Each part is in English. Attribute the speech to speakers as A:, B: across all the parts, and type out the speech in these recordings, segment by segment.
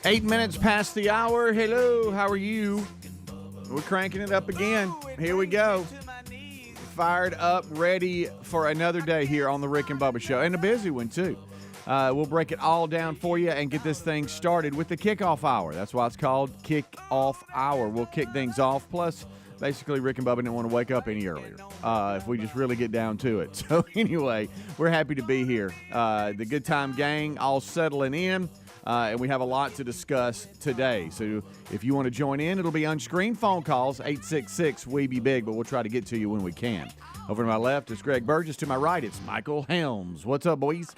A: 8 minutes past the hour. Hello, how are you? We're cranking it up again. Here we go. Fired up, ready for another day here on the Rick and Bubba Show. And a busy one, too. We'll break it all down for you and get this thing started with the kickoff hour. That's why it's called Kickoff Hour. We'll kick things off. Plus, basically, Rick and Bubba didn't want to wake up any earlier if we just really get down to it. So, anyway, we're happy to be here. The Good Time Gang all settling in. And we have a lot to discuss today. So if you want to join in, it'll be unscreened phone calls, 866-WE-BE-BIG, but we'll try to get to you when we can. Over to my left is Greg Burgess. To my right, it's Michael Helms. What's up, boys?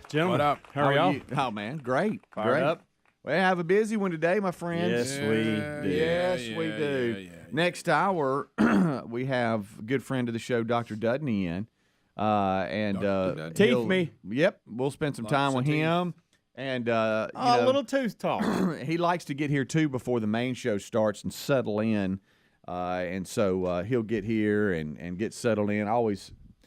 B: Gentlemen,
A: what up?
B: How are y'all?
A: Oh, man, great.
B: Fired
A: great.
B: up?
A: We have a busy one today, my friends.
B: Yes, we do.
A: Yes, we do. Next hour, we have a good friend of the show, Dr. Dudney, in.
B: Teeth me.
A: Yep, we'll spend some time with him. And
B: a little tooth talk.
A: He likes to get here too before the main show starts and settle in, and so he'll get here and get settled in.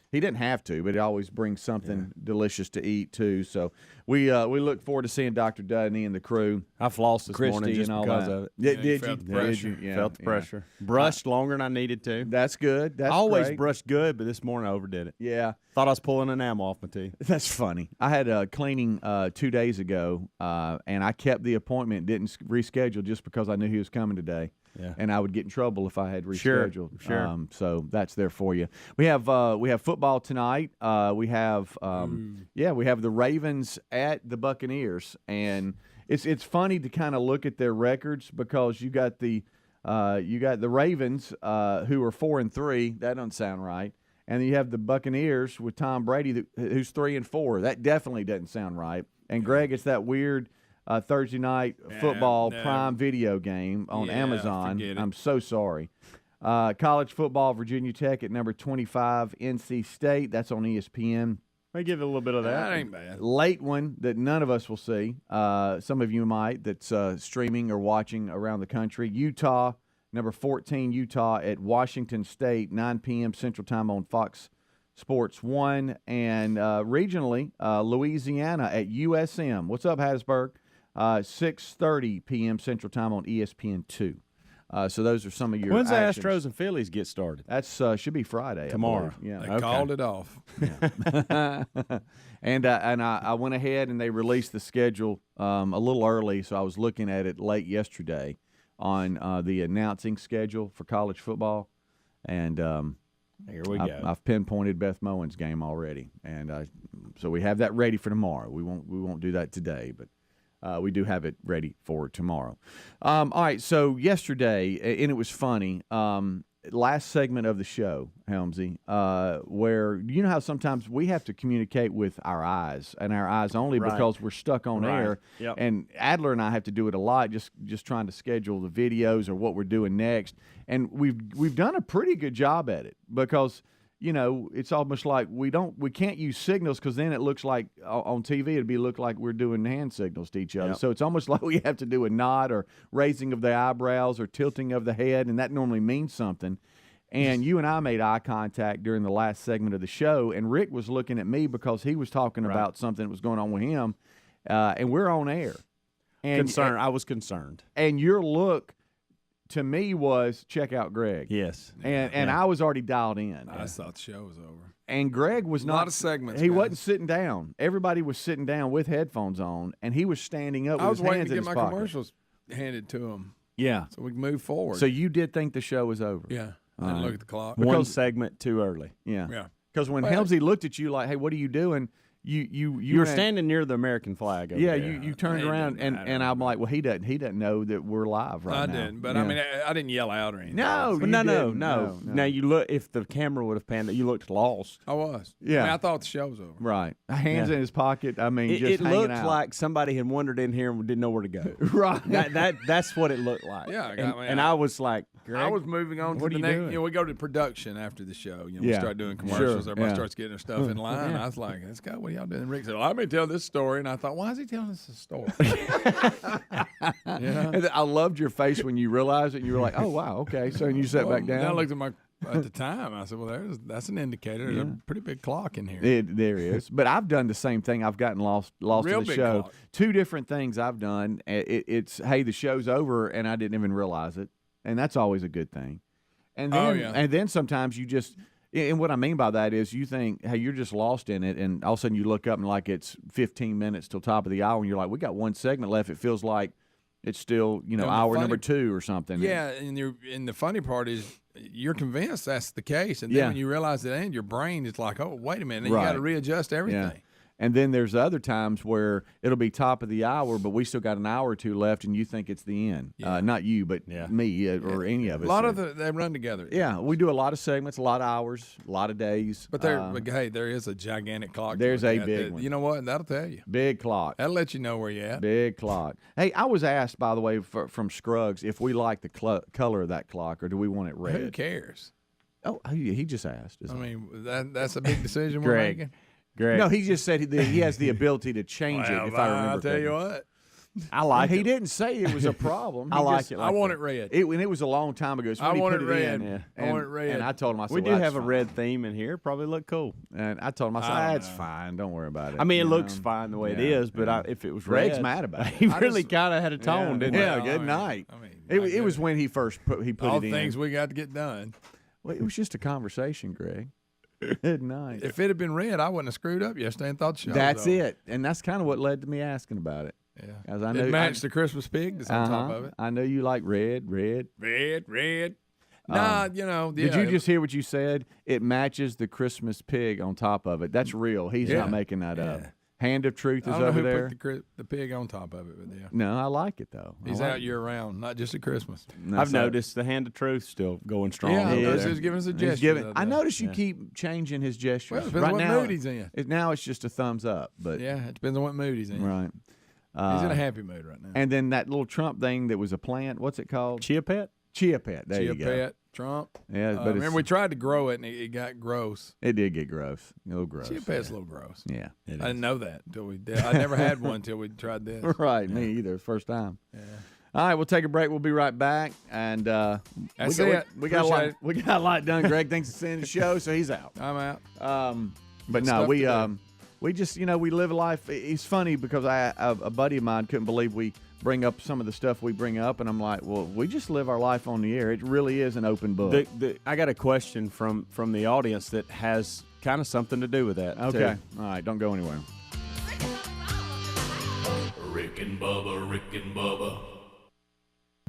A: He didn't have to, but he always brings something delicious to eat too. So we look forward to seeing Dr. Dudney and the crew.
B: I flossed this morning just because of it.
A: Did you?
B: Felt the pressure.
A: Yeah.
B: Brushed longer than I needed to.
A: That's good. That's
B: I always
A: great.
B: brush good, but this morning I overdid it.
A: Yeah.
B: Thought I was pulling enamel off my teeth.
A: That's funny. I had a cleaning 2 days ago, and I kept the appointment, didn't reschedule just because I knew he was coming today.
B: Yeah.
A: And I would get in trouble if I had rescheduled.
B: Sure.
A: So that's there for you. We have football tonight. We have the Ravens at the Buccaneers, and it's funny to kind of look at their records because you got the Ravens who are 4-3. That doesn't sound right. And then you have the Buccaneers with Tom Brady who's 3-4. That definitely doesn't sound right. And Greg, it's that weird Thursday night football prime video game on Amazon. I'm so sorry. College football, Virginia Tech at number 25, NC State. That's on ESPN.
B: May give it a little bit of that.
C: That ain't bad.
A: Late one that none of us will see. Some of you might that's streaming or watching around the country. Utah, number 14, Utah at Washington State, 9 p.m. Central Time on Fox Sports 1. And regionally, Louisiana at USM. What's up, Hattiesburg? 6:30 p.m. Central Time on ESPN 2. So those are some of your
B: When's
A: actions.
B: the Astros and Phillies get started?
A: That's should be Friday.
B: Tomorrow.
A: Yeah.
C: They called it off.
A: Yeah. and I went ahead and they released the schedule a little early, so I was looking at it late yesterday on the announcing schedule for college football. And
B: here we go.
A: I've pinpointed Beth Moen's game already, and so we have that ready for tomorrow. We won't do that today, but we do have it ready for tomorrow. All right, so yesterday, and it was funny, last segment of the show, Helmsy, where you know how sometimes we have to communicate with our eyes and our eyes only because we're stuck on air.
B: Yep.
A: And Adler and I have to do it a lot, just trying to schedule the videos or what we're doing next. And we've done a pretty good job at it because – you know, it's almost like we can't use signals because then it looks like on TV look like we're doing hand signals to each other.
B: Yep.
A: So it's almost like we have to do a nod or raising of the eyebrows or tilting of the head, and that normally means something. And you and I made eye contact during the last segment of the show, and Rick was looking at me because he was talking about something that was going on with him, and we're on air. And
B: I was concerned.
A: And your look to me was check out Greg.
B: Yes.
A: And I was already dialed in.
C: I thought the show was over.
A: And Greg was
C: a
A: not.
C: lot of segments.
A: He
C: guys.
A: wasn't sitting down. Everybody was sitting down with headphones on, and he was standing up
C: I
A: with
C: was
A: his
C: waiting
A: hands
C: to
A: in
C: get
A: his
C: my
A: pocket.
C: commercials handed to him
A: Yeah.
C: so we can move forward.
A: So you did think the show was over.
C: Yeah. I didn't look at the clock.
B: One segment too early.
A: Yeah.
C: Yeah.
A: Because when Helmsy looked at you like, hey, what are you doing? You
B: were standing near the American flag. Over there.
A: You turned around and I'm like, well, he doesn't know that we're live right now.
C: I didn't, but
A: Yeah.
C: I mean, I didn't yell out or anything.
A: No,
B: No.
A: No.
B: Now you look. If the camera would have panned it, you looked lost.
C: I was.
A: Yeah.
C: I mean, I thought the show was over.
A: Right. Hands in his pocket. I mean,
B: It
A: just hanging
B: looked
A: out.
B: like somebody had wandered in here and didn't know where to go.
A: Right.
B: That's what it looked like.
C: Yeah,
B: I was like, Greg,
C: I was moving on to
B: what
C: the
B: are you
C: next.
B: doing?
C: You know, we go to production after the show. You know, we
A: Yeah.
C: start doing commercials.
A: Sure.
C: Everybody
A: Yeah.
C: starts getting their stuff in line. I was like, "Let's go. What are y'all doing?" Rick said, "Well, let me tell this story." And I thought, "Why is he telling us this story?"
A: And I loved your face when you realized it. And you were like, "Oh wow, okay." So and you sat back down.
C: Then I looked at my At the time, I said, well, that's an indicator. There's a pretty big clock in here.
A: There is. But I've done the same thing. I've gotten lost
C: Real
A: in the
C: big
A: show.
C: clock.
A: 2 different things I've done. It's, hey, the show's over, and I didn't even realize it. And that's always a good thing. And then, and then sometimes you just – and what I mean by that is you think, hey, you're just lost in it, and all of a sudden you look up and like it's 15 minutes till top of the hour, and you're like, we got 1 segment left. It feels like it's still, hour number 2 or something.
C: Yeah, and the funny part is you're convinced that's the case, and then when you realize it ain't, your brain is like, oh, wait a minute, and you got to readjust everything.
A: Yeah. And then there's other times where it'll be top of the hour, but we still got an hour or 2 left, and you think it's the end. Not you, but me or any of us.
C: A lot of they run together.
A: Yeah, we do a lot of segments, a lot of hours, a lot of days.
C: But hey, there is a gigantic clock.
A: There's a big one.
C: You know what? That'll tell you.
A: Big clock.
C: That'll let you know where you're at.
A: Big clock. Hey, I was asked, by the way, from Scruggs, if we like the color of that clock or do we want it red.
C: Who cares?
A: Oh, he just asked.
C: I mean, that's a big decision we're making.
A: Greg. No, he just said he has the ability to change it, if I remember
C: I'll tell you what.
B: I like
A: He
B: it.
A: didn't say it was a problem.
B: I like it.
C: I want it red.
A: And it was a long time ago. So
C: I
A: when
C: want
A: he
C: it
A: put
C: red.
A: in,
C: I want it red.
A: And I told him, I said,
B: We do
A: well,
B: have a
A: fine.
B: red theme in here. Probably look cool.
A: And I told him, I said, that's fine. Don't worry about it.
B: I mean, it
A: You
B: looks
A: know?
B: fine the way it is, but if it was
A: Greg's
B: red,
A: mad about it.
B: He really kind of had a tone, didn't he?
A: Yeah, good night. It was when he first put it in.
C: All the things we got to get done.
A: Well, it was just a conversation, Greg. Good night.
C: If it had been red, I wouldn't have screwed up yesterday and thought the show
A: That's
C: was over.
A: it. And that's kind of what led to me asking about it.
C: Yeah.
A: As I know,
C: It matched the Christmas pig that's on top of it.
A: I know you like red.
C: Red. Nah,
A: Did you just hear what you said? It matches the Christmas pig on top of it. That's real. He's not making that up. Hand of Truth is
C: I don't know
A: over
C: who
A: there.
C: put the pig on top of it, but yeah.
A: No, I like it though.
C: He's out year round, not just at Christmas.
B: I've noticed the hand of truth still going strong.
C: Yeah,
B: over
C: he's
B: there.
C: giving us a gesture.
A: I notice you keep changing his gestures.
C: Well, it depends on what mood he's in.
A: Now it's just a thumbs up, but
C: Yeah, it depends on what mood he's in.
A: right.
C: He's in a happy mood right now.
A: And then that little Trump thing that was a plant. What's it called?
B: Chia Pet?
A: Chia Pet. There
C: Chia
A: you go.
C: Pet, Trump.
A: Yeah, but
C: remember we tried to grow it and it got gross.
A: it did get gross. A little gross.
C: Chia Pet's a little gross.
A: Yeah.
C: I didn't know that until we did. I never had one until we tried this.
A: Right. Me either. First time.
C: Yeah.
A: All right, we'll take a break. We'll be right back. And
C: That's
A: we got a lot.
C: Appreciate it.
A: We got a lot done. Greg thanks for sending the show, so he's out.
C: I'm out.
A: But no,
C: stuff to do.
A: we just we live a life. It's funny because a buddy of mine couldn't believe we bring up some of the stuff we bring up, and I'm like, well, we just live our life on the air. It really is an open book.
B: I got a question from the audience that has kind of something to do with that.
A: Okay.
B: too.
A: All right, don't go anywhere.
D: Rick and Bubba.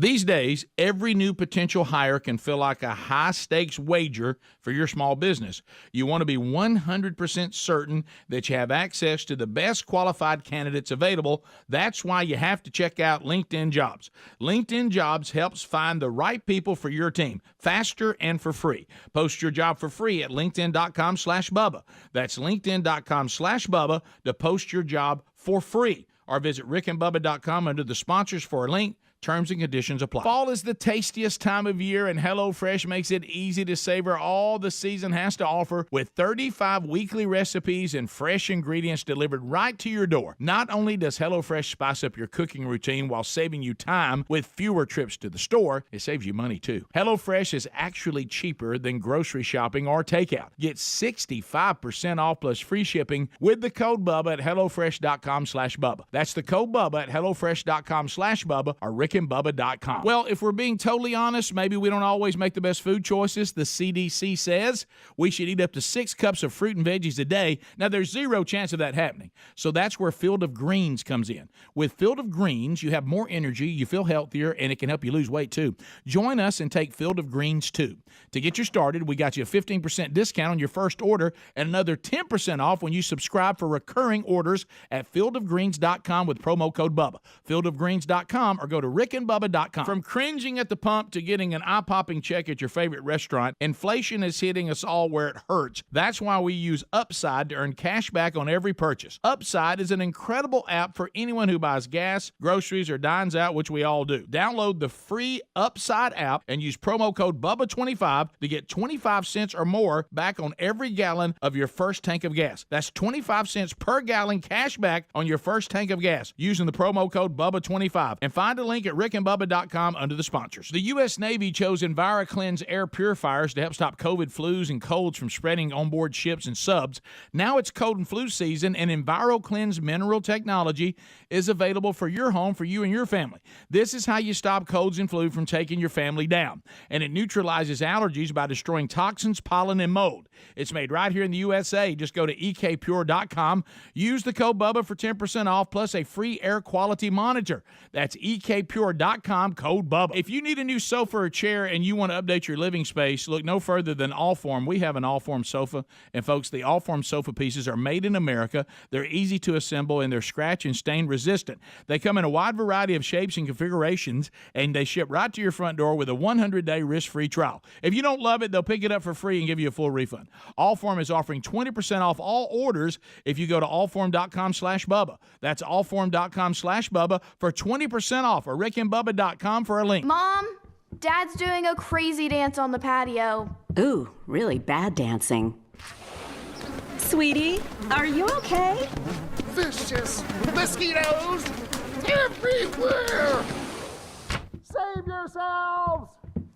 E: These days, every new potential hire can feel like a high-stakes wager for your small business. You want to be 100% certain that you have access to the best qualified candidates available. That's why you have to check out LinkedIn Jobs. LinkedIn Jobs helps find the right people for your team faster and for free. Post your job for free at linkedin.com/Bubba. That's linkedin.com/Bubba to post your job for free. Or visit rickandbubba.com under the sponsors for a link. Terms and conditions apply. Fall is the tastiest time of year, and HelloFresh makes it easy to savor all the season has to offer with 35 weekly recipes and fresh ingredients delivered right to your door. Not only does HelloFresh spice up your cooking routine while saving you time with fewer trips to the store, it saves you money too. HelloFresh is actually cheaper than grocery shopping or takeout. Get 65% off plus free shipping with the code Bubba at HelloFresh.com/Bubba. That's the code Bubba at HelloFresh.com/Bubba or rickandbubba.com. Well, if we're being totally honest, maybe we don't always make the best food choices. The CDC says we should eat up to 6 cups of fruit and veggies a day. Now, there's zero chance of that happening. So that's where Field of Greens comes in. With Field of Greens, you have more energy, you feel healthier, and it can help you lose weight too. Join us and take Field of Greens too. To get you started, we got you a 15% discount on your first order and another 10% off when you subscribe for recurring orders at fieldofgreens.com with promo code Bubba. Fieldofgreens.com or go to rickandbubba.com. From cringing at the pump to getting an eye-popping check at your favorite restaurant, inflation is hitting us all where it hurts. That's why we use Upside to earn cash back on every purchase. Upside is an incredible app for anyone who buys gas, groceries, or dines out, which we all do. Download the free Upside app and use promo code BUBBA25 to get 25 cents or more back on every gallon of your first tank of gas. That's 25 cents per gallon cash back on your first tank of gas using the promo code BUBBA25. And find a link at rickandbubba.com under the sponsors. The U.S. Navy chose EnviroCleanse air purifiers to help stop COVID, flus, and colds from spreading on board ships and subs. Now it's cold and flu season, and EnviroCleanse mineral technology is available for your home, for you and your family. This is how you stop colds and flu from taking your family down. And it neutralizes allergies by destroying toxins, pollen, and mold. It's made right here in the USA. Just go to ekpure.com. Use the code BUBBA for 10% off, plus a free air quality monitor. That's ekpure.com, code BUBBA. If you need a new sofa or chair and you want to update your living space, look no further than Allform. We have an Allform sofa. And folks, the Allform sofa pieces are made in America. They're easy to assemble, and they're scratch and stain resistant. They come in a wide variety of shapes and configurations, and they ship right to your front door with a 100-day risk-free trial. If you don't love it, they'll pick it up for free and give you a full refund. Allform is offering 20% off all orders if you go to allform.com/Bubba. That's allform.com/Bubba for 20% off, or rickandbubba.com for a link.
F: Mom, Dad's doing a crazy dance on the patio.
G: Ooh, really bad dancing. Sweetie, are you okay?
H: Vicious mosquitoes everywhere! Save yourselves!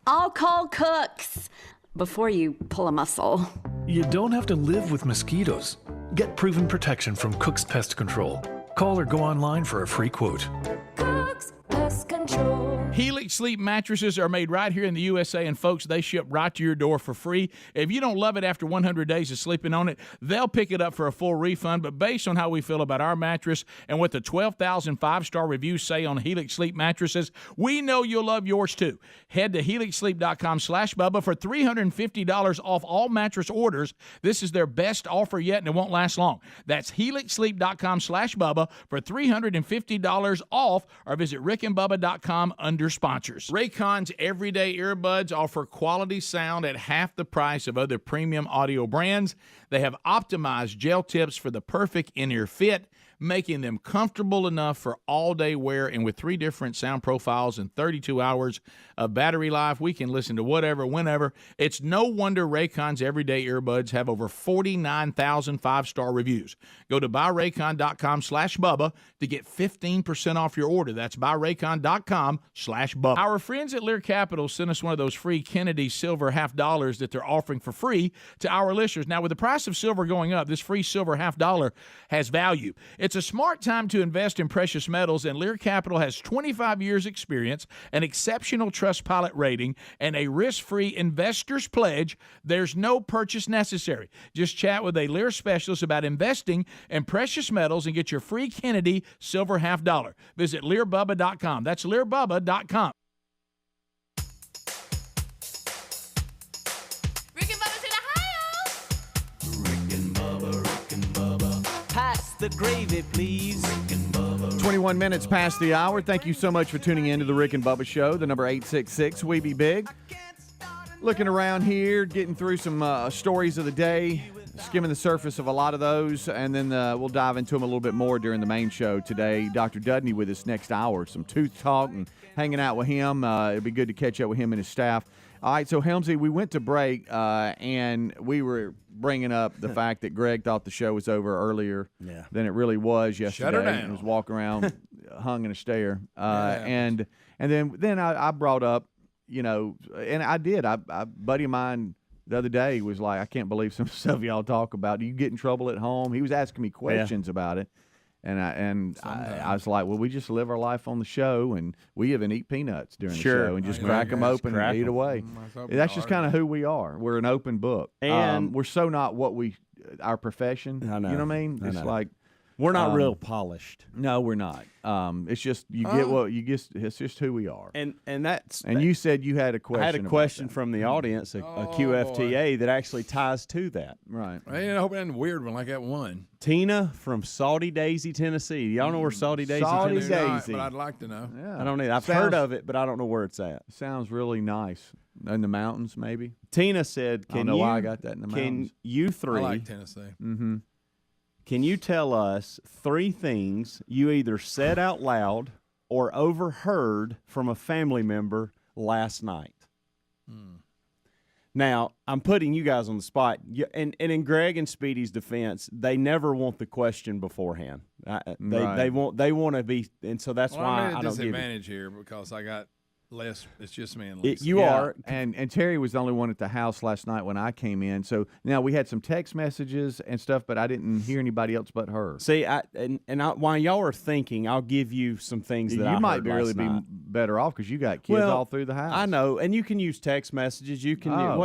G: I'll call Cooks before you pull a muscle.
I: You don't have to live with mosquitoes. Get proven protection from Cook's Pest Control. Call or go online for a free quote.
F: Cook's Pest Control.
E: Helix Sleep mattresses are made right here in the USA, and folks, they ship right to your door for free. If you don't love it after 100 days of sleeping on it, they'll pick it up for a full refund. But based on how we feel about our mattress and what the 12,000 5-star reviews say on Helix Sleep mattresses, we know you'll love yours too. Head to helixsleep.com/Bubba for $350 off all mattress orders. This is their best offer yet, and it won't last long. That's helixsleep.com/Bubba for $350 off, or visit rickandbubba.com under sponsors. Raycon's everyday earbuds offer quality sound at half the price of other premium audio brands. They have optimized gel tips for the perfect in-ear fit, making them comfortable enough for all-day wear. And with 3 different sound profiles and 32 hours of battery life, we can listen to whatever, whenever. It's no wonder Raycon's everyday earbuds have over 49,000 5-star reviews. Go to buyraycon.com/Bubba to get 15% off your order. That's buyraycon.com/Bubba. Our friends at Lear Capital sent us one of those free Kennedy silver $50 that they're offering for free to our listeners. Now, with the price of silver going up, this free silver $50 has value. It's a smart time to invest in precious metals, and Lear Capital has 25 years experience, an exceptional Trustpilot rating, and a risk-free investor's pledge. There's no purchase necessary. Just chat with a Lear specialist about investing in precious metals and get your free Kennedy silver $50. Visit LearBubba.com. That's LearBubba.com.
J: The gravy, please.
A: 21 minutes past the hour. Thank you so much for tuning in to the Rick and Bubba Show. The number 866 We Be Big. Looking around here, getting through some stories of the day, skimming the surface of a lot of those, and then we'll dive into them a little bit more during the main show today. Dr. Dudney with us next hour. Some tooth talk and hanging out with him. It'll be good to catch up with him and his staff. All right, so Helmsy, we went to break, and we were bringing up the fact that Greg thought the show was over earlier than it really was yesterday.
C: Shut her down.
A: He was walking around hung in a stare. And then I brought up, you know, and I did. A buddy of mine the other day was like, I can't believe some stuff y'all talk about. Do you get in trouble at home? He was asking me questions about it. And I was like, well, we just live our life on the show, and we even eat peanuts during the show and just crack them open and eat away. That's just kind of who we are. We're an open book.
B: And
A: we're so not what our profession.
B: I know.
A: You know what I mean? It's like
B: we're not real polished.
A: No, we're not. It's just you get what you get. It's just who we are.
B: And that's
A: you said you had a question.
B: I had a question from the audience, a QFTA that actually ties to that.
A: Right.
C: I hope it ain't a weird one like that one.
B: Tina from Salty Daisy, Tennessee. Y'all know where Salty Daisy,
A: Salty
B: Tennessee?
A: Daisy.
C: But I'd like to know.
A: Yeah.
B: I don't know. I've heard of it, but I don't know where it's at.
A: Sounds really nice. In the mountains, maybe.
B: Tina said,
A: I don't know why I got that in the mountains.
B: Can you three?
C: I like Tennessee.
A: Mm-hmm.
B: Can you tell us 3 things you either said out loud or overheard from a family member last night? Now, I'm putting you guys on the spot, and in Greg and Speedy's defense, they never want the question beforehand. They want to be, and so that's why
C: I'm at
B: I
C: a
B: don't give it.
C: disadvantage here because I got less. It's just me and Lisa.
B: You are,
A: and Terry was the only one at the house last night when I came in. So now we had some text messages and stuff, but I didn't hear anybody else but her.
B: See, while y'all are thinking, I'll give you some things that
A: you
B: I
A: might
B: heard
A: be
B: last
A: really
B: night.
A: be better off because you got kids all through the house.
B: I know, and you can use text messages. You can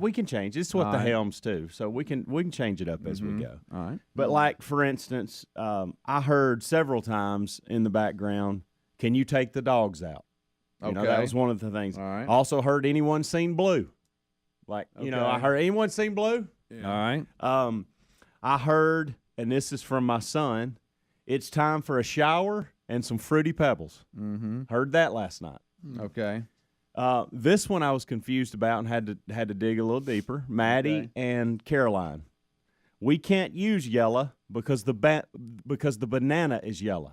B: we can change. It's what the Helms too, so we can change it up as we go.
A: All right.
B: But like for instance, I heard several times in the background, "Can you take the dogs out?" You know, that was one of the things.
A: All right.
B: Also heard anyone seen Blue? Like, you know, I heard anyone seen Blue?
C: Yeah.
A: All right.
B: I heard, and this is from my son, it's time for a shower and some Fruity Pebbles.
A: Mm-hmm.
B: Heard that last night.
A: Okay.
B: This one I was confused about and had to dig a little deeper. Maddie and Caroline. We can't use yellow because the banana is yellow.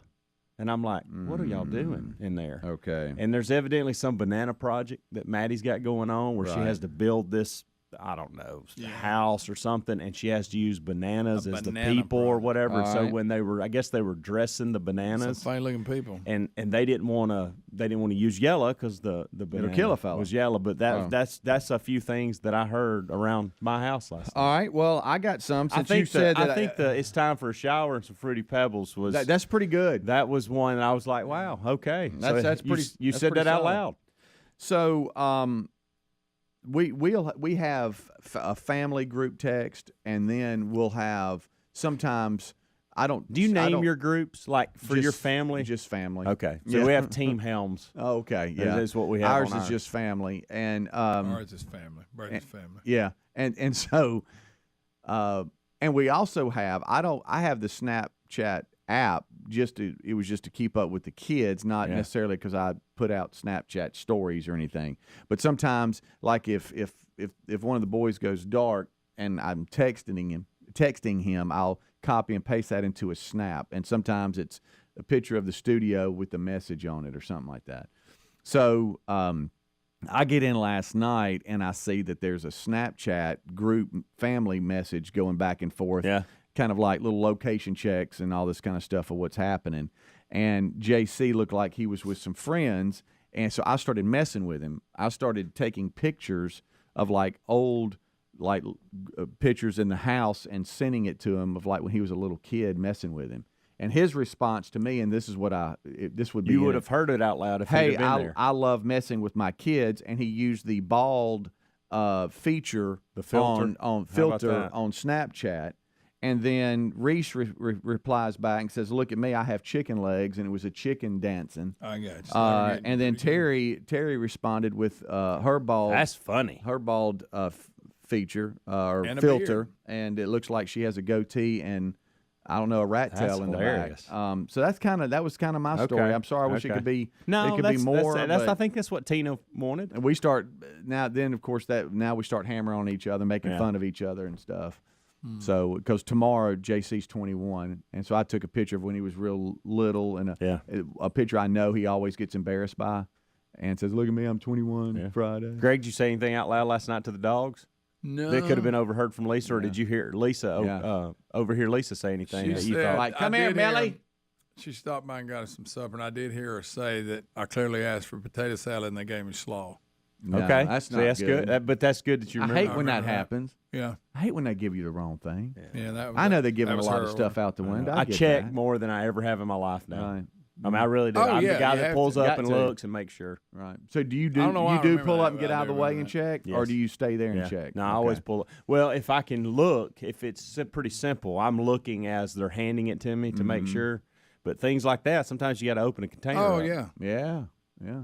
B: And I'm like, what are y'all doing in there?
A: Okay.
B: And there's evidently some banana project that Maddie's got going on where she has to build this, I don't know, house or something, and she has to use bananas as the people or whatever. So when I guess they were dressing the bananas.
C: Some fine-looking people.
B: And they didn't want to use yellow because the banana
A: kill a fella.
B: was yellow. But that's a few things that I heard around my house last night.
A: All right. Well, I got some. Since
B: I think
A: you said that,
B: I think it's time for a shower and some Fruity Pebbles was
A: that's pretty good.
B: That was one I was like, wow, okay.
A: That's pretty.
B: You
A: that's
B: said
A: pretty
B: that out
A: solid.
B: loud.
A: So we have a family group text, and then we'll have sometimes.
B: Do you name your groups like for your family?
A: Just family.
B: Okay, so we have Team Helms.
A: Oh, okay, yeah,
B: that's what we have.
A: Ours is just family, and
C: ours is family. Brady's family.
A: Yeah, and so, and we also have I have the Snapchat app it was just to keep up with the kids, not necessarily because I put out Snapchat stories or anything. But sometimes, like if one of the boys goes dark and I'm texting him, I'll copy and paste that into a snap, and sometimes it's a picture of the studio with the message on it or something like that. So I get in last night and I see that there's a Snapchat group family message going back and forth.
B: Yeah.
A: Kind of like little location checks and all this kind of stuff of what's happening. And JC looked like he was with some friends, and so I started messing with him. I started taking pictures of like old pictures in the house and sending it to him of like when he was a little kid, messing with him. And his response to me, and this is what this would be.
B: You would have heard it out loud if
A: hey,
B: you'd have been there.
A: I love messing with my kids, and he used the bald feature,
B: the filter
A: on Snapchat. And then Reese replies back and says, "Look at me, I have chicken legs," and it was a chicken dancing.
C: I got you.
A: And then Terry responded with her bald.
B: That's funny.
A: Her bald feature or
C: and
A: filter, and it looks like she has a goatee and I don't know, a rat tail in
B: hilarious.
A: the back. So that was kind of my story. I'm sorry, I wish it could be.
B: No,
A: it could be more.
B: I think that's what Tina wanted.
A: And we start now. Then of course now we start hammering on each other, making fun of each other and stuff. So, because tomorrow JC's 21, and so I took a picture of when he was real little, and a picture I know he always gets embarrassed by, and says, "Look at me, I'm 21 Friday."
B: Greg, did you say anything out loud last night to the dogs?
C: No.
B: That could have been overheard from Lisa, or did you hear Lisa overhear Lisa say anything that you thought?
A: Like, come here, Billy.
C: She stopped by and got us some supper, and I did hear her say that I clearly asked for potato salad, and they gave me slaw.
A: No,
B: okay,
A: that's not
B: good. But that's good that you remember.
A: I hate when that happens.
C: Yeah.
A: I hate when they give you the wrong thing.
C: Yeah,
A: I know they're giving a lot of stuff out the window.
B: I check more than I ever have in my life now.
A: Right.
B: I mean, I really do.
C: Oh,
B: I'm
C: yeah,
B: the guy
C: you
B: that
C: have
B: pulls
C: to.
B: up
A: Got
B: and
A: to.
B: looks and makes sure.
A: Right. So do you
C: I don't know why I remember
A: pull
C: that,
A: up and get
C: but I
A: out of the
C: do
A: way
C: remember
A: and
C: that.
A: check,
B: Yes.
A: or do you stay there and check?
B: No, I always pull up. Well, if I can look, if it's pretty simple, I'm looking as they're handing it to me to make sure. But things like that, sometimes you got to open a container.
C: Oh,
B: up.
C: yeah.
A: Yeah.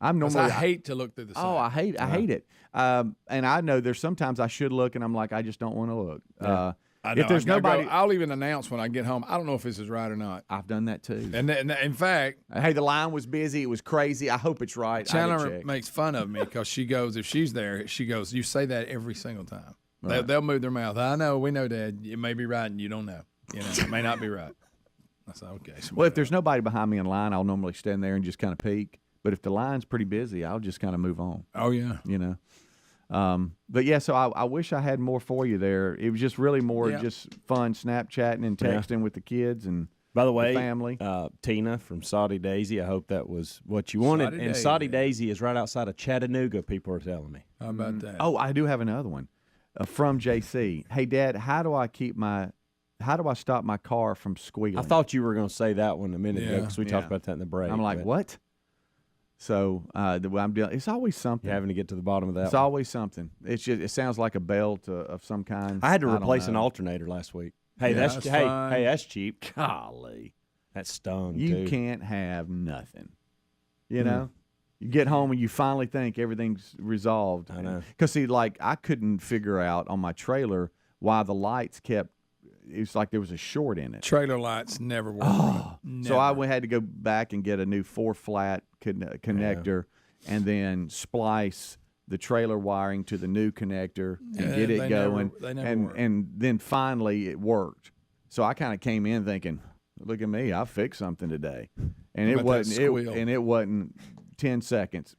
A: I'm normally.
C: I hate to look through the side.
A: Oh, I hate it. And I know there's sometimes I should look, and I'm like, I just don't want to look.
C: I know.
A: If there's nobody,
C: I'll even announce when I get home. I don't know if this is right or not.
A: I've done that too.
C: And in fact,
A: hey, the line was busy. It was crazy. I hope it's right.
C: Chandler makes fun of me because she goes, if she's there, she goes, you say that every single time. Right. They'll move their mouth. I know, we know, Dad. It may be right, and you don't know. You know, it may not be right. I said, okay.
A: Well, if there's nobody behind me in line, I'll normally stand there and just kind of peek. But if the line's pretty busy, I'll just kind of move on.
C: Oh, yeah.
A: You know. But yeah, so I wish I had more for you there. It was just really more just fun Snapchatting and texting with the kids and
B: by the way,
A: family.
B: Tina from Saudi Daisy, I hope that was what you wanted. Saudi Daisy is right outside of Chattanooga, people are telling me.
C: How about that?
A: Oh, I do have another one from JC. Hey, Dad, how do I stop my car from squealing?
B: I thought you were going to say that one a minute ago because we talked about that in the break.
A: I'm like, what? So I'm dealing. It's always something.
B: You're having to get to the bottom of that.
A: It's always something. It's just. It sounds like a belt of some kind.
B: I had to replace an alternator last week. Hey, that's cheap.
A: Golly,
B: that stung.
A: You can't have nothing. You know, you get home and you finally think everything's resolved.
B: I know.
A: Because see, like I couldn't figure out on my trailer why the lights kept. It's like there was a short in it.
C: Trailer lights never work. Oh,
A: so I had to go back and get a new 4-flat connector, and then splice the trailer wiring to the new connector and get it going. And then finally it worked. So I kind of came in thinking, "Look at me, I fixed something today," and it wasn't 10 seconds.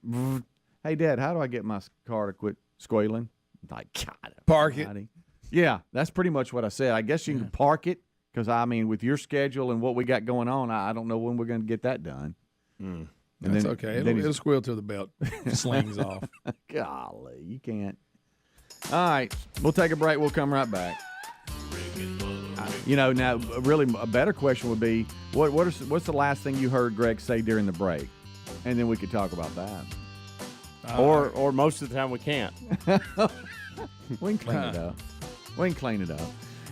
A: Hey, Dad, how do I get my car to quit squealing? Like, God,
C: park it.
A: Yeah, that's pretty much what I said. I guess you can park it because, I mean, with your schedule and what we got going on, I don't know when we're going to get that done.
C: And that's okay. It'll squeal till the belt slings off.
A: Golly, you can't. All right, we'll take a break. We'll come right back. Now, really, a better question would be, what's the last thing you heard Greg say during the break? And then we could talk about that.
B: Or most of the time we can't.
A: We can clean it up.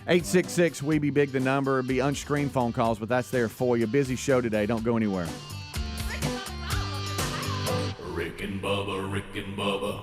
A: 866-WE-BE-BIG, the number. It'd be unscreened phone calls, but that's there for you. Busy show today. Don't go anywhere.
D: Rick and Bubba, Rick and Bubba.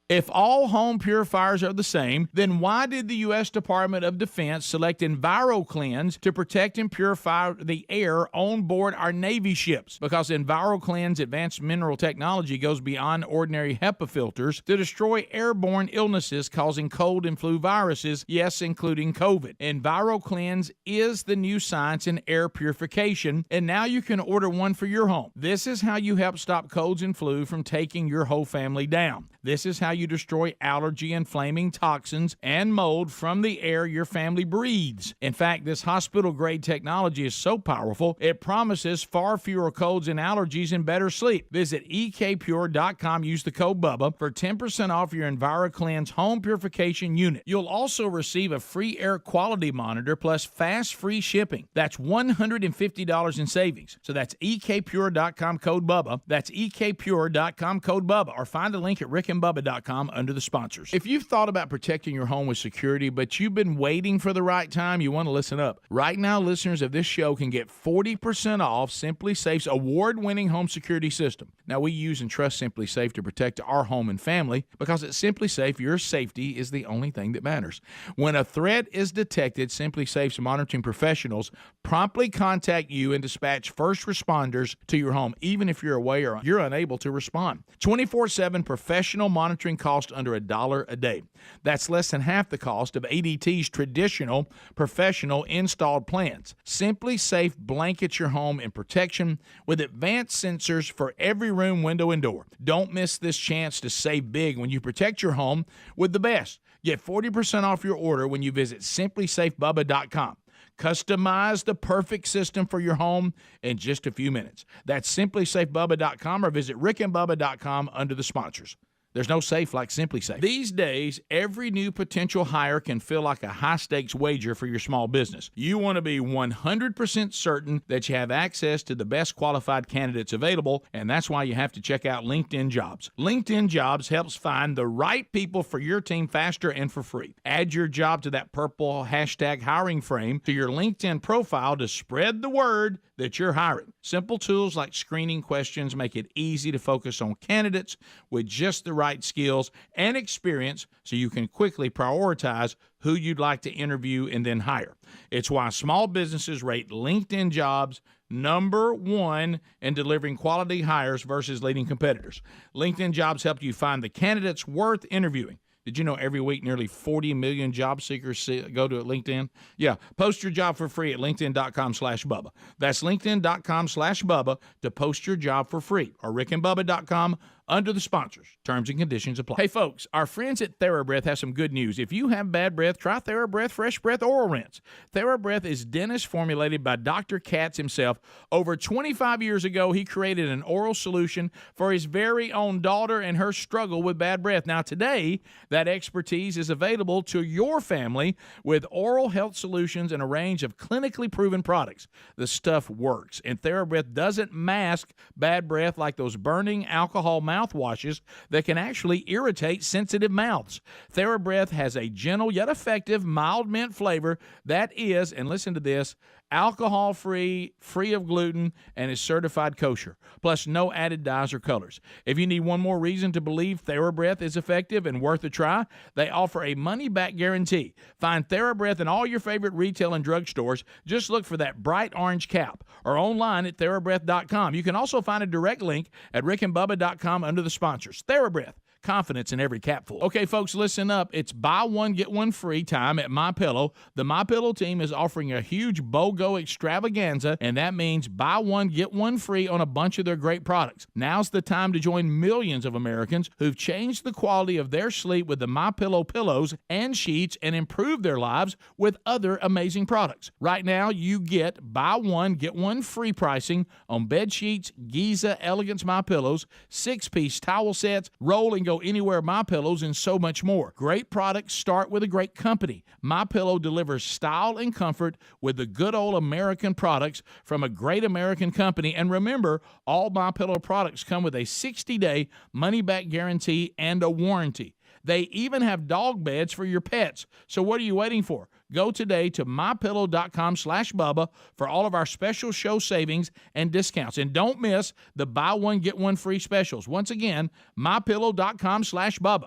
E: If all home purifiers are the same, then why did the U.S. Department of Defense select EnviroCleanse to protect and purify the air on board our Navy ships? Because EnviroCleanse advanced mineral technology goes beyond ordinary HEPA filters to destroy airborne illnesses causing cold and flu viruses, yes, including COVID. EnviroCleanse is the new science in air purification, and now you can order one for your home. This is how you help stop colds and flu from taking your whole family down. This is how you destroy allergy-inflaming toxins and mold from the air your family breathes. In fact, this hospital-grade technology is so powerful, it promises far fewer colds and allergies and better sleep. Visit ekpure.com, use the code BUBBA for 10% off your EnviroCleanse home purification unit. You'll also receive a free air quality monitor plus fast free shipping. That's $150 in savings. So that's ekpure.com, code BUBBA. That's ekpure.com, code BUBBA. Or find a link at rickandbubba.com under the sponsors. If you've thought about protecting your home with security, but you've been waiting for the right time, you want to listen up. Right now, listeners of this show can get 40% off Simply Safe's award-winning home security system. Now, we use and trust Simply Safe to protect our home and family because at Simply Safe, your safety is the only thing that matters. When a threat is detected, Simply Safe's monitoring professionals promptly contact you and dispatch first responders to your home, even if you're away or you're unable to respond. 24/7 professional monitoring costs under $1 a day. That's less than half the cost of ADT's traditional professional installed plans. Simply Safe blankets your home in protection with advanced sensors for every room, window, and door. Don't miss this chance to save big when you protect your home with the best. Get 40% off your order when you visit simplysafebubba.com. Customize the perfect system for your home in just a few minutes. That's simplysafebubba.com or visit rickandbubba.com under the sponsors. There's no safe like Simply Safe. These days, every new potential hire can feel like a high-stakes wager for your small business. You want to be 100% certain that you have access to the best qualified candidates available, and that's why you have to check out LinkedIn Jobs. LinkedIn Jobs helps find the right people for your team faster and for free. Add your job to that purple hashtag hiring frame to your LinkedIn profile to spread the word that you're hiring. Simple tools like screening questions make it easy to focus on candidates with just the right skills and experience so you can quickly prioritize who you'd like to interview and then hire. It's why small businesses rate LinkedIn Jobs #1 in delivering quality hires versus leading competitors. LinkedIn Jobs help you find the candidates worth interviewing. Did you know every week nearly 40 million job seekers go to LinkedIn? Yeah, post your job for free at linkedin.com/Bubba. That's linkedin.com/Bubba to post your job for free, or rickandbubba.com under the sponsors. Terms and conditions apply. Hey, folks, our friends at TheraBreath have some good news. If you have bad breath, try TheraBreath Fresh Breath Oral Rinse. TheraBreath is dentist formulated by Dr. Katz himself. Over 25 years ago, he created an oral solution for his very own daughter and her struggle with bad breath. Now, today, that expertise is available to your family with oral health solutions and a range of clinically proven products. The stuff works, and TheraBreath doesn't mask bad breath like those burning alcohol mouthwashes that can actually irritate sensitive mouths. TheraBreath has a gentle yet effective mild mint flavor that is, and listen to this, alcohol-free, free of gluten, and is certified kosher. Plus, no added dyes or colors. If you need one more reason to believe TheraBreath is effective and worth a try, they offer a money-back guarantee. Find TheraBreath in all your favorite retail and drugstores. Just look for that bright orange cap, or online at TheraBreath.com. You can also find a direct link at rickandbubba.com under the sponsors. TheraBreath. Confidence in every capful. Okay, folks, listen up. It's buy one, get one free time at MyPillow. The MyPillow team is offering a huge BOGO extravaganza, and that means buy one, get one free on a bunch of their great products. Now's the time to join millions of Americans who've changed the quality of their sleep with the MyPillow pillows and sheets and improved their lives with other amazing products. Right now, you get buy one, get one free pricing on bed sheets, Giza Elegance MyPillows, 6-piece towel sets, roll and go anywhere MyPillows, and so much more. Great products start with a great company. MyPillow delivers style and comfort with the good old American products from a great American company. And remember, all MyPillow products come with a 60-day money-back guarantee and a warranty. They even have dog beds for your pets. So what are you waiting for? Go today to mypillow.com/Bubba for all of our special show savings and discounts. And don't miss the buy one, get one free specials. Once again, mypillow.com/Bubba.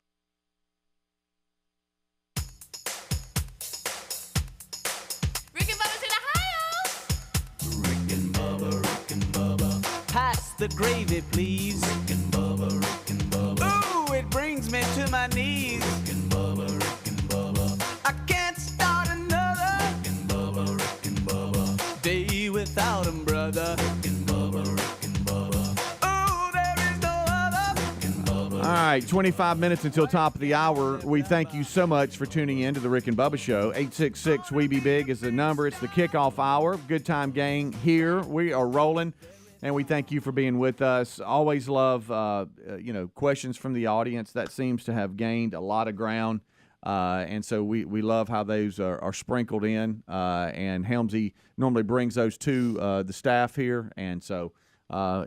J: Rick and Bubba's in Ohio.
D: Rick and Bubba, Rick and Bubba.
J: Pass the gravy, please.
D: Rick and Bubba, Rick and Bubba.
J: Ooh, it brings me to my knees.
D: Rick and Bubba, Rick and Bubba.
J: I can't start another
D: Rick and Bubba, Rick and Bubba.
J: day without 'em, brother.
D: Rick and Bubba, Rick and Bubba.
J: Ooh, there is no other.
D: Rick and Bubba.
A: All right, 25 minutes until top of the hour. We thank you so much for tuning in to the Rick and Bubba Show. 866-WE-BE-BIG is the number. It's the kickoff hour. Good time gang here. We are rolling, and we thank you for being with us. Always love, questions from the audience. That seems to have gained a lot of ground, and so we love how those are sprinkled in, and Helmsy normally brings those to the staff here, and so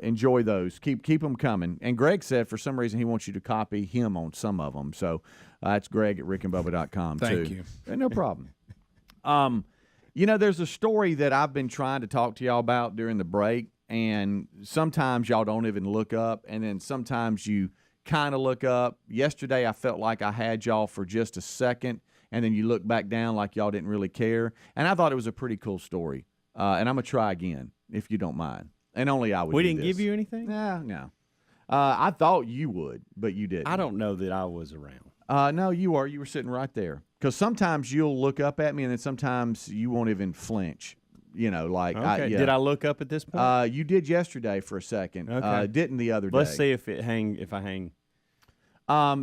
A: enjoy those. Keep them coming. And Greg said for some reason he wants you to copy him on some of them, so that's Greg at rickandbubba.com too.
C: Thank you.
A: No problem. There's a story that I've been trying to talk to y'all about during the break, and sometimes y'all don't even look up, and then sometimes you kind of look up. Yesterday I felt like I had y'all for just a second, and then you look back down like y'all didn't really care, and I thought it was a pretty cool story. And I'm going to try again, if you don't mind. And only I would
B: We
A: do
B: didn't
A: this.
B: give you anything?
A: No. I thought you would, but you didn't.
B: I don't know that I was around.
A: No, you were. You were sitting right there. Because sometimes you'll look up at me, and then sometimes you won't even flinch.
B: Okay. Did I look up at this point?
A: You did yesterday for a second.
B: Okay.
A: Didn't the other day.
B: Let's see if I hang.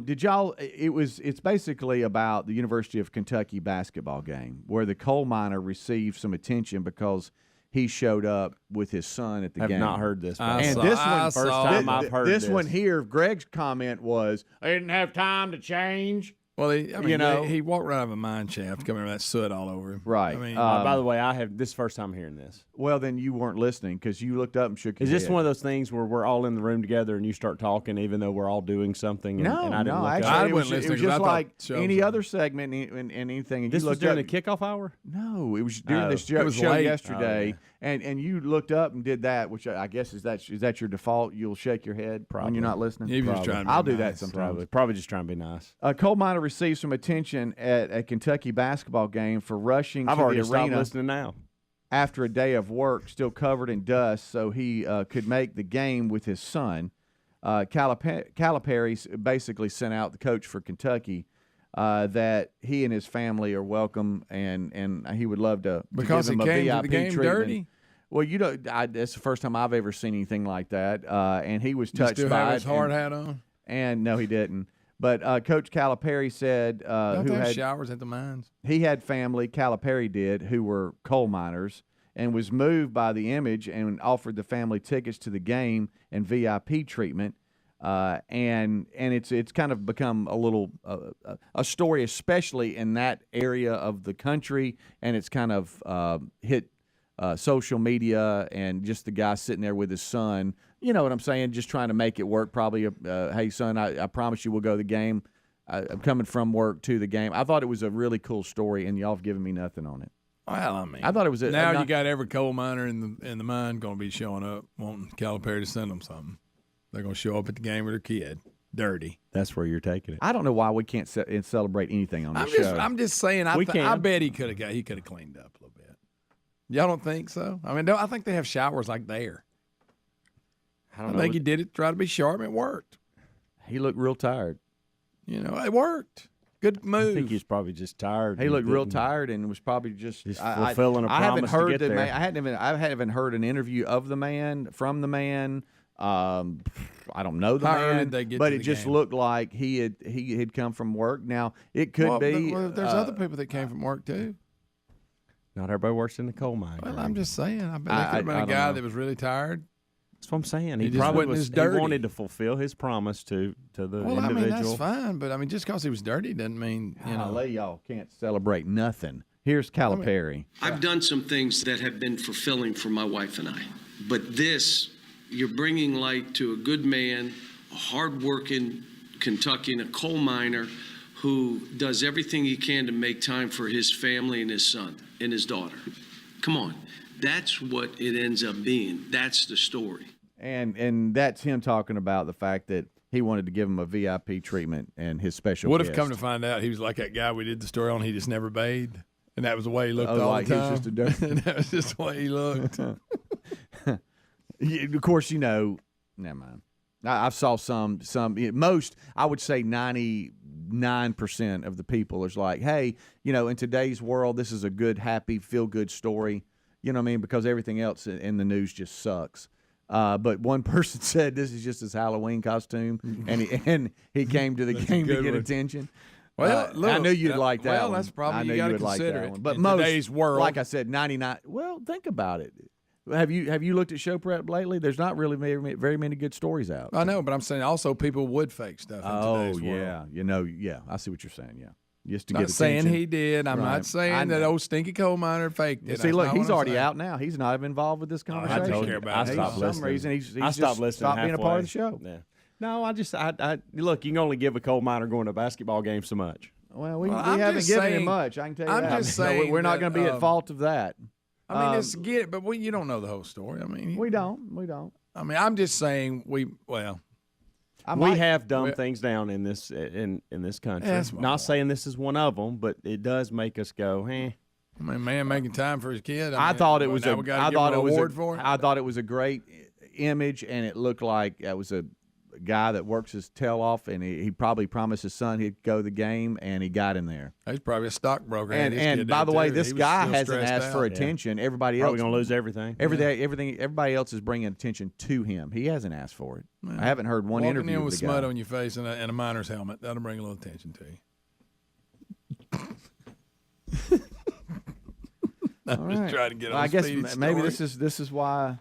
A: Did y'all? It's basically about the University of Kentucky basketball game where the coal miner received some attention because he showed up with his son at the
B: Have
A: game.
B: not heard this.
A: And this one,
B: first time I've heard
A: this one here. Greg's comment was, "I didn't have time to change."
C: Well, he walked right out of a mine shaft, coming with that soot all over him.
A: Right.
C: I mean,
B: By the way, this is the first time hearing this.
A: Well, then you weren't listening because you looked up and shook your
B: Is this
A: head.
B: one of those things where we're all in the room together and you start talking even though we're all doing something? And, and I didn't look
A: actually,
B: up?
C: I
A: it was
C: wouldn't listen
A: just
C: 'cause I thought
A: like
C: shows
A: any
C: were-
A: other segment and anything. And
B: This
A: you
B: was
A: looked
B: during
A: up,
B: the kickoff hour?
A: No, it was during this
C: it was
A: show
C: late.
A: yesterday,
B: Oh, yeah.
A: and you looked up and did that, which I guess is that your default? You'll shake your head when you're not listening.
C: He was just trying to be
A: I'll do that
C: nice.
A: sometimes.
B: Probably just trying to be nice.
A: A coal miner received some attention at a Kentucky basketball game for rushing
B: I've
A: to
B: already
A: the
B: stopped
A: arena
B: listening now.
A: after a day of work, still covered in dust, so he could make the game with his son. Calipari basically sent out the coach for Kentucky that he and his family are welcome, and he would love to
C: Because
A: give
C: he
A: him a
C: came
A: VIP
C: to the game
A: treatment.
C: dirty?
A: Well, that's the first time I've ever seen anything like that, and he was touched
C: Still
A: by
C: have
A: it.
C: his hard hat on?
A: And no, he didn't. But Coach Calipari said
C: Don't
A: who
C: they have
A: had
C: showers at the mines?
A: he had family, Calipari did, who were coal miners, and was moved by the image and offered the family tickets to the game and VIP treatment. And it's kind of become a little a story, especially in that area of the country, and it's kind of hit social media, and just the guy sitting there with his son. You know what I'm saying? Just trying to make it work. Probably, hey son, I promise you we'll go to the game. I'm coming from work to the game. I thought it was a really cool story, and y'all have given me nothing on it.
C: Well, I mean,
A: I thought it was
C: now you got every coal miner in the mine going to be showing up, wanting Calipari to send them something. They're going to show up at the game with their kid, dirty.
B: That's where you're taking it.
A: I don't know why we can't celebrate anything on this show.
C: I'm just saying. I
B: can.
C: bet he could have cleaned up a little bit. Y'all don't think so? I mean, I think they have showers like there. I think he did it. Try to be sharp. And it worked.
A: He looked real tired.
C: You know, it worked. Good move.
B: I think he's probably just tired.
A: He looked real tired and was probably just
B: fulfilling a promise to get there.
A: I haven't heard an interview of the man, from the man. I don't know the
C: How early
A: man,
C: did they get
A: but
C: to
A: it
C: the
A: just
C: game?
A: looked like he had come from work. Now it could be.
C: There's other people that came from work too.
B: Not everybody works in the coal mine.
C: Well, I'm just saying. I bet there could have been a guy that was really tired.
B: That's what I'm saying.
C: He
B: He
C: just
B: probably
C: wasn't
B: was.
C: as dirty.
B: He wanted to fulfill his promise to the
C: Well,
B: individual.
C: I mean, that's fine, but I mean, just because he was dirty doesn't mean, you know.
A: Y'all can't celebrate nothing. Here's Calipari.
K: I've done some things that have been fulfilling for my wife and I, but this, you're bringing light to a good man, a hardworking Kentuckian, a coal miner who does everything he can to make time for his family and his son and his daughter. Come on. That's what it ends up being. That's the story.
A: And that's him talking about the fact that he wanted to give him a VIP treatment and his special
C: What
A: guest.
C: if come to find out he was like that guy we did the story on, he just never bathed? And that was the way he looked all
A: like
C: the
A: he
C: time.
A: was just a dirty.
C: And that was just the way he looked.
A: Of course, never mind. I saw some most, I would say 99% of the people is like, hey, in today's world, this is a good, happy, feel-good story. You know what I mean? Because everything else in the news just sucks. But one person said this is just his Halloween costume, and he came to the game to get attention.
C: Well, look,
A: I knew you'd like that.
C: well,
A: one.
C: that's probably
A: I knew
C: you gotta
A: would like
C: consider
A: that
C: it
A: one. But
C: in
A: most,
C: today's world.
A: like I said, 99. Well, think about it. Have you looked at show prep lately? There's not really very many good stories out.
C: I know, but I'm saying also people would fake stuff in today's world.
A: Yeah. I see what you're saying. Yeah, just to
C: Not
A: get
C: saying
A: attention.
C: he did. I'm
A: Right.
C: not saying that old stinky coal miner faked it.
A: See,
C: That's
A: look,
C: not
A: he's
C: what I'm
A: already
C: saying.
A: out now. He's not even involved with this conversation.
C: I don't care about it.
B: I stopped
A: For
B: listening.
A: some reason, he's
B: I
A: just
B: stopped listening.
A: stopped being a part of the show.
B: Yeah. No, I look. You can only give a coal miner going to a basketball game so much.
A: Well, we
C: I'm
A: haven't
C: just
A: given him
C: saying-
A: much. I can tell you
C: I'm
A: that.
C: just
A: So
C: saying
A: we're not
C: that,
A: going to be at fault of that.
C: I mean, it's get it, but you don't know the whole story. I mean,
A: We don't.
C: I mean, I'm just saying we
B: have dumb things down in this country.
C: Yeah, that's my
B: Not
C: point.
B: saying this is one of them, but it does make us go, eh.
C: I mean, man making time for his kid.
A: I thought it was
C: now we gotta give him an award for it.
A: I thought it was a great image, and it looked like it was a guy that works his tail off, and he probably promised his son he'd go to the game, and he got in there.
C: He's probably a stockbroker.
A: And by the way, this guy hasn't asked for attention. Everybody else
B: Probably going to lose everything.
A: Everybody else is bringing attention to him. He hasn't asked for it. I haven't heard one
C: Walking
A: interview
C: in
A: with
C: with
A: the guy.
C: smut on your face and a miner's helmet, that'll bring a little attention to you. I'm
A: All
C: just
A: right.
C: trying to get
A: Well,
C: on
A: I guess
C: Speedy's
A: maybe
C: story.
A: this is why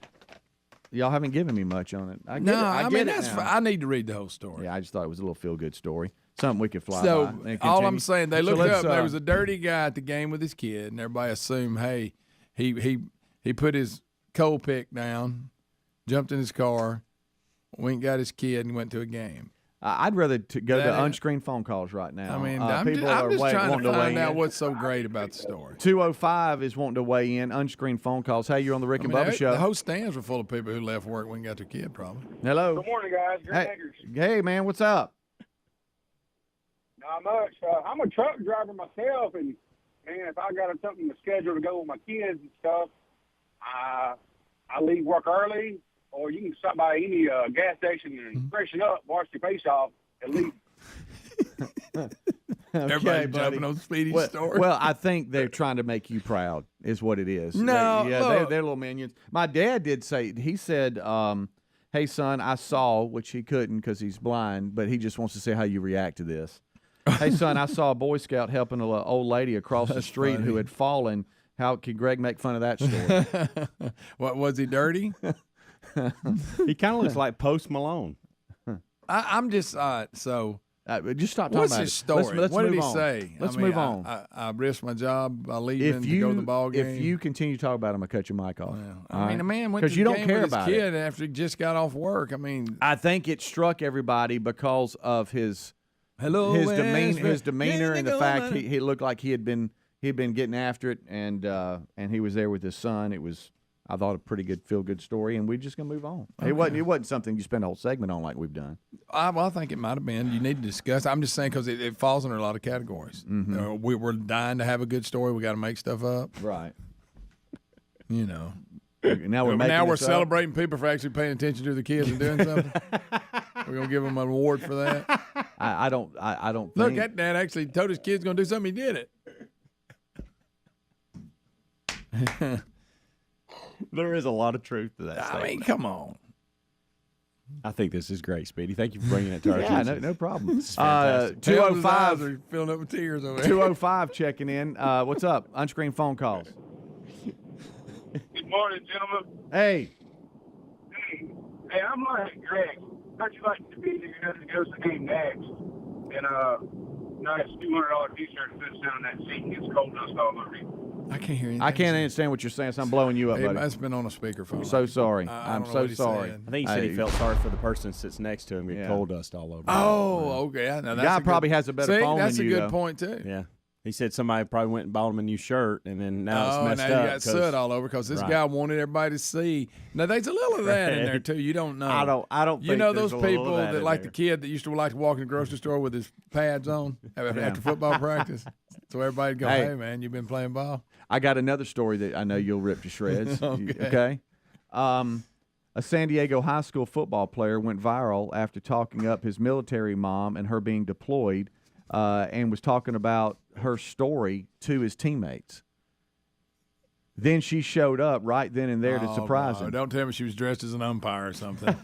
A: y'all haven't given me much on it. I get
C: No,
A: it. I
C: mean
A: get it
C: that's
A: now.
C: fine. I need to read the whole story.
A: Yeah, I just thought it was a little feel good story. Something we could fly
C: So
A: by. and
C: all
A: continue.
C: I'm saying, they
A: So
C: looked
A: let's,
C: up. There was a dirty guy at the game with his kid, and everybody assumed, hey, he put his coal pick down, jumped in his car, went and got his kid, and went to a game.
A: I'd rather go
C: That
A: to
C: is-
A: unscreened phone calls right now.
C: I mean,
A: people
C: I'm
A: are
C: just trying
A: wanting
C: to find
A: weigh
C: out
A: in.
C: what's so great about the story.
A: 205 is wanting to weigh in. Unscreened phone calls. Hey, you're on the Rick and Bubba show.
C: The whole stands were full of people who left work when got their kid, probably.
A: Hello.
H: Good morning, guys.
A: Hey, man, what's up?
H: Not much. I'm a truck driver myself, and man, if I got something to schedule to go with my kids and stuff, I leave work early, or you can stop by any gas station and freshen up, wash your face off, at least.
C: Everybody
A: buddy.
C: jumping on Speedy's story.
A: Well, I think they're trying to make you proud, is what it is.
C: No,
A: they're little minions. My dad did say, he said, hey, son, I saw, which he couldn't because he's blind, but he just wants to see how you react to this. Hey, son, I saw a Boy Scout helping an old lady across the street who had fallen. How can Greg make fun of that story?
C: What, was he dirty?
B: He kind of looks like Post Malone.
C: I'm just so.
A: Just stop talking
C: What's
A: about
C: his
A: it.
C: story?
A: Let's
C: What did
A: move
C: he
A: on.
C: say?
A: Let's
C: I mean,
A: move on.
C: I risked my job by leaving to go to the ball game.
A: If you continue to talk about him, I'll cut your mic off.
C: I mean, a man went to the
A: you don't
C: game
A: care
C: with his
A: about
C: kid
A: it.
C: after he just got off work. I mean,
A: I think it struck everybody because of his demeanor and the fact he looked like he had been getting after it, and he was there with his son. It was, I thought, a pretty good feel-good story, and we're just gonna move on. Okay. It wasn't something you spend a whole segment on like we've done.
C: I think it might have been. You need to discuss. I'm just saying because it falls under a lot of categories.
A: Mm-hmm.
C: We're dying to have a good story. We got to make stuff up.
A: Right.
C: You know.
A: Now we're
C: celebrating people for actually paying attention to the kids and doing something. We're gonna give them an award for that.
A: I don't.
C: Look,
A: think,
C: that dad actually told his kid's gonna do something. He did it.
B: There is a lot of truth to that
C: I
B: statement.
C: mean, come on.
B: I think this is great, Speedy. Thank you for bringing it to our
A: Yeah,
B: attention.
A: no problem.
B: This is fantastic.
A: 205
C: are filling up with tears over here.
A: 205 checking in. What's up? Unscreened phone calls.
H: Good morning, gentlemen.
A: Hey.
H: Hey, I'm like Greg. How'd you like to be there to go to the game next? And nice $200 T-shirt fits down in that seat and gets cold dust all over you.
C: I can't hear anything.
A: I can't understand what you're saying, so I'm blowing you up,
C: Hey,
A: buddy.
C: that's been on a speakerphone.
A: I'm so sorry.
C: I
A: I'm
C: don't know
A: so
C: what he
A: sorry.
C: said.
B: I think he said he felt sorry for the person that sits next to him and get coal dust all over.
C: Oh, okay. Now,
A: The guy probably has a better phone
C: that's
A: than
C: a
A: you,
C: good
A: though.
C: point, too.
B: Yeah. He said somebody probably went and bought him a new shirt, and then now it's messed
C: now
B: up.
C: you got soot all over because this guy wanted everybody to see. Now, there's a little of that in there, too. You don't know.
B: I don't
C: You
B: think
C: know
B: there's
C: those
B: a little
C: people
B: of
C: that
B: in
C: like
B: there.
C: the kid that used to like to walk in the grocery store with his pads on after football practice? So everybody'd go, hey, man, you been playing ball?
A: I got another story that I know you'll rip to shreds. Okay. A San Diego high school football player went viral after talking up his military mom and her being deployed, and was talking about her story to his teammates. Then she showed up right then and there to surprise him.
C: Don't tell me she was dressed as an umpire or something.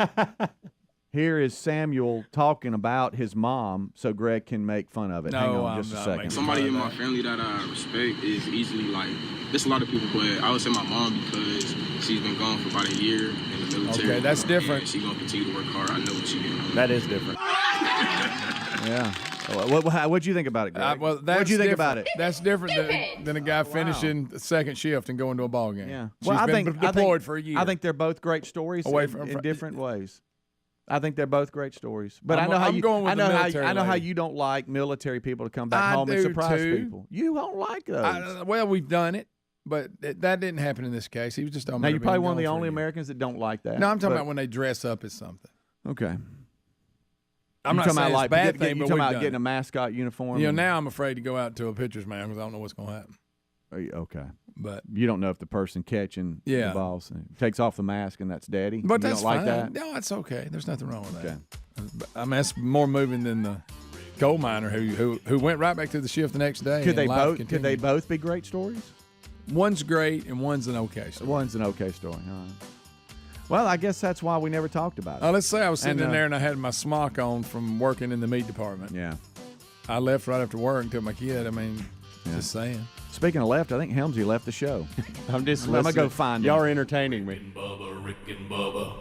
A: Here is Samuel talking about his mom so Greg can make fun of it. Hang on just a second.
L: Somebody in my family that I respect is easily like, there's a lot of people, but I would say my mom because she's been gone for about a year in the military.
C: Okay, that's different.
L: She's going to continue to work hard. I know what she's doing.
B: That is different.
A: Yeah. What'd you think about it, Greg? What'd you think about it?
C: That's different than a guy finishing the second shift and going to a ball game.
A: Yeah.
C: She's been deployed for a year.
A: I think they're both great stories in different ways. I think they're both great stories. But I know how you don't like military people to come back home and surprise people. You don't like those.
C: Well, we've done it, but that didn't happen in this case. He was just talking
A: now
C: about
A: you're
C: it
A: probably
C: being
A: one of the
C: gone for
A: only
C: a year.
A: Americans that don't like that.
C: No, I'm talking about when they dress up as something.
A: Okay.
C: I'm not
A: talking
C: saying
A: about
C: it's a bad thing,
A: you're
C: but
A: talking
C: we've
A: about
C: done
A: getting
C: it.
A: a mascot uniform.
C: You know, now I'm afraid to go out to a pitcher's mound because I don't know what's going to happen.
A: Okay.
C: But
A: you don't know if the person catching the balls takes off the mask and that's daddy.
C: But
A: you
C: that's
A: don't like
C: fine.
A: that?
C: No, that's okay. There's nothing wrong with that.
A: Okay.
C: I mean, that's more moving than the coal miner who went right back to the shift the next day.
A: Could they
C: and life
A: both? Could
C: continued.
A: they both be great stories?
C: One's great and one's an okay story.
A: One's an okay story. All right. Well, I guess that's why we never talked about it.
C: Let's say I was sitting in there and I had my smock on from working in the meat department.
A: Yeah.
C: I left right after work and took my kid. I mean, just saying.
A: Speaking of left, I think Helmsy left the show.
B: I'm just
A: I'm going to
B: listening.
A: go find him.
B: Y'all are entertaining me.
D: Bubba, Rick and Bubba.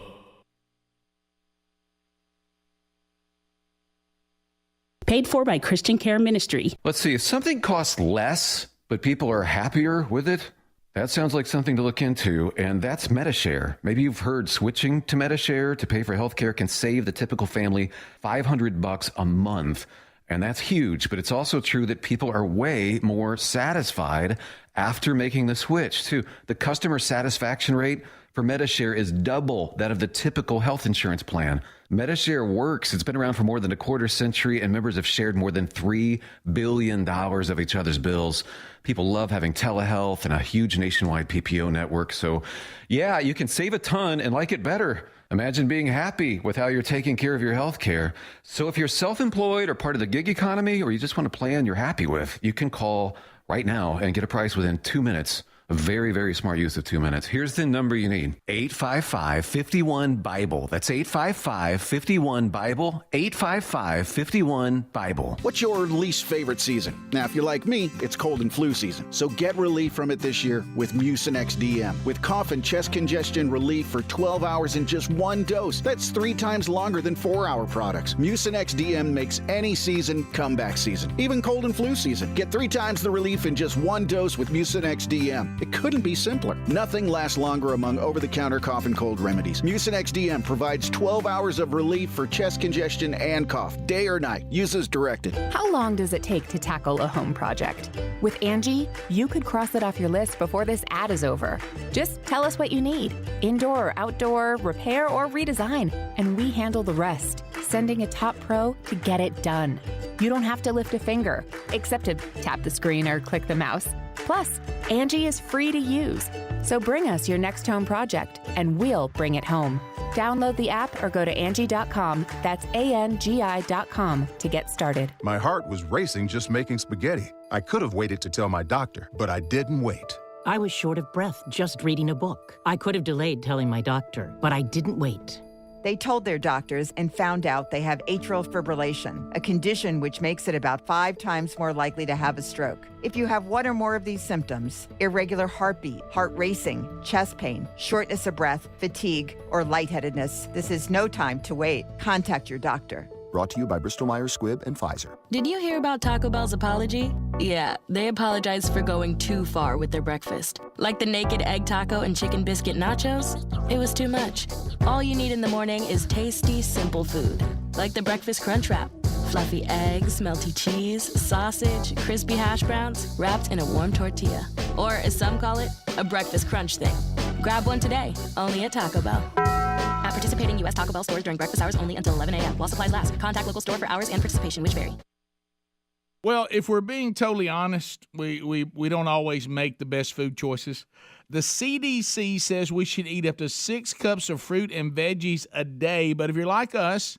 M: Paid for by Christian Care Ministry.
N: Let's see, if something costs less, but people are happier with it, that sounds like something to look into, and that's MediShare. Maybe you've heard switching to MediShare to pay for healthcare can save the typical family $500 a month. And that's huge, but it's also true that people are way more satisfied after making the switch, too. The customer satisfaction rate for MediShare is double that of the typical health insurance plan. MediShare works. It's been around for more than a quarter century, and members have shared more than $3 billion of each other's bills. People love having telehealth and a huge nationwide PPO network. So, yeah, you can save a ton and like it better. Imagine being happy with how you're taking care of your health care. So if you're self-employed or part of the gig economy, or you just want a plan you're happy with, you can call right now and get a price within 2 minutes. A very, very smart use of 2 minutes. Here's the number you need. 855-51-BIBLE. That's 855-51-BIBLE. 855-51-BIBLE.
O: What's your least favorite season? Now, if you're like me, it's cold and flu season. So get relief from it this year with Mucinex DM. With cough and chest congestion relief for 12 hours in just one dose. That's 3 times longer than 4-hour products. Mucinex DM makes any season comeback season. Even cold and flu season. Get 3 times the relief in just one dose with Mucinex DM. It couldn't be simpler. Nothing lasts longer among over-the-counter cough and cold remedies. Mucinex DM provides 12 hours of relief for chest congestion and cough, day or night. Use as directed.
P: How long does it take to tackle a home project? With Angie, you could cross it off your list before this ad is over. Just tell us what you need. Indoor or outdoor, repair or redesign, and we handle the rest, sending a top pro to get it done. You don't have to lift a finger, except to tap the screen or click the mouse. Plus, Angie is free to use. So bring us your next home project, and we'll bring it home. Download the app or go to Angie.com. That's ANGI.com to get started.
Q: My heart was racing just making spaghetti. I could have waited to tell my doctor, but I didn't wait.
R: I was short of breath just reading a book. I could have delayed telling my doctor, but I didn't wait.
S: They told their doctors and found out they have atrial fibrillation, a condition which makes it about 5 times more likely to have a stroke. If you have one or more of these symptoms, irregular heartbeat, heart racing, chest pain, shortness of breath, fatigue, or lightheadedness, this is no time to wait. Contact your doctor.
T: Brought to you by Bristol-Myers Squibb and Pfizer.
U: Did you hear about Taco Bell's apology? Yeah, they apologized for going too far with their breakfast. Like the naked egg taco and chicken biscuit nachos? It was too much. All you need in the morning is tasty, simple food. Like the breakfast crunch wrap. Fluffy eggs, melty cheese, sausage, crispy hash browns, wrapped in a warm tortilla. Or, as some call it, a breakfast crunch thing. Grab one today, only at Taco Bell. At participating U.S. Taco Bell stores during breakfast hours only until 11 a.m. while supplies last. Contact local store for hours and participation, which vary.
E: Well, if we're being totally honest, we don't always make the best food choices. The CDC says we should eat up to 6 cups of fruit and veggies a day, but if you're like us,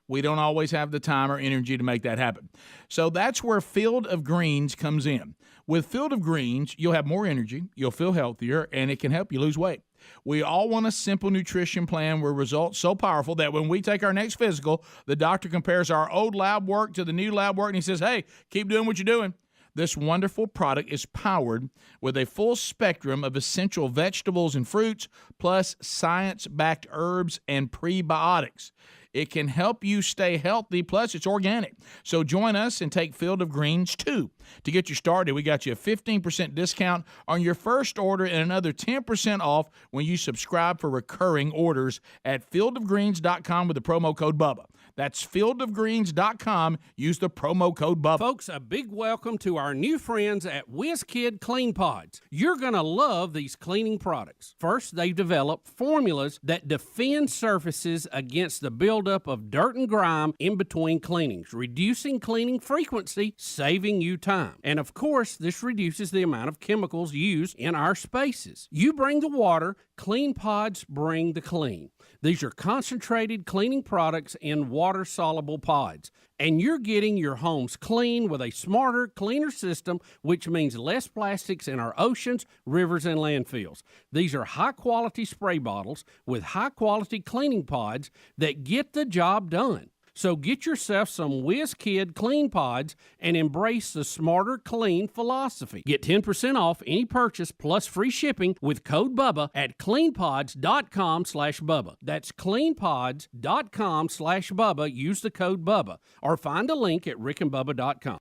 E: we don't always have the time or energy to make that happen. So that's where Field of Greens comes in. With Field of Greens, you'll have more energy, you'll feel healthier, and it can help you lose weight. We all want a simple nutrition plan with results so powerful that when we take our next physical, the doctor compares our old lab work to the new lab work, and he says, hey, keep doing what you're doing. This wonderful product is powered with a full spectrum of essential vegetables and fruits, plus science-backed herbs and prebiotics. It can help you stay healthy, plus it's organic. So join us and take Field of Greens too. To get you started, we got you a 15% discount on your first order and another 10% off when you subscribe for recurring orders at fieldofgreens.com with the promo code BUBBA. That's fieldofgreens.com. Use the promo code BUBBA.
V: Folks, a big welcome to our new friends at WizKid Clean Pods. You're going to love these cleaning products. First, they've developed formulas that defend surfaces against the buildup of dirt and grime in between cleanings, reducing cleaning frequency, saving you time. And of course, this reduces the amount of chemicals used in our spaces. You bring the water, Clean Pods bring the clean. These are concentrated cleaning products in water-soluble pods. And you're getting your homes clean with a smarter, cleaner system, which means less plastics in our oceans, rivers, and landfills. These are high-quality spray bottles with high-quality cleaning pods that get the job done. So get yourself some WizKid Clean Pods and embrace the smarter, clean philosophy. Get 10% off any purchase plus free shipping with code BUBBA at cleanpods.com/Bubba. That's cleanpods.com/Bubba. Use the code BUBBA or find a link at rickandbubba.com.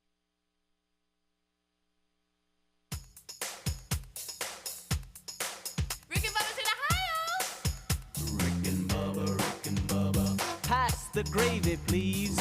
J: The gravy, please.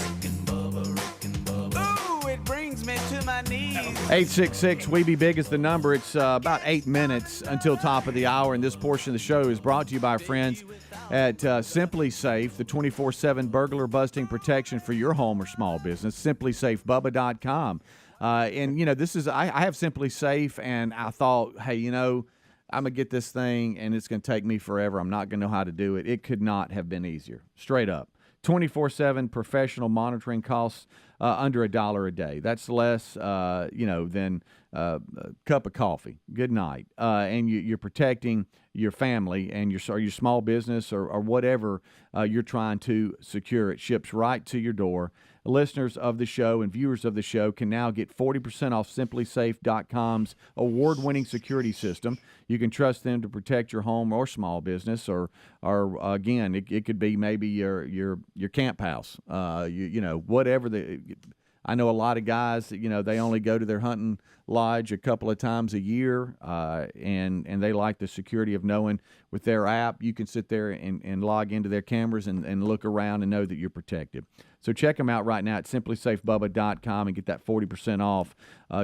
J: Ooh, it brings me to my knees.
A: 866 We Be Big is the number. It's about 8 minutes until top of the hour, and this portion of the show is brought to you by our friends at Simply Safe, the 24/7 burglar busting protection for your home or small business. SimplySafeBubba.com. And you know, this is I have Simply Safe, and I thought, hey, you know, I'm going to get this thing, and it's going to take me forever. I'm not going to know how to do it. It could not have been easier, straight up. 24/7 professional monitoring costs under $1 a day. That's less, than a cup of coffee. Good night. And you're protecting your family and your small business or whatever you're trying to secure. It ships right to your door. Listeners of the show and viewers of the show can now get 40% off SimplySafe.com's award-winning security system. You can trust them to protect your home or small business, or again, it could be maybe your camp house. Whatever I know a lot of guys that, they only go to their hunting lodge a couple of times a year, and they like the security of knowing with their app you can sit there and log into their cameras and look around and know that you're protected. So check them out right now at simplysafebubba.com and get that 40% off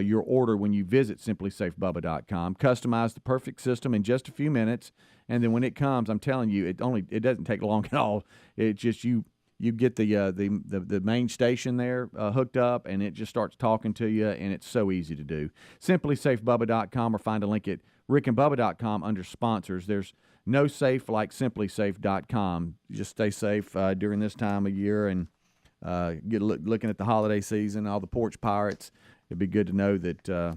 A: your order when you visit simplysafebubba.com. Customize the perfect system in just a few minutes, and then when it comes, I'm telling you, it doesn't take long at all. It just you get the main station there hooked up, and it just starts talking to you, and it's so easy to do. SimplySafeBubba.com, or find a link at rickandbubba.com under sponsors. There's no safe like SimplySafe.com. Just stay safe during this time of year, and looking at the holiday season, all the porch pirates. It'd be good to know that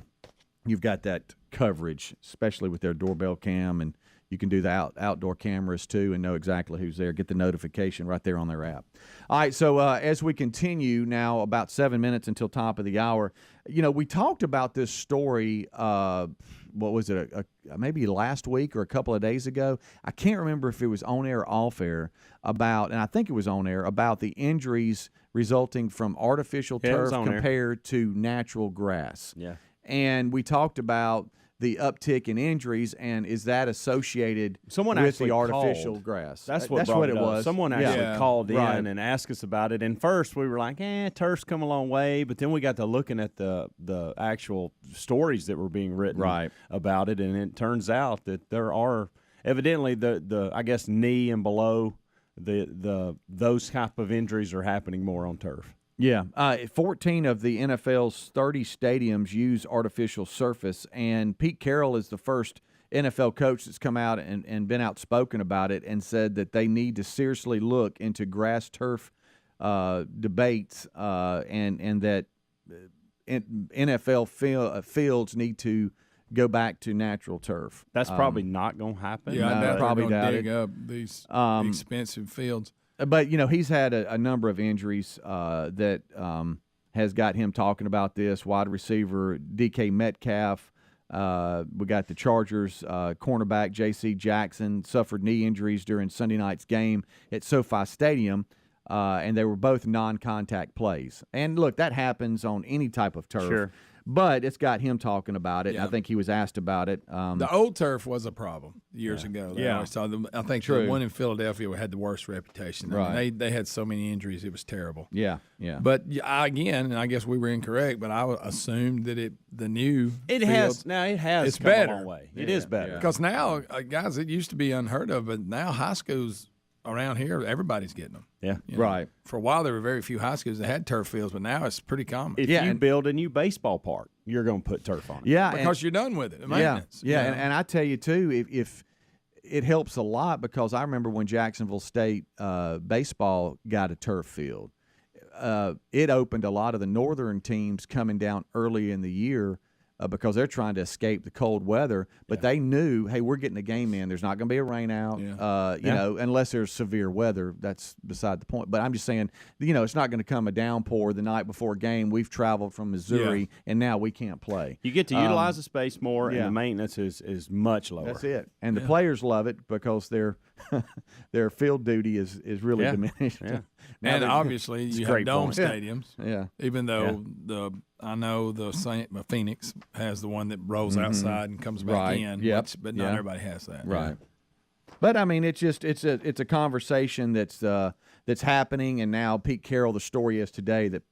A: you've got that coverage, especially with their doorbell cam, and you can do the outdoor cameras too and know exactly who's there. Get the notification right there on their app. All right, so as we continue now, about 7 minutes until top of the hour, we talked about this story, what was it, maybe last week or a couple of days ago? I can't remember if it was on air or off air and I think it was on air, about the injuries resulting from artificial turf compared to natural grass.
B: Yeah.
A: And we talked about the uptick in injuries, and is that associated with the artificial grass?
B: That's what it was. Someone actually called in and asked us about it. And first we were like, turf's come a long way. But then we got to looking at the actual stories that were being written about it, and it turns out that there are evidently the I guess knee and below those type of injuries are happening more on turf.
A: Yeah, 14 of the NFL's 30 stadiums use artificial surface, and Pete Carroll is the first NFL coach that's come out and been outspoken about it and said that they need to seriously look into grass turf debates and that NFL fields need to go back to natural turf.
B: That's probably not going to happen.
C: Yeah, I
A: probably doubt
C: dig
A: it.
C: up these expensive fields.
A: But, he's had a number of injuries that has got him talking about this. Wide receiver DK Metcalf. We got the Chargers cornerback J.C. Jackson suffered knee injuries during Sunday night's game at SoFi Stadium, and they were both non-contact plays. And, look, that happens on any type of turf.
B: Sure.
A: But it's got him talking about it. Yeah. I think he was asked about it.
C: The old turf was a problem years ago. I think the one in Philadelphia had the worst reputation.
A: Right.
C: I mean, they had so many injuries, it was terrible.
A: Yeah.
C: But again, and I guess we were incorrect, but I assumed that the new
B: it
C: fields,
B: has
C: it's
B: come
C: better.
B: a long way. It is better.
C: Because now, guys, it used to be unheard of, but now high schools around here, everybody's getting them.
B: Yeah.
A: Right.
C: For a while, there were very few high schools that had turf fields, but now it's pretty common.
B: If you build a new baseball park, you're going to put turf on it.
A: Yeah.
C: Because you're done with it. The maintenance.
A: Yeah. And I tell you, too, if it helps a lot, because I remember when Jacksonville State baseball got a turf field, it opened a lot of the northern teams coming down early in the year because they're trying to escape the cold weather. But they knew, hey, we're getting a game in. There's not going to be a rain out, unless there's severe weather. That's beside the point. But I'm just saying, it's not going to come a downpour the night before a game. We've traveled from Missouri, and now we can't play.
B: You get to utilize the space more, and the maintenance is much lower.
A: That's it. And the players love it because their field duty is really diminished.
B: Yeah.
C: And obviously, you have dome stadiums.
A: Yeah.
C: Even though I know the Phoenix has the one that rolls outside and comes back in.
A: Yep.
C: But not everybody has that.
A: Right. But I mean, it's a conversation that's happening, and now Pete Carroll. The story is today that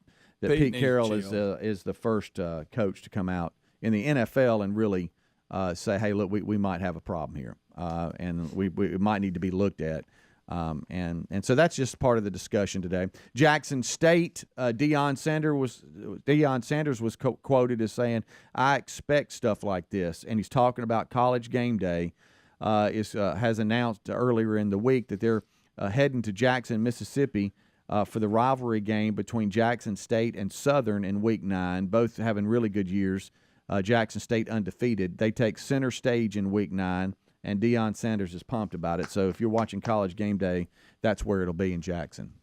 A: Pete Carroll is the first coach to come out in the NFL and really say, hey, look, we might have a problem here, and we might need to be looked at. And so that's just part of the discussion today. Jackson State, Deion Sanders was quoted as saying, "I expect stuff like this," and he's talking about College Game Day. Has announced earlier in the week that they're heading to Jackson, Mississippi, for the rivalry game between Jackson State and Southern in Week 9. Both having really good years. Jackson State undefeated. They take center stage in Week 9. And Deion Sanders is pumped about it. So if you're watching College Game Day, that's where it'll be in Jackson.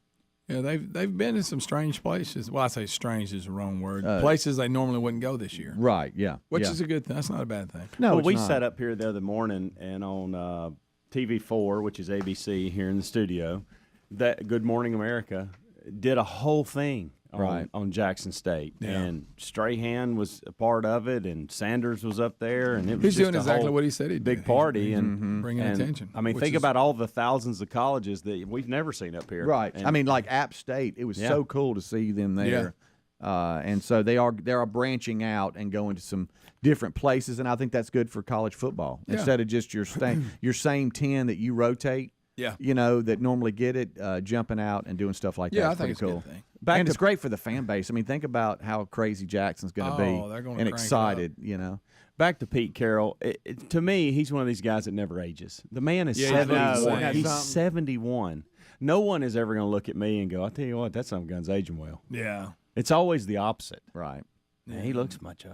C: Yeah, they've been in some strange places. Well, I say strange is the wrong word. Places they normally wouldn't go this year.
A: Right, yeah.
C: Which is a good thing. That's not a bad thing.
A: No,
B: well, we sat up here the other morning and on TV4, which is ABC here in the studio, that Good Morning America did a whole thing on Jackson State.
C: Yeah.
B: And Strahan was a part of it, and Sanders was up there. And it was
C: He's
B: just
C: doing exactly what he said he'd do.
B: Big party.
C: He's
B: and
C: bringing attention.
B: I mean, think about all the thousands of colleges that we've never seen up here.
A: Right.
B: And,
A: I mean, like App State, it was so cool to see them there. And so they are branching out and going to some different places, and I think that's good for college football.
C: Yeah.
A: Instead of just your same 10 that you rotate, that normally get it, jumping out and doing stuff like that.
C: Yeah,
A: It's
C: I think
A: pretty
C: it's
A: cool.
C: a good thing.
A: And it's great for the fan base. I mean, think about how crazy Jackson's going to be
C: they're gonna
A: and
C: crank it
A: excited,
B: Back to Pete Carroll. To me, he's one of these guys that never ages. The man is 71. He's 71. No one is ever going to look at me and go, "I'll tell you what, that son of a gun's aging well."
C: Yeah.
B: It's always the opposite.
A: Right.
B: Man, he looks much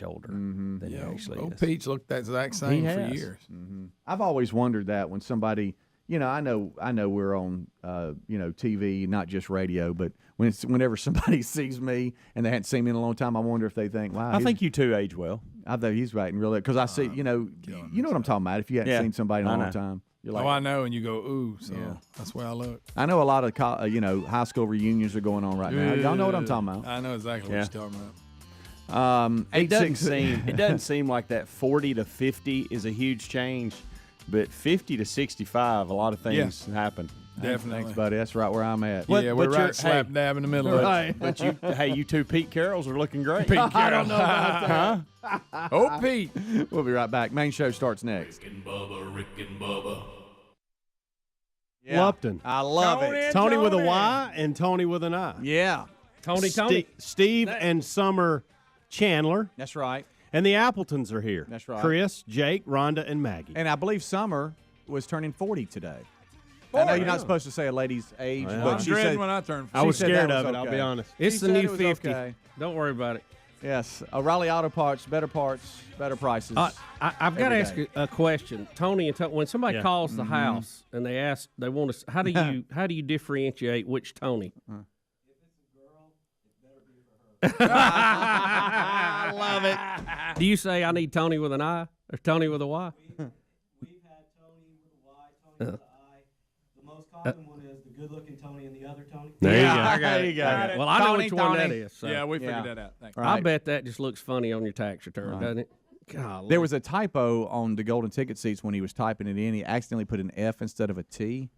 B: older than he actually
C: Old
B: is.
C: Pete's looked that exact same for
B: has.
C: years.
A: I've always wondered that when somebody, I know we're on, TV, not just radio, but whenever somebody sees me and they hadn't seen me in a long time, I wonder if they think, wow.
B: I think you two age well.
A: I think he's right, and really, because I see, you know what I'm talking about. If you hadn't seen somebody in a long time, you're like,
C: I know, and you go, ooh, so that's where I look.
A: I know a lot of high school reunions are going on right now. Y'all know what I'm talking about.
C: I know exactly what you're talking about.
B: It doesn't seem like that 40 to 50 is a huge change, but 50 to 65, a lot of things happen.
C: Definitely.
A: Thanks, buddy. That's right where I'm at.
C: Yeah, we're right slap dab in the middle of it.
B: But you two Pete Carrolls are looking great.
C: Pete Carroll.
A: I don't know about that.
C: Oh, Pete.
A: We'll be right back. Main show starts next.
D: Rick and Bubba.
A: Yeah.
G: Lupton.
A: I love it.
G: Tony with a Y and Tony with an I.
A: Yeah.
V: Tony.
G: Steve and Summer Chandler.
A: That's right.
G: And the Appletons are here.
A: That's right.
G: Chris, Jake, Rhonda, and Maggie.
A: And I believe Summer was turning 40 today. I know you're not supposed to say a lady's age, but she said
C: when I turned 40.
G: I was scared of
A: okay.
G: it, I'll be honest.
V: It's
A: She
V: the
A: said
V: new
A: it was
V: 50.
A: okay.
V: Don't worry about it.
A: Yes. O'Reilly Auto Parts, better prices.
V: I've got to ask you a question, Tony. When somebody calls the house and they want to, how do you differentiate which Tony?
A: I love it.
V: Do you say I need Tony with an I or Tony with a Y?
I: We've had Tony with a Y, Tony with an I. The most common one is the good-looking Tony and the other Tony.
G: There you go.
A: I got it.
V: Well, I know
A: Tony,
V: which one that
A: Tony.
V: is. So.
C: Yeah, we figured that out. Thanks.
V: I bet that just looks funny on your tax return, doesn't it? Golly.
A: There was a typo on the golden ticket seats when he was typing it in. He accidentally put an F instead of a T.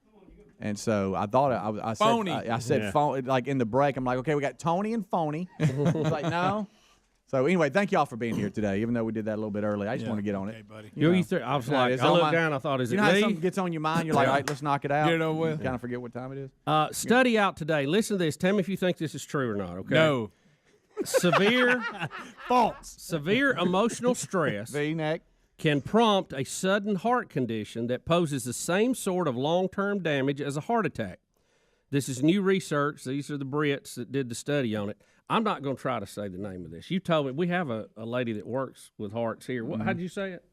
A: And so I thought I said
C: Phony.
A: I said phone, like in the break. I'm like, okay, we got Tony and phony. I was like, no. So anyway, thank y'all for being here today. Even though we did that a little bit early, I just want to get on it.
C: Okay, buddy.
V: I was like, I looked down. I thought, is it
A: how
V: me?
A: something gets on your mind? You're like, all right, let's knock it out.
C: Get it over with.
A: Kind of forget what time it is.
V: Study out today. Listen to this. Tell me if you think this is true or not. Okay.
C: No.
V: Severe
G: false.
V: Severe emotional stress
A: V-neck
V: can prompt a sudden heart condition that poses the same sort of long-term damage as a heart attack. This is new research. These are the Brits that did the study on it. I'm not going to try to say the name of this. You told me we have a lady that works with hearts here. How did you say it?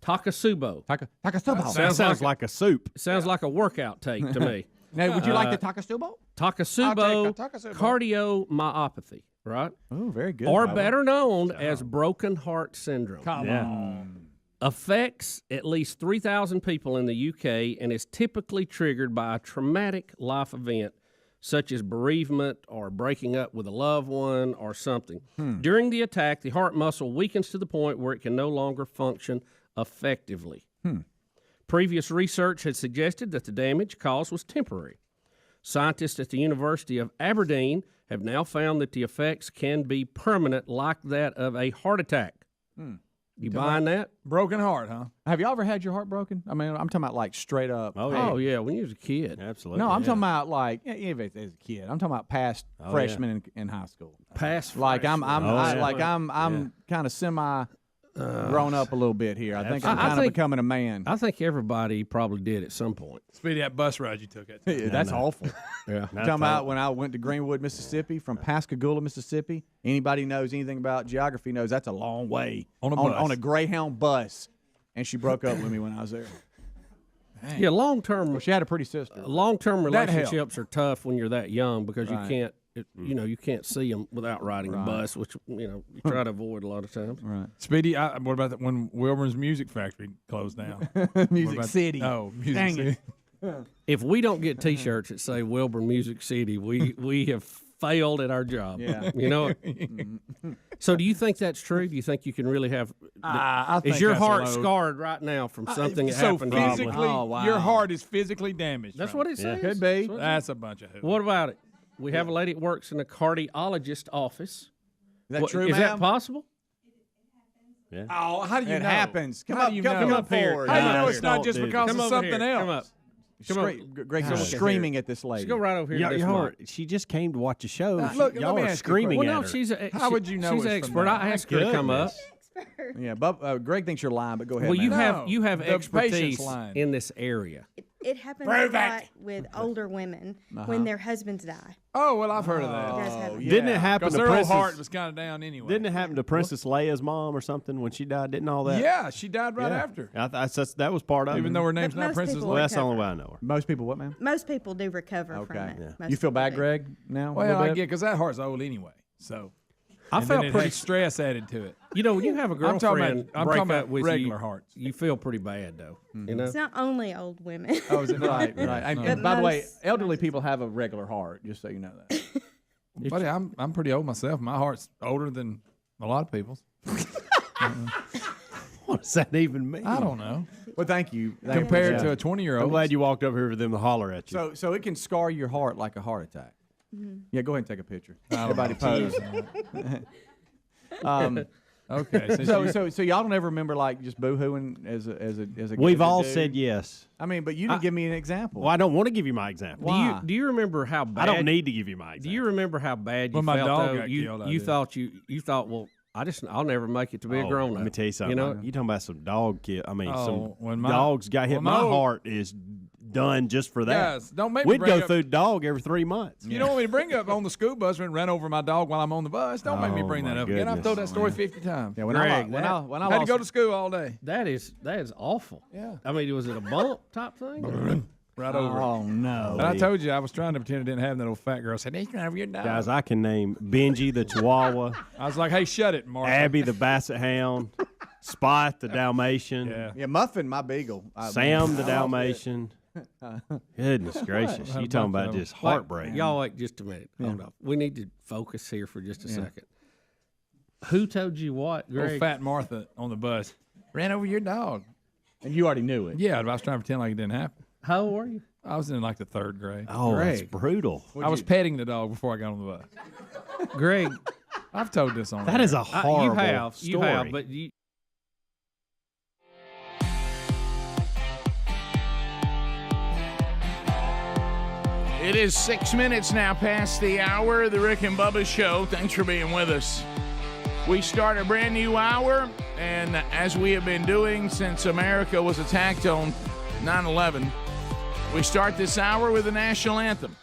V: Takasubo.
A: Takasubo.
G: Sounds like a soup.
V: Sounds like a workout tape to me.
A: Now, would you like the Takasubo?
V: Takasubo
A: I'll take a Takasubo.
V: cardiomyopathy, right?
A: Oh, very good.
V: Or better known as broken heart syndrome.
C: Come on.
V: Affects at least 3,000 people in the UK and is typically triggered by a traumatic life event such as bereavement or breaking up with a loved one or something. During the attack, the heart muscle weakens to the point where it can no longer function effectively. Previous research had suggested that the damage caused was temporary. Scientists at the University of Aberdeen have now found that the effects can be permanent, like that of a heart attack. You buying that?
C: Broken heart, huh?
A: Have you ever had your heart broken? I mean, I'm talking about like straight up.
V: Oh yeah, when you was a kid.
G: Absolutely.
A: No, I'm talking about like if it's as a kid. I'm talking about past freshman in high school.
V: Past
A: like
V: freshman.
A: I'm kind of semi grown up a little bit here. I think I'm kind of becoming a man.
V: I think everybody probably did at some point.
C: Speedy, that bus ride you took it.
A: Yeah, that's awful.
V: Yeah.
A: I'm talking about when I went to Greenwood, Mississippi, from Pascagoula, Mississippi. Anybody knows anything about geography knows that's a long way on a Greyhound bus, and she broke up with me when I was there.
V: Dang. Yeah, long term.
A: Well, she had a pretty sister.
V: Long term relationships are tough when you're that young because you can't. You can't see them without riding a bus, which you try to avoid a lot of times.
A: Right.
C: Speedy, what about that when Wilburn's Music Factory closed down?
A: Music City.
C: Oh, Music
A: Dang
C: City.
V: If we don't get T-shirts that say Wilburn Music City, we have failed at our job.
A: Yeah.
V: You know. So, do you think that's true? Do you think you can really have?
C: I think
V: is your
C: that's
V: heart
C: low.
V: scarred right now from something that
C: so
V: happened?
C: physically, your heart is physically damaged.
V: That's
C: from
V: what
C: it
V: it says.
A: Could be.
C: That's a bunch of hooey.
V: What about it? We have a lady that works in a cardiologist office.
A: Is that true,
V: Is
A: ma'am?
V: that possible?
G: Yeah.
C: Oh, how do you
A: It
C: know?
A: happens. Come
C: How
A: up,
C: do you
A: come
C: know?
A: up forward.
C: How do you know
V: Come
C: it's not
V: on,
C: just
V: dude.
C: because
V: Come
C: of
V: over
C: something
V: here.
C: else?
V: Come up.
A: Greg's
V: Come
A: screaming at this lady.
V: Let's go right over here. to this
G: Y'all
V: mic.
G: she just came to watch a show.
C: Look,
G: Y'all
C: let me
G: are
C: ask you a
G: screaming
V: Well,
G: at
V: no,
G: her.
V: she's a.
C: How would you know
V: She's
C: it's
V: an
C: from
V: expert.
C: that?
V: I asked her to come up.
A: Yeah, Greg thinks you're lying, but go ahead.
V: Well, you
A: ma'am.
V: have
C: the
V: expertise
C: patient's lying.
V: in this area.
F: It happens
C: Prove
F: a lot
C: it.
F: with older women when their husbands die.
C: Oh, well, I've heard of that.
F: It does happen.
G: Didn't it happen
C: Because
G: to
C: their old
G: Princess?
C: heart was kind of down anyway.
G: Didn't it happen to Princess Leia's mom or something when she died? Didn't all that?
C: Yeah, she died right
G: Yeah.
C: after.
G: That was part of it.
C: Even though her name's
F: But
C: not
F: most
C: Princess
F: people
G: Well,
C: Leia.
G: that's the only way
F: recover.
G: I know her.
A: Most people, what, ma'am?
F: Most people do recover
A: Okay.
F: from it.
G: Yeah.
F: Most
A: You feel
F: people
A: bad,
F: do.
A: Greg? Now, a
C: Well,
A: little
C: I
A: bit?
C: get because that heart's old anyway. So
V: I
C: and
V: felt
C: then it
V: pretty
C: has stress added to it.
V: You know, when you have a
C: I'm talking
V: girlfriend
C: about- I'm
V: break
C: talking
V: up
C: about
V: with
C: regular
V: you,
C: hearts.
V: you feel pretty bad though. You know,
F: It's not only old women.
A: Oh, is it right? Right. And,
F: But
A: and by the way,
F: most-
A: elderly people have a regular heart. Just so you know that.
C: Buddy, I'm pretty old myself. My heart's older than a lot of people's.
G: What does that even mean?
C: I don't know.
A: Well, thank you.
C: Compared
A: Yeah.
C: to a 20-year-old.
G: I'm glad you walked over here for them to holler at you.
A: So it can scar your heart like a heart attack. Yeah, go ahead and take a picture.
C: I don't
A: Everybody
C: know.
A: pose.
C: Okay.
A: So y'all don't ever remember like just boohooing as a
G: We've
A: as a
G: all
A: dude?
G: said yes.
A: I mean, but you didn't give me an example.
G: Well, I don't want to give you my example.
A: Why?
V: do you remember how bad?
G: I don't need to give you my example.
V: Do you remember how bad you
C: When my
V: felt?
C: dog
V: though?
C: got
V: you
C: killed, I
V: you
C: did.
V: thought you thought well, I'll never make it to be a grown up.
G: Let me tell you something.
V: You know,
G: You talking about some dog kill? I mean,
C: when
G: some
C: my-
G: dogs got hit.
C: when
G: My
C: my-
G: heart is done just for that.
C: Yes, don't make me
G: We'd
C: bring
G: go
C: up-
G: through dog every 3 months.
C: You don't want me to bring up on the school bus and run over my dog while I'm on the bus. Don't make me
G: Oh,
C: bring that
G: my
C: up again. I've told that
G: goodness,
C: story
G: man.
C: 50 times.
A: Yeah, when
V: Greg,
A: I when I
C: had to
A: lost
C: go to school all day.
V: that is awful.
C: Yeah.
V: I mean, was it a bump type thing?
C: Right over.
A: Oh no!
C: And I told you I was trying to pretend I didn't have that old fat girl. I said, "Hey, you can have your dog."
G: Guys, I can name Benji the Chihuahua,
C: I was like, "Hey, shut it, Mark."
G: Abby the Basset Hound, Spot the Dalmatian,
C: Yeah.
A: Muffin, my beagle.
G: Sam the Dalmatian. Goodness gracious,
C: Had a
G: you talking
C: bunch
G: about
C: of them.
G: just heartbreak.
V: Y'all wait just a minute. Hold on. We need to focus here for just a second. Who told you what,
C: Old
V: Greg?
C: fat Martha on the bus ran over your dog.
A: And you already knew it.
C: Yeah, but I was trying to pretend like it didn't happen.
V: How old were you?
C: I was in like the 3rd grade.
G: Oh, that's
V: Greg.
G: brutal.
C: I was petting the dog before I got on the bus.
V: Greg,
C: I've told this on
G: That is a horrible
V: you have,
G: story.
V: but you.
E: It is 6 minutes now past the hour of the Rick and Bubba Show. Thanks for being with us. We start a brand new hour, and as we have been doing since America was attacked on 9/11, we start this hour with the national anthem.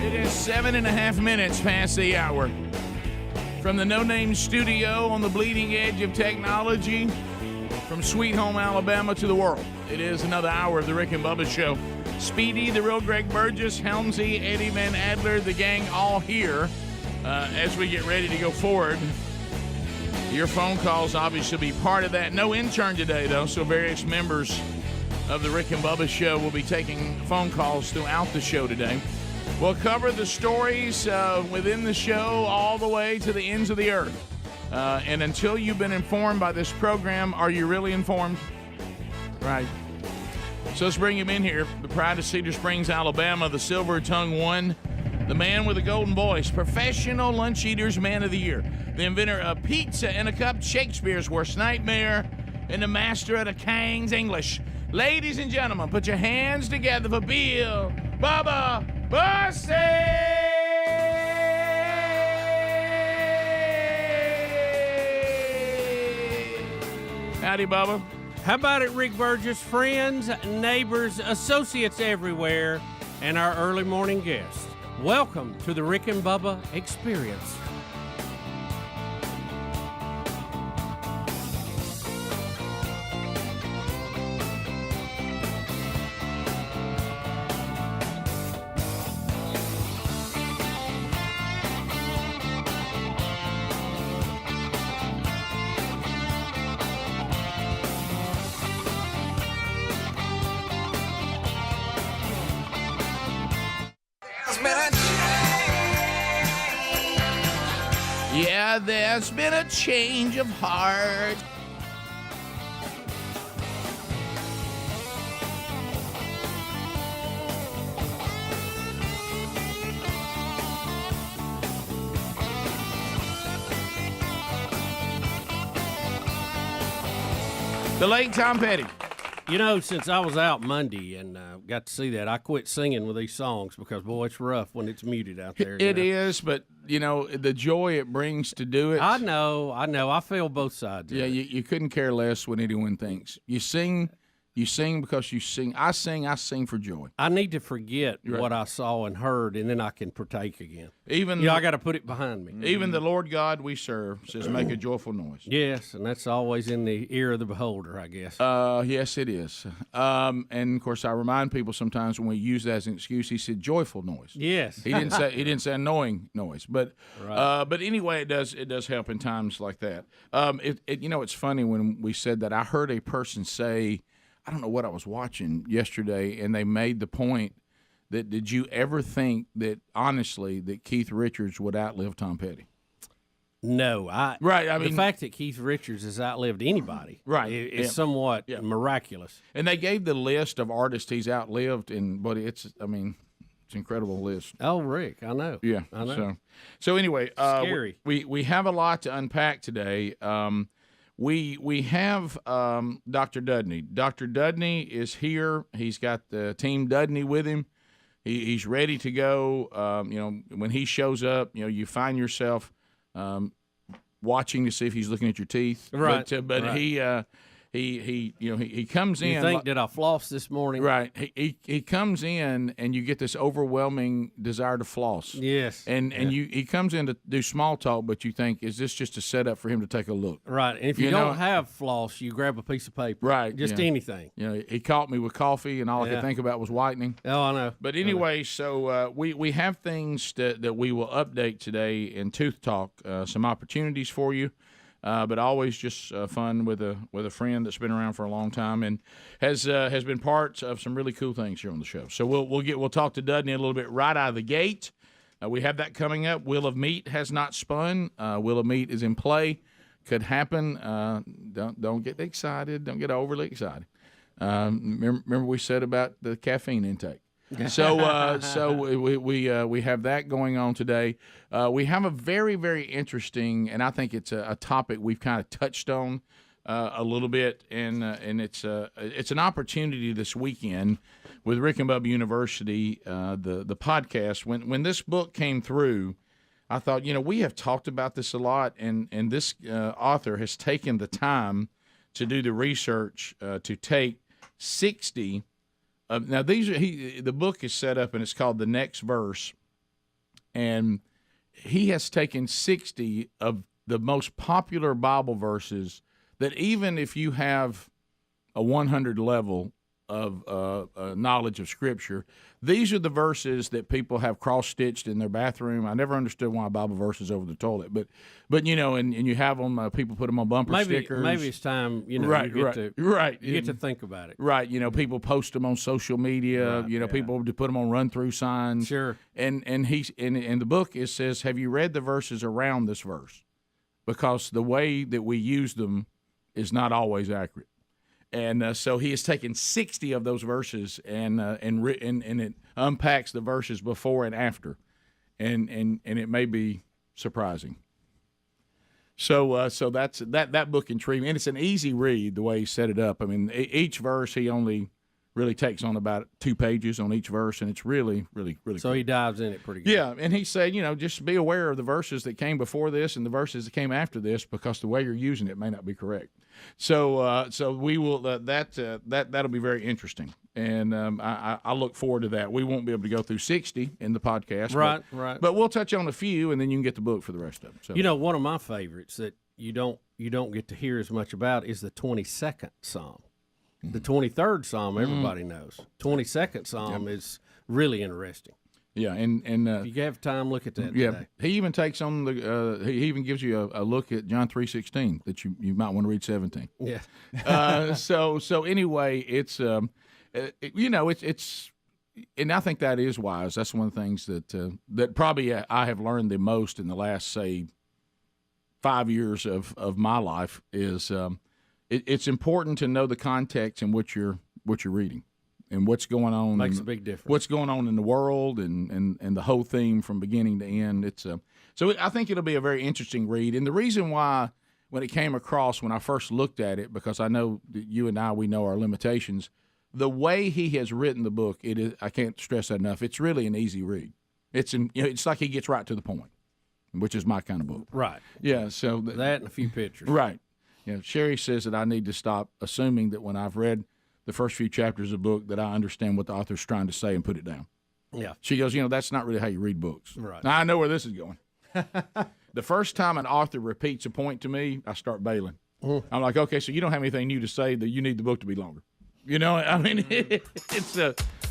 E: It is 7.5 minutes past the hour. From the No Name Studio on the bleeding edge of technology, from Sweet Home, Alabama to the world, it is another hour of the Rick and Bubba Show. Speedy, the real Greg Burgess, Helmsy, Eddie Van Adler, the gang all here as we get ready to go forward. Your phone calls obviously be part of that. No intern today, though, so various members of the Rick and Bubba Show will be taking phone calls throughout the show today. We'll cover the stories within the show all the way to the ends of the earth. And until you've been informed by this program, are you really informed? Right. So let's bring him in here. The pride of Cedar Springs, Alabama, the Silver Tongue One, the man with a golden voice, Professional Lunch Eaters Man of the Year, the inventor of pizza in a cup, Shakespeare's worst nightmare, and the master of the King's English. Ladies and gentlemen, put your hands together for Bill Bubba Bussey! Howdy, Bubba.
V: How about it, Rick Burgess? Friends, neighbors, associates everywhere, and our early morning guests. Welcome to the Rick and Bubba Experience.
E: Yeah, there's been a change of heart. The late Tom Petty.
V: You know, since I was out Monday and got to see that, I quit singing with these songs because, boy, it's rough when it's muted out there.
E: It is, but, you know, the joy it brings to do it.
V: I know. I feel both sides.
E: Yeah, you couldn't care less what anyone thinks. You sing because you sing. I sing for joy.
V: I need to forget what I saw and heard, and then I can partake again.
E: Even
V: I got to put it behind me.
E: Even the Lord God we serve says, make a joyful noise.
V: Yes, and that's always in the ear of the beholder, I guess.
E: Yes, it is. And of course, I remind people sometimes when we use that as an excuse, he said joyful noise.
V: Yes,
E: he didn't say annoying noise, but but anyway, it does help in times like that. It's funny when we said that. I heard a person say, I don't know what I was watching yesterday, and they made the point that did you ever think that, honestly, that Keith Richards would outlive Tom Petty?
V: No.
E: I mean,
V: the fact that Keith Richards has outlived anybody is somewhat miraculous.
E: And they gave the list of artists he's outlived, but it's an incredible list.
V: Oh, Rick, I know.
E: Yeah,
V: I know.
E: So anyway,
V: scary.
E: We have a lot to unpack today. We have Dr. Dudney. Dr. Dudney is here. He's got the team Dudney with him. He's ready to go. When he shows up, you find yourself watching to see if he's looking at your teeth.
V: Right.
E: But
V: right.
E: He comes in.
V: You think, did I floss this morning?
E: Right. He comes in, and you get this overwhelming desire to floss.
V: Yes.
E: And he comes in to do small talk, but you think, is this just a setup for him to take a look?
V: Right. And if you don't have floss, you grab a piece of paper.
E: Right.
V: Just anything.
E: He caught me with coffee, and all I could think about was whitening.
V: Oh, I know.
E: But anyway, so we have things that we will update today in Tooth Talk, some opportunities for you. But always just fun with a friend that's been around for a long time and has been part of some really cool things here on the show. So we'll talk to Dudney a little bit right out of the gate. We have that coming up. Wheel of Meat has not spun. Wheel of Meat is in play. Could happen. Don't get excited. Don't get overly excited. Remember we said about the caffeine intake. So we have that going on today. We have a very, very interesting, and I think it's a topic we've kind of touched on a little bit, and it's an opportunity this weekend with Rick and Bubba University, the podcast. When this book came through, I thought, we have talked about this a lot, and this author has taken the time to do the research to take 60. Now the book is set up, and it's called The Next Verse, and he has taken 60 of the most popular Bible verses that even if you have a 100 level of knowledge of Scripture, these are the verses that people have cross-stitched in their bathroom. I never understood why Bible verses over the toilet, but you know, and you have them. People put them on bumper stickers.
V: Maybe it's time. You know,
E: right,
V: you get to think about it.
E: Right. You know, people post them on social media.
V: Right,
E: you know, people to put them on run-through signs.
V: Sure.
E: And he's in the book it says, have you read the verses around this verse? Because the way that we use them is not always accurate. And so he has taken 60 of those verses and it unpacks the verses before and after, and it may be surprising. So that's that book intrigued me, and it's an easy read the way he set it up. I mean, each verse he only really takes on about 2 pages on each verse, and it's really
V: So
E: cool.
V: he dives in it pretty good.
E: Yeah, and he said, you know, just be aware of the verses that came before this and the verses that came after this, because the way you're using it may not be correct. So we will that'll be very interesting, and I look forward to that. We won't be able to go through 60 in the podcast,
V: Right.
E: But we'll touch on a few, and then you can get the book for the rest of them. So.
V: You know, one of my favorites that you don't get to hear as much about is the 22nd Psalm. The 23rd Psalm, everybody knows. 22nd Psalm is really interesting.
E: Yeah, and
V: if you have time, look at that.
E: Yeah,
V: today.
E: he even takes on the. He even gives you a look at John 3:16 that you might want to read 17.
V: Yeah.
E: So anyway, it's you know it's and I think that is wise. That's one of the things that probably I have learned the most in the last, say, 5 years of my life is it's important to know the context in which you're reading and what's going on.
V: Makes a big difference.
E: What's going on in the world and the whole theme from beginning to end. It's so I think it'll be a very interesting read. And the reason why, when it came across, when I first looked at it, because I know that you and we know our limitations, the way he has written the book, it is, I can't stress that enough. It's really an easy read. It's like he gets right to the point, which is my kind of book.
V: Right.
E: Yeah. So
V: that and a few pictures.
E: Right. Yeah. Sherry says that I need to stop assuming that when I've read the first few chapters of the book that I understand what the author's trying to say and put it down.
V: Yeah.
E: She goes, that's not really how you read books.
V: Right.
E: Now, I know where this is going. The first time an author repeats a point to me, I start bailing.
V: Mm-hmm.
E: I'm like, okay, so you don't have anything new to say, that you need the book to be longer. You know, I mean, it's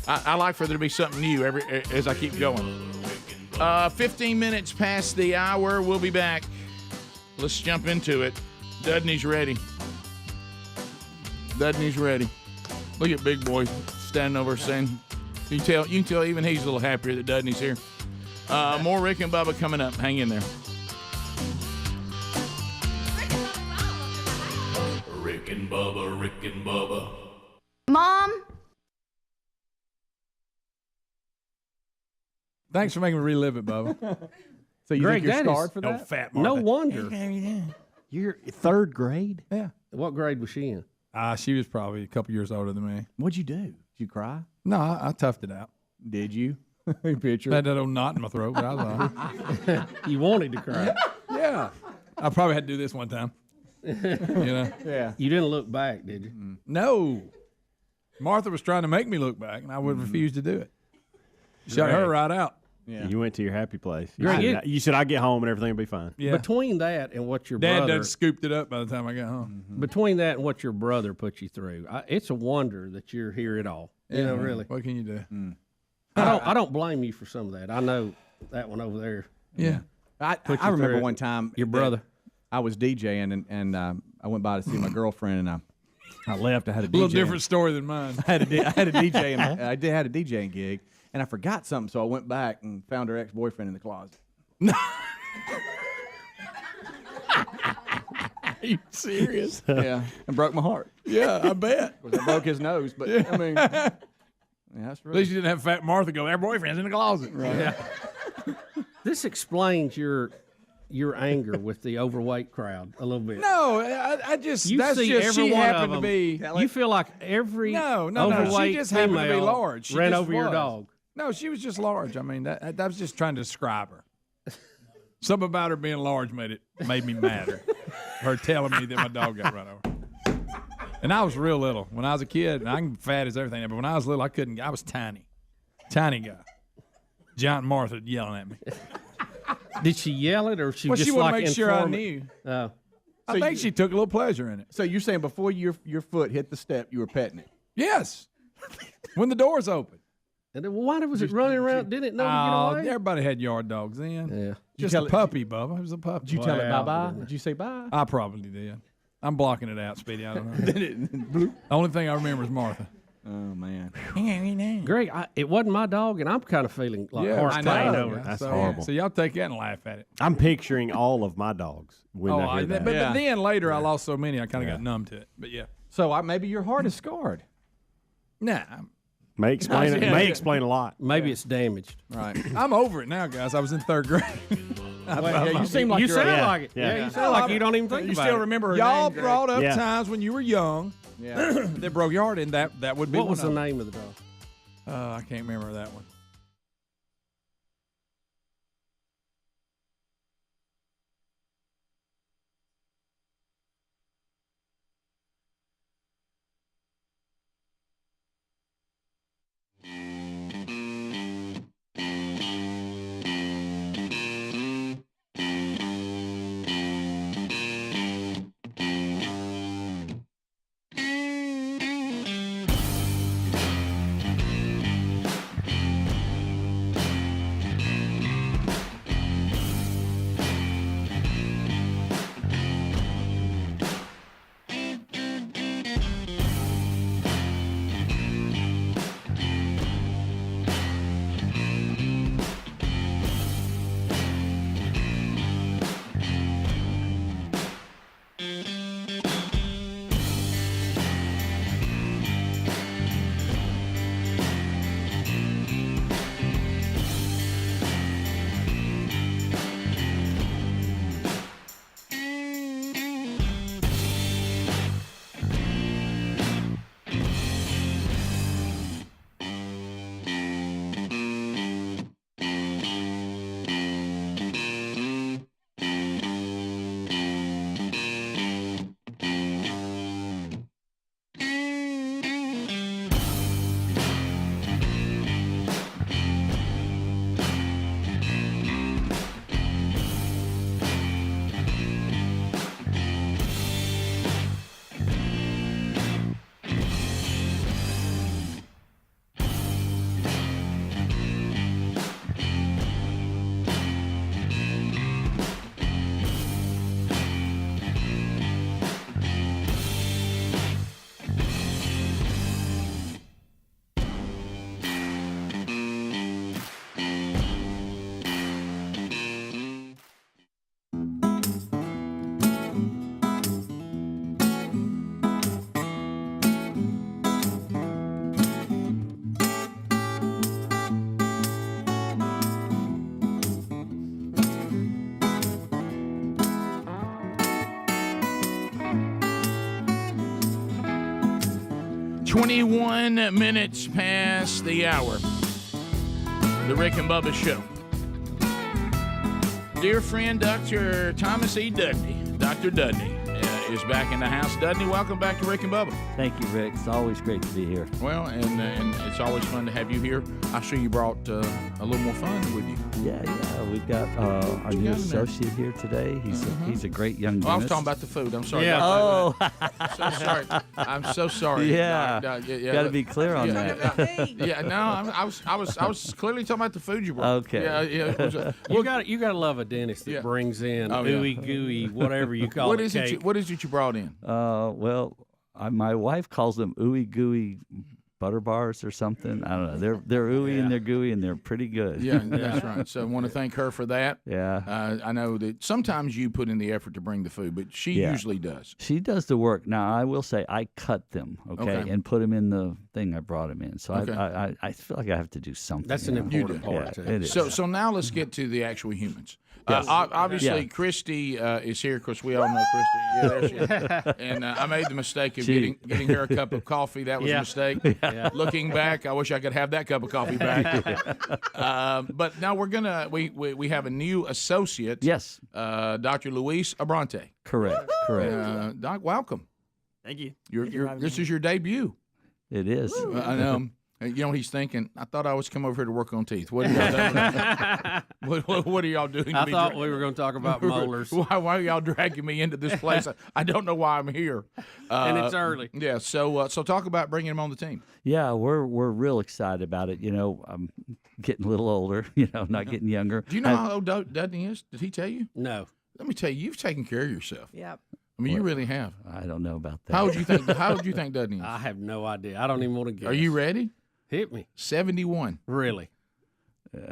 E: I like for there to be something new as I keep going. 15 minutes past the hour. We'll be back. Let's jump into it. Dudney's ready. Dudney's ready. Look at Big Boy standing over saying, you can tell even he's a little happier that Dudney's here. More Rick and Bubba coming up. Hang in there.
D: Rick and Bubba, Rick and Bubba.
F: Mom?
C: Thanks for making me relive it, Bubba.
G: So you
V: Greg,
G: think you're
V: that
G: scarred
V: is
G: for that?
C: Fat
V: No
C: Martha.
V: wonder.
G: You're 3rd grade?
C: Yeah.
V: What grade was she in?
C: She was probably a couple years older than me.
G: What'd you do? Did you cry?
C: No, I toughed it out.
G: Did you? Picture.
C: Had that old knot in my throat, but I was all right.
V: You wanted to cry.
C: Yeah. I probably had to do this one time.
G: Yeah.
V: You didn't look back, did you?
C: No. Martha was trying to make me look back, and I would refuse to do it. Shut her right out.
G: Yeah. You went to your happy place.
V: Greg,
G: You said, I get home and everything will be fine.
C: Yeah.
V: Between that and what your
C: Dad
V: brother...
C: done scooped it up by the time I got home.
V: Between that and what your brother put you through, it's a wonder that you're here at all. You know, really.
C: What can you do?
V: I don't blame you for some of that. I know that one over there.
C: Yeah.
V: Put you
A: I remember
V: through it.
A: one time
V: Your brother.
A: I was DJing and I went by to see my girlfriend and I left. I had a DJ.
C: A little different story than mine.
A: I had a DJ. And I had a DJing gig, and I forgot something, so I went back and found her ex-boyfriend in the closet.
C: Are you serious?
A: Yeah, and broke my heart.
C: Yeah, I bet.
A: Of course, I broke his nose, but I mean, yeah, that's
C: At
A: really.
C: least you didn't have Fat Martha go, their boyfriend's in the closet.
A: Right.
C: Yeah.
V: This explains your anger with the overweight crowd a little bit.
C: No, I just,
V: You
C: that's
V: see
C: just,
V: every
C: she
V: one
C: happened
V: of
C: to be.
V: them. You feel like every
C: No,
V: overweight
C: she just happened to be
V: female
C: large. She
V: ran
C: just
V: over your
C: was.
V: dog.
C: No, she was just large. I mean, that was just trying to describe her. Something about her being large made me madder. Her telling me that my dog got run over. And I was real little when I was a kid. And I'm fat as everything, but when I was little, I was tiny guy. Giant Martha yelling at me.
V: Did she yell it, or she
C: Well,
V: just
C: she wanted
V: like
C: to make sure I
V: inform it?
C: knew.
V: Oh.
C: I think she took a little pleasure in it.
A: So you're saying before your foot hit the step, you were petting it?
C: Yes. When the doors open.
V: And then, why was it running around? Didn't it know to get away?
C: Everybody had yard dogs then.
V: Yeah.
C: Just a puppy, Bubba. It was a puppy.
A: Did you tell it bye-bye? Did you say bye?
C: I probably did. I'm blocking it out, Speedy. I don't know. The only thing I remember is Martha.
A: Oh, man.
V: Greg, it wasn't my dog, and I'm kind of feeling like
C: Yeah,
V: heart
C: I
V: pain
C: know.
V: over it.
G: That's
C: So,
G: horrible.
C: So y'all take that and laugh at it.
G: I'm picturing all of my dogs when I hear that.
C: But then later I lost so many I kind of got numb to it. But yeah.
A: So maybe your heart is scarred.
C: Nah.
G: May explain a lot.
V: Maybe it's damaged.
A: Right.
C: I'm over it now, guys. I was in 3rd grade.
A: You seem like
V: you
A: you're
V: sound like it. Yeah, you sound like you don't even think
A: You
V: about
A: still
V: it.
A: remember her
C: Y'all
A: name, Greg.
C: brought up
G: Yeah.
C: times when you were young that broke your heart, and that would be
V: What
C: one
V: was the
C: of them.
V: name of the dog?
C: I can't remember that one.
E: Minutes past the hour. The Rick and Bubba Show. Dear friend, Dr. Thomas E. Dudney, Dr. Dudney, is back in the house. Dudney, welcome back to Rick and Bubba.
H: Thank you, Rick. It's always great to be here.
E: Well, and it's always fun to have you here. I see you brought a little more fun with you.
H: Yeah. We've got our new associate here today. He's a great young dentist.
E: I was talking about the food. I'm sorry.
H: Yeah. Oh.
E: I'm so sorry. I'm so sorry.
H: Yeah. Got to be clear on that.
E: No, I was clearly talking about the food you brought.
H: Okay.
E: Yeah.
V: You got to love a dentist that brings in ooey gooey, whatever you call
E: what
V: it.
E: What is it you brought in?
H: My wife calls them ooey gooey butter bars or something. I don't know. They're ooey and they're gooey and they're pretty good.
E: Yeah, that's right. So I want to thank her for that.
H: Yeah.
E: I know that sometimes you put in the effort to bring the food, but she usually does.
H: She does the work. Now, I will say I cut them, okay, and put them in the thing I brought them in. So I feel like I have to do something.
V: That's an important part.
H: Yeah, it is.
E: So now let's get to the actual humans. Obviously, Christy is here because we all know Christy. Yeah, there she is. And I made the mistake of getting her a cup of coffee. That was a mistake. Yeah. Looking back, I wish I could have that cup of coffee back. But now we have a new associate.
H: Yes.
E: Dr. Luis Abrante.
H: Correct.
E: Doc, welcome.
K: Thank you.
E: This is your debut.
H: It is.
E: I know. You know what he's thinking? I thought I was come over here to work on teeth. What are y'all doing? what are y'all doing?
V: I thought we were going to talk about molars.
E: Why are y'all dragging me into this place? I don't know why I'm here.
V: And it's early.
E: Yeah. So talk about bringing him on the team.
H: Yeah, we're real excited about it. You know, I'm getting a little older. You know, not getting younger.
E: Do you know how old Dudney is? Did he tell you?
V: No.
E: Let me tell you, you've taken care of yourself.
K: Yep.
E: I mean, you really have.
H: I don't know about that.
E: How would you think Dudney is?
V: I have no idea. I don't even want to guess.
E: Are you ready?
V: Hit me.
E: 71.
V: Really?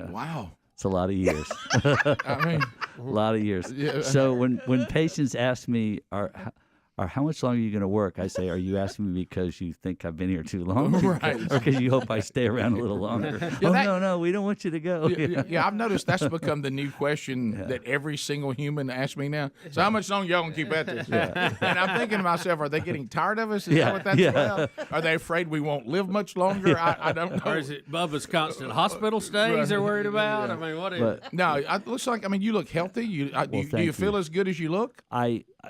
E: Wow.
H: It's a lot of years.
E: I mean,
H: a lot of years.
E: Yeah.
H: So when patients ask me, or how much longer are you going to work? I say, are you asking me because you think I've been here too long?
E: Right.
H: Or because you hope I stay around a little longer? No, we don't want you to go.
E: Yeah, I've noticed that's become the new question that every single human asks me now. So how much longer y'all going to keep at this? And I'm thinking to myself, are they getting tired of us? Is that what that's about? Are they afraid we won't live much longer? I don't know.
V: Or is it Bubba's constant hospital stays they're worried about? I mean, what is it?
E: No, it looks like, you look healthy. Do you feel as good as you look?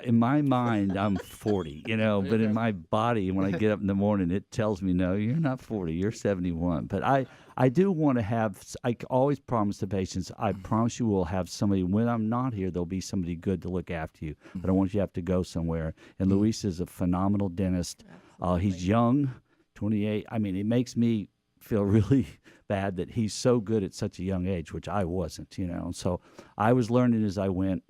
H: In my mind, I'm 40, but in my body, when I get up in the morning, it tells me, no, you're not 40, you're 71. But I do want to have, I always promise the patients, I promise you we'll have somebody, when I'm not here, there'll be somebody good to look after you. I don't want you to have to go somewhere. And Luis is a phenomenal dentist. He's young, 28. I mean, it makes me feel really bad that he's so good at such a young age, which I wasn't, So I was learning as I went,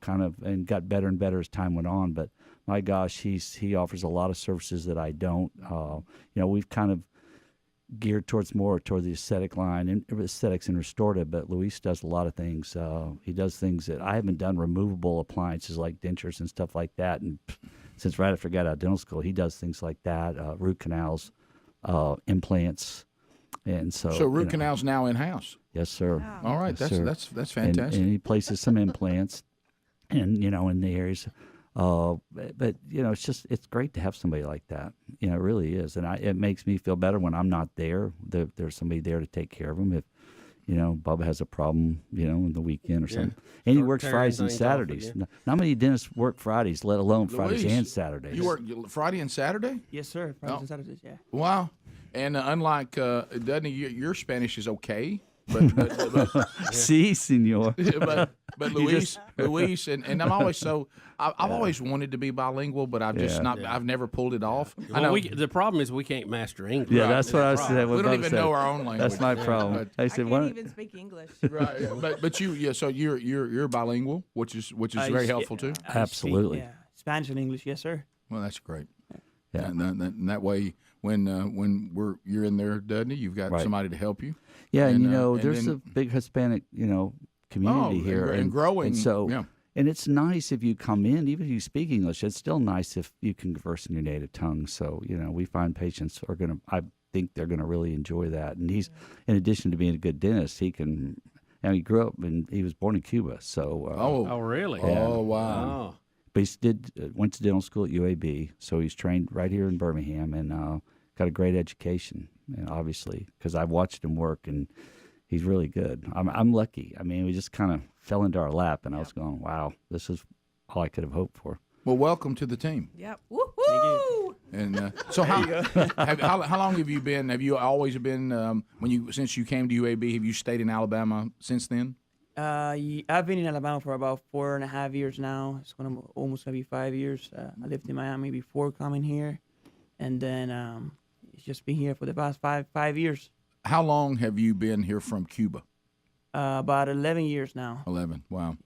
H: kind of, and got better and better as time went on. But my gosh, he offers a lot of services that I don't. We've kind of geared toward the aesthetic line and aesthetics and restorative, but Luis does a lot of things. He does things that I haven't done, removable appliances like dentures and stuff like that. And since right after I got out of dental school, he does things like that, root canals, implants. And so
E: root canals now in house.
H: Yes, sir.
E: All right,
H: yes,
E: that's fantastic.
H: And he places some implants, and in the areas. But it's great to have somebody like that. It really is, and it makes me feel better when I'm not there. There's somebody there to take care of him if Bubba has a problem, in the weekend or something. And he works Fridays and Saturdays. Not many dentists work Fridays, let alone Fridays and Saturdays.
E: You work Friday and Saturday?
K: Yes, sir. Fridays and Saturdays, yeah.
E: Wow. And unlike Dudney, your Spanish is okay. But
H: sí, senor.
E: But Luis, and I'm always I've always wanted to be bilingual, but I've just not. I've never pulled it off.
V: Well, I know. The problem is we can't master English.
H: Yeah, that's what I was saying.
E: We don't even know our own language.
H: That's my problem.
K: I can't even speak English.
E: Right, but you, so you're bilingual, which is very helpful too.
H: Absolutely.
K: Spanish and English, yes, sir.
E: Well, that's great.
H: Yeah,
E: and that way, when you're in there, Dudney, you've got somebody to help you.
H: Yeah, and there's a big Hispanic, community here
E: and growing.
H: And so, and it's nice if you come in, even if you speak English. It's still nice if you can converse in your native tongue. So, we find patients are going to. I think they're going to really enjoy that. And he's, in addition to being a good dentist, he can. And he grew up and he was born in Cuba. So.
V: Oh, really?
H: Yeah.
E: Oh, wow.
H: But he went to dental school at UAB, so he's trained right here in Birmingham and got a great education. And obviously, because I've watched him work, and he's really good. I'm lucky. I mean, we just kind of fell into our lap, and I was going, "Wow, this is all I could have hoped for."
E: Well, welcome to the team.
K: Yep. Woo-hoo!
E: And so, how long have you been? Have you always been since you came to UAB? Have you stayed in Alabama since then?
K: I've been in Alabama for about 4.5 years now. It's almost gonna be 5 years. I lived in Miami before coming here, and then it's just been here for the past five years.
E: How long have you been here from Cuba?
K: About 11 years now.
E: 11. Wow.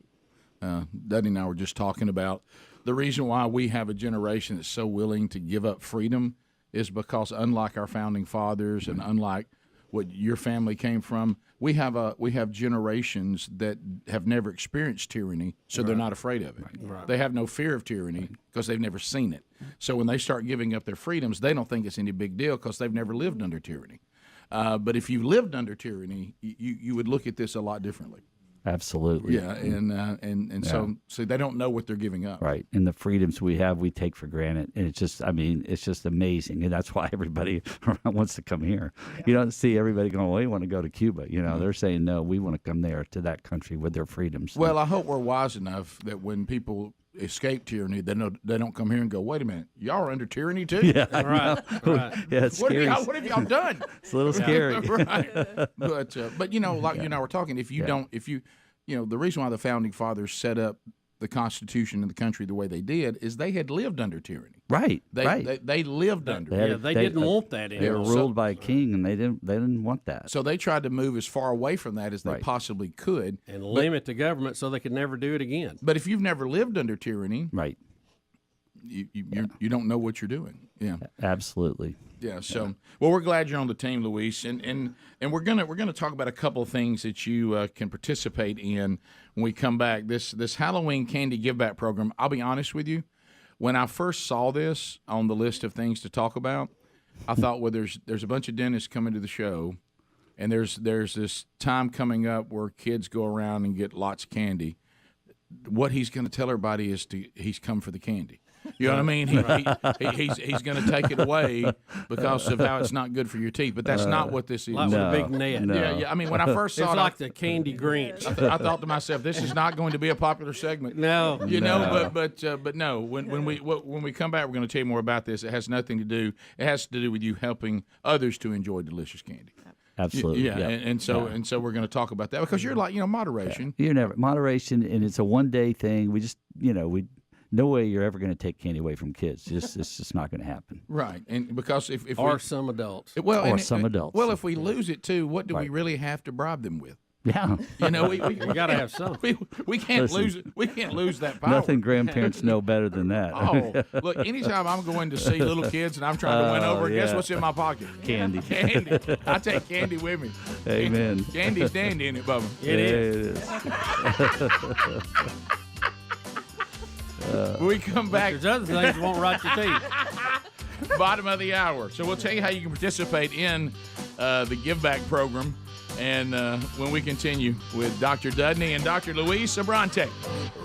E: Dudley and I were just talking about the reason why we have a generation that's so willing to give up freedom is because, unlike our founding fathers and unlike what your family came from, we have generations that have never experienced tyranny, so they're not afraid of it. Right. They have no fear of tyranny because they've never seen it. So when they start giving up their freedoms, they don't think it's any big deal because they've never lived under tyranny. But if you lived under tyranny, you would look at this a lot differently.
H: Absolutely.
E: Yeah, and so they don't know what they're giving up.
H: Right, and the freedoms we have, we take for granted, and it's just amazing, and that's why everybody wants to come here. Yeah. You don't see everybody going, well, we want to go to Cuba. They're saying, no, we want to come there to that country with their freedoms.
E: Well, I hope we're wise enough that when people escape tyranny, they don't come here and go, wait a minute, y'all are under tyranny too?
H: Yeah, I
V: Right,
H: know.
V: right.
H: Yeah, it's
E: What
H: scary.
E: have y'all done?
H: It's a little scary.
E: Right. But you know, like you and I were talking, if you the reason why the founding fathers set up the Constitution of the country the way they did is they had lived under tyranny.
H: Right.
E: They lived under it.
V: They didn't want that.
H: They were ruled by a king, and they didn't want that.
E: So they tried to move as far away from that as they possibly could,
V: and limit the government so they could never do it again.
E: But if you've never lived under tyranny,
H: right,
E: you don't know what you're doing. Yeah,
H: absolutely.
E: Yeah. So, well, we're glad you're on the team, Luis, and we're gonna talk about a couple of things that you can participate in when we come back. This Halloween candy give back program. I'll be honest with you, when I first saw this on the list of things to talk about, I thought, well, there's a bunch of dentists coming to the show, and there's this time coming up where kids go around and get lots of candy. What he's going to tell everybody is he's come for the candy. You know what I mean? He's going to take it away because of how it's not good for your teeth. But that's not what this is.
V: Like with a big net.
H: No.
E: Yeah. I mean, when I first saw
V: It's
E: it,
V: like the Candy Grinch.
E: I thought to myself, this is not going to be a popular segment.
V: No.
E: But no. When we come back, we're going to tell you more about this. It has nothing to do. It has to do with you helping others to enjoy delicious candy.
H: Absolutely.
E: Yeah. And so we're going to talk about that because you're like moderation.
H: You're never moderation, and it's a one-day thing. We just no way you're ever going to take candy away from kids. It's just not going to happen.
E: Right, and because if
V: some adults.
H: Some adults.
E: Well, if we lose it too, what do we really have to bribe them with?
H: Yeah,
V: we got to have some.
E: We can't lose it. We can't lose that power.
H: Nothing grandparents know better than that.
E: Oh, look! Anytime I'm going to see little kids and I'm trying to win over, guess what's in my pocket?
H: Candy.
E: Candy. I take candy with me.
H: Amen.
E: Candy's dandy, isn't it, Bubba?
V: It is.
E: When we come back,
V: There's other things that won't rot your teeth.
E: bottom of the hour. So we'll tell you how you can participate in the Give Back program, and when we continue with Dr. Dudney and Dr. Luis Abrante.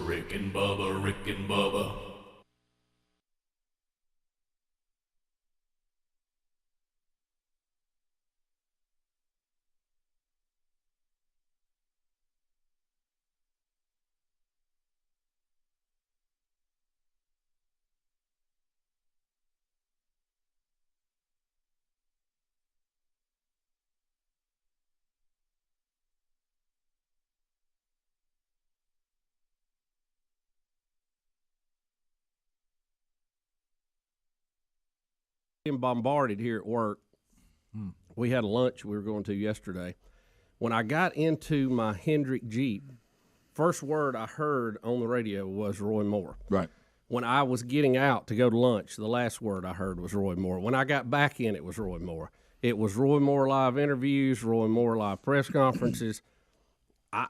D: Rick and Bubba, Rick and Bubba.
V: Being bombarded here at work. We had a lunch we were going to yesterday. When I got into my Hendrick Jeep, first word I heard on the radio was Roy Moore.
E: Right.
V: When I was getting out to go to lunch, the last word I heard was Roy Moore. When I got back in, it was Roy Moore. It was Roy Moore live interviews, Roy Moore live press conferences. I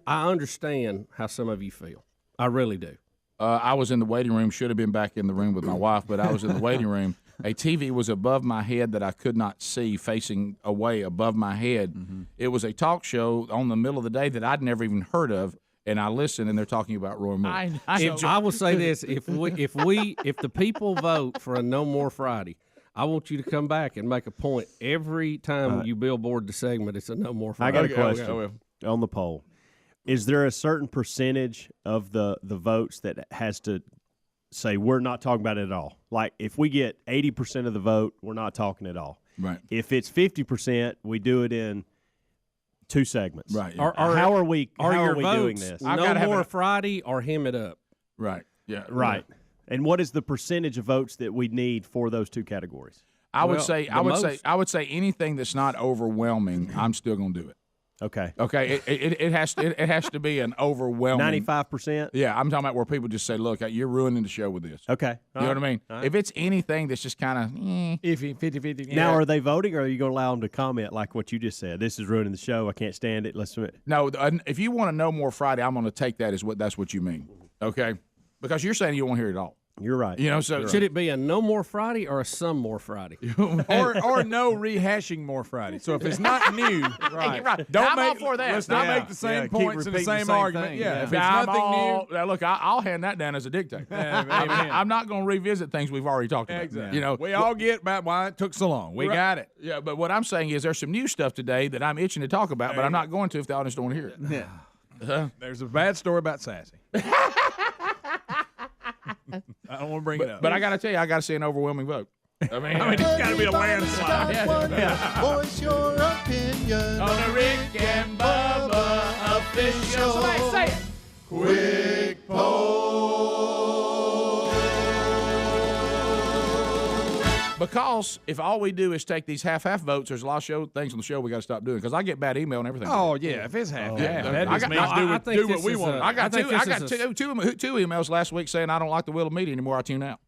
V: understand how some of you feel. I really do.
E: I was in the waiting room, should have been back in the room with my wife, but I was in the waiting room. A TV was above my head that I could not see, facing away above my head. Mm-hmm. It was a talk show on the middle of the day that I'd never even heard of, and I listened, and they're talking about Roy Moore.
V: I will say this: if the people vote for a No More Friday, I want you to come back and make a point every time you billboard the segment. It's a No More Friday.
G: I got a question on the poll. Is there a certain percentage of the votes that has to say we're not talking about it at all? Like if we get 80% of the vote, we're not talking at all.
E: Right.
G: If it's 50%, we do it in 2 segments.
E: Right.
G: How are we doing this?
V: No More Friday or Him It Up.
E: Right. Yeah.
G: Right. And what is the percentage of votes that we need for those 2 categories?
E: I would say anything that's not overwhelming, I'm still going to do it.
G: Okay.
E: Okay. It has to be an overwhelming
G: 95%.
E: Yeah, I'm talking about where people just say, "Look, you're ruining the show with this."
G: Okay.
E: You know what I mean?
G: Right.
E: If it's anything that's just kind of
A: iffy, 50-50.
G: Now, are they voting, or are you going to allow them to comment like what you just said? This is ruining the show. I can't stand it. Let's.
E: No, if you want to know more Friday, I'm going to take that as that's what you mean. Okay, because you're saying you won't hear it all.
G: You're right.
E: You know, so
V: should it be a No More Friday or a Some More Friday?
A: or no rehashing more Friday. So if it's not new, right? Let's not make the same points in the same argument.
E: Thing.
A: Yeah. If it's nothing new,
E: now look, I'll hand that down as a dictator. I'm not going to revisit things we've already talked about.
A: Exactly.
E: You know,
A: we all get about why it took so long. We got it.
E: Yeah, but what I'm saying is there's some new stuff today that I'm itching to talk about, but I'm not going to if the audience don't want to hear it.
A: Yeah. There's a bad story about Sassy.
C: I don't want to bring it up.
E: But I got to tell you, I got to see an overwhelming vote. I mean,
C: it's got to be a landslide.
L: Voice your opinion
E: on the Rick and Bubba official. Somebody say it.
L: Quick Poll.
E: Because if all we do is take these half-half votes, there's a lot of things on the show we got to stop doing. Because I get bad email and everything.
C: Oh yeah, if it's half, that
E: I
C: just
E: got-
C: means do what we want.
E: I got two emails last week saying I don't like the Wheel of Media anymore. I tune out.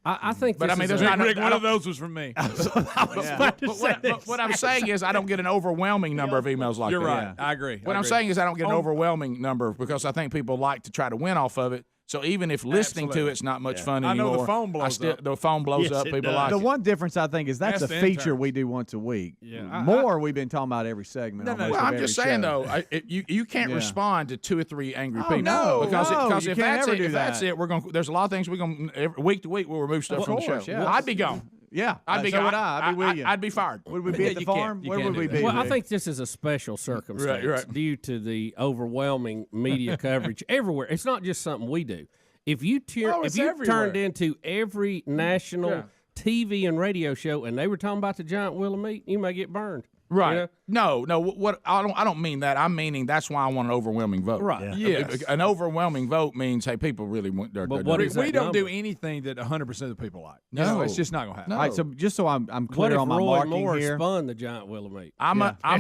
V: I think,
E: But I mean, there's
C: Rick,
E: not
C: Rick,
E: I
C: one
E: don't-
C: of those was from me.
E: But what I'm saying is I don't get an overwhelming number of emails like
C: You're
E: that.
C: right. I agree.
E: What I'm saying is I don't get an overwhelming number because I think people like to try to win off of it. So even if listening to it's not much fun anymore,
C: I know the phone blows up.
E: The phone blows up. People like
A: The
E: it.
A: one difference I think is that's
C: That's
A: a
C: the
A: feature
C: intern.
A: we do once a week.
C: Yeah.
A: More we've been talking about every segment.
E: Well,
A: almost of
E: I'm
A: every
E: just saying
A: show.
E: though, you can't
A: Yeah.
E: respond to 2 or 3 angry people.
A: no,
E: because
A: you
E: if
A: can't
E: that's
A: ever
E: it,
A: do
E: if that's
A: that.
E: it, we're going. There's a lot of things we're going week to week. We'll remove stuff from the show.
A: course, yeah.
E: I'd be gone.
A: Yeah,
E: I'd be
A: so
E: gone.
A: would I. I'd be with you.
E: I'd be fired.
A: Would we be at the
V: You can't-
A: farm?
V: you
A: Where
V: can't
A: would
V: do
A: we
V: that.
A: be?
V: Well, I
A: Rick?
V: think this is a special circumstance
E: right.
V: due to the overwhelming media coverage everywhere. It's not just something we do. If you
C: it's everywhere.
V: turned into every national TV and radio show and they were talking about the giant wheel of meat, you may get burned.
E: Right.
V: You know?
E: No. What I don't mean that. I'm meaning that's why I want an overwhelming vote.
V: Right.
C: Yeah. Yes.
E: An overwhelming vote means hey, people really want.
V: But
E: they're
V: what
E: doing
V: is
E: it.
C: We
V: that
C: don't do
V: number?
C: anything that 100% of the people like.
E: No.
C: It's just not gonna happen.
E: No.
A: All right, so just so I'm
V: What
A: clear
V: if
A: on my
V: Roy
A: marking
V: Moore
A: here.
V: spun the giant wheel of meat?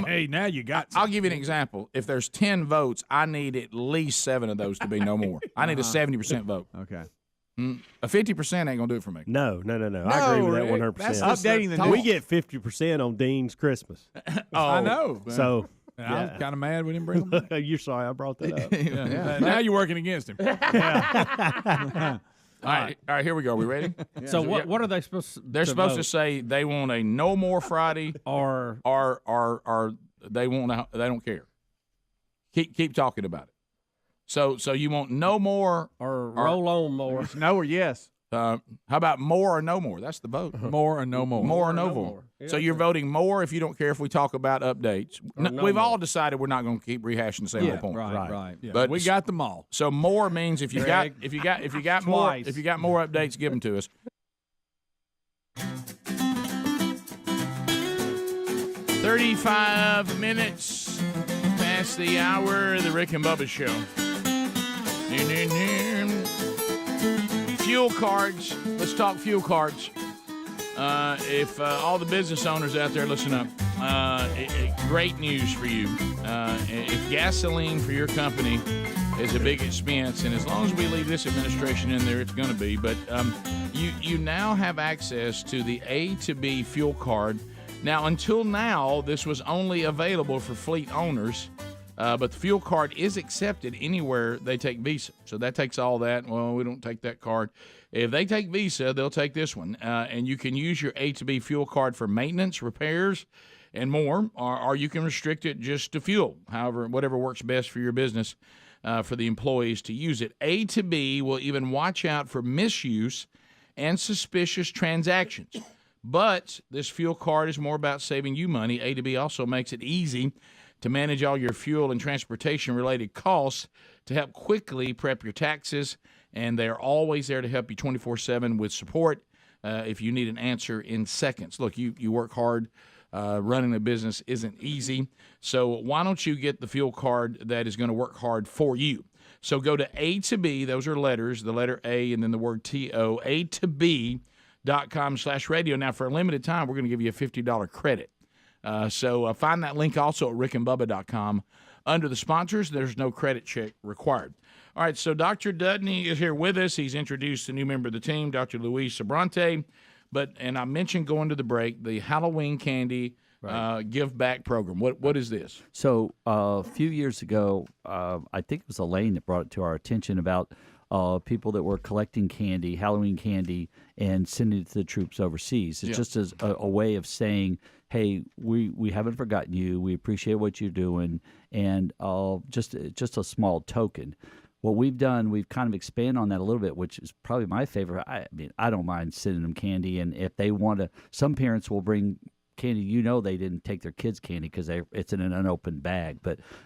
C: Hey, now you got.
E: I'll give you an example. If there's 10 votes, I need at least 7 of those to be no more. I need a 70% vote.
A: Okay.
E: A 50% ain't gonna do it for me.
G: No. I agree with that 100%.
A: That's updating the
G: We
A: news.
G: get 50% on Dean's Christmas.
C: I know.
G: So
C: And I was kind of mad we didn't bring them back.
G: you're sorry I brought that up.
C: Yeah. Now you're working against him.
E: All right, here we go. We ready?
V: So what are they supposed to
E: They're supposed
V: vote?
E: to say they want a no more Friday
V: or
E: they want they don't care. Keep talking about it. So you want no more
V: or roll on more?
A: No or yes.
E: How about more or no more? That's the vote.
C: More or no more.
E: More or no more.
V: Yeah,
E: So you're voting more if you don't care if we talk about updates.
V: Or no
E: We've
V: more.
E: all decided we're not going to keep rehashing the same old point.
C: Right. Yeah.
E: But
C: we got them all.
E: So more means if you got more
A: Twice.
E: if you got more updates, give them to us. 35 minutes past the hour of the Rick and Bubba Show. Fuel cards. Let's talk fuel cards. If all the business owners out there listen up, great news for you. If gasoline for your company is a big expense, and as long as we leave this administration in there, it's going to be. But you now have access to the A to B fuel card. Now, until now, this was only available for fleet owners. But the fuel card is accepted anywhere they take Visa. So that takes all that. Well, we don't take that card. If they take Visa, they'll take this one. And you can use your A to B fuel card for maintenance, repairs, and more. Or you can restrict it just to fuel. However, whatever works best for your business, for the employees to use it. A to B will even watch out for misuse and suspicious transactions. But this fuel card is more about saving you money. A to B also makes it easy to manage all your fuel and transportation-related costs to help quickly prep your taxes, and they're always there to help you 24/7 with support if you need an answer in seconds. Look, you work hard. Running a business isn't easy, so why don't you get the fuel card that is going to work hard for you? So go to A to B, those are letters, the letter A and then the word T-O, A2B.com/radio. Now, for a limited time, we're going to give you a $50 credit. So find that link also at rickandbubba.com. Under the sponsors, there's no credit check required. All right, so Dr. Dudney is here with us. He's introduced a new member of the team, Dr. Luis Sobrante. And I mentioned going to the break, the Halloween candy give back program. What is this?
H: So a few years ago, I think it was Elaine that brought it to our attention about people that were collecting candy, Halloween candy, and sending it to the troops overseas. It's just as a way of saying, hey, we haven't forgotten you. We appreciate what you're doing, and just a small token. What we've done, we've kind of expanded on that a little bit, which is probably my favorite. I mean, I don't mind sending them candy, and if they want to, some parents will bring candy, they didn't take their kids' candy because it's in an unopened bag.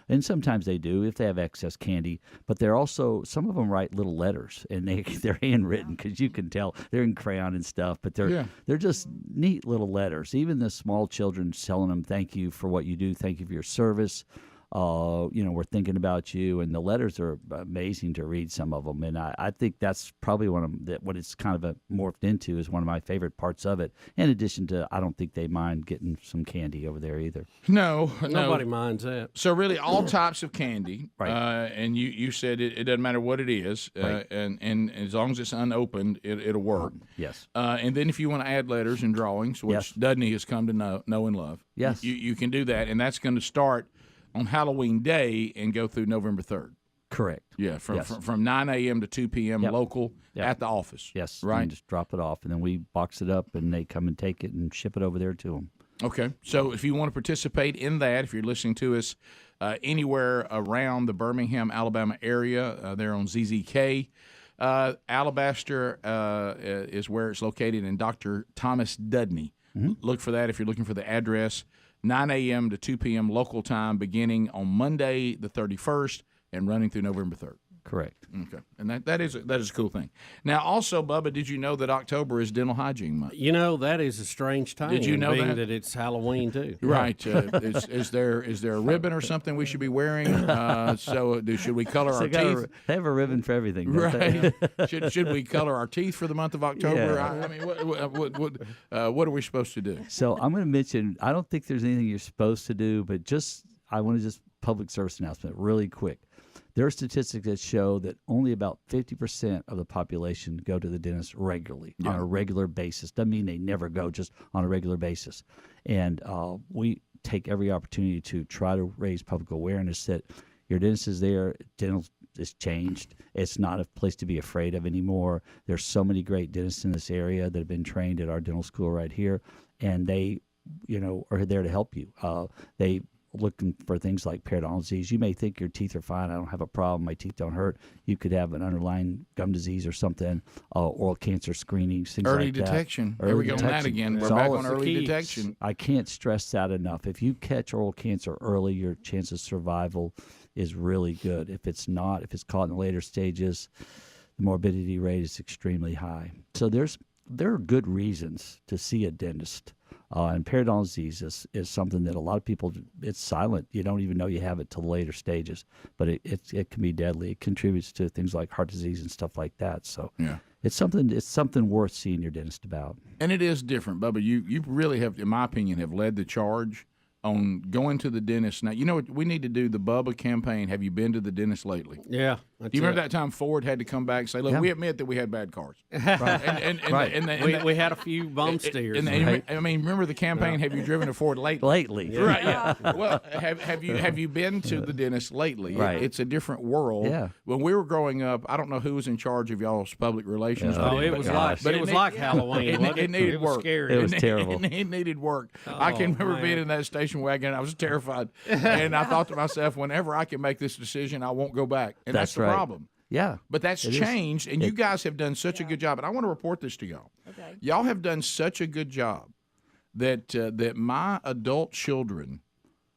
H: And sometimes they do if they have excess candy. But they're also, some of them write little letters, and they're handwritten because you can tell they're in crayon and stuff. But they're just neat little letters. Even the small children telling them thank you for what you do, thank you for your service. We're thinking about you, and the letters are amazing to read, some of them, and I think that's probably what it's kind of morphed into is one of my favorite parts of it. In addition to, I don't think they mind getting some candy over there either.
A: No,
V: nobody minds that.
A: So really, all types of candy,
H: right?
A: And you said it doesn't matter what it is,
H: right.
A: And as long as it's unopened, it'll work.
H: Yes.
A: And then if you want to add letters and drawings, which Dudney has come to know and love,
H: yes,
A: you can do that, and that's going to start on Halloween Day and go through November 3rd.
H: Correct.
A: Yeah, from 9 a.m. to 2 p.m. local at the office.
H: Yes.
A: Right.
H: And just drop it off, and then we box it up, and they come and take it and ship it over there to them.
A: Okay. So if you want to participate in that, if you're listening to us anywhere around the Birmingham, Alabama area, there on ZZK, Alabaster is where it's located, in Dr. Thomas Dudney.
H: Mm-hmm.
A: Look for that if you're looking for the address. 9 a.m. to 2 p.m. local time, beginning on Monday the 31st and running through November 3rd.
H: Correct.
A: Okay, and that is a cool thing. Now, also, Bubba, did you know that October is Dental Hygiene Month?
V: That is a strange time.
A: Did you know
V: being
A: that
V: it's Halloween too?
A: Right. Is there a ribbon or something we should be wearing? Should we color our teeth?
H: They have a ribbon for everything. Don't
A: Right.
H: they?
A: should we color our teeth for the month of October?
H: Yeah.
A: I mean, what are we supposed to do?
H: So I'm going to mention, I don't think there's anything you're supposed to do, but I want to just public service announcement really quick. There are statistics that show that only about 50% of the population go to the dentist regularly, on a regular basis. Doesn't mean they never go, just on a regular basis. And we take every opportunity to try to raise public awareness that your dentist is there, dental is changed. It's not a place to be afraid of anymore. There's so many great dentists in this area that have been trained at our dental school right here, and they, are there to help you. They looking for things like periodontal disease. You may think your teeth are fine. I don't have a problem. My teeth don't hurt. You could have an underlying gum disease or something, oral cancer screenings, things
A: early
H: like that.
A: detection. Here we go on that again. We're back on early detection.
H: I can't stress that enough. If you catch oral cancer early, your chance of survival is really good. If it's caught in the later stages, the morbidity rate is extremely high. So there are good reasons to see a dentist. And periodontal disease is something that a lot of people, it's silent. You don't even know you have it till the later stages, but it can be deadly. It contributes to things like heart disease and stuff like that. So it's something worth seeing your dentist about.
A: And it is different, Bubba. You really have, in my opinion, have led the charge on going to the dentist. Now, you know what? We need to do the Bubba campaign. Have you been to the dentist lately?
V: Yeah.
A: Do you remember that time Ford had to come back and say, look, we admit that we had bad cars.
V: Right.
A: And
V: we had a few bump steers.
A: I mean, remember the campaign, have you driven a Ford lately?
V: Yeah.
A: Right, yeah. Well, have you been to the dentist lately?
H: Right.
A: It's a different world.
H: Yeah.
A: When we were growing up, I don't know who was in charge of y'all's public relations.
V: It was like Halloween.
A: It needed work.
V: Scary.
H: It was terrible.
A: It needed work. I can remember being in that station wagon. I was terrified. And I thought to myself, whenever I can make this decision, I won't go back. And that's the
H: right.
A: problem.
H: Yeah.
A: But that's changed, and you guys have done such a good job. And I want to report this to y'all.
F: Okay.
A: Y'all have done such a good job that my adult children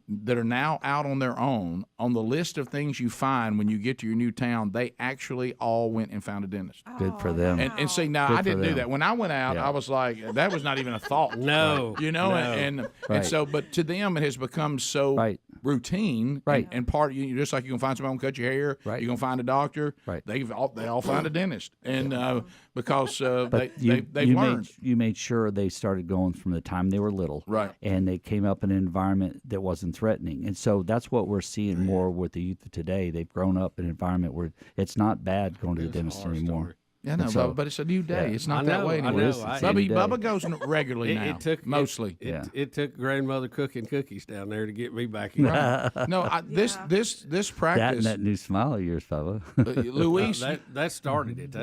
A: that are now out on their own, on the list of things you find when you get to your new town, they actually all went and found a dentist.
H: Good for them.
A: And see, now
H: Good
A: I didn't
H: for
A: do
H: them.
A: that. When I went out, I was like, that was not even a thought.
V: No.
A: And so, but to them, it has become so routine.
H: Right.
A: And part, just like you can find somebody who can cut your hair, you're going to find a doctor.
H: Right.
A: They all find a dentist. And because
H: But
A: they've learned.
H: you made sure they started going from the time they were little.
A: Right.
H: And they came up in an environment that wasn't threatening. And so that's what we're seeing more with the youth of today. They've grown up in an environment where it's not bad going to the dentist anymore.
A: Yeah, no,
H: so,
A: but it's a new day.
H: Yeah.
A: It's not that way anymore. Bubba goes regularly now. Mostly.
V: It took grandmother cooking cookies down there to get me back in.
A: No, this practice.
H: That and that new smile of yours, Bubba.
A: Luis,
V: that started it.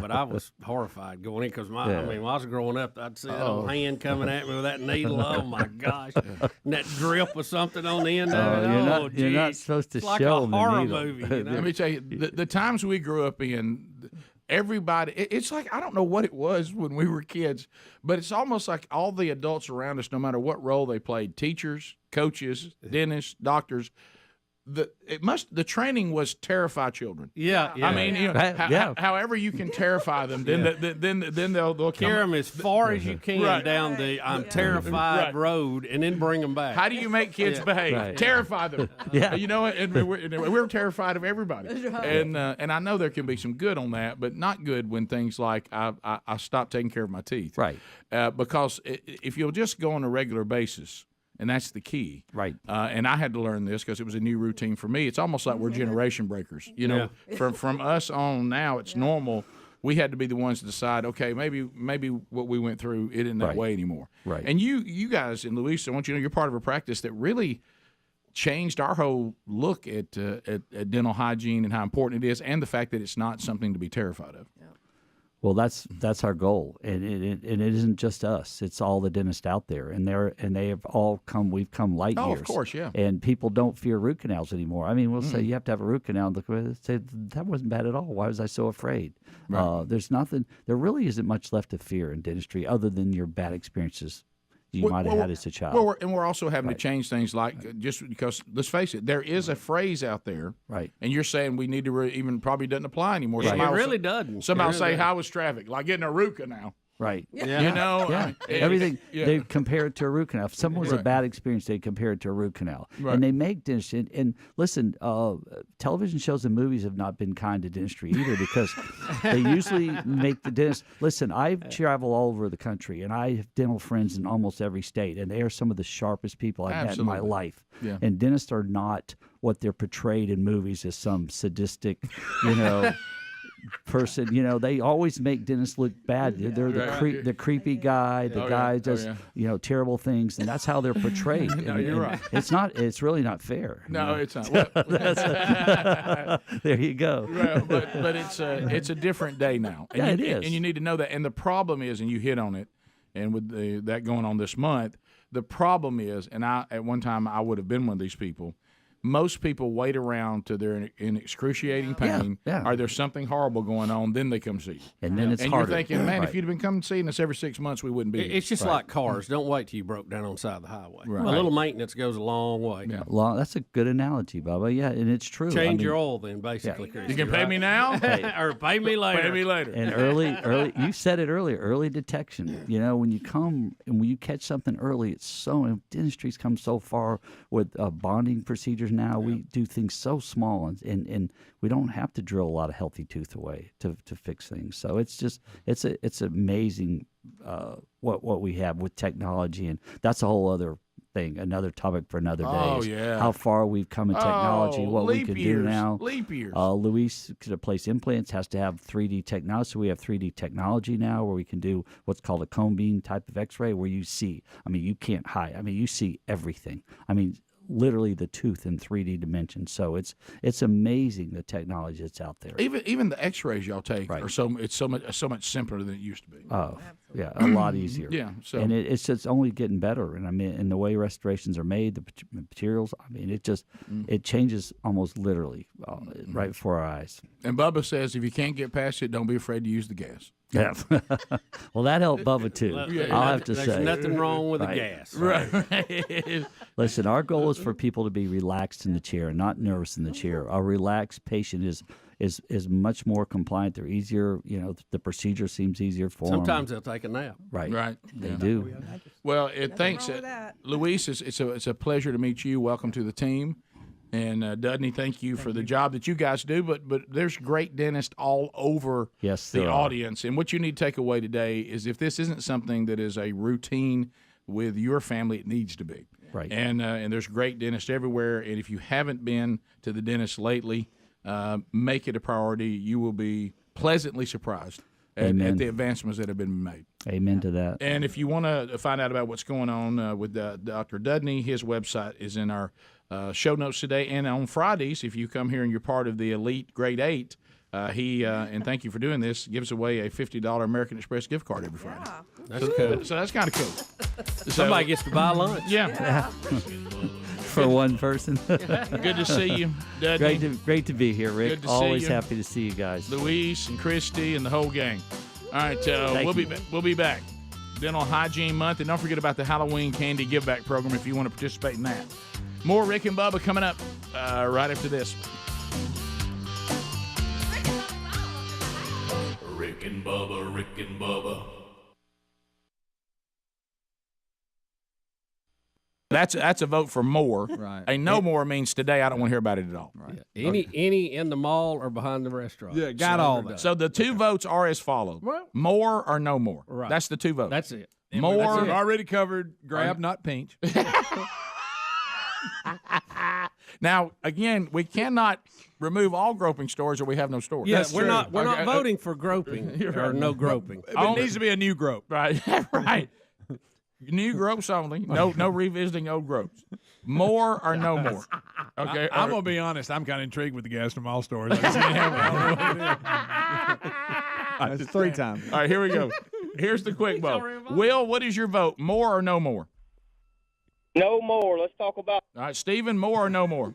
V: But I was horrified going in because when I was growing up, I'd see that old hand coming at me with that needle. Oh my gosh, and that drip or something on the end of it.
H: You're not supposed to
V: it's like
H: show
V: a
H: them the
V: horror
H: needle.
V: movie. You know?
A: Let me tell you, the times we grew up in.
E: everybody, it's like, I don't know what it was when we were kids, but it's almost like all the adults around us, no matter what role they played, teachers, coaches, dentists, doctors, the training was terrify children.
V: Yeah.
E: I mean, you know, however you can terrify them, then they'll
V: carry them as far as you can down the I'm terrified road, and then bring them back.
E: How do you make kids behave? Terrify them. You know, and we're terrified of everybody. And I know there can be some good on that, but not good when things like I stopped taking care of my teeth.
H: Right.
E: Because if you'll just go on a regular basis. And that's the key.
H: Right.
E: And I had to learn this because it was a new routine for me. It's almost like we're generation breakers. You know, from us on now, it's normal. We had to be the ones to decide, okay, maybe what we went through isn't that way anymore.
H: Right.
E: And you guys in Luis, I want you to know you're part of a practice that really changed our whole look at dental hygiene and how important it is, and the fact that it's not something to be terrified of.
H: Well, that's our goal, and it isn't just us; it's all the dentists out there, and they have all come. We've come light years.
E: Oh, of course, yeah.
H: And people don't fear root canals anymore. I mean, we'll say you have to have a root canal. They'll say that wasn't bad at all. Why was I so afraid?
E: Right.
H: There's nothing. There really isn't much left to fear in dentistry, other than your bad experiences you might have had as a child.
E: Well, we're also having to change things just because, let's face it, there is a phrase out there.
H: Right.
E: And you're saying we need to even probably doesn't apply anymore.
V: Right. It really doesn't.
E: Somebody
V: It
E: say,
V: really
E: how was traffic? Like getting a root canal.
H: Right.
V: Yeah.
E: You know?
H: Yeah. Everything, they compare it to a root canal. If someone was a bad experience, they compare it to a root canal.
E: Right.
H: And they make dentistry. And listen, television shows and movies have not been kind to dentistry either, because they usually make the dentist. Listen, I travel all over the country, and I have dental friends in almost every state, and they are some of the sharpest people I've met in my life.
E: Yeah.
H: And dentists are not what they're portrayed in movies as some sadistic, you know, person. You know, they always make dentists look bad. They're the creepy guy, the guy who does you know, terrible things, and that's how they're portrayed.
E: No,
H: and,
E: you're
H: and
E: right.
H: It's really not fair.
E: No, it's not.
H: There you go.
E: Well, but it's a different day now. And
H: it is.
E: And you need to know that. And the problem is, and you hit on it, and with that going on this month, the problem is, and at one time I would have been one of these people. Most people wait around till they're in excruciating pain, or there's something horrible going on, then they come see you.
H: And then it's
E: and
H: harder.
E: you're thinking, man, if you'd have been coming seeing us every 6 months, we wouldn't be here.
V: It's just like cars. Don't wait till you broke down on the side of the highway.
E: Right.
V: A little maintenance goes a long way.
E: Yeah.
H: That's a good analogy, Bubba. Yeah, and it's true.
V: Change your oil then, basically.
E: You can pay me now,
V: or pay me later.
E: Pay me later.
H: And early, you said it earlier, early detection. You know, when you come and when you catch something early, it's so, dentistry's come so far with bonding procedures now. We do things so small, and we don't have to drill a lot of healthy tooth away to fix things. So it's amazing what we have with technology, and that's a whole other thing, another topic for another day.
E: Oh, yeah.
H: How far we've come in technology, what we can do now.
E: Leap years.
H: Luis to place implants has to have 3D technology. So we have 3D technology now where we can do what's called a cone beam type of X-ray, where you see. I mean, you can't hide. I mean, you see everything. I mean, literally the tooth in 3D dimensions. So it's amazing the technology that's out there.
E: Even the X-rays y'all take are so much simpler than it used to be.
H: Oh, yeah, a lot easier.
E: Yeah, so
H: and it's just only getting better. And I mean, and the way restorations are made, the materials. I mean, it changes almost literally right before our eyes.
E: And Bubba says, if you can't get past it, don't be afraid to use the gas.
H: Yeah. Well, that helped Bubba too. I'll have to say.
V: There's nothing wrong with the gas.
E: Right.
H: Listen, our goal is for people to be relaxed in the chair, not nervous in the chair. A relaxed patient is much more compliant. They're easier. You know, the procedure seems easier for them.
V: Sometimes they'll take a nap.
H: Right. They do.
E: Well, thanks, Luis. It's a pleasure to meet you. Welcome to the team. And Dudney, thank you for the job that you guys do. But there's great dentists all over the audience. And what you need to take away today is, if this isn't something that is a routine with your family, it needs to be.
H: Right.
E: And there's great dentists everywhere. And if you haven't been to the dentist lately, make it a priority. You will be pleasantly surprised at the advancements that have been made.
H: Amen to that.
E: And if you want to find out about what's going on with Dr. Dudney, his website is in our show notes today. And on Fridays, if you come here and you're part of the Elite Grade 8, he and thank you for doing this, gives away a $50 American Express gift card every Friday.
V: That's cool.
E: So that's kind of cool.
V: Somebody gets to buy lunch.
E: Yeah.
H: for one person.
E: Good to see you, Dudley.
H: Great to be here, Rick.
E: Good to
H: Always
E: see you.
H: happy to see you guys.
E: Luis and Christy and the whole gang. All right, we'll be back. Dental Hygiene Month, and don't forget about the Halloween Candy Give Back program if you want to participate in that. More Rick and Bubba coming up right after this.
D: Rick and Bubba, Rick and Bubba.
E: That's a vote for more.
C: Right.
E: A no more means today I don't want to hear about it at all.
C: Right.
V: Any in the mall or behind the restaurant.
C: Yeah, got all that.
E: So the two votes are as follows: more or no more.
V: Right.
E: That's the two votes.
V: That's it.
E: More.
C: That's it. Already covered. Grab, not pinch.
E: Now, again, we cannot remove all groping stores or we have no stores.
V: Yeah, we're not voting for groping or
E: right.
V: no groping.
C: It needs to be a new grope.
E: Right, right. New gropes only. No revisiting old gropes. More or no more. Okay.
C: I'm gonna be honest. I'm kind of intrigued with the gas from all stores.
A: That's 3 times.
E: All right, here we go. Here's the quick vote. Will, what is your vote? More or no more?
M: No more. Let's talk about.
E: All right, Stephen, more or no more?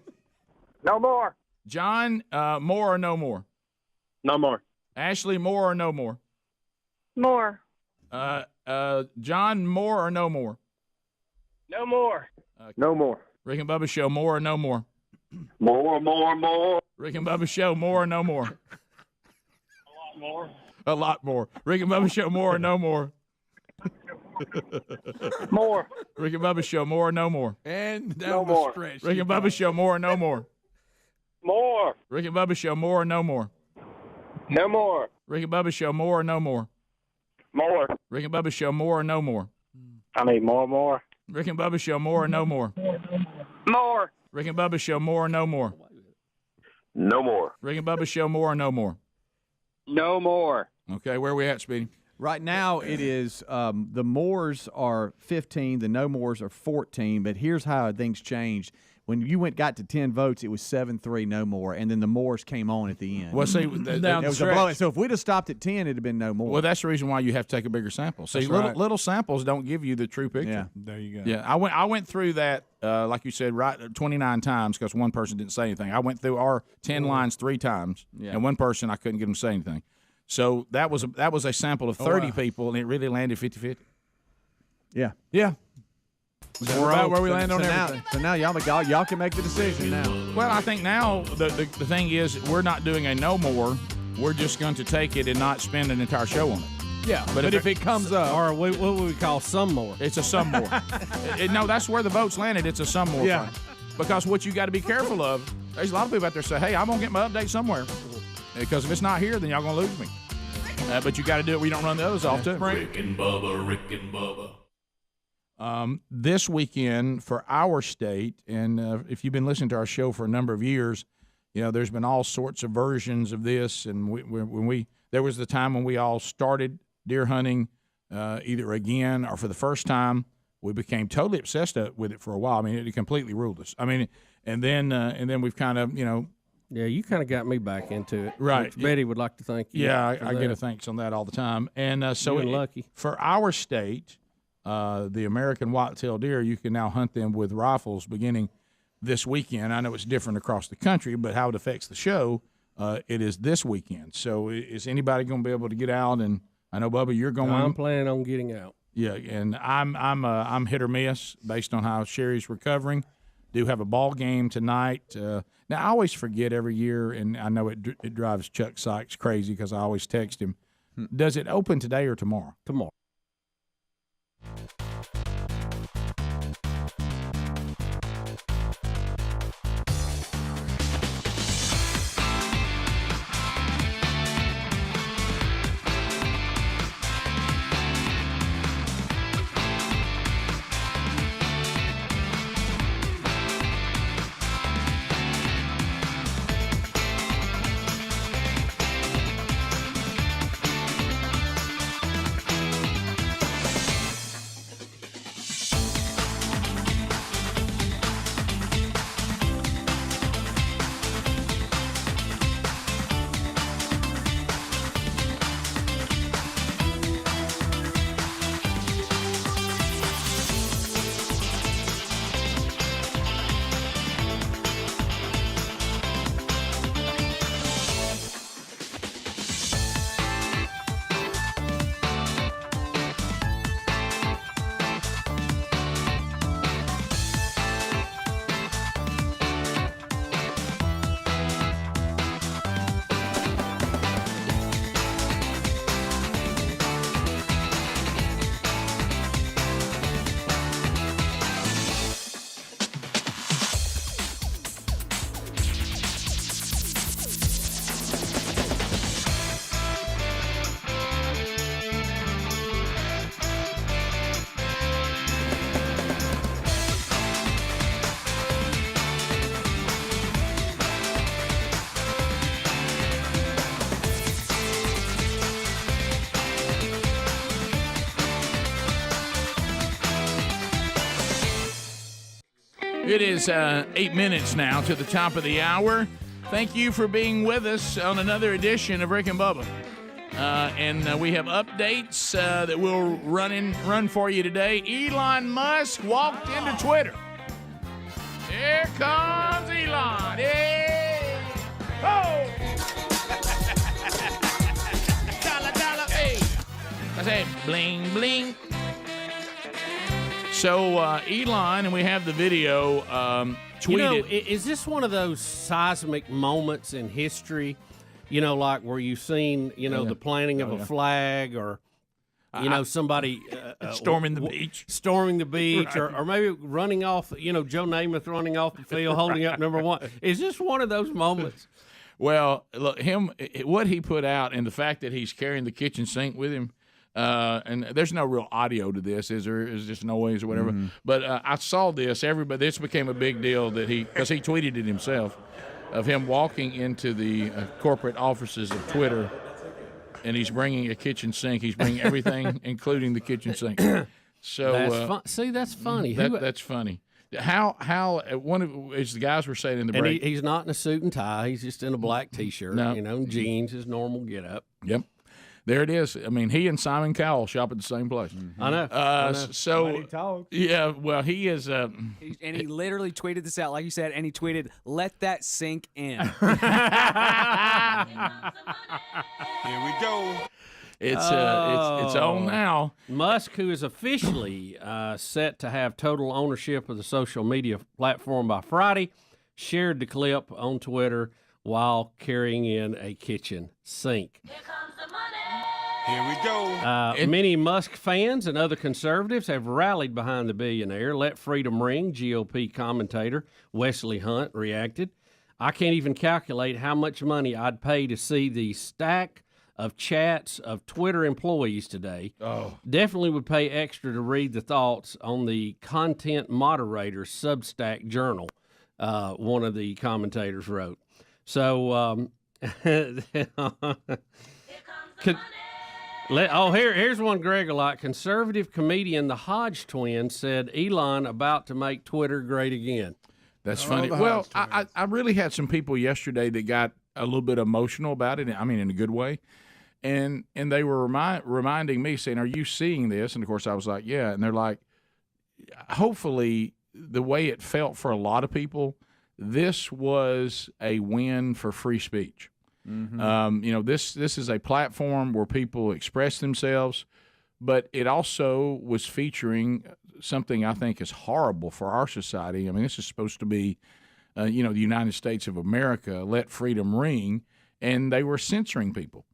M: No more.
E: John, more or no more?
M: No more.
E: Ashley, more or no more?
M: More.
E: John, more or no more?
M: No more. No more.
E: Rick and Bubba Show, more or no more?
M: More.
E: Rick and Bubba Show, more or no more?
M: A lot more.
E: A lot more. Rick and Bubba Show, more or no more?
M: More.
E: Rick and Bubba Show, more or no more?
C: And down
M: No
C: the
M: more.
C: stretch.
E: Rick and Bubba Show, more or no more?
M: More.
E: Rick and Bubba Show, more or no more?
M: No more.
E: Rick and Bubba Show, more or no more?
M: More.
E: Rick and Bubba Show, more or no more?
M: I need more.
E: Rick and Bubba Show, more or no more?
M: More.
E: Rick and Bubba Show, more or no more?
M: No more.
E: Rick and Bubba Show, more or no more?
M: No more.
E: Okay, where are we at, Speedy?
A: Right now, it is the mores are 15, the no mores are 14. But here's how things changed. When you got to 10 votes, it was 7-3, no more, and then the mores came on at the end.
E: Well, see,
A: It was a blowout. So if we'd have stopped at 10, it'd have been no more.
E: well, that's the reason why you have to take a bigger sample. See,
A: That's
E: little,
A: right.
E: little samples don't give you the true picture.
A: Yeah.
C: There you go.
E: Yeah, I went through that, like you said, right 29 times because one person didn't say anything. I went through our 10 lines 3 times, and one person I couldn't get him to say anything. So that was a sample of 30 people, and it really landed 50-50.
A: Yeah.
C: Yeah. So about where we land on everything.
A: So now y'all can make the decision now.
E: Well, I think now the thing is we're not doing a no more. We're just going to take it and not spend an entire show on it.
C: Yeah, but if it comes up,
V: Or what would we call some more?
E: It's a some more. No, that's where the votes landed. It's a some more.
C: Yeah.
E: Thing. Because what you got to be careful of, there's a lot of people out there say, hey, I'm going to get my update somewhere. Because if it's not here, then y'all going to lose me. But you got to do it where you don't run the others off, too.
D: Rick and Bubba, Rick and Bubba.
E: This weekend for our state, and if you've been listening to our show for a number of years, there's been all sorts of versions of this. And there was the time when we all started deer hunting either again or for the first time. We became totally obsessed with it for a while. I mean, it completely ruled us. I mean, and then we've kind of,
V: Yeah, you kind of got me back into it.
E: Right.
V: Which Betty would like to thank you.
E: Yeah,
V: for
E: I
V: that.
E: get a thanks on that all the time. And so
V: You're lucky.
E: For our state, the American whitetail deer, you can now hunt them with rifles beginning this weekend. I know it's different across the country, but how it affects the show, it is this weekend. So is anybody going to be able to get out? And I know, Bubba, you're going.
V: I'm planning on getting out.
E: Yeah, and I'm hit or miss based on how Sherry's recovering. Do have a ball game tonight. Now I always forget every year, and I know it drives Chuck Sykes crazy because I always text him. Does it open today or tomorrow?
V: Tomorrow.
E: It is 8 minutes now to the top of the hour. Thank you for being with us on another edition of Rick and Bubba. And we have updates that we'll run for you today. Elon Musk walked into Twitter. Here comes Elon. Hey! Oh! Dollar, hey! I say bling, bling. So Elon, and we have the video, tweeted.
V: You know, is this one of those seismic moments in history? You know, like where you've seen, the planting of a flag, or somebody
E: storming the beach,
V: right. or maybe running off. Joe Namath running off the field, holding up number one. Is this one of those moments?
E: Well, look, what he put out, and the fact that he's carrying the kitchen sink with him. And there's no real audio to this, is there? Is just noise or whatever. Mm-hmm. But I saw this. This became a big deal because he tweeted it himself, of him walking into the corporate offices of Twitter, and he's bringing a kitchen sink. He's bringing everything, including the kitchen sink. So
V: that's funny.
E: That's funny. How as the guys were saying in the break,
V: he's not in a suit and tie. He's just in a black T-shirt, jeans, his normal get up.
E: Yep. There it is. I mean, he and Simon Cowell shop at the same place.
V: Mm-hmm. I know.
E: So, yeah, well, he is.
N: And he literally tweeted this out, like you said, and he tweeted, "Let that sink in." Here
V: we go.
E: It's on now.
V: Musk, who is officially set to have total ownership of the social media platform by Friday, shared the clip on Twitter while carrying in a kitchen sink.
L: Here we go.
V: Many Musk fans and other conservatives have rallied behind the billionaire. Let freedom ring, GOP commentator Wesley Hunt reacted. I can't even calculate how much money I'd pay to see the stack of chats of Twitter employees today.
E: Oh.
V: Definitely would pay extra to read the thoughts on the content moderator's Substack journal, one of the commentators wrote. So, here's one Greg a lot. Conservative comedian the Hodge twins said Elon about to make Twitter great again.
E: That's funny. Well, I really had some people yesterday that got a little bit emotional about it. I mean, in a good way. And they were reminding me, saying, "Are you seeing this?" And of course, I was like, "Yeah." And they're like, "Hopefully, the way it felt for a lot of people, this was a win for free speech." Mm-hmm. This is a platform where people express themselves, but it also was featuring something I think is horrible for our society. I mean, this is supposed to be, the United States of America, let freedom ring, and they were censoring people.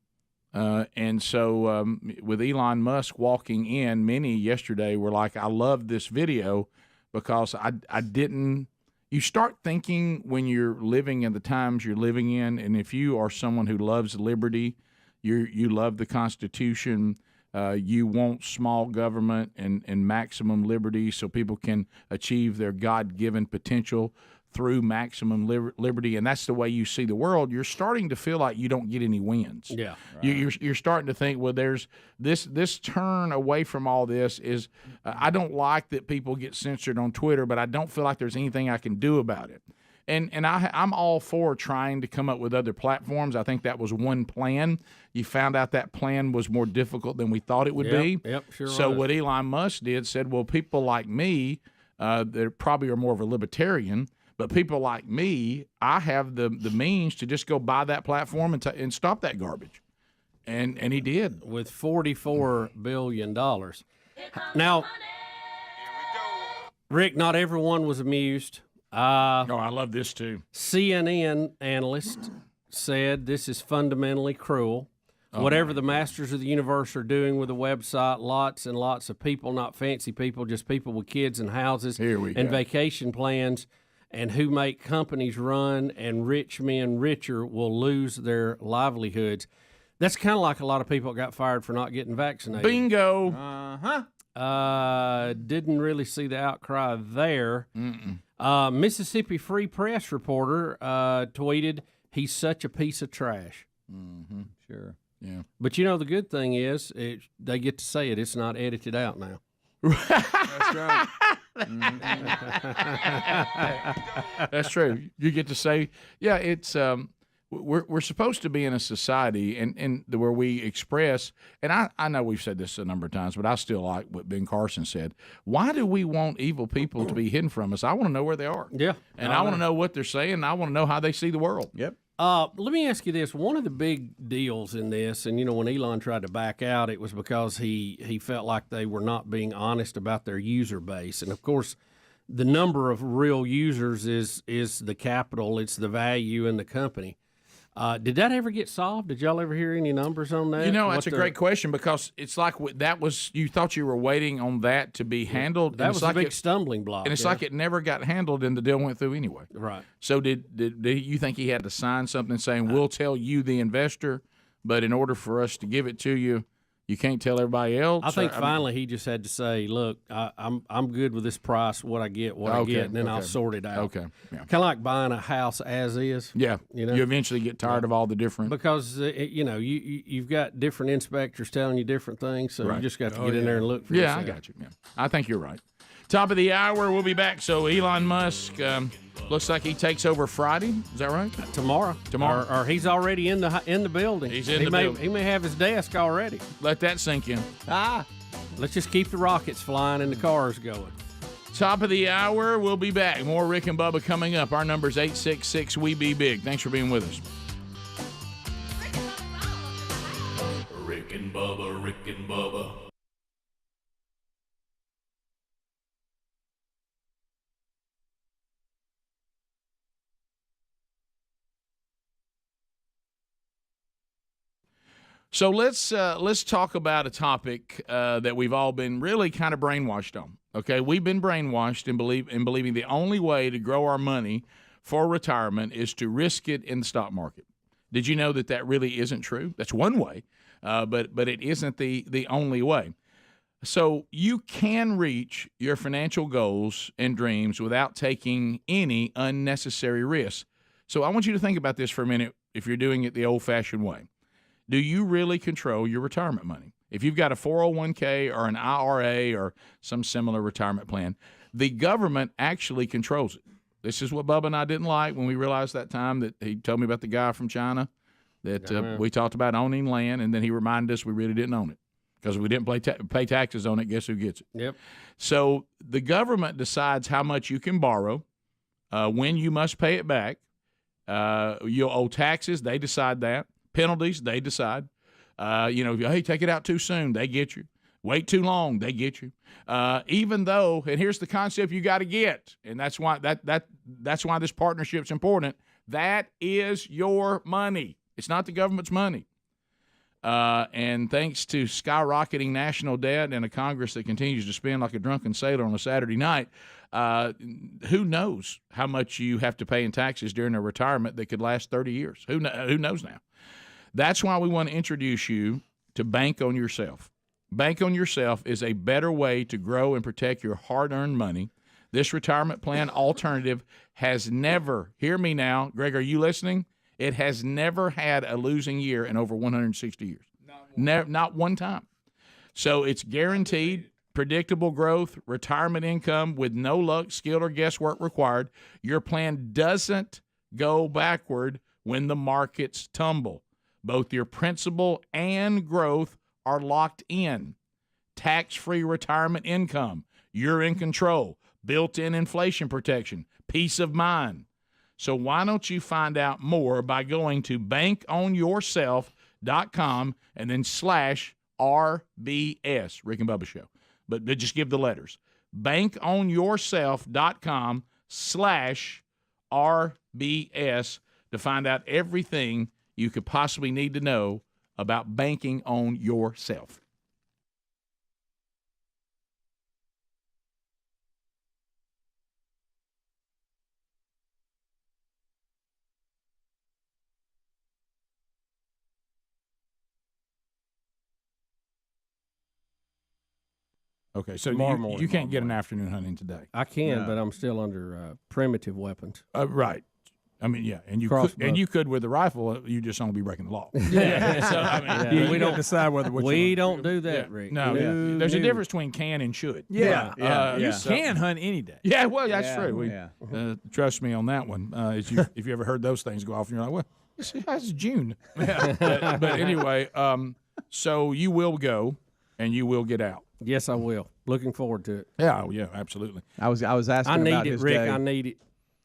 E: And so with Elon Musk walking in, many yesterday were like, "I love this video because I didn't." You start thinking when you're living in the times you're living in, and if you are someone who loves liberty, you love the Constitution, you want small government and maximum liberty so people can achieve their God-given potential through maximum liberty, and that's the way you see the world, you're starting to feel like you don't get any wins.
V: Yeah,
E: right. You're starting to think, well, there's this turn away from all this is I don't like that people get censored on Twitter, but I don't feel like there's anything I can do about it. And I'm all for trying to come up with other platforms. I think that was one plan. You found out that plan was more difficult than we thought it would be.
V: Yep, sure.
E: So
V: was.
E: what Elon Musk said, well, people like me, they probably are more of a libertarian. But people like me, I have the means to just go buy that platform and stop that garbage. And he did.
V: With $44 billion. Now, Rick, not everyone was amused.
E: I love this too.
V: CNN analyst said this is fundamentally cruel. Whatever the masters of the universe are doing with the website, lots and lots of people, not fancy people, just people with kids and houses and vacation plans, and who make companies run and rich men richer will lose their livelihoods. That's kind of like a lot of people got fired for not getting vaccinated.
E: Bingo.
V: Didn't really see the outcry there. Mississippi Free Press reporter tweeted, "He's such a piece of trash."
E: Mm-hmm.
V: Sure.
E: Yeah.
V: But the good thing is they get to say it. It's not edited out now.
E: That's right. That's true. You get to say, yeah, it's we're supposed to be in a society and where we express, and I know we've said this a number of times, but I still like what Ben Carson said. Why do we want evil people to be hidden from us? I want to know where they are.
V: Yeah.
E: And I want to know what they're saying. And I want to know how they see the world.
A: Yep.
V: Let me ask you this. One of the big deals in this, and, when Elon tried to back out, it was because he felt like they were not being honest about their user base. And, of course, the number of real users is the capital. It's the value in the company. Did that ever get solved? Did y'all ever hear any numbers on that?
E: That's a great question because it's like that was you thought you were waiting on that to be handled.
V: That was a big stumbling block.
E: And it's like it never got handled and the deal went through anyway.
V: Right.
E: So did you think he had to sign something saying, we'll tell you, the investor, but in order for us to give it to you, you can't tell everybody else?
V: I think finally he just had to say, look, I'm good with this price, what I get, I get, and then I'll sort it out.
E: Okay. Yeah.
V: Kind of like buying a house as is.
E: Yeah. You eventually get tired of all the different.
V: Because, you've got different inspectors telling you different things, so you just got to get in there and look for
E: yourself.
V: yourself.
E: I got you. Yeah. I think you're right. Top of the hour, we'll be back. So Elon Musk looks like he takes over Friday. Is that right?
V: Tomorrow. Or he's already in the building.
E: He's in the building.
V: He may have his desk already.
E: Let that sink in.
V: Let's just keep the rockets flying and the cars going.
E: Top of the hour, we'll be back. More Rick and Bubba coming up. Our number's 866-WE-BE-BIG. Thanks for being with us.
D: Rick and Bubba, Rick and Bubba.
E: So let's talk about a topic that we've all been really kind of brainwashed on. Okay, we've been brainwashed in believing the only way to grow our money for retirement is to risk it in the stock market. Did you know that really isn't true? That's one way, but it isn't the only way. So you can reach your financial goals and dreams without taking any unnecessary risks. So I want you to think about this for a minute. If you're doing it the old-fashioned way. Do you really control your retirement money? If you've got a 401k or an IRA or some similar retirement plan, the government actually controls it. This is what Bubba and I didn't like when we realized that time that he told me about the guy from China that we talked about owning land, and then he reminded us we really didn't own it because we didn't pay taxes on it. Guess who gets it?
V: Yep.
E: So the government decides how much you can borrow, when you must pay it back. You'll owe taxes. They decide that. Penalties, they decide. Hey, take it out too soon, they get you. Wait too long, they get you. Even though, and here's the concept you got to get, and that's why that's why this partnership's important. That is your money. It's not the government's money. And thanks to skyrocketing national debt and a Congress that continues to spend like a drunken sailor on a Saturday night, who knows how much you have to pay in taxes during a retirement that could last 30 years? Who knows now? That's why we want to introduce you to Bank on Yourself. Bank on Yourself is a better way to grow and protect your hard-earned money. This retirement plan alternative has never, hear me now, Greg, are you listening? It has never had a losing year in over 160 years. Not one time. So it's guaranteed, predictable growth, retirement income with no luck, skill, or guesswork required. Your plan doesn't go backward when the markets tumble. Both your principal and growth are locked in. Tax-free retirement income. You're in control. Built-in inflation protection. Peace of mind. So why don't you find out more by going to bankonyourself.com and then /RBS, Rick and Bubba Show. But just give the letters. Bankonyourself.com /RBS to find out everything you could possibly need to know about banking on yourself. Okay, so you can't get an afternoon hunting today.
V: I can, but I'm still under primitive weapons.
E: Right. I mean, yeah, and you
O: Crossbow.
E: could with a rifle. You just don't be breaking the law.
O: Yeah.
E: So I mean,
C: we don't decide whether
O: we don't do that, Rick.
E: No, there's a difference between can and should.
C: Yeah, you
E: So-
C: can hunt any day.
E: Yeah, well, that's true. Trust me on that one. If you ever heard those things go off, and you're like, well, it's June. but anyway, so you will go, and you will get out.
O: Yes, I will. Looking forward to it.
E: Yeah, absolutely.
P: I was asking
O: I
P: about
O: need it,
P: his
O: Rick.
P: day.
O: I need it.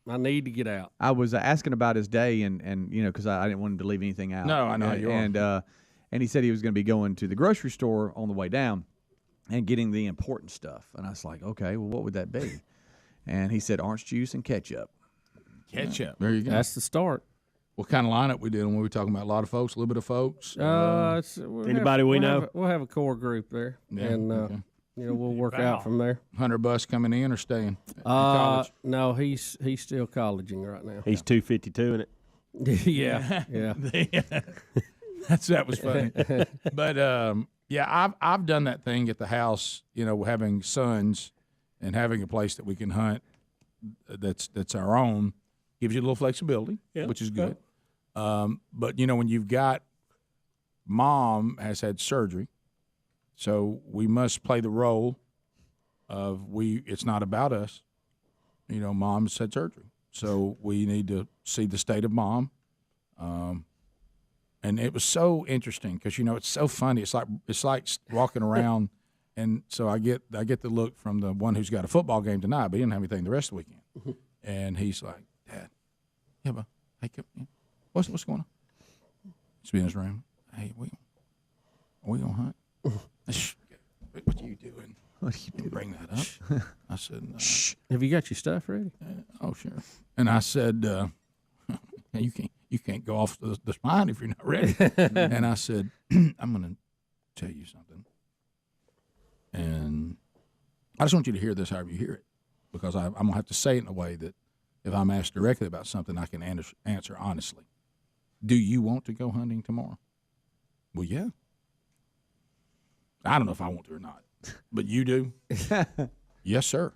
O: I need to get out.
P: I was asking about his day, and you know, because I didn't want him to leave anything out.
E: No, I know you are.
P: And he said he was going to be going to the grocery store on the way down and getting the important stuff. And I was like, okay, well, what would that be? And he said orange juice and ketchup.
E: Ketchup. There you go.
O: That's the start.
E: What kind of lineup we did when we were talking about a lot of folks, a little bit of folks?
G: Anybody we know?
O: We'll have a core group there, and
E: okay.
O: we'll work out from there.
E: Hunter Bus coming in or staying? College?
O: No, he's still colleging right now.
G: He's 252 in it.
O: yeah.
E: That was funny. But I've done that thing at the house. You know, having sons and having a place that we can hunt that's our own gives you a little flexibility, which is good. But you know, when you've got mom has had surgery, so we must play the role of it's not about us. You know, mom's had surgery, so we need to see the state of mom. And it was so interesting because, you know, it's so funny. It's like walking around, and so I get the look from the one who's got a football game tonight, but he didn't have anything the rest of the weekend. And he's like, Dad, yeah, but hey, what's going on? He's in his room. Hey, are we gonna hunt? What are you doing?
P: What are you doing?
E: Bring that up. I said,
O: Shh. Have you got your stuff ready?
E: Oh, sure. And I said, you can't go off the spine if you're not ready. And I said, I'm going to tell you something. And I just want you to hear this however you hear it, because I'm going to have to say it in a way that if I'm asked directly about something, I can answer honestly. Do you want to go hunting tomorrow? Well, yeah. I don't know if I want to or not, but you do? Yes, sir.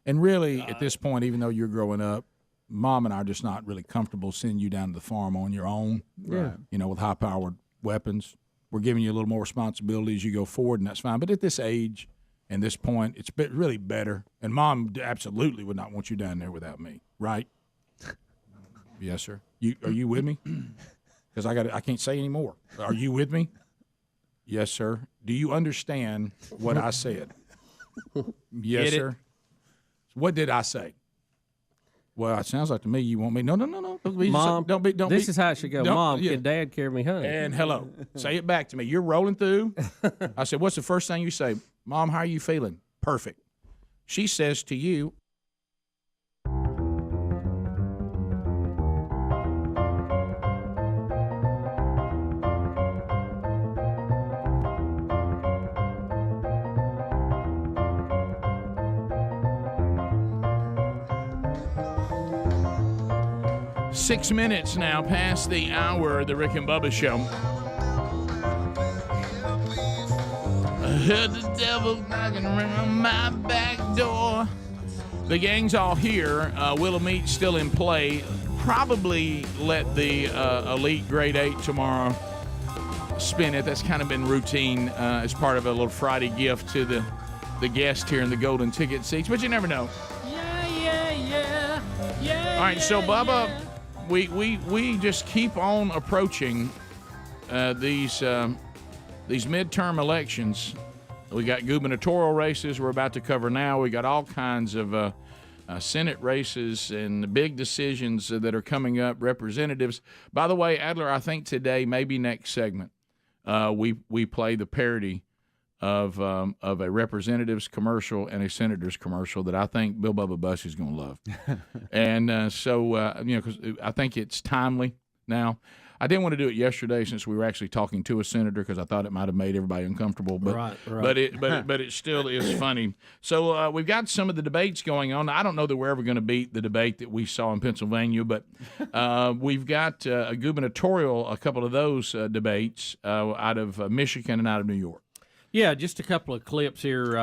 E: And really, at this point, even though you're growing up, Mom and I are just not really comfortable sending you down to the farm on your own, you know, with high-powered weapons. We're giving you a little more responsibility as you go forward, and that's fine. But at this age and this point, it's really better. And Mom absolutely would not want you down there without me, right? Yes, sir. Are you with me? Because I can't say any more. Are you with me? Yes, sir. Do you understand what I said? Yes, sir. What did I say? Well, it sounds like to me you want me. No.
O: Mom,
E: don't
O: this
E: be,
O: is how it should go.
E: don't-
O: Mom,
E: yeah.
O: can Dad carry me home?
E: And hello. Say it back to me. You're rolling through. I said, what's the first thing you say? Mom, how are you feeling? Perfect. She says to you, "6 minutes now past the hour of the Rick and Bubba Show. I heard the devil knocking around my back door." The gang's all here. Willow Meat's still in play. Probably let the Elite Grade 8 tomorrow spin it. That's kind of been routine as part of a little Friday gift to the guest here in the golden ticket seats, but you never know.
O: Yeah.
E: All right, so Bubba, we just keep on approaching these midterm elections. We got gubernatorial races we're about to cover now. We got all kinds of Senate races and the big decisions that are coming up. Representatives. By the way, Adler, I think today, maybe next segment, we play the parody of a representative's commercial and a senator's commercial that I think Bill Bubba Buss is going to love. And so, because I think it's timely now. I didn't want to do it yesterday since we were actually talking to a senator because I thought it might have made everybody uncomfortable. But
O: Right.
E: but it still is funny. So we've got some of the debates going on. I don't know that we're ever going to beat the debate that we saw in Pennsylvania, but we've got a gubernatorial, a couple of those debates out of Michigan and out of New York.
O: Yeah, just a couple of clips here.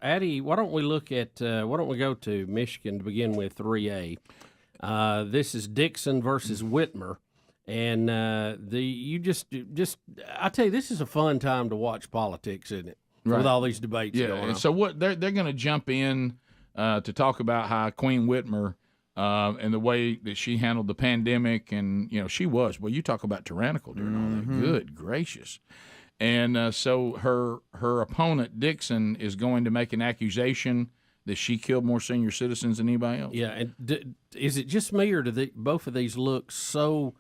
O: Addie, why don't we go to Michigan to begin with 3A?
Q: This is Dixon versus Whitmer. And I tell you, this is a fun time to watch politics, isn't it?
E: Right.
Q: With all these debates going on.
E: And so what they're going to jump in to talk about how Queen Whitmer and the way that she handled the pandemic, and she was. Well, you talk about tyrannical during all that. Good gracious! And so her opponent Dixon is going to make an accusation that she killed more senior citizens than anybody else.
Q: Yeah, and is it just me, or do both of these look so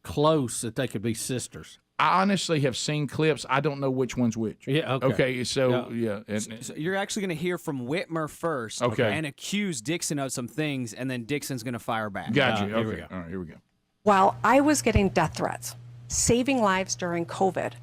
Q: close that they could be sisters?
E: I honestly have seen clips. I don't know which one's which.
Q: Yeah. Okay.
E: Okay. So
N: So you're actually going to hear from Whitmer first,
E: Okay.
N: and accuse Dixon of some things, and then Dixon's going to fire back.
E: Got you.
Q: Here we
E: Okay.
Q: go.
E: All right. Here we go.
R: While I was getting death threats, saving lives during COVID,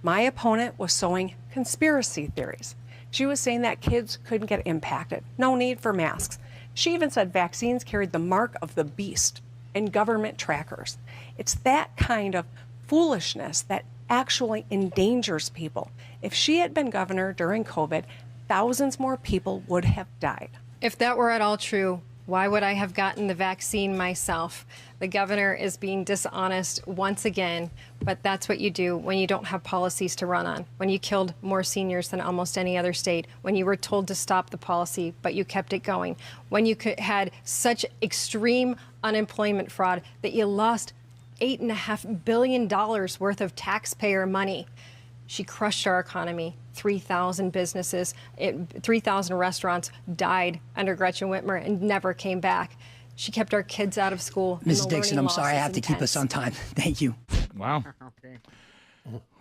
R: my opponent was sowing conspiracy theories. She was saying that kids couldn't get impacted, no need for masks. She even said vaccines carried the mark of the beast and government trackers. It's that kind of foolishness that actually endangers people. If she had been governor during COVID, thousands more people would have died.
W: If that were at all true, why would I have gotten the vaccine myself? The governor is being dishonest once again, but that's what you do when you don't have policies to run on. When you killed more seniors than almost any other state, when you were told to stop the policy, but you kept it going, when you had such extreme unemployment fraud that you lost $8.5 billion worth of taxpayer money. She crushed our economy. 3,000 businesses, 3,000 restaurants died under Gretchen Whitmer and never came back. She kept our kids out of school.
X: Ms. Dixon, I'm sorry, I have to keep us on time. Thank you.
E: Wow. Okay.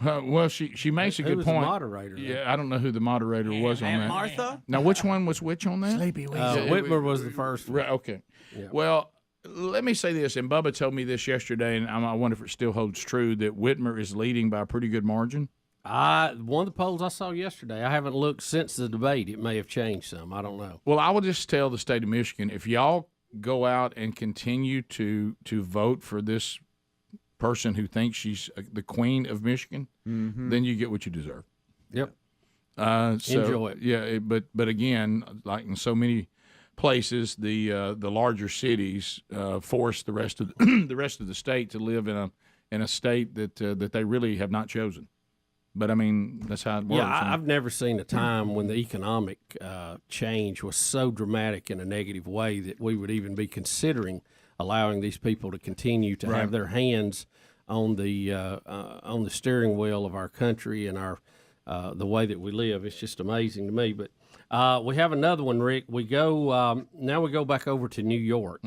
E: Well, she makes a
Q: Who
E: good
Q: was
E: point.
Q: the moderator then?
E: Yeah, I don't know who the moderator was on that.
K: Martha?
E: Now, which one was which on that?
X: Sleepy
Q: Whitmer was the first one.
E: Right, okay. Well, let me say this, and Bubba told me this yesterday, and I wonder if it still holds true, that Whitmer is leading by a pretty good margin.
Q: One of the polls I saw yesterday, I haven't looked since the debate. It may have changed some. I don't know.
E: Well, I will just tell the state of Michigan, if y'all go out and continue to vote for this person who thinks she's the queen of Michigan, then you get what you deserve.
Q: Yep.
E: Enjoy
Q: it.
E: Yeah, but again, like in so many places, the larger cities force the rest of the rest of the state to live in a state that they really have not chosen. But I mean, that's how it works.
Q: Yeah, I've never seen a time when the economic change was so dramatic in a negative way that we would even be considering allowing these people to continue to have their hands on the steering wheel of our country and our the way that we live. It's just amazing to me. But we have another one, Rick. We go now. We go back over to New York,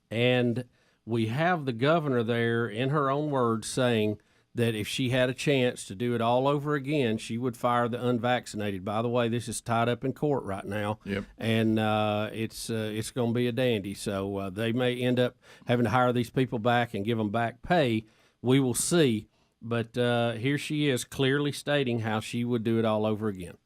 Q: and we have the governor there, in her own words, saying that if she had a chance to do it all over again, she would fire the unvaccinated. By the way, this is tied up in court right now, and it's going to be a dandy. So they may end up having to hire these people back and give them back pay. We will see. But here she is clearly stating how she would do it all over again.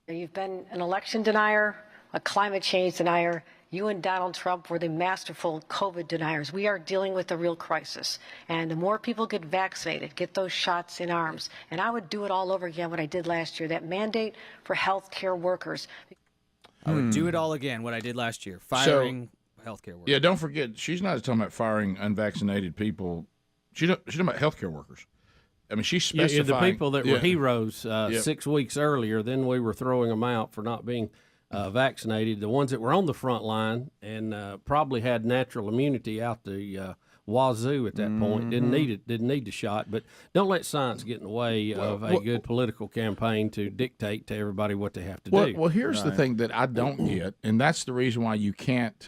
Y: You've been an election denier, a climate change denier. You and Donald Trump were the masterful COVID deniers. We are dealing with a real crisis. And the more people get vaccinated, get those shots in arms, and I would do it all over again what I did last year, that mandate for health care workers.
N: I would do it all again, what I did last year, firing healthcare workers.
E: Yeah, don't forget, she's not talking about firing unvaccinated people. She's talking about healthcare workers. I mean, she's specifying.
Q: The people that were heroes 6 weeks earlier, then we were throwing them out for not being vaccinated. The ones that were on the front line and probably had natural immunity out the wazoo at that point didn't need the shot. But don't let science get in the way of a good political campaign to dictate to everybody what they have to do.
E: Well, here's the thing that I don't get, and that's the reason why you can't.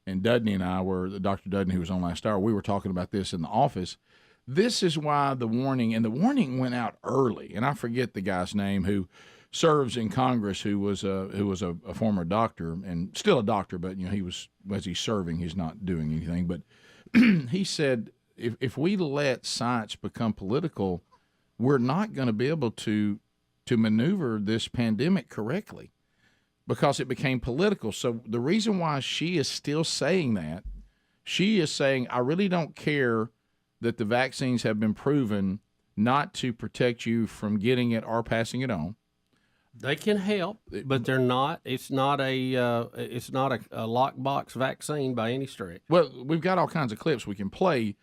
E: And Dudney and I were, Dr. Dudney, who was on last hour, we were talking about this in the office. This is why the warning went out early, and I forget the guy's name who serves in Congress, who was a former doctor and still a doctor, but he was, as he's serving, he's not doing anything. But he said, if we let science become political, we're not going to be able to maneuver this pandemic correctly because it became political. So the reason why she is still saying that, she is saying, I really don't care that the vaccines have been proven not to protect you from getting it or passing it on.
Q: They can help, but they're not. It's not a lockbox vaccine by any stretch.
E: Well, we've got all kinds of clips we can play.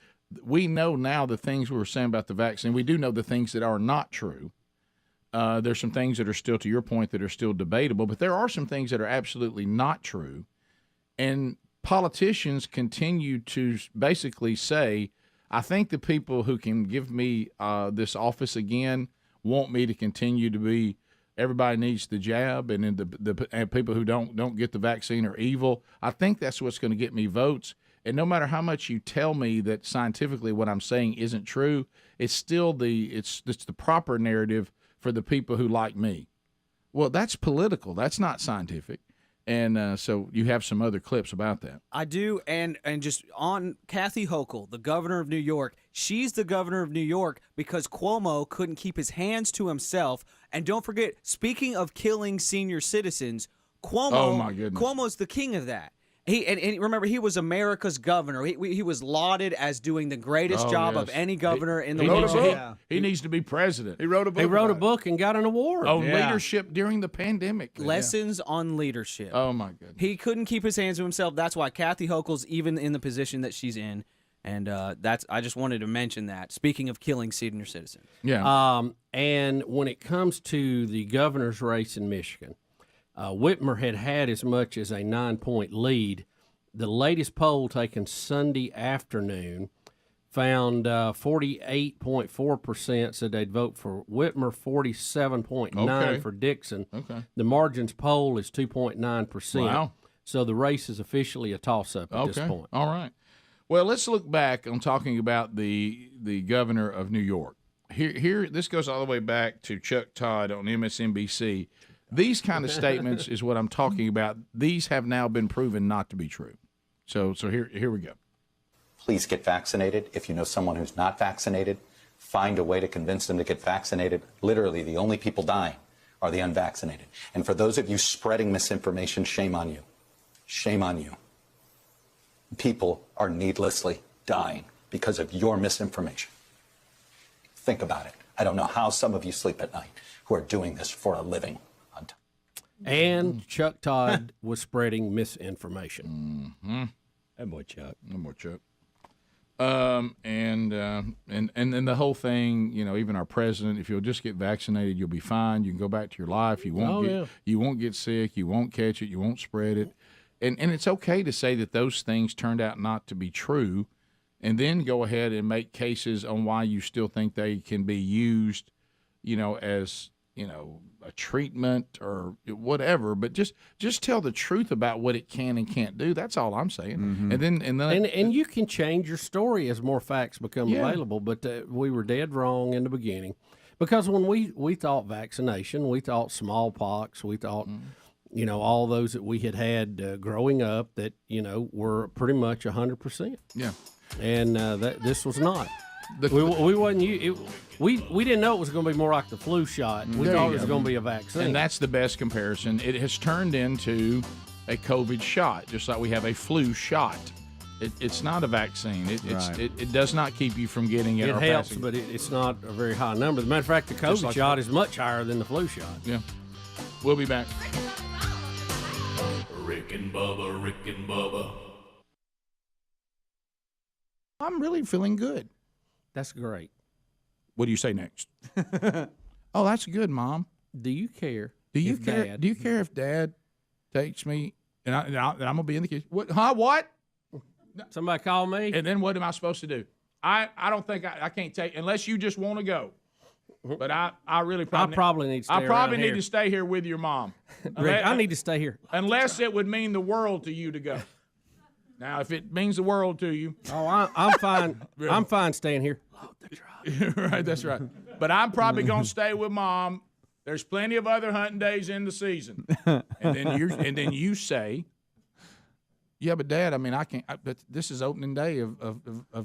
E: We know now the things we were saying about the vaccine. We do know the things that are not true. There's some things that are still, to your point, that are still debatable, but there are some things that are absolutely not true. And politicians continue to basically say, I think the people who can give me this office again want me to continue to be, everybody needs the jab, and then and people who don't get the vaccine are evil. I think that's what's going to get me votes. And no matter how much you tell me that scientifically what I'm saying isn't true, it's still it's the proper narrative for the people who like me. Well, that's political. That's not scientific. And so you have some other clips about that.
N: I do, and just on Kathy Hochul, the governor of New York. She's the governor of New York because Cuomo couldn't keep his hands to himself. And don't forget, speaking of killing senior citizens, Cuomo,
E: oh my goodness,
N: Cuomo's the king of that. And remember, he was America's governor. He was lauded as doing the greatest job of any governor in the world.
E: He needs to be president.
Q: He wrote a book. He wrote a book and got an award
E: on leadership during the pandemic.
N: Lessons on leadership.
E: Oh my goodness.
N: He couldn't keep his hands to himself. That's why Kathy Hochul's even in the position that she's in. And I just wanted to mention that. Speaking of killing senior citizens.
E: Yeah.
Q: And when it comes to the governor's race in Michigan, Whitmer had as much as a 9-point lead. The latest poll taken Sunday afternoon found 48.4% said they'd vote for Whitmer, 47.9% for Dixon.
E: Okay.
Q: The margins poll is 2.9%.
E: Wow.
Q: So the race is officially a toss-up at this point.
E: All right. Well, let's look back on talking about the governor of New York. Here, this goes all the way back to Chuck Todd on MSNBC. These kind of statements is what I'm talking about. These have now been proven not to be true. So here we go.
B: Please get vaccinated. If you know someone who's not vaccinated, find a way to convince them to get vaccinated. Literally, the only people dying are the unvaccinated. And for those of you spreading misinformation, shame on you. Shame on you. People are needlessly dying because of your misinformation. Think about it. I don't know how some of you sleep at night who are doing this for a living.
Q: And Chuck Todd was spreading misinformation.
E: Mm-hmm.
G: That boy Chuck.
E: That boy Chuck. And then the whole thing, even our president, if you'll just get vaccinated, you'll be fine. You can go back to your life. You won't get sick. You won't catch it. You won't spread it. And it's okay to say that those things turned out not to be true, and then go ahead and make cases on why you still think they can be used, as a treatment or whatever. But just tell the truth about what it can and can't do. That's all I'm saying.
G: Mm-hmm.
Q: And you can change your story as more facts become available. But we were dead wrong in the beginning, because when we thought vaccination, we thought smallpox, we thought. All those that we had growing up that, were pretty much 100%.
E: Yeah.
Q: And this was not. We wasn't. We didn't know it was going to be more like the flu shot. We thought it was going to be a vaccine.
E: And that's the best comparison. It has turned into a COVID shot, just like we have a flu shot. It's not a vaccine. It does not keep you from getting it.
Q: It helps, but it's not a very high number. As a matter of fact, the COVID shot is much higher than the flu shot.
E: Yeah. We'll be back.
D: Rick and Bubba, Rick and Bubba.
E: I'm really feeling good.
Q: That's great.
E: What do you say next? Oh, that's good, Mom.
Q: Do you care?
E: Do you care? Do you care if Dad takes me and I'm gonna be in the kitchen? What? Huh? What?
Q: Somebody call me.
E: And then what am I supposed to do? I don't think I can't take unless you just want to go. But I really
Q: probably need to stay
E: I probably need
Q: here.
E: to stay here with your mom.
Q: Rick, I need to stay here.
E: Unless it would mean the world to you to go. Now, if it means the world to you.
Q: Oh, I'm fine. I'm fine staying here. Load the truck.
E: Right, that's right. But I'm probably going to stay with Mom. There's plenty of other hunting days in the season. And then you say, yeah, but Dad, I mean, I can't. But this is opening day of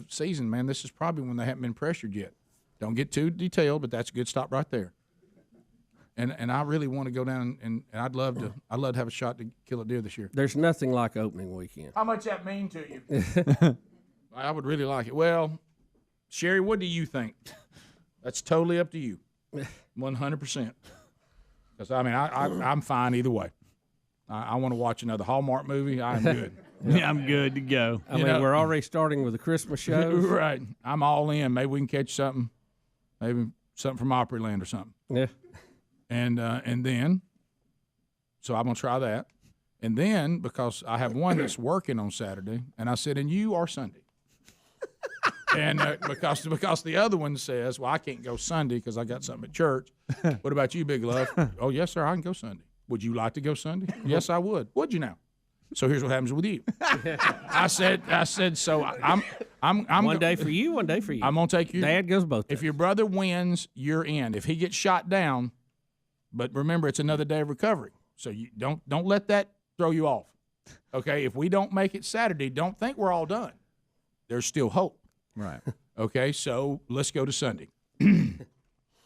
E: season, man. This is probably when they haven't been pressured yet. Don't get too detailed, but that's a good stop right there. And I really want to go down and I'd love to have a shot to kill a deer this year.
Q: There's nothing like opening weekend.
E: How much that mean to you? I would really like it. Well, Sherry, what do you think? That's totally up to you. 100%. Because, I mean, I'm fine either way. I want to watch another Hallmark movie. I'm good.
P: Yeah, I'm good to go.
Q: I mean, we're already starting with the Christmas shows.
E: Right. I'm all in. Maybe we can catch something. Maybe something from Opryland or something.
Q: Yeah.
E: And then, so I'm going to try that. And then, because I have one that's working on Saturday, and I said, and you are Sunday. And because the other one says, well, I can't go Sunday because I got something at church. What about you, Big Love? Oh, yes, sir, I can go Sunday. Would you like to go Sunday? Yes, I would. Would you now? So here's what happens with you. I said. So I'm
Q: one day for you, one day for you.
E: I'm gonna take you.
Q: Dad goes both days.
E: If your brother wins, you're in. If he gets shot down, but remember, it's another day of recovery. So you don't let that throw you off. Okay. If we don't make it Saturday, don't think we're all done. There's still hope.
P: Right.
E: Okay. So let's go to Sunday.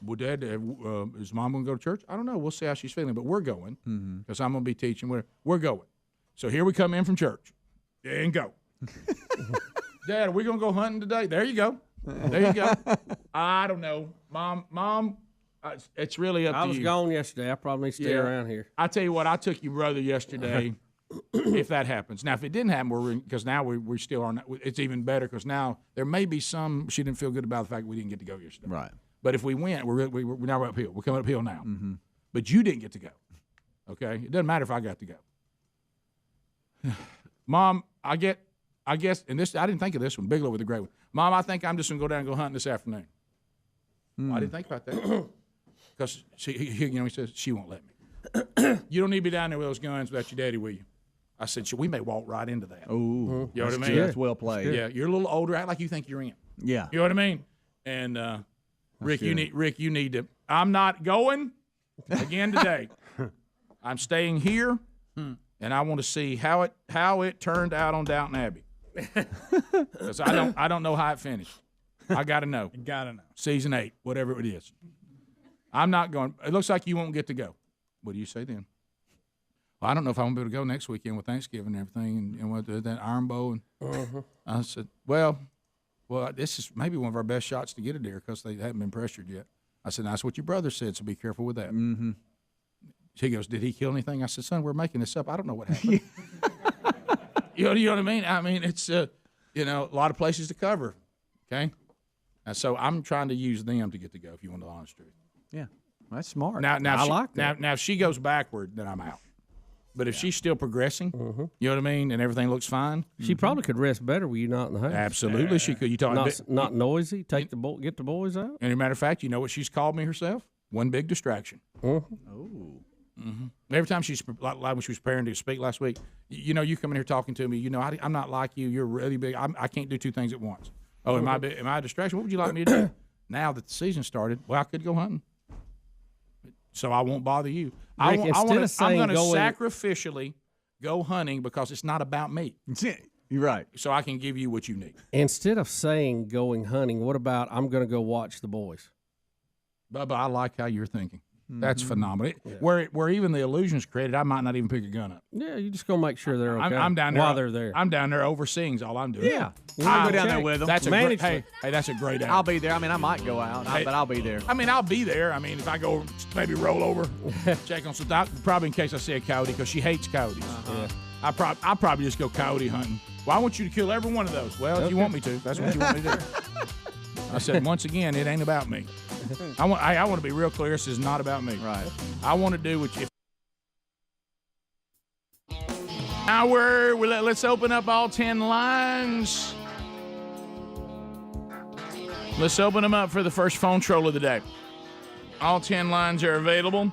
E: Well, Dad, is Mom going to go to church? I don't know. We'll see how she's feeling, but we're going because I'm going to be teaching. We're going. So here we come in from church and go. Dad, are we going to go hunting today? There you go. There you go. I don't know. Mom, it's really up to you.
Q: I was gone yesterday. I probably need to stay around here.
E: I tell you what, I took your brother yesterday. If that happens. Now, if it didn't happen, because now we still are not, it's even better because now there may be some, she didn't feel good about the fact we didn't get to go yesterday.
P: Right.
E: But if we win, we're now uphill. We're coming uphill now. Mm-hmm. But you didn't get to go. Okay? It doesn't matter if I got to go. Mom, I guess, and this, I didn't think of this one. Bigelow with a great one. Mom, I think I'm just going to go down and go hunting this afternoon. I didn't think about that. Because, he says, she won't let me. You don't need to be down there with those guns without your daddy, will you? I said, we may walk right into that.
P: Oh,
E: you know what I mean?
P: That's well played.
E: Yeah, you're a little older. Act like you think you're in.
P: Yeah.
E: You know what I mean? And Rick, you need to. I'm not going again today. I'm staying here, and I want to see how it turned out on Downton Abbey. Because I don't know how it finished. I got to know.
P: You got to know.
E: Season 8, whatever it is. I'm not going. It looks like you won't get to go. What do you say then? Well, I don't know if I'm going to be able to go next weekend with Thanksgiving and everything and with that Iron Bow. And I said, well, this is maybe one of our best shots to get a deer because they haven't been pressured yet. I said, that's what your brother said, so be careful with that. Mm-hmm. He goes, did he kill anything? I said, son, we're making this up. I don't know what happened. You know what I mean? I mean, it's, a lot of places to cover, okay? And so I'm trying to use them to get to go, if you want the honest truth.
P: Yeah, that's smart.
E: Now,
P: I like that.
E: Now, if she goes backward, then I'm out. But if she's still progressing, you know what I mean, and everything looks fine,
Q: she probably could rest better with you not in the house.
E: Absolutely, she could. You talking
Q: not noisy? Get the boys out.
E: And as a matter of fact, you know what she's called me herself? One big distraction.
P: Oh.
E: Mm-hmm. Every time she's like when she was preparing to speak last week, you come in here talking to me. I'm not like you. You're really big. I can't do two things at once. Oh, am I a distraction? What would you like me to do? Now that the season started, well, I could go hunting. So I won't bother you.
Q: Rick,
E: I'm going to sacrificially go hunting because it's not about me.
P: You're right.
E: So I can give you what you need.
Q: Instead of saying going hunting, what about I'm going to go watch the boys?
E: Bubba, I like how you're thinking. That's phenomenal. Yeah. Where even the illusion's created, I might not even pick a gun up.
Q: Yeah, you just go make sure they're okay.
E: I'm down there
Q: while they're there.
E: I'm down there overseeing. Is all I'm doing.
P: Yeah, I'll go down there with them.
E: That's hey, that's a great.
P: I'll be there. I mean, I might go out, but I'll be there.
E: I mean, I'll be there. I mean, if I go, maybe roll over, check on some. Probably in case I see a coyote because she hates coyotes. Yeah. I'll probably just go coyote hunting. Well, I want you to kill every one of those. Well, if you want me to, that's what you want me to do. I said, once again, it ain't about me. I want to be real clear. This is not about me.
P: Right.
E: I want to do what you. Now let's open up all 10 lines. Let's open them up for the first phone troll of the day. All 10 lines are available.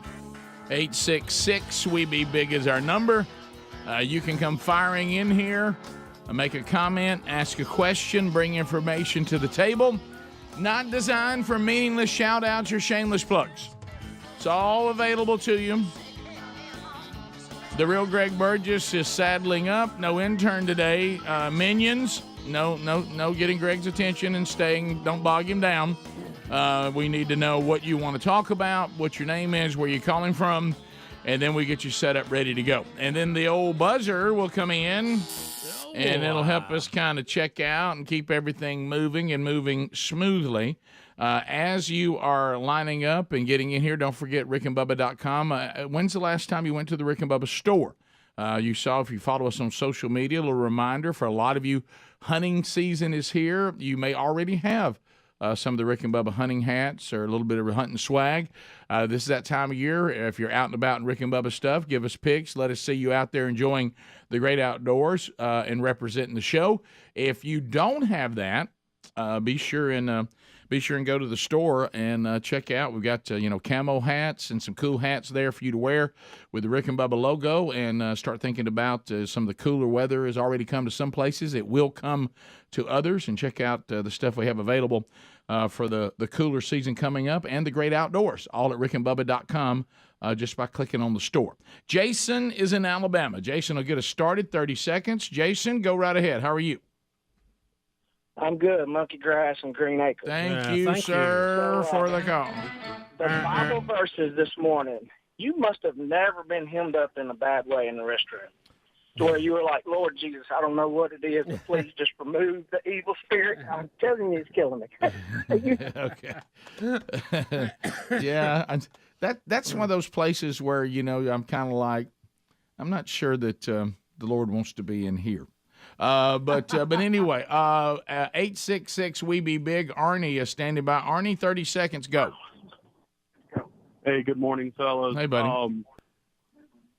E: 866 We Be Big is our number. You can come firing in here, make a comment, ask a question, bring information to the table. Not designed for meaningless shout-outs or shameless plugs. It's all available to you. The real Greg Burgess is saddling up. No intern today. Minions, no getting Greg's attention and staying. Don't bog him down. We need to know what you want to talk about, what your name is, where you're calling from, and then we get you set up ready to go. And then the old buzzer will come in. and it'll help us kind of check out and keep everything moving and moving smoothly. As you are lining up and getting in here, don't forget rickandbubba.com. When's the last time you went to the Rick and Bubba store? You saw, if you follow us on social media, a little reminder for a lot of you, hunting season is here. You may already have some of the Rick and Bubba hunting hats or a little bit of hunting swag. This is that time of year. If you're out and about in Rick and Bubba stuff, give us pics. Let us see you out there enjoying the great outdoors and representing the show. If you don't have that, be sure and go to the store and check out. We've got camo hats and some cool hats there for you to wear with the Rick and Bubba logo, and start thinking about some of the cooler weather has already come to some places. It will come to others, and check out the stuff we have available for the cooler season coming up and the great outdoors, all at rickandbubba.com. Just by clicking on the store. Jason is in Alabama. Jason will get us started. 30 seconds. Jason, go right ahead. How are you?
I: I'm good. Monkey grass and green acres.
E: Thank you, sir, for the call.
I: The Bible verses this morning. You must have never been hemmed up in a bad way in the restaurant, to where you were like, Lord Jesus, I don't know what it is, but please just remove the evil spirit. I'm telling you, it's killing me.
E: Okay. Yeah, that's one of those places where, I'm kind of like, I'm not sure that the Lord wants to be in here. But anyway, 866 We Be Big. Arnie is standing by. Arnie, 30 seconds, go.
J: Hey, good morning, fellas.
E: Hey, buddy.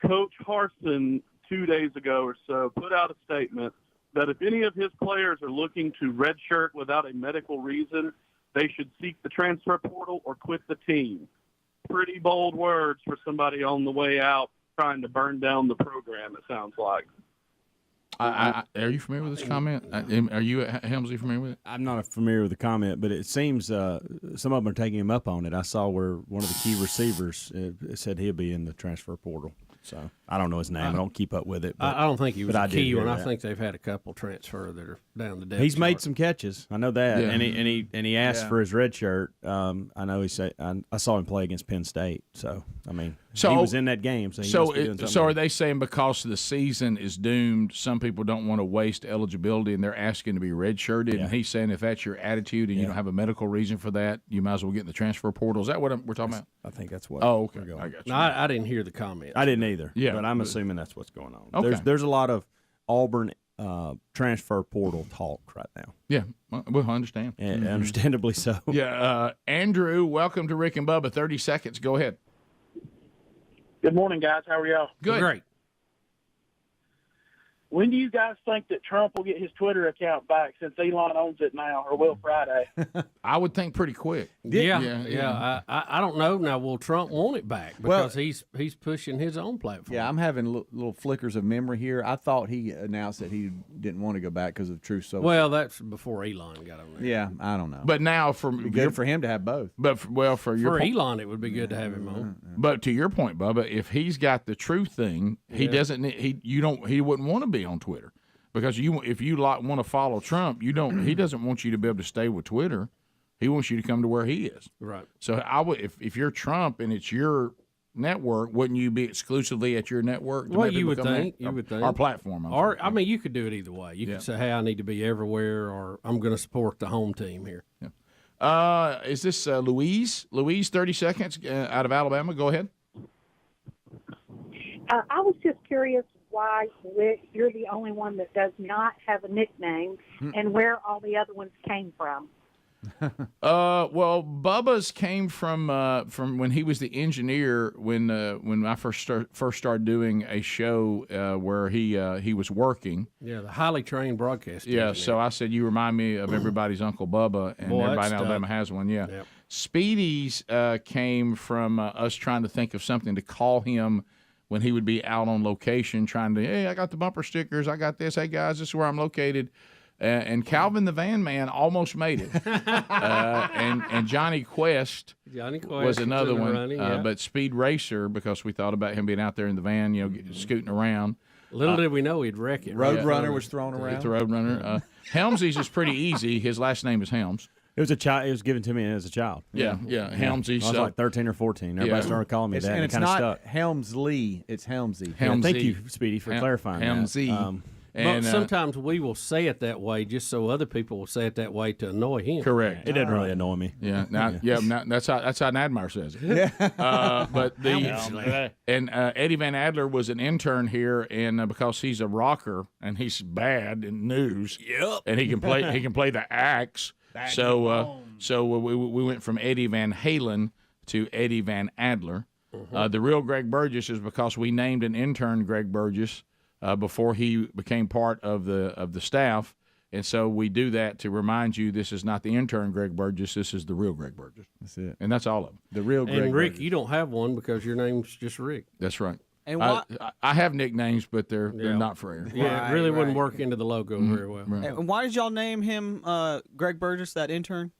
J: Coach Harsin, 2 days ago or so, put out a statement that if any of his players are looking to redshirt without a medical reason, they should seek the transfer portal or quit the team. Pretty bold words for somebody on the way out trying to burn down the program, it sounds like.
E: Are you familiar with this comment? Are you, Helmsley, familiar with it?
S: I'm not familiar with the comment, but it seems some of them are taking him up on it. I saw where one of the key receivers said he'll be in the transfer portal. So I don't know his name. I don't keep up with it. But,
Q: I don't think he was a key one. I
S: that.
Q: think they've had a couple transfer that are down the depth.
S: He's made
Q: chart.
S: some catches. I know that,
E: Yeah.
S: and he asked for his red shirt. I know he said I saw him play against Penn State. So I mean, he was in that game. So he must be doing something.
E: So are they saying because the season is doomed, some people don't want to waste eligibility and they're asking to be redshirted?
S: Yeah.
E: And he's saying if that's your attitude and you don't have a medical reason for that, you might as well get in the transfer portal. Is that what we're talking about?
S: I think that's what.
E: Oh, okay.
S: we're going.
E: I got you.
Q: No, I didn't hear the comment.
S: I didn't either.
E: Yeah,
S: but I'm assuming that's what's going on.
E: Okay.
S: There's a lot of Auburn transfer portal talk right now.
E: Yeah, well, I understand.
S: And understandably so.
E: Yeah, Andrew, welcome to Rick and Bubba. 30 seconds. Go ahead.
I: Good morning, guys. How are y'all?
E: Good.
Q: Great.
I: When do you guys think that Trump will get his Twitter account back, since Elon owns it now, or will Friday?
E: I would think pretty quick.
Q: Yeah. I don't know. Now, will Trump want it back? Because he's pushing his own platform.
P: Yeah, I'm having little flickers of memory here. I thought he announced that he didn't want to go back because of Truth Social.
Q: Well, that's before Elon got on there.
P: Yeah, I don't know.
E: But now,
P: It'd be good for him to have both.
E: But for your
Q: For
E: point,
Q: Elon, it would be good to have him on.
E: But to your point, Bubba, if he's got the truth thing, he doesn't. He wouldn't want to be on Twitter, because if you want to follow Trump, you don't. He doesn't want you to be able to stay with Twitter. He wants you to come to where he is.
Q: Right.
E: So I would, if you're Trump and it's your network, wouldn't you be exclusively at your network?
Q: Well, you would think.
E: Our platform.
Q: I mean, you could do it either way. You could say, hey, I need to be everywhere, or I'm going to support the home team here.
E: Yeah. Is this Louise? Louise, 30 seconds out of Alabama. Go ahead.
T: I was just curious why you're the only one that does not have a nickname, and where all the other ones came from.
E: Well, Bubba's came from when he was the engineer when I first started doing a show where he was working.
Q: Yeah, the highly trained broadcast.
E: Yeah,
Q: engineer.
E: so I said you remind me of everybody's Uncle Bubba, and
Q: Boy,
E: everybody in
Q: that's
E: Alabama
Q: tough.
E: has one. Yeah,
Q: Yep.
E: Speedy's came from us trying to think of something to call him when he would be out on location, trying to, hey, I got the bumper stickers, I got this, hey guys, this is where I'm located. And Calvin the Van Man almost made it. And Johnny Quest was another one.
Q: Running,
E: but Speed Racer, because we thought about him being out there in the van, scooting around.
Q: Little did we know he'd wreck it.
P: Roadrunner was thrown around.
E: The Roadrunner. Helmsy's is pretty easy. His last name is Helms.
S: It was a child. It was given to me as a child.
E: Yeah. Helmsy.
S: I was like 13 or 14. Everybody started calling me that.
P: And it's
S: kind of
P: not
S: stuck.
P: Helmsley. It's Helmsy.
S: Yeah, thank you, Speedy, for clarifying
E: Helmsy.
S: that.
Q: But sometimes we will say it that way just so other people will say it that way to annoy him.
E: Correct.
S: It doesn't really annoy me.
E: Yeah, that's how Nadmar says it. Yeah. But Eddie Van Adler was an intern here, and because he's a rocker and he's bad in news, and he can play the axe. So we went from Eddie Van Halen to Eddie Van Adler. The real Greg Burgess is because we named an intern Greg Burgess before he became part of the staff, and so we do that to remind you this is not the intern Greg Burgess, this is the real Greg Burgess.
P: That's it.
E: And that's all of them.
P: The real Greg
Q: And Rick,
P: Burgess.
Q: you don't have one because your name's just Rick.
E: That's right.
N: And
E: I have nicknames, but they're not for air.
Q: Yeah, it really wouldn't work into the logo very well.
E: Right.
N: And why did y'all name him Greg Burgess, that intern?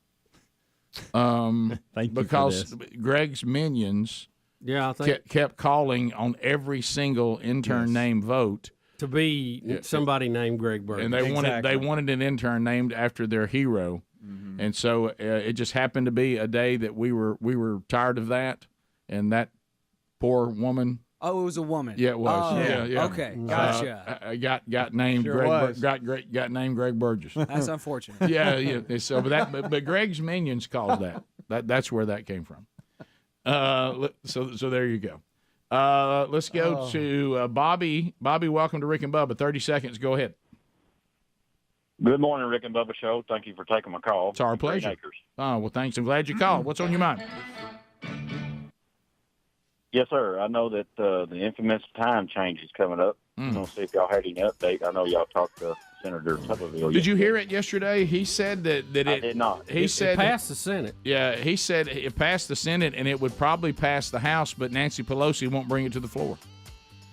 S: Thank you
E: Because Greg's minions kept calling on every single intern name vote
Q: to be somebody named Greg Burgess.
E: And they wanted an intern named after their hero. And so it just happened to be a day that we were tired of that, and that poor woman.
N: Oh, it was a woman.
E: Yeah, it was.
N: Oh,
E: yeah.
N: Okay, gotcha.
E: Got named got named Greg Burgess.
N: That's unfortunate.
E: Yeah. So, but Greg's minions caused that. That's where that came from. So there you go. Let's go to Bobby. Bobby, welcome to Rick and Bubba. 30 seconds. Go ahead.
F: Good morning, Rick and Bubba Show. Thank you for taking my call.
E: It's our pleasure. Oh, well, thanks. I'm glad you called. What's on your mind?
F: Yes, sir. I know that the infamous time change is coming up. I don't see if y'all had any update. I know y'all talked to Senator Tuberville.
E: Did you hear it yesterday? He said that
F: I did not.
E: He said
Q: it passed the Senate.
E: Yeah, he said it passed the Senate and it would probably pass the House, but Nancy Pelosi won't bring it to the floor.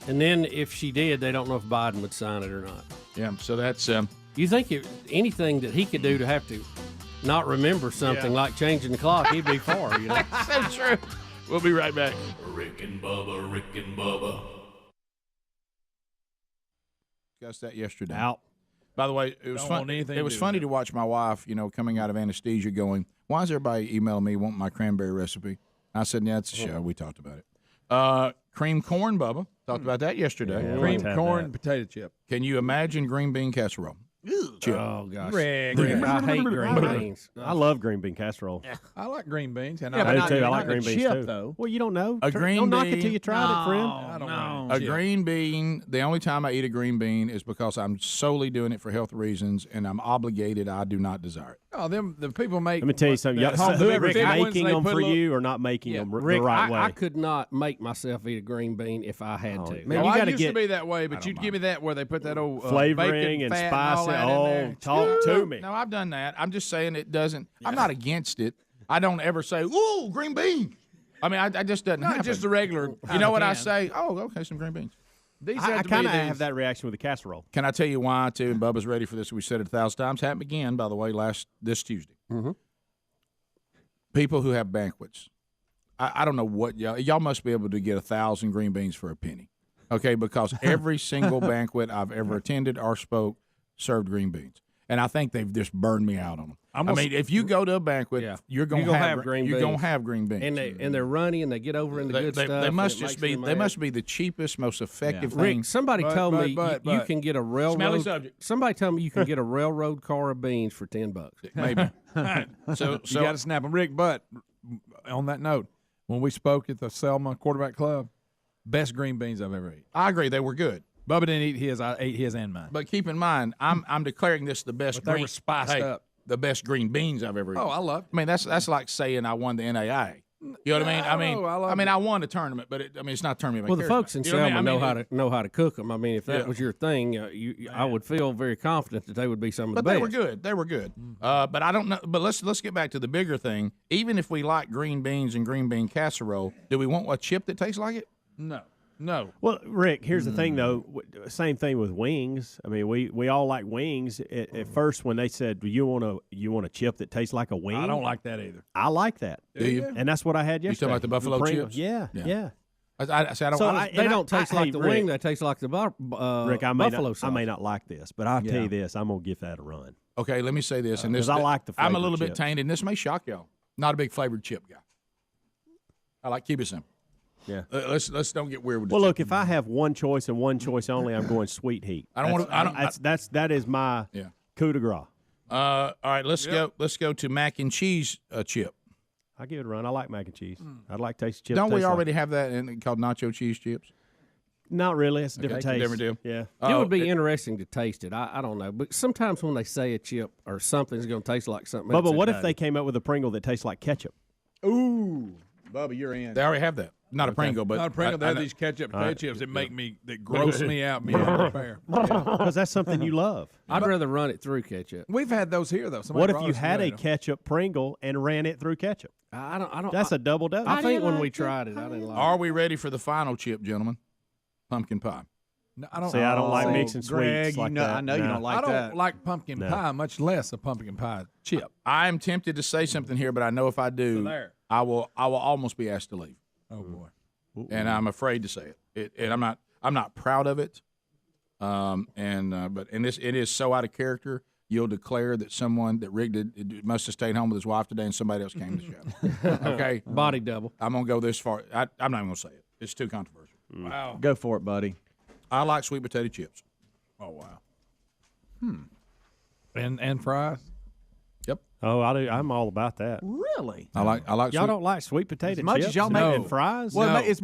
Q: And then if she did, they don't know if Biden would sign it or not.
E: Yeah, so that's.
Q: You think anything that he could do to have to not remember something like changing the clock, he'd be for. You know?
E: So true. We'll be right back.
D: Rick and Bubba, Rick and Bubba.
E: Discussed that yesterday.
P: Out.
E: By the way, it was fun. It was funny to watch my wife, coming out of anesthesia, going, "Why is everybody emailing me wanting my cranberry recipe?" I said, "Yeah, it's a show. We talked about it." Cream corn, Bubba. Talked about that yesterday.
P: Yeah, cream corn, potato chip.
E: Can you imagine green bean casserole? Chip.
Q: Oh gosh,
P: Rick.
Q: I hate green beans.
G: I love green bean casserole.
P: I like green beans. And
G: I do too. I like green beans
P: chip,
G: too.
P: Though.
G: Well, you don't know.
E: Don't
G: knock it till you tried it, friend.
P: I don't know.
E: A green bean, the only time I eat a green bean is because I'm solely doing it for health reasons and I'm obligated. I do not desire it.
P: Oh, the people make.
G: Let me tell you something. Whoever's making them for you or not making them the right way.
Q: I could not make myself eat a green bean if I had to.
P: Man, you used to be that way, but you'd give me that where they put that old
G: flavoring
P: bacon,
G: and
P: fat
G: spice.
P: And all that in there.
G: Talk to me.
E: No, I've done that. I'm just saying it doesn't. I'm not against it. I don't ever say, "Ooh, green bean." I mean, I just doesn't.
P: Not just the regular.
E: You know what I say? Oh, okay, some green beans.
G: I kind of have that reaction with the casserole.
E: Can I tell you why, too? And Bubba's ready for this. We said it 1,000 times. Happened again, by the way, this Tuesday.
G: Mm-hmm.
E: People who have banquets. I don't know what y'all must be able to get 1,000 green beans for a penny. Okay, because every single banquet I've ever attended or spoke served green beans. And I think they've just burned me out on them. I mean, if you go to a banquet, you're going to have green beans. You're going to have green beans.
Q: And they're runny and they get over in the good stuff.
E: They must just be. They must be the cheapest, most effective thing.
Q: Rick, somebody told me you can get a railroad.
E: Smelly subject.
Q: Somebody told me you can get a railroad car of beans for $10.
E: Maybe. So
P: you got to snap them, Rick. But on that note, when we spoke at the Selma Quarterback Club, best green beans I've ever eaten.
E: I agree, they were good.
P: Bubba didn't eat his. I ate his and mine.
E: But keep in mind, I'm declaring this the best.
P: But they were spiced up.
E: The best green beans I've ever eaten.
P: Oh, I love it.
E: I mean, that's like saying I won the NAIA. You know what I mean? I mean, I won a tournament, but it's not a tournament.
Q: Well, the folks in Selma know how to cook them. I mean, if that was your thing, I would feel very confident that they would be some of the best.
E: But they were good. But I don't know. But let's get back to the bigger thing. Even if we like green beans and green bean casserole, do we want a chip that tastes like it?
P: No.
G: Well, Rick, here's the thing, though. Same thing with wings. I mean, we all like wings. At first, when they said, you want a chip that tastes like a wing?
P: I don't like that either.
G: I like that.
E: Do you?
G: And that's what I had yesterday.
E: You talking about the buffalo chips?
G: Yeah.
Q: They don't taste like the wing. They taste like the
G: Rick,
Q: buffalo sauce.
G: I may not like this, but I'll tell you this. I'm going to give that a run.
E: Okay, let me say this. And this,
G: I like the
E: I'm a little bit
G: chips.
E: tainted, and this may shock y'all. Not a big flavored chip guy. I like keep it simple.
S: Yeah.
E: Let's don't get weird with
G: Well, look, if I have one choice and one choice only, I'm going sweet heat.
E: I don't want to.
G: That is my coup de grace.
E: All right, let's go. Let's go to mac and cheese chip.
G: I give it a run. I like mac and cheese. I'd like tasty chips.
E: Don't we
G: Tastes like-
E: already have that called nacho cheese chips?
G: Not really. It's a different taste.
E: Different deal.
G: Yeah.
Q: It would be interesting to taste it. I don't know, but sometimes when they say a chip or something's going to taste like something else,
G: Bubba, what
Q: it
G: if they
Q: doesn't.
G: came up with a Pringle that tastes like ketchup?
P: Ooh, Bubba, you're in.
E: They already have that. Not a Pringle, but
C: Not a Pringle.
E: I
C: They have
E: know.
C: these ketchup
G: All right.
C: chips that gross me out beyond repair.
G: Because that's something you love.
Q: I'd rather run it through ketchup.
P: We've had those here though. Somebody
G: What if
P: brought
G: you
P: us
G: had a
P: today.
G: ketchup Pringle and ran it through ketchup?
Q: I don't.
G: That's a double dose.
Q: I think when we tried it, I didn't like it.
E: Are we ready for the final chip, gentlemen? Pumpkin pie.
C: No, I don't.
G: See, I don't like
C: see,
G: mixing
P: Greg,
G: sweets like
P: you know,
G: that.
P: I know you
G: No.
P: don't like
C: I don't
P: that.
C: like pumpkin
G: No.
C: pie, much less a pumpkin pie chip.
E: I'm tempted to say something here, but I know if I do,
C: there.
E: I will almost be asked to leave,
C: Oh boy.
E: and I'm afraid to say it. And I'm not proud of it. But it is so out of character. You'll declare that someone that rigged it must have stayed home with his wife today, and somebody else came to the show. Okay,
Q: Body double.
E: I'm gonna go this far. I'm not even gonna say it. It's too controversial.
C: Wow.
P: Go for it, buddy.
E: I like sweet potato chips.
C: Oh wow. And fries.
E: Yep.
G: Oh, I do. I'm all about that.
P: Really?
E: I like.
G: Y'all
E: sweet-
G: don't like sweet potato
P: As much
G: chips
P: as y'all
G: and,
P: make
G: and fries?
P: Well,
C: No.
P: as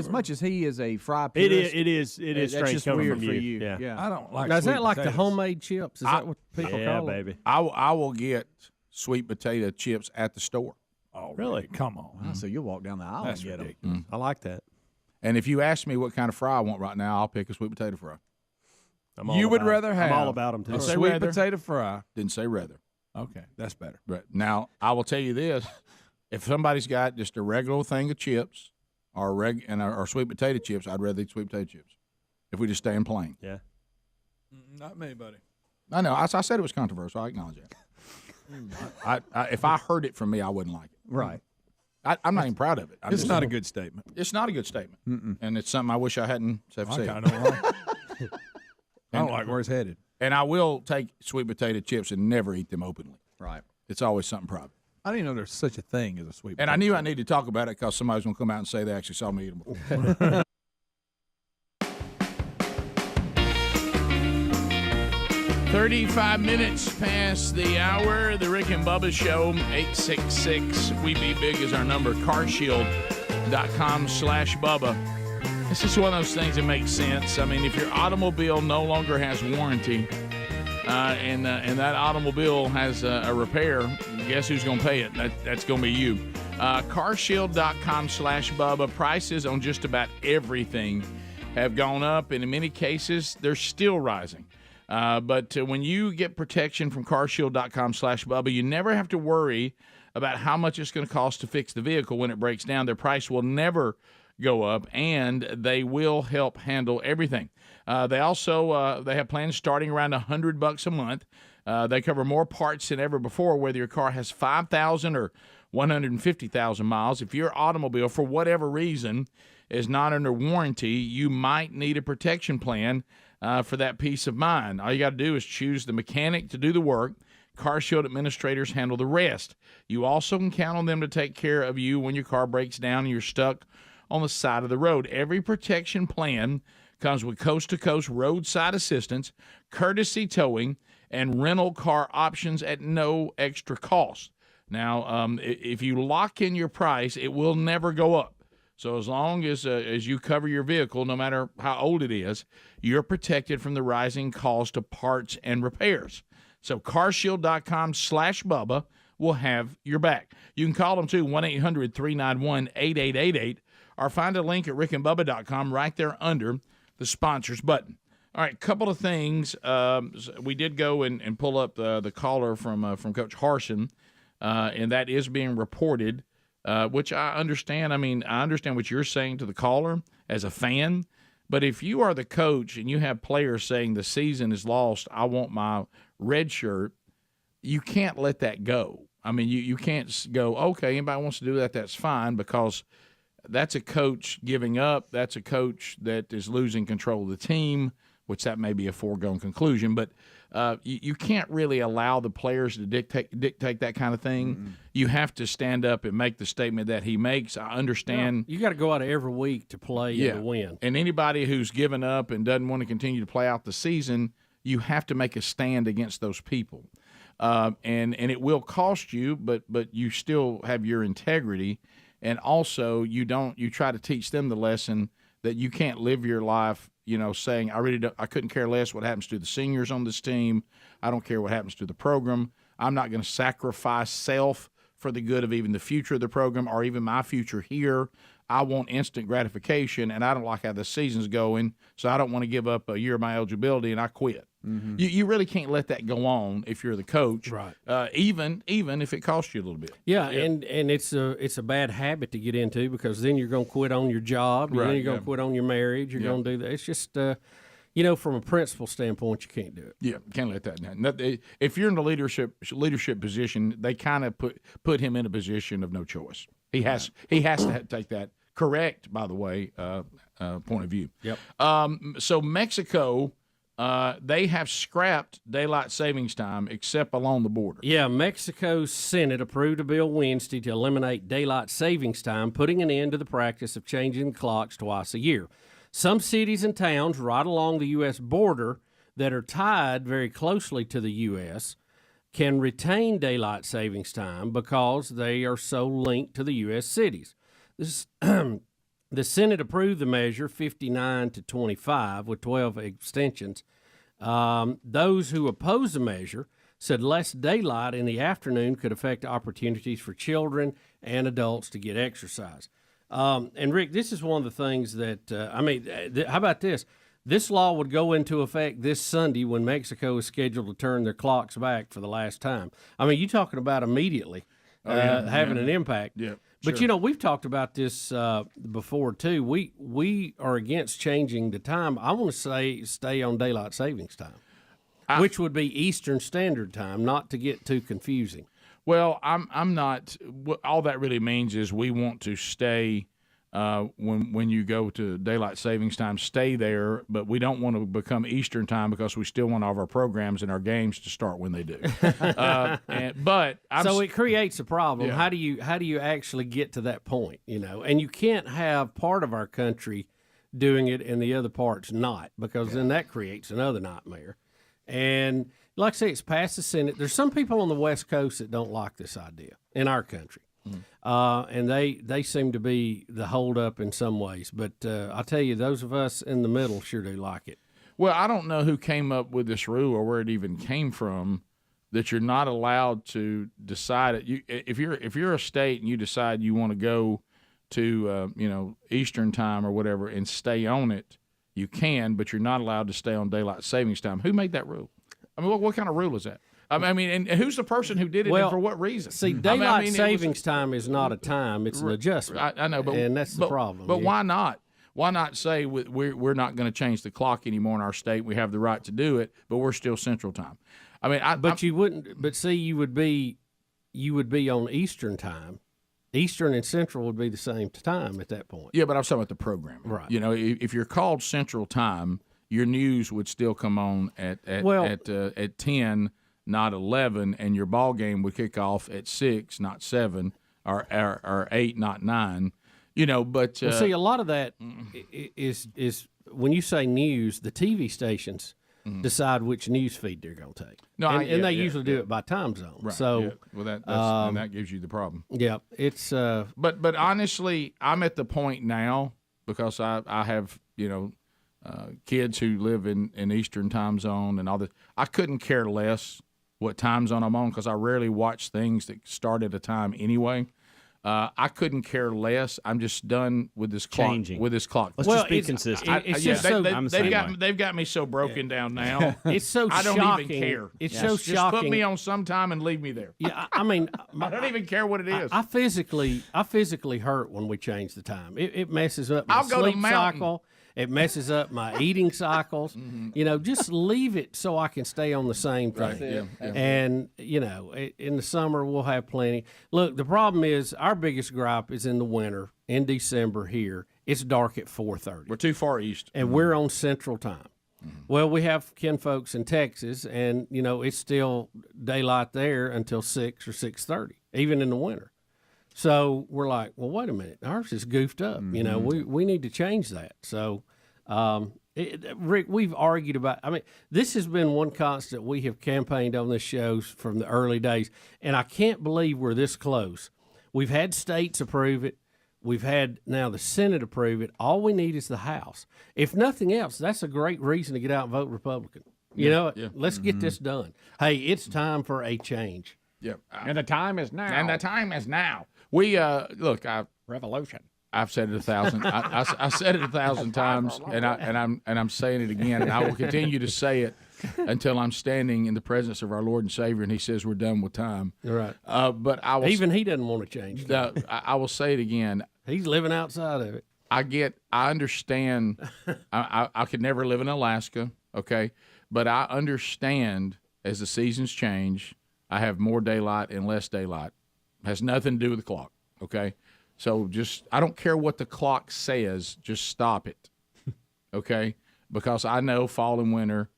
P: much as he is a fry
G: It
P: purist,
G: is. It is
P: that's
G: strange
P: just
G: coming
P: weird
G: from
P: for
G: you.
P: you.
G: Yeah.
C: I don't like.
Q: Now, is
C: sweet
Q: that like the
C: potatoes.
Q: homemade chips? Is that what people
G: Yeah,
Q: call it?
G: baby.
E: I will get sweet potato chips at the store.
C: Oh
G: Really?
C: Come on.
P: Wow, so you'll walk down the aisle
C: That's
P: and get them.
C: ridiculous.
G: I like that.
E: And if you ask me what kind of fry I want right now, I'll pick a sweet potato fry.
G: I'm all
C: You would
G: about it.
C: rather have.
G: I'm all about them too.
E: I'll
C: a
E: say
C: sweet
E: rather.
C: potato fry.
E: Didn't say rather.
C: Okay, that's better.
E: But now I will tell you this: if somebody's got just a regular thing of chips or or sweet potato chips, I'd rather eat sweet potato chips. If we just stay in plain.
G: Yeah.
C: Not me, buddy.
E: I know. I said it was controversial. I acknowledge that. If I heard it from me, I wouldn't like it.
P: Right.
E: I'm not even proud of it.
C: It's not a good statement.
E: It's not a good statement, and it's something I wish I hadn't said.
C: I kind of don't like it. I don't like where it's headed.
E: And I will take sweet potato chips and never eat them openly.
P: Right.
E: It's always something private.
C: I didn't know there's such a thing as a sweet
E: And
C: potato.
E: I knew I needed to talk about it because somebody's going to come out and say they actually saw me eat them. 35 minutes past the hour. The Rick and Bubba Show, 866 We Be Big is our number. Carshield.com/Bubba. This is one of those things that makes sense. I mean, if your automobile no longer has warranty and that automobile has a repair, guess who's going to pay it? That's going to be you. Carshield.com/Bubba. Prices on just about everything have gone up, and in many cases, they're still rising. But when you get protection from carshield.com/Bubba, you never have to worry about how much it's going to cost to fix the vehicle when it breaks down. Their price will never go up, and they will help handle everything. They also they have plans starting around $100 a month. They cover more parts than ever before, whether your car has 5,000 or 150,000 miles. If your automobile, for whatever reason, is not under warranty, you might need a protection plan for that peace of mind. All you got to do is choose the mechanic to do the work. CarShield administrators handle the rest. You also can count on them to take care of you when your car breaks down and you're stuck on the side of the road. Every protection plan comes with coast-to-coast roadside assistance, courtesy towing, and rental car options at no extra cost. Now, if you lock in your price, it will never go up. So as long as you cover your vehicle, no matter how old it is, you're protected from the rising cost of parts and repairs. So carshield.com/Bubba will have your back. You can call them too, 1-800-391-8888, or find a link at rickandbubba.com right there under the sponsors button. All right, couple of things. We did go and pull up the caller from Coach Harsin, and that is being reported. Which I understand. I mean, I understand what you're saying to the caller as a fan, but if you are the coach and you have players saying the season is lost, I want my red shirt, you can't let that go. I mean, you can't go, okay, anybody wants to do that, that's fine, because that's a coach giving up. That's a coach that is losing control of the team, which that may be a foregone conclusion. But you can't really allow the players to dictate that kind of thing. Mm-hmm. You have to stand up and make the statement that he makes. I understand.
Q: You got to go out every week to play and to win.
E: And anybody who's given up and doesn't want to continue to play out the season, you have to make a stand against those people. And it will cost you, but you still have your integrity. And also, you try to teach them the lesson that you can't live your life, saying, I couldn't care less what happens to the seniors on this team. I don't care what happens to the program. I'm not going to sacrifice self for the good of even the future of the program or even my future here. I want instant gratification, and I don't like how the season's going, so I don't want to give up a year of my eligibility, and I quit. Mm-hmm. You really can't let that go on if you're the coach,
Q: right?
E: Even if it costs you a little bit.
Q: Yeah, and it's a bad habit to get into because then you're going to quit on your job,
E: right,
Q: then you're going to quit on your marriage, you're going to do that. It's just from a principle standpoint, you can't do it.
E: Yeah, can't let that happen. If you're in a leadership position, they kind of put him in a position of no choice. He has to take that correct, by the way, point of view.
Q: Yep.
E: So Mexico, they have scrapped daylight savings time except along the border.
Q: Yeah, Mexico's Senate approved a bill Wednesday to eliminate daylight savings time, putting an end to the practice of changing the clocks twice a year. Some cities and towns right along the U.S. border that are tied very closely to the U.S. can retain daylight savings time because they are so linked to the U.S. cities. The Senate approved the measure 59-25 with 12 extensions. Those who oppose the measure said less daylight in the afternoon could affect opportunities for children and adults to get exercise. And Rick, this is one of the things that, how about this? This law would go into effect this Sunday when Mexico is scheduled to turn their clocks back for the last time. I mean, you're talking about immediately having an impact.
E: Yeah,
Q: but,
E: sure.
Q: We've talked about this before, too. We are against changing the time. I want to stay on daylight savings time, which would be Eastern Standard Time, not to get too confusing.
E: Well, I'm not. All that really means is we want to stay when you go to daylight savings time, stay there, but we don't want to become Eastern time because we still want all of our programs and our games to start when they do.
Q: So it creates a problem.
E: Yeah.
Q: How do you actually get to that point? And you can't have part of our country doing it and the other parts not, because then that creates another nightmare. And like I say, it's passed the Senate. There's some people on the West Coast that don't like this idea in our country. And they seem to be the holdup in some ways. But I'll tell you, those of us in the middle sure do like it.
E: Well, I don't know who came up with this rule or where it even came from, that you're not allowed to decide it. If you're a state and you decide you want to go to Eastern time or whatever and stay on it, you can, but you're not allowed to stay on daylight savings time. Who made that rule? I mean, what kind of rule is that? I mean, and who's the person who did it and for what reason?
Q: See, daylight savings time is not a time; it's an adjustment.
E: I know,
Q: and that's the problem.
E: But why not? Why not say we're not going to change the clock anymore in our state? We have the right to do it, but we're still Central Time. I mean,
Q: you wouldn't. But see, you would be on Eastern Time. Eastern and Central would be the same time at that point.
E: Yeah, but I'm talking about the program.
Q: Right.
E: If you're called Central Time, your news would still come on at 10, not 11, and your ball game would kick off at 6, not 7, or 8, not 9. But
Q: see, a lot of that is when you say news, the TV stations decide which news feed they're going to take. And they usually do it by time zone.
E: Right.
Q: So,
E: and that gives you the problem.
Q: Yeah, it's.
E: But honestly, I'm at the point now because I have kids who live in Eastern time zone and all that. I couldn't care less what time zone I'm on because I rarely watch things that start at a time anyway. I couldn't care less. I'm just done with this clock.
S: Changing.
E: With this clock.
S: Let's just be consistent.
E: They've got me so broken down now.
Q: It's so
E: I don't
Q: shocking.
E: even care.
Q: It's so
E: just
Q: shocking.
E: put me on sometime and leave me there.
Q: Yeah, I mean,
E: I don't even care what it is.
Q: I physically hurt when we change the time. It messes up my sleep cycle. It messes up my eating cycles. Just leave it so I can stay on the same thing.
E: Right. Yeah.
Q: And, in the summer, we'll have plenty. Look, the problem is our biggest gripe is in the winter, in December here. It's dark at 4:30.
E: We're too far east.
Q: And we're on Central Time. Well, we have kinfolks in Texas, and it's still daylight there until 6 or 6:30, even in the winter. So we're like, well, wait a minute, ours is goofed up. We need to change that. So, Rick, we've argued about. I mean, this has been one constant we have campaigned on this show from the early days, and I can't believe we're this close. We've had states approve it. We've had now the Senate approve it. All we need is the House. If nothing else, that's a great reason to get out and vote Republican. Let's get this done. Hey, it's time for a change.
E: Yep.
P: And the time is now.
E: And the time is now. We look.
P: Revolution.
E: I've said it 1,000. I said it 1,000 times, and I'm saying it again, and I will continue to say it until I'm standing in the presence of our Lord and Savior, and He says we're done with time.
Q: Right.
E: But I will.
Q: Even He doesn't want to change.
E: I will say it again.
Q: He's living outside of it.
E: I understand. I could never live in Alaska, okay? But I understand as the seasons change, I have more daylight and less daylight. It has nothing to do with the clock, okay? So I don't care what the clock says, just stop it, okay? Because I know fall and winter,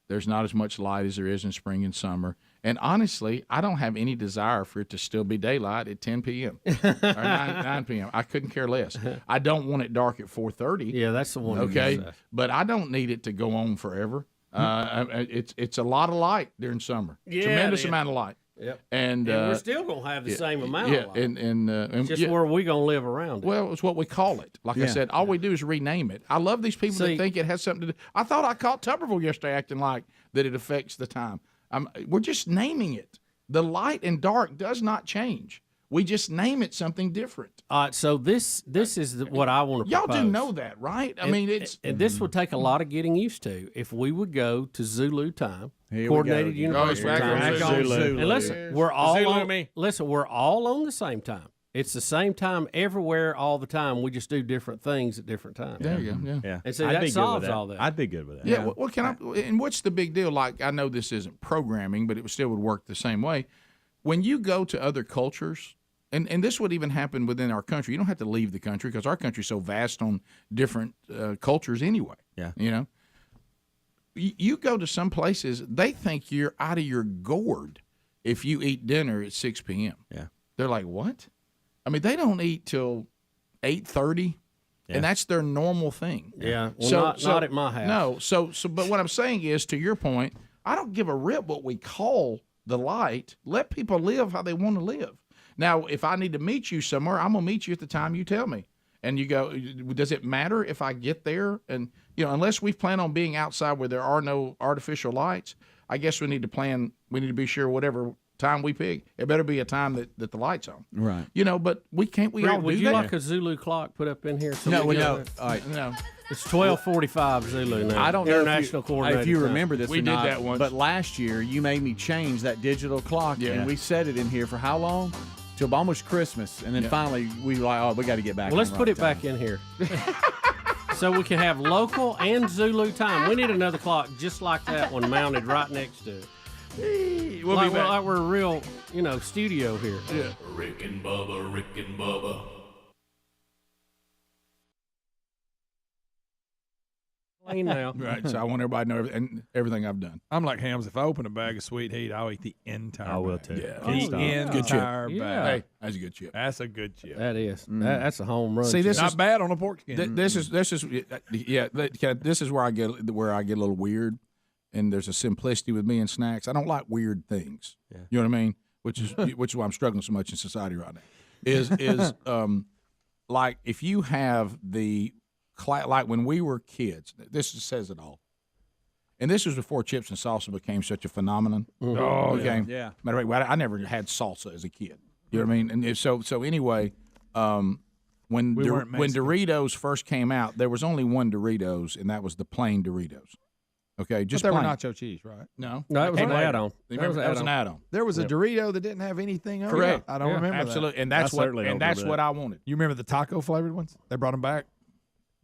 E: there's not as much light as there is in spring and summer. And honestly, I don't have any desire for it to still be daylight at 10 p.m. or 9 p.m. I couldn't care less. I don't want it dark at 4:30.
Q: Yeah, that's the one.
E: Okay, but I don't need it to go on forever. It's a lot of light during summer.
Q: Yeah,
E: tremendous amount of light.
Q: Yep.
E: And
Q: we're still gonna have the same amount. Of light.
E: And
Q: just where we gonna live around it.
E: Well, it's what we call it. Like I said, all we do is rename it. I love these people that think it has something to do. I thought I caught Tuberville yesterday acting like that it affects the time. We're just naming it. The light and dark does not change. We just name it something different.
Q: So this is what I want to propose.
E: Y'all do know that, right? I mean, it's
Q: and this would take a lot of getting used to if we would go to Zulu time, coordinated universal time.
P: Zulu.
Q: And listen, we're all on the same time. It's the same time everywhere, all the time. We just do different things at different times.
E: There you go. Yeah.
Q: And so that solves all that.
S: I'd be good with that.
E: Yeah. Well, and what's the big deal? Like, I know this isn't programming, but it still would work the same way. When you go to other cultures, and this would even happen within our country. You don't have to leave the country because our country's so vast on different cultures anyway.
S: Yeah.
E: You go to some places, they think you're out of your gourd if you eat dinner at 6 p.m.
S: Yeah.
E: They're like, what? I mean, they don't eat till 8:30, and that's their normal thing.
Q: Yeah, well, not at my house.
E: No, but what I'm saying is, to your point, I don't give a rip what we call the light. Let people live how they want to live. Now, if I need to meet you somewhere, I'm gonna meet you at the time you tell me. And you go, does it matter if I get there? And unless we plan on being outside where there are no artificial lights, I guess we need to be sure whatever time we pick, it better be a time that the light's on.
P: Right.
E: But we can't. We all do that.
Q: Would you like a Zulu clock put up in here?
P: No. All
E: right. No.
Q: It's 12:45 Zulu now.
P: I don't know if you remember this.
E: We did that once.
P: But last year you made me change that digital clock, and we set it in here for how long? Till almost Christmas, and then finally we were like, oh, we got to get back.
Q: Well, let's put it back in here. So we can have local and Zulu time. We need another clock just like that one mounted right next to it.
E: We'll be back.
Q: Like we're a real, studio here.
E: Yeah.
D: Rick and Bubba.
Q: Now.
E: Right, so I want everybody to know everything I've done.
C: I'm like Hams. If I open a bag of sweet heat, I'll eat the entire bag.
S: I will too.
E: Yeah.
C: The entire bag.
E: Hey, that's a good chip.
C: That's a good chip.
Q: That is. That's a home run.
E: See, this
C: Not
E: is
C: bad on a pork skin.
E: This is this is where I get a little weird, and there's a simplicity with me and snacks. I don't like weird things.
S: Yeah.
E: You know what I mean? Which is why I'm struggling so much in society right now. Is like if you have like when we were kids, this says it all. And this was before chips and salsa became such a phenomenon.
C: Mm-hmm. Oh,
E: okay?
C: yeah.
E: Matter of fact, I never had salsa as a kid. You know what I mean? And so anyway, when Doritos first came out, there was only one Doritos, and that was the plain Doritos. Okay, just
C: but they
E: plain.
C: were nacho cheese, right?
E: No,
Q: that was an add-on.
E: That was an add-on.
C: There was a Dorito that didn't have anything on it.
E: Correct.
C: I don't remember
E: absolutely,
C: that.
E: and that's what I wanted.
C: You remember the taco flavored ones? They brought them back.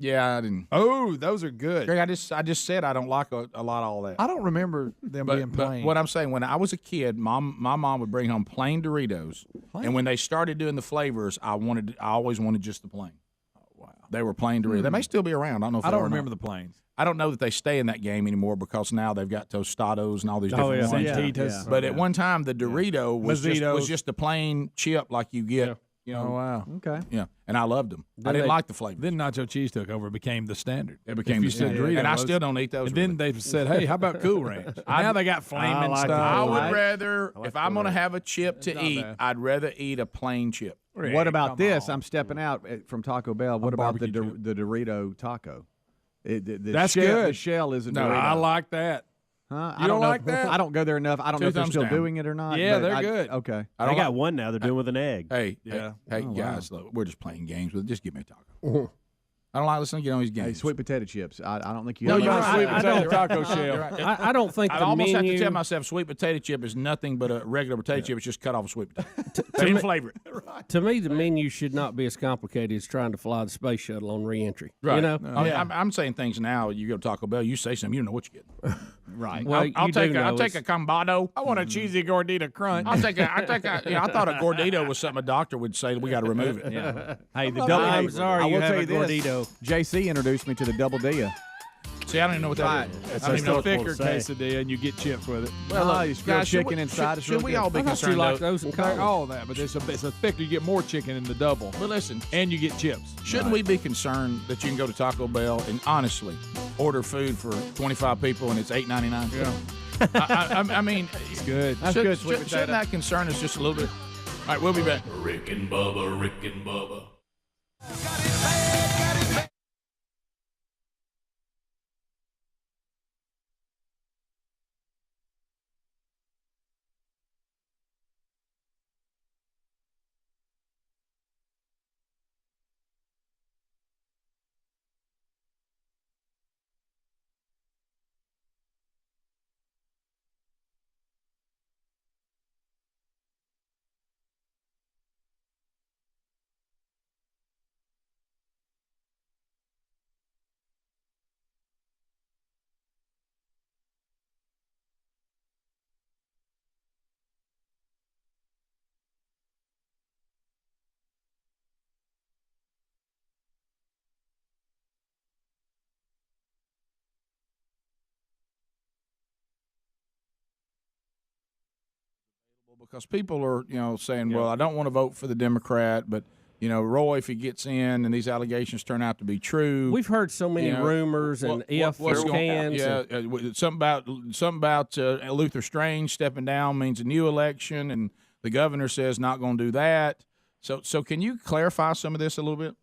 E: Yeah, I didn't.
C: Oh, those are good.
E: Greg, I just said I don't like a lot of all that.
C: I don't remember them being plain.
E: But what I'm saying, when I was a kid, my mom would bring home plain Doritos, and when they started doing the flavors, I always wanted just the plain.
C: Oh wow!
E: They were plain Doritos. They may still be around. I don't know if
C: I
E: they
C: don't
E: are or
C: remember
E: not.
C: the planes.
E: I don't know that they stay in that game anymore because now they've got Tostados and all these different ones.
C: Santitas.
E: But at one time, the Dorito was
C: Mazzitos.
E: just a plain chip like you get. You know,
C: Oh, wow.
P: Okay.
E: Yeah, and I loved them. I didn't like the flavor.
C: Then nacho cheese took over. It became the standard.
E: It became the standard. And I still don't eat those.
C: And then they said, hey, how about Cool Ranch? Now they got flaming stuff.
E: I would rather, if I'm going to have a chip to
C: not
E: eat,
C: bad.
E: I'd rather eat a plain chip.
P: What about this? I'm stepping out from Taco Bell. What about the
C: barbecue
P: Dorito taco?
C: That's
P: shell,
C: good.
P: The shell is a
C: No,
P: Dorito.
C: I like that.
P: Huh?
C: You
P: I
C: don't
P: know,
C: like that?
P: I don't go there enough. I don't know if they're still doing it or not.
C: Yeah,
P: but
C: they're good.
P: Okay.
G: They got one now. They're doing with an egg.
E: Hey,
C: Yeah.
E: hey,
P: Oh,
E: guys, look, we're just playing games with it. Just give me a taco. I don't like listening to get on these games.
P: Hey, sweet potato chips. I don't think you.
E: No,
P: have
E: you're
P: enough.
E: right.
C: Sweet potato
E: You're right.
C: taco shell.
E: You're right.
Q: I don't think
E: I
Q: the
E: almost have to
Q: menu-
E: tell myself sweet potato chip is nothing but a regular potato chip. It's just cut off a sweet potato. They didn't flavor it.
Q: To me, the menu should not be as complicated as trying to fly the space shuttle on reentry.
E: Right.
Q: You know?
E: I mean, I'm saying things now. You go to Taco Bell, you say something, you don't know what you get.
P: Right.
Q: Well,
E: I'll
Q: you
E: take
Q: do
E: I'll
Q: know
E: take a combado.
C: I want a cheesy gordita crunch.
E: I thought a gordito was something a doctor would say we got to remove it.
P: Yeah. Hey, the
C: I'm
P: double.
C: I'm
Q: sorry
P: I
Q: you
P: will
Q: have
P: tell
Q: a
P: you this.
Q: gordito.
P: JC introduced me to the double dia.
E: See, I don't even know what that is.
C: It's
E: I don't
C: a
E: even know what
C: thicker
E: it's supposed to say.
C: quesadilla, and you get chips with it.
E: Well, look,
P: you grill
E: guys, should
P: chicken
E: we-
P: inside.
E: should-
P: It's
E: should
P: real
E: we
P: good.
E: all be
Q: I thought you
E: concerned,
Q: liked
E: though?
Q: those in
C: They're
Q: college.
C: all that, but it's a thicker. You get more chicken in the double,
E: But listen,
C: and you get chips.
E: shouldn't we be concerned that you can go to Taco Bell and honestly order food for 25 people and it's $8.99?
C: Yeah.
E: I mean,
C: It's good. That's
E: should,
C: good, sweet
E: shouldn't
C: potato.
E: that concern us just a little bit? All right, we'll be back.
D: Rick and Bubba, Rick and Bubba.
E: Because people are, saying, well, I don't want to vote for the Democrat, but, Roy, if he gets in and these allegations turn out to be true.
Q: We've heard so many rumors and ifs
E: what's
Q: and
E: going-
Q: cans.
E: Yeah,
Q: and-
E: something about Luther Strange stepping down means a new election, and the governor says not going to do that. So can you clarify some of this a little bit?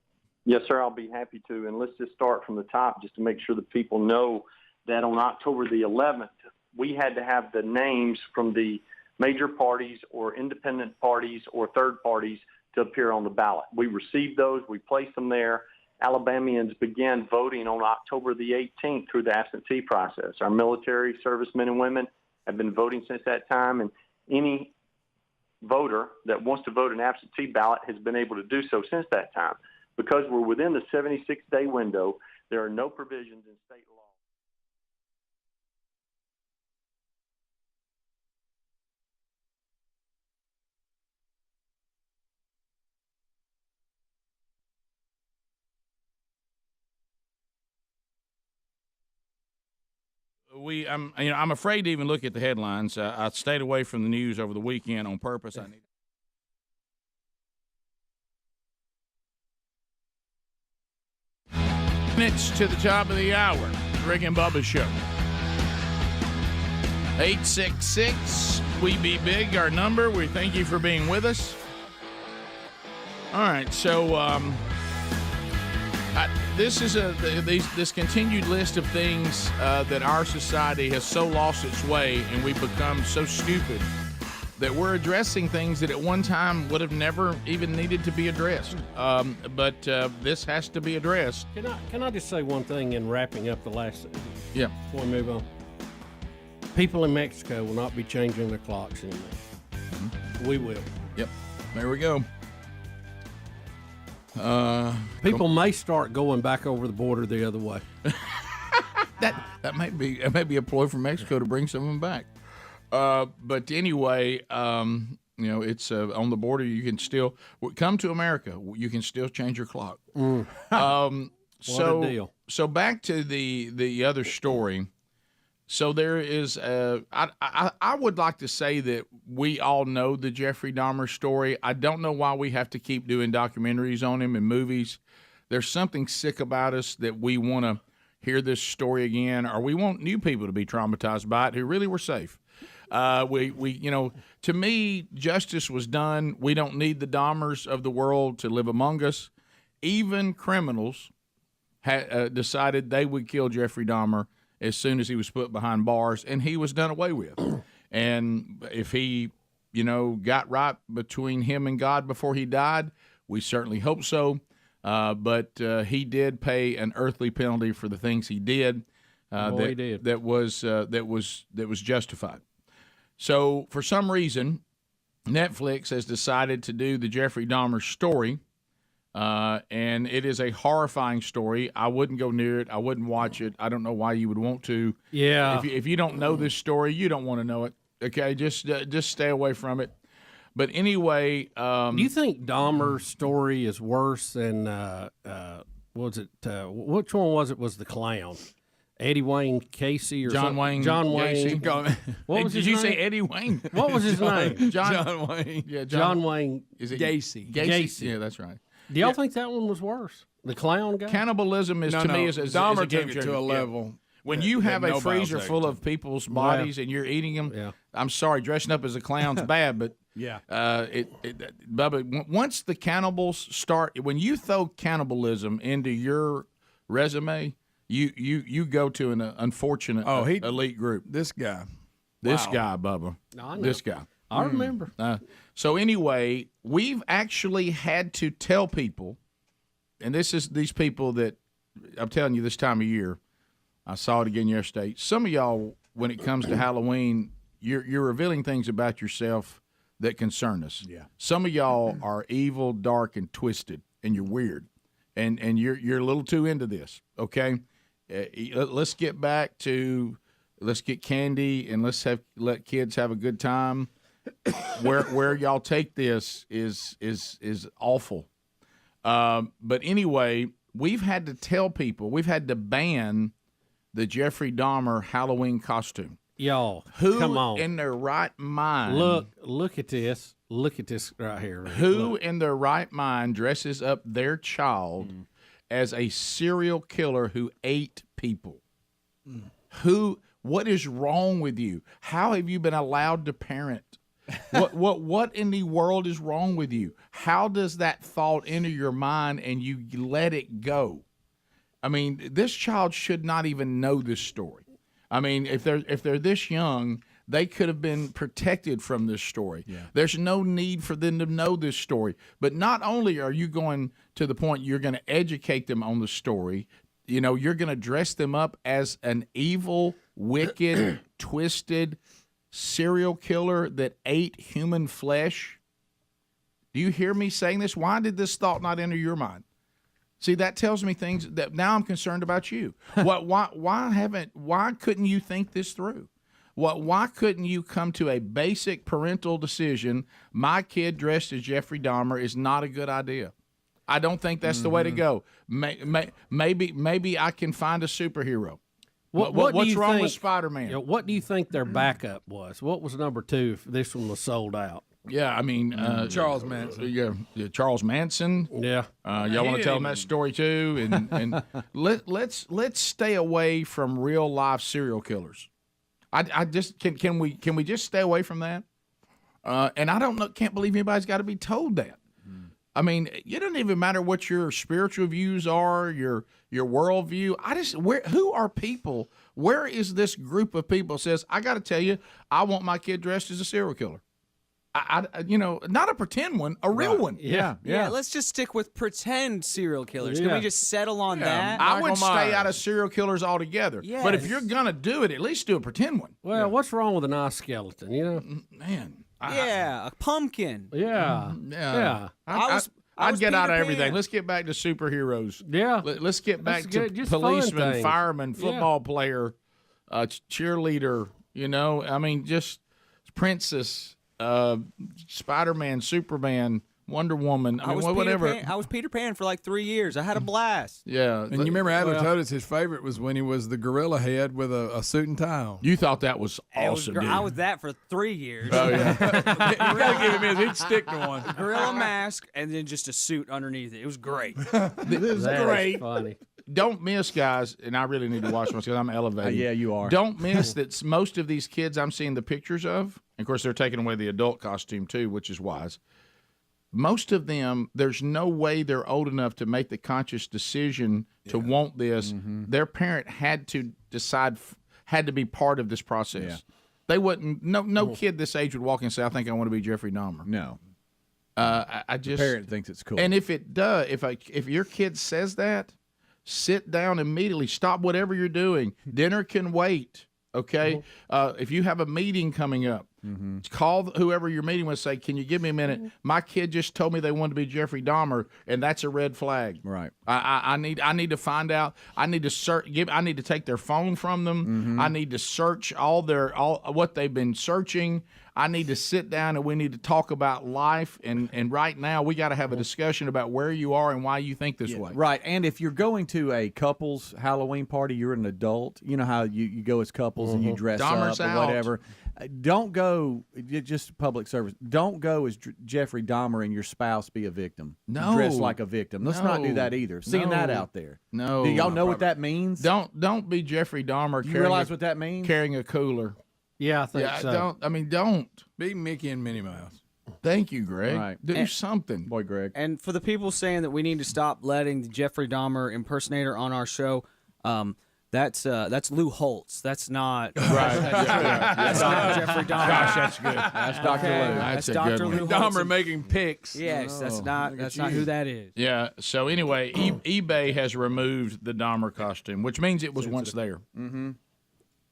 F: Yes, sir, I'll be happy to. And let's just start from the top just to make sure that people know that on October the 11th, we had to have the names from the major parties or independent parties or third parties to appear on the ballot. We received those. We placed them there. Alabamians began voting on October the 18th through the absentee process. Our military servicemen and women have been voting since that time, and any voter that wants to vote an absentee ballot has been able to do so since that time. Because we're within the 76-day window, there are no provisions in state law.
E: I'm afraid to even look at the headlines. I stayed away from the news over the weekend on purpose. Minutes to the top of the hour. Rick and Bubba Show. 866 We Be Big, our number. We thank you for being with us. All right, so this is this continued list of things that our society has so lost its way, and we've become so stupid that we're addressing things that at one time would have never even needed to be addressed. But this has to be addressed.
Q: Can I just say one thing in wrapping up the last?
E: Yeah.
Q: Before we move on, people in Mexico will not be changing their clocks anymore. Mm-hmm. We will.
E: Yep. There we go.
Q: People may start going back over the border the other way.
E: That may be a ploy from Mexico to bring some of them back. But anyway, You know, it's on the border. You can still come to America. You can still change your clock.
Q: What
E: So,
Q: a deal.
E: So back to the other story. So there is I would like to say that we all know the Jeffrey Dahmer story. I don't know why we have to keep doing documentaries on him and movies. There's something sick about us that we want to hear this story again, or we want new people to be traumatized by it who really were safe. To me, justice was done. We don't need the Dahmers of the world to live among us. Even criminals decided they would kill Jeffrey Dahmer as soon as he was put behind bars, and he was done away with. And if he, got right between him and God before he died, we certainly hope so. But he did pay an earthly penalty for the things he did.
Q: He did.
E: That was justified. So for some reason, Netflix has decided to do the Jeffrey Dahmer story, and it is a horrifying story. I wouldn't go near it. I wouldn't watch it. I don't know why you would want to.
Q: Yeah.
E: If you don't know this story, you don't want to know it. Okay, just stay away from it. But anyway,
Q: do you think Dahmer's story is worse than which one was it? Was the clown? Eddie Wayne Casey or
E: John Wayne?
Q: John Wayne. What was
E: Did
Q: his
E: you
Q: name?
E: say Eddie Wayne?
Q: What was his name?
E: John Wayne. Yeah,
Q: John Wayne.
E: Is it
O: Gacy?
Q: Gacy.
E: Yeah, that's right.
Q: Do y'all think that one was worse? The clown guy?
E: Cannibalism is to me is
O: Dahmer
E: a game
O: took it
E: changer.
O: to a
E: Yeah.
O: level.
E: When
O: that-
E: you
O: that
E: have a
O: nobody
E: freezer
O: will take
E: full
O: to.
E: of people's bodies and you're eating them, I'm sorry, dressing up as a clown's bad, but
O: Yeah.
E: Bubba, once the cannibals start, when you throw cannibalism into your resume, you go to an unfortunate elite group.
O: This guy.
E: This
O: Wow.
E: guy, Bubba.
Q: I know.
E: This guy.
Q: I remember.
E: So anyway, we've actually had to tell people, and this is these people that I'm telling you this time of year. I saw it again yesterday. Some of y'all, when it comes to Halloween, you're revealing things about yourself that concern us.
O: Yeah.
E: Some of y'all are evil, dark, and twisted, and you're weird, and you're a little too into this. Okay, let's get back to let's get candy and let kids have a good time. Where y'all take this is awful. But anyway, we've had to tell people, we've had to ban the Jeffrey Dahmer Halloween costume.
Q: Y'all,
E: Who
Q: come on.
E: in their right mind?
Q: Look at this. Look at this right here.
E: Who
Q: Look.
E: in their right mind dresses up their child as a serial killer who ate people? What is wrong with you? How have you been allowed to parent? What in the world is wrong with you? How does that thought enter your mind and you let it go? I mean, this child should not even know this story. I mean, if they're this young, they could have been protected from this story. Yeah. There's no need for them to know this story. But not only are you going to the point you're going to educate them on the story, you're going to dress them up as an evil, wicked, twisted serial killer that ate human flesh. Do you hear me saying this? Why did this thought not enter your mind? See, that tells me things that now I'm concerned about you. Why couldn't you think this through? Why couldn't you come to a basic parental decision? My kid dressed as Jeffrey Dahmer is not a good idea. I don't think that's the way to go. Maybe I can find a superhero. What's wrong with Spider-Man?
Q: What do you think their backup was? What was number 2 if this one was sold out?
E: Yeah, I mean
O: Charles Manson.
E: Yeah, Charles Manson.
Q: Yeah,
E: y'all want to tell them that story too, and let's stay away from real life serial killers. I just can we just stay away from that? And I can't believe anybody's got to be told that. I mean, it doesn't even matter what your spiritual views are, your worldview. Who are people? Where is this group of people says, I got to tell you, I want my kid dressed as a serial killer? Not a pretend one, a real one.
N: Yeah, let's just stick with pretend serial killers. Can we just settle on that?
E: I would stay out of serial killers altogether.
N: Yes.
E: But if you're gonna do it, at least do a pretend one.
Q: Well, what's wrong with an eye skeleton?
E: Man.
N: A pumpkin.
Q: Yeah.
E: I'd get out of
N: Peter
E: everything.
N: Pan.
E: Let's get back to superheroes.
Q: Yeah.
E: Let's get back
Q: Let's
E: to
Q: get just fun
E: policeman,
Q: things.
E: fireman, football player, cheerleader. I mean, just princess. Spider-Man, Superman, Wonder Woman, whatever.
N: I was Peter Pan for like 3 years. I had a blast.
E: Yeah.
C: And you remember Advertisements, his favorite was when he was the gorilla head with a suit and tie on.
E: You thought that was awesome, dude.
N: I was that for 3 years.
E: Oh, yeah.
C: You got to give him his. He'd stick to one.
N: Gorilla mask and then just a suit underneath it. It was great.
E: This is great.
Q: Funny.
E: Don't miss, guys, and I really need to watch myself because I'm elevating.
P: Yeah, you are.
E: Don't miss that most of these kids I'm seeing the pictures of, and of course, they're taking away the adult costume too, which is wise. Most of them, there's no way they're old enough to make the conscious decision to want this. Their parent had to decide, had to be part of this process.
P: Yeah.
E: They wouldn't. No kid this age would walk in and say, "I think I want to be Jeffrey Dahmer."
P: No.
E: I just.
P: The parent thinks it's cool.
E: And if it does, if your kid says that, sit down immediately. Stop whatever you're doing. Dinner can wait. Okay. If you have a meeting coming up, call whoever you're meeting with. Say, "Can you give me a minute? My kid just told me they wanted to be Jeffrey Dahmer, and that's a red flag."
P: Right.
E: I need to find out. I need to search. I need to take their phone from them. I need to search all what they've been searching. I need to sit down and we need to talk about life. And right now we got to have a discussion about where you are and why you think this way.
P: Right. And if you're going to a couple's Halloween party, you're an adult. You know how you go as couples and you dress
E: Dahmer's
P: up or
E: out.
P: whatever. Don't go, just public service, don't go as Jeffrey Dahmer and your spouse be a victim.
E: No.
P: Dress like a victim. Let's not do that either. Seeing that out there.
E: No.
P: Do y'all know what that means?
E: Don't be Jeffrey Dahmer.
P: Do you realize what that means?
E: Carrying a cooler.
Q: Yeah, I think so.
E: Don't.
C: Be Mickey and Minnie Mouse.
E: Thank you, Greg.
P: Right.
E: Do something.
P: Boy, Greg.
N: And for the people saying that we need to stop letting the Jeffrey Dahmer impersonator on our show, that's Lou Holtz. That's not
E: Right.
N: That's not Jeffrey Dahmer.
E: Gosh, that's good.
P: That's Dr. Lou.
N: That's
E: a
N: Dr.
E: good
N: Lou
E: one.
N: Holtz.
C: Dahmer making picks.
N: Yes, that's not who that is.
E: Yeah. So anyway, eBay has removed the Dahmer costume, which means it was once there.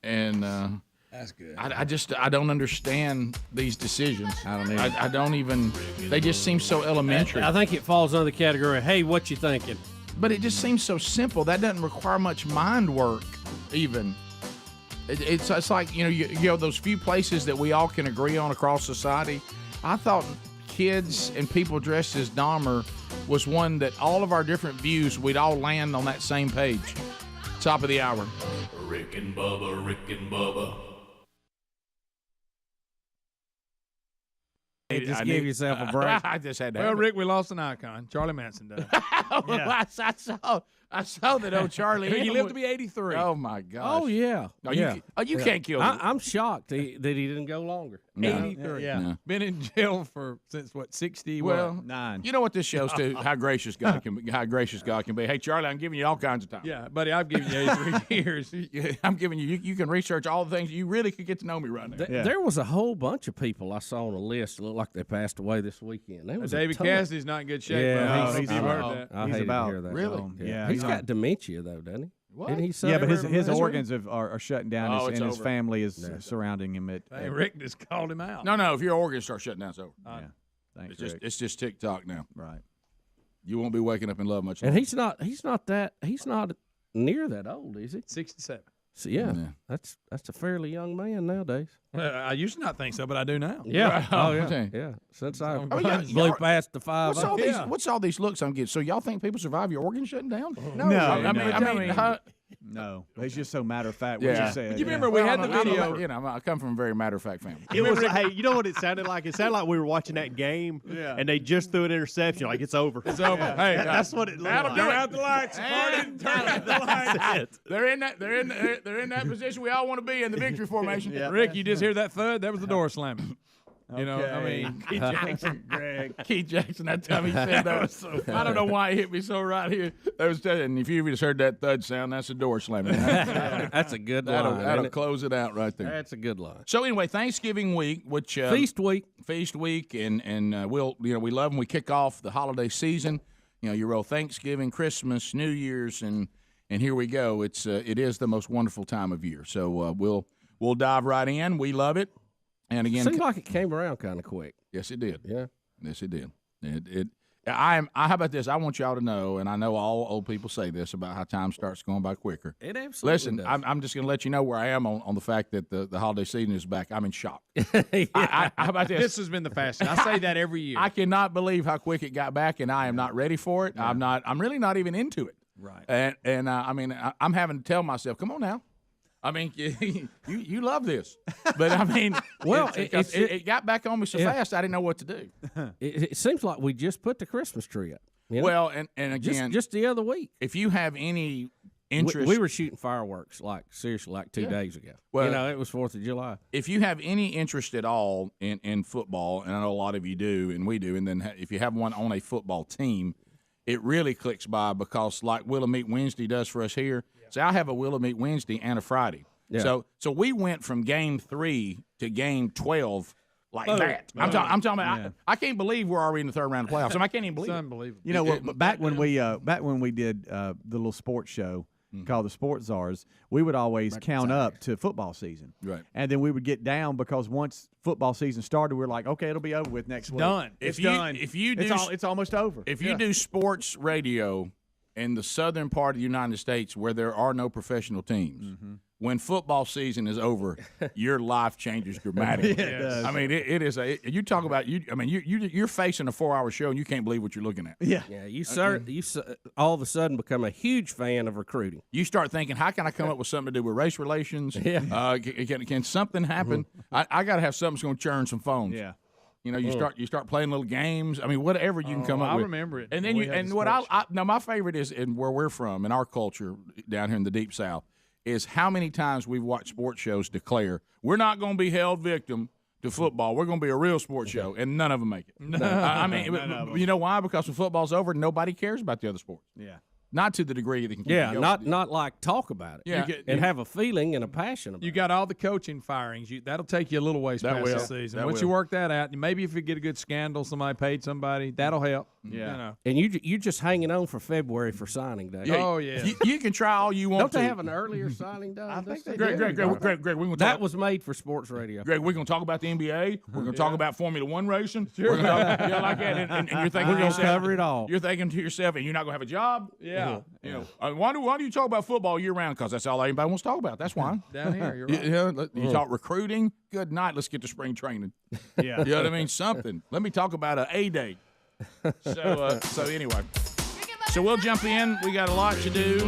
E: And
P: that's good.
E: I don't understand these decisions.
P: I don't either.
E: I don't even. They just seem so elementary.
Q: I think it falls under the category, hey, what you thinking?
E: But it just seems so simple. That doesn't require much mind work, even. It's like, you know those few places that we all can agree on across society. I thought kids and people dressed as Dahmer was one that all of our different views, we'd all land on that same page. Top of the hour.
D: Rick and Bubba, Rick and Bubba.
Q: Just give yourself a break.
E: I just had to.
C: Well,
E: have it.
C: Rick, we lost an icon. Charlie Manson died.
E: I saw that old Charlie.
C: He lived to be 83.
E: Oh my gosh.
Q: Oh, yeah.
E: Oh, you can't kill him.
Q: I'm shocked that he didn't go longer.
C: 83.
P: Yeah.
E: No.
C: Been in jail since 60?
E: Well,
P: 9.
E: You know what this shows too? How gracious God can be. How gracious God can be. Hey, Charlie, I'm giving you all kinds of time.
C: Yeah, buddy, I've given you 83 years.
E: I'm giving you. You can research all the things. You really could get to know me right now.
Q: There was a whole bunch of people I saw on the list that looked like they passed away this weekend. There was a
C: David
Q: ton.
C: Cassidy's not in good shape.
Q: Yeah,
C: bro.
Q: he's
C: You've heard
Q: about-
C: that.
Q: I
P: He's
Q: hated
P: about-
Q: to hear that.
E: Really?
P: Yeah,
Q: He's got dementia though, doesn't he?
E: What?
Q: Didn't he say?
P: Yeah, but his
E: Is it
P: organs are shutting down,
E: Oh, it's
P: and his
E: over.
P: family is surrounding him.
C: Hey, Rick just called him out.
E: No. If your organs start shutting down, it's over.
P: Yeah. Thanks,
E: It's
P: Rick.
E: just TikTok now.
P: Right.
E: You won't be waking up in love much
Q: And
E: longer.
Q: he's not near that old, is he?
C: 67.
Q: So yeah,
E: Yeah.
Q: that's a fairly young man nowadays.
C: Well, I used to not think so, but I do now.
Q: Yeah.
E: Oh,
Q: yeah.
E: okay.
Q: Yeah. Since I
E: yeah,
Q: blew
E: yeah.
Q: past the 5.
E: What's all these looks I'm getting? So y'all think people survive your organs shutting down?
P: No,
E: I
P: no.
E: mean,
P: No, it's just so matter of fact. What
E: Yeah.
P: you said.
C: You remember we had the video.
E: I come from a very matter of fact family.
G: It was, hey, you know what it sounded like? It sounded like we were watching that game, and they just threw an interception. Like, it's over.
C: It's over. Hey,
G: That's what it looked like.
C: turn out the lights. Martin, turn out the lights.
E: They're in that position we all want to be in the victory formation.
C: Rick, you just hear that thud? That was the door slamming. You know, I mean,
E: Keith Jackson, Greg. Keith Jackson, that time he said that was so funny. I don't know why he hit me so right here. That was, and if you just heard that thud sound, that's a door slamming.
Q: That's a good line.
E: That'll close it out right there.
Q: That's a good line.
E: So anyway, Thanksgiving week, which
Q: Feast week,
E: and we'll we love them. We kick off the holiday season. You roll Thanksgiving, Christmas, New Year's, and here we go. It is the most wonderful time of year. So we'll dive right in. We love it. And again,
Q: seems like it came around kind of quick.
E: Yes, it did.
Q: Yeah.
E: Yes, it did. How about this? I want y'all to know, and I know all old people say this about how time starts going by quicker.
Q: It absolutely
E: Listen,
Q: does.
E: I'm just going to let you know where I am on the fact that the holiday season is back. I'm in shock. How about this?
C: This has been the fastest. I say that every year.
E: I cannot believe how quick it got back, and I am not ready for it.
C: Yeah.
E: I'm really not even into it.
C: Right.
E: And I mean, I'm having to tell myself, come on now. I mean, you love this, but I mean,
Q: well,
E: it got back on me so fast I didn't know what to do.
Q: It seems like we just put the Christmas tree up. You know?
E: Well, and again,
Q: just the other week,
E: if you have any interest,
Q: we were shooting fireworks seriously 2 days ago.
E: Well,
Q: it was 4th of July.
E: If you have any interest at all in football, and I know a lot of you do, and we do, and then if you have one on a football team, it really clicks by because like Willow Meet Wednesday does for us here. So I have a Willow Meet Wednesday and a Friday.
Q: Yeah.
E: So we went from game 3 to game 12 like
P: Oh,
E: that. I'm talking about.
P: Yeah.
E: I can't believe we're already in the third round of playoffs. I can't even believe
C: It's
E: it.
C: unbelievable.
P: You know, back when we did the little sports show called the Sports Czars, we would always count up to football season,
E: right?
P: And then we would get down because once football season started, we were like, okay, it'll be over with next week.
C: Done.
P: It's
E: If you-
P: done.
E: if you do-
P: it's almost over.
E: If you do sports radio in the southern part of the United States where there are no professional teams, when football season is over, your life changes dramatically.
P: Yeah, it does.
E: I mean, it is you talk about you. I mean, you're facing a 4-hour show and you can't believe what you're looking at.
P: Yeah.
Q: You all of a sudden become a huge fan of recruiting.
E: You start thinking, how can I come up with something to do with race relations?
Q: Yeah.
E: Can something happen? I got to have something that's going to churn some phones.
P: Yeah.
E: You know, you start playing little games. I mean, whatever you can come up
C: I
E: with.
C: remember it.
E: And then
C: when we had the
E: what
C: sports
E: now my favorite is in where we're from in our culture down here in the deep South is how many times we've watched sports shows declare we're not going to be held victim to football. We're going to be a real sports show, and none of them make it. I mean, you know why? Because when football's over, nobody cares about the other sports.
P: Yeah.
E: Not to the degree that can keep
Q: Yeah,
E: you going.
Q: not like talk about it.
E: Yeah.
Q: and have a feeling and a passion about
C: You got all the coaching firings. That'll take you a little ways
E: That
C: past
E: will.
C: the season.
E: That
C: Once
E: will.
C: you work that out, maybe if you get a good scandal, somebody paid somebody, that'll help.
P: Yeah.
C: You know.
Q: And you just hanging on for February for signing day.
C: Oh, yeah.
E: You can try all you want
Q: Don't
E: to.
Q: they have an earlier signing day?
P: I think they
E: Greg,
P: do.
E: we're going to
Q: That
E: talk.
Q: was made for sports radio.
E: Greg, we're going to talk about the NBA. We're going to talk about Formula One racing. We're going to talk like that. And you're thinking
P: We're
E: to
P: gonna
E: yourself,
P: cover it all.
E: You're thinking to yourself, and you're not going to have a job.
C: Yeah.
E: You know, why do you talk about football year round? Because that's all anybody wants to talk about. That's why.
C: Down here, you're right.
E: You talk recruiting. Good night. Let's get to spring training.
P: Yeah.
E: You know what I mean? Something. Let me talk about an A-Day. So anyway. So we'll jump in. We got a lot to do.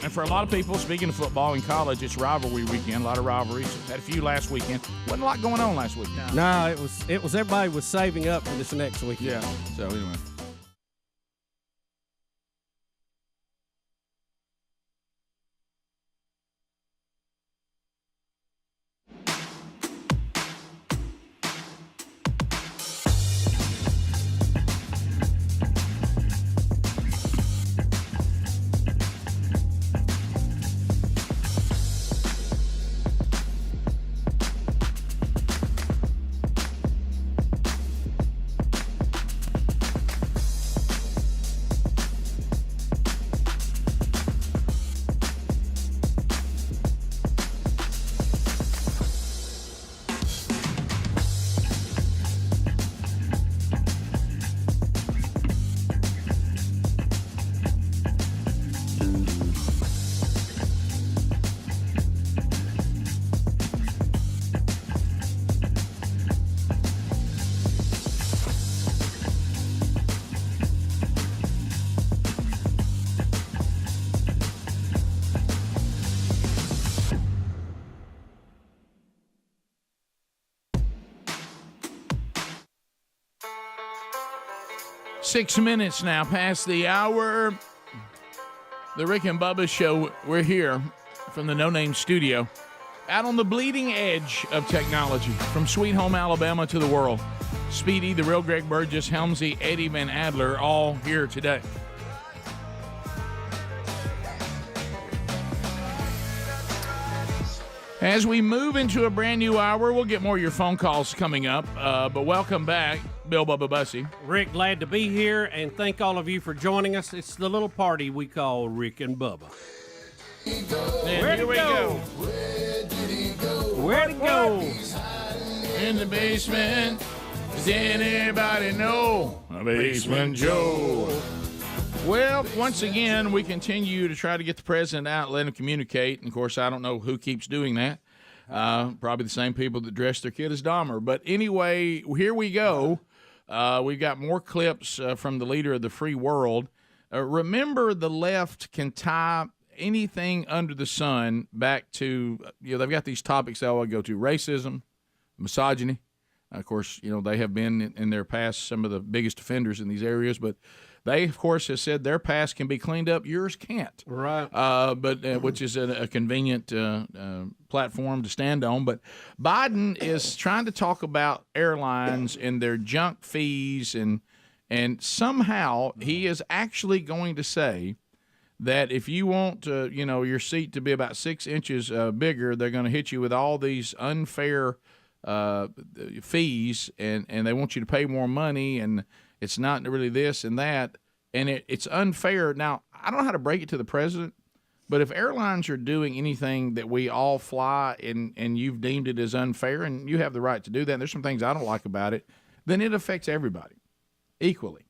E: And for a lot of people, speaking of football in college, it's rivalry weekend. A lot of rivalries. Had a few last weekend. Wasn't a lot going on last weekend.
Q: No, it was everybody was saving up for this next weekend.
E: Yeah. So anyway. Six minutes now past the hour. The Rick and Bubba Show. We're here from the No Name Studio, out on the bleeding edge of technology, from Sweet Home Alabama to the world. Speedy, the real Greg Burgess, Helmsy, Eddie Van Adler, all here today. As we move into a brand new hour, we'll get more of your phone calls coming up. But welcome back, Bill Bubba Bussy.
V: Rick, glad to be here, and thank all of you for joining us. It's the little party we call Rick and Bubba.
E: And here we go.
V: Where'd he go?
E: In the basement. Does anybody know a Basement Joe? Well, once again, we continue to try to get the president out and let him communicate. And, of course, I don't know who keeps doing that. Probably the same people that dressed their kid as Dahmer. But anyway, here we go. We've got more clips from the leader of the free world. Remember, the left can tie anything under the sun back to, they've got these topics they always go to: racism, misogyny. Of course, they have been in their past some of the biggest offenders in these areas, but they, of course, have said their past can be cleaned up, yours can't.
Q: Right.
E: Which is a convenient platform to stand on. But Biden is trying to talk about airlines and their junk fees, and somehow he is actually going to say that if you want your seat to be about 6 inches bigger, they're going to hit you with all these unfair fees, and they want you to pay more money, and it's not really this and that, and it's unfair. Now, I don't know how to break it to the president, but if airlines are doing anything that we all fly and you've deemed it as unfair, and you have the right to do that, and there's some things I don't like about it, then it affects everybody equally.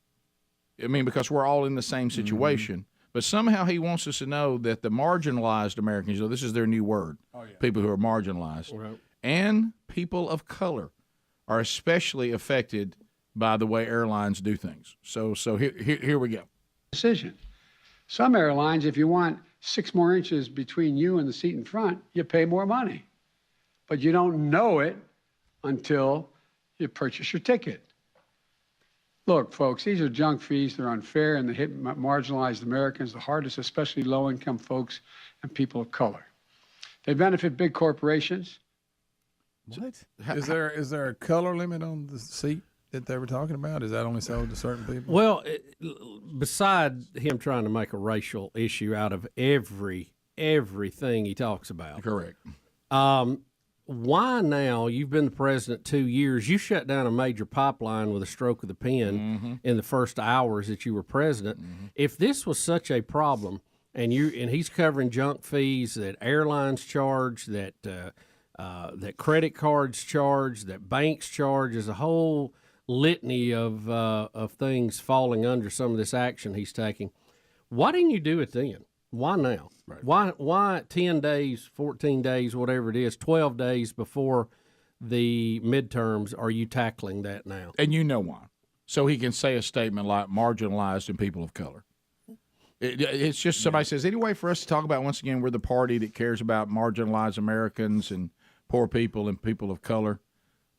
E: I mean, because we're all in the same situation. Mm-hmm. But somehow he wants us to know that the marginalized Americans, this is their new word, people who are marginalized, and people of color are especially affected by the way airlines do things. So here we go.
A: Decision. Some airlines, if you want 6 more inches between you and the seat in front, you pay more money. But you don't know it until you purchase your ticket. Look, folks, these are junk fees. They're unfair, and they hit marginalized Americans the hardest, especially low-income folks and people of color. They benefit big corporations.
O: What? Is there a color limit on the seat that they were talking about? Is that only sold to certain people?
Q: Well, beside him trying to make a racial issue out of everything he talks about.
E: Correct.
Q: Why now? You've been the president 2 years. You shut down a major pipeline with a stroke of the pen in the first hours that you were president. If this was such a problem, and he's covering junk fees that airlines charge, that credit cards charge, that banks charge, there's a whole litany of things falling under some of this action he's taking. Why didn't you do it then? Why now? Right. Why 10 days, 14 days, whatever it is, 12 days before the midterms are you tackling that now?
E: And you know why. So he can say a statement like marginalized and people of color. It's just somebody says, any way for us to talk about, once again, we're the party that cares about marginalized Americans and poor people and people of color.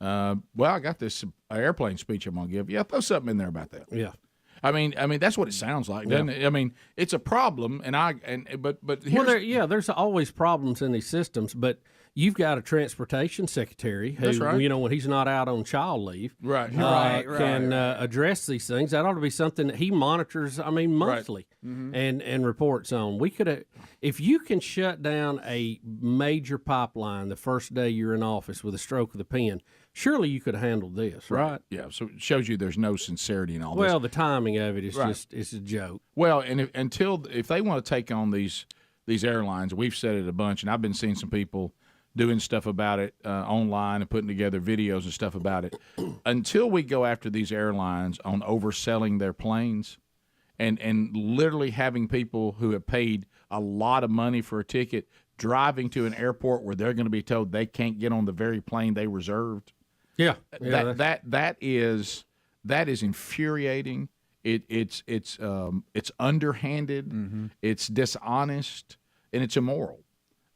E: Well, I got this airplane speech I'm going to give. Yeah, throw something in there about that.
Q: Yeah.
E: I mean, that's what it sounds like, doesn't it? I mean, it's a problem, but here's,
Q: there's always problems in these systems, but you've got a transportation secretary who, when he's not out on child leave, can address these things. That ought to be something that he monitors. I mean, monthly, and reports on. We could, if you can shut down a major pipeline the first day you're in office with a stroke of the pen. Surely you could have handled this, right?
E: Yeah, so it shows you there's no sincerity in all this.
Q: Well, the timing of it is it's a joke.
E: Well, and if they want to take on these airlines, we've said it a bunch, and I've been seeing some people doing stuff about it online and putting together videos and stuff about it. Until we go after these airlines on overselling their planes and literally having people who have paid a lot of money for a ticket driving to an airport where they're going to be told they can't get on the very plane they reserved. That is infuriating. It's underhanded. It's dishonest, and it's immoral.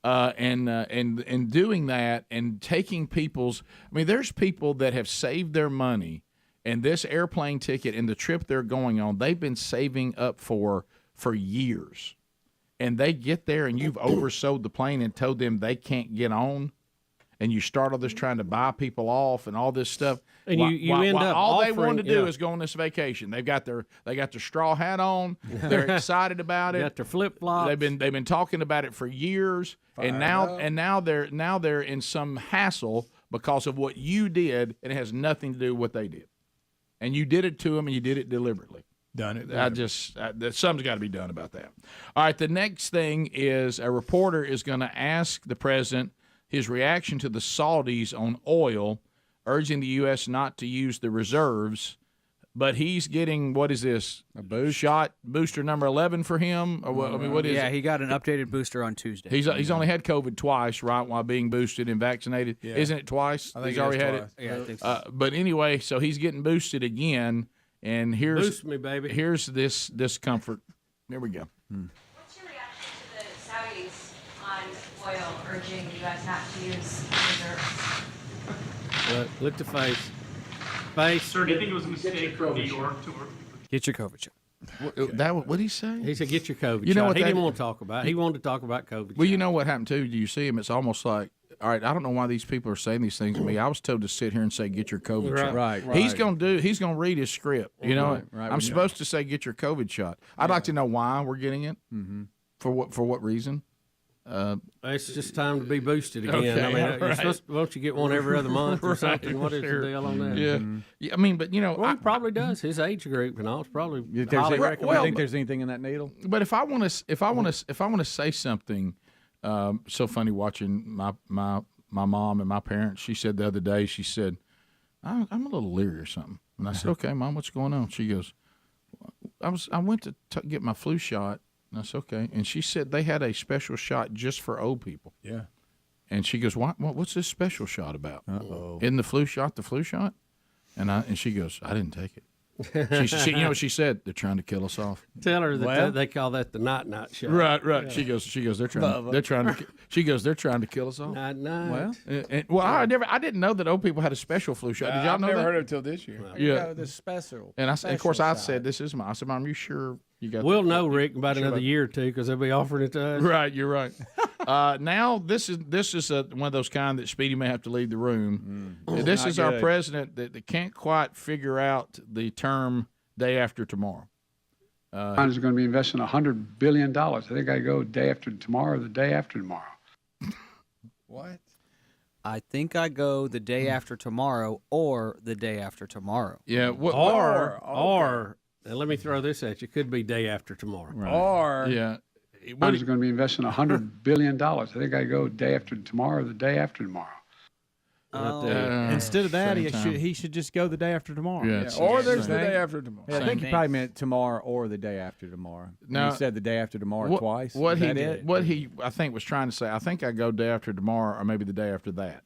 E: And doing that and taking people's. I mean, there's people that have saved their money, and this airplane ticket and the trip they're going on, they've been saving up for years, and they get there and you've oversold the plane and told them they can't get on. And you start all this trying to buy people off and all this stuff.
Q: And you end up
E: all they want to do is go on this vacation. They got their straw hat on. They're excited about it.
Q: Got their flip flops.
E: They've been talking about it for years. And now they're in some hassle because of what you did, and it has nothing to do with what they did. And you did it to them, and you did it deliberately. Something's got to be done about that. All right, the next thing is a reporter is going to ask the president his reaction to the Saudis on oil urging the U.S. not to use the reserves. But he's getting, what is this? A booster number 11 for him? Or what, I mean, what is it?
N: he got an updated booster on Tuesday.
E: He's only had COVID twice, right, while being boosted and vaccinated.
N: Yeah.
E: Isn't it twice?
N: I think
E: He's
N: it is
E: already had
N: twice.
E: it.
N: Yeah, I think so.
E: But anyway, so he's getting boosted again, and here's
V: Boost me, baby.
E: Here's this comfort. There we go.
H: What's your reaction to the Saudis on oil urging the U.S. not to use reserves?
V: Look the face. Face.
J: Sir, do you think it was a mistake for New York to
N: Get your COVID shot.
E: What did he say?
V: He said, "Get your COVID
E: You know
V: shot."
E: what
V: He
E: that-
V: didn't want to talk about it. He wanted to talk about COVID.
E: Well, you know what happened too? Do you see him? It's almost like, all right, I don't know why these people are saying these things to me. I was told to sit here and say, get your COVID shot.
P: Right.
E: He's gonna read his script. You know,
P: Right.
E: I'm supposed to say, get your COVID shot. I'd like to know why we're getting it.
P: Mm-hmm.
E: For what reason?
V: It's just time to be boosted again.
E: Okay,
V: I mean, you're
E: right.
V: supposed to, won't you get one every other month or
E: Right,
V: something? What is
E: sure.
V: the deal on that?
E: Yeah. Yeah, I mean, but you know,
V: well, he probably does. His age group and all. It's probably highly
P: You
V: recommended.
P: think there's anything in that needle?
E: But if I want to say something, so funny watching my mom and my parents. She said the other day, she said, I'm a little leery or something, and I said, okay, Mom, what's going on? She goes, I went to get my flu shot. And I said, okay, and she said they had a special shot just for old people.
O: Yeah.
E: And she goes, what's this special shot about?
P: Uh-oh.
E: Isn't the flu shot the flu shot? And she goes, I didn't take it. She, you know what she said? They're trying to kill us off.
V: Tell her that
E: Well-
V: they call that the night shot.
E: Right.
V: Yeah.
E: She goes. They're trying to kill us off.
V: Night.
E: Well, I didn't know that old people had a special flu shot. Did y'all
O: I've
E: know
O: never
E: that?
O: heard of it till this year.
E: Yeah.
P: This special.
E: And of course,
P: special
E: I
P: shot.
E: said, "This is my." I said, "Mom, you sure you got?"
V: We'll know, Rick, about
E: Sure
V: another
E: about-
V: year or two because they'll be offering it to us.
E: Right, you're right. Now this is one of those kind that Speedy may have to leave the room. This
P: Not
E: is our
P: good.
E: president that can't quite figure out the term "day after tomorrow."
A: Is going to be investing $100 billion. I think I go day after tomorrow or the day after tomorrow.
O: What?
N: I think I go the day after tomorrow or the day after tomorrow.
E: Yeah.
V: Or and let me throw this at you. Could be day after tomorrow.
O: Or
E: yeah.
A: Is going to be investing $100 billion. I think I go day after tomorrow or the day after tomorrow.
S: Instead of that,
E: same time.
S: he should just go the day after tomorrow.
E: Yeah,
O: Yeah, or there's the
S: Same.
O: day after tomorrow.
P: Yeah, I think he probably meant tomorrow or the day after tomorrow.
E: No.
P: He said the day after tomorrow twice.
E: What
P: Is
E: he
P: that
E: did,
P: it?
E: what he I think was trying to say. I think I go day after tomorrow, or maybe the day after that.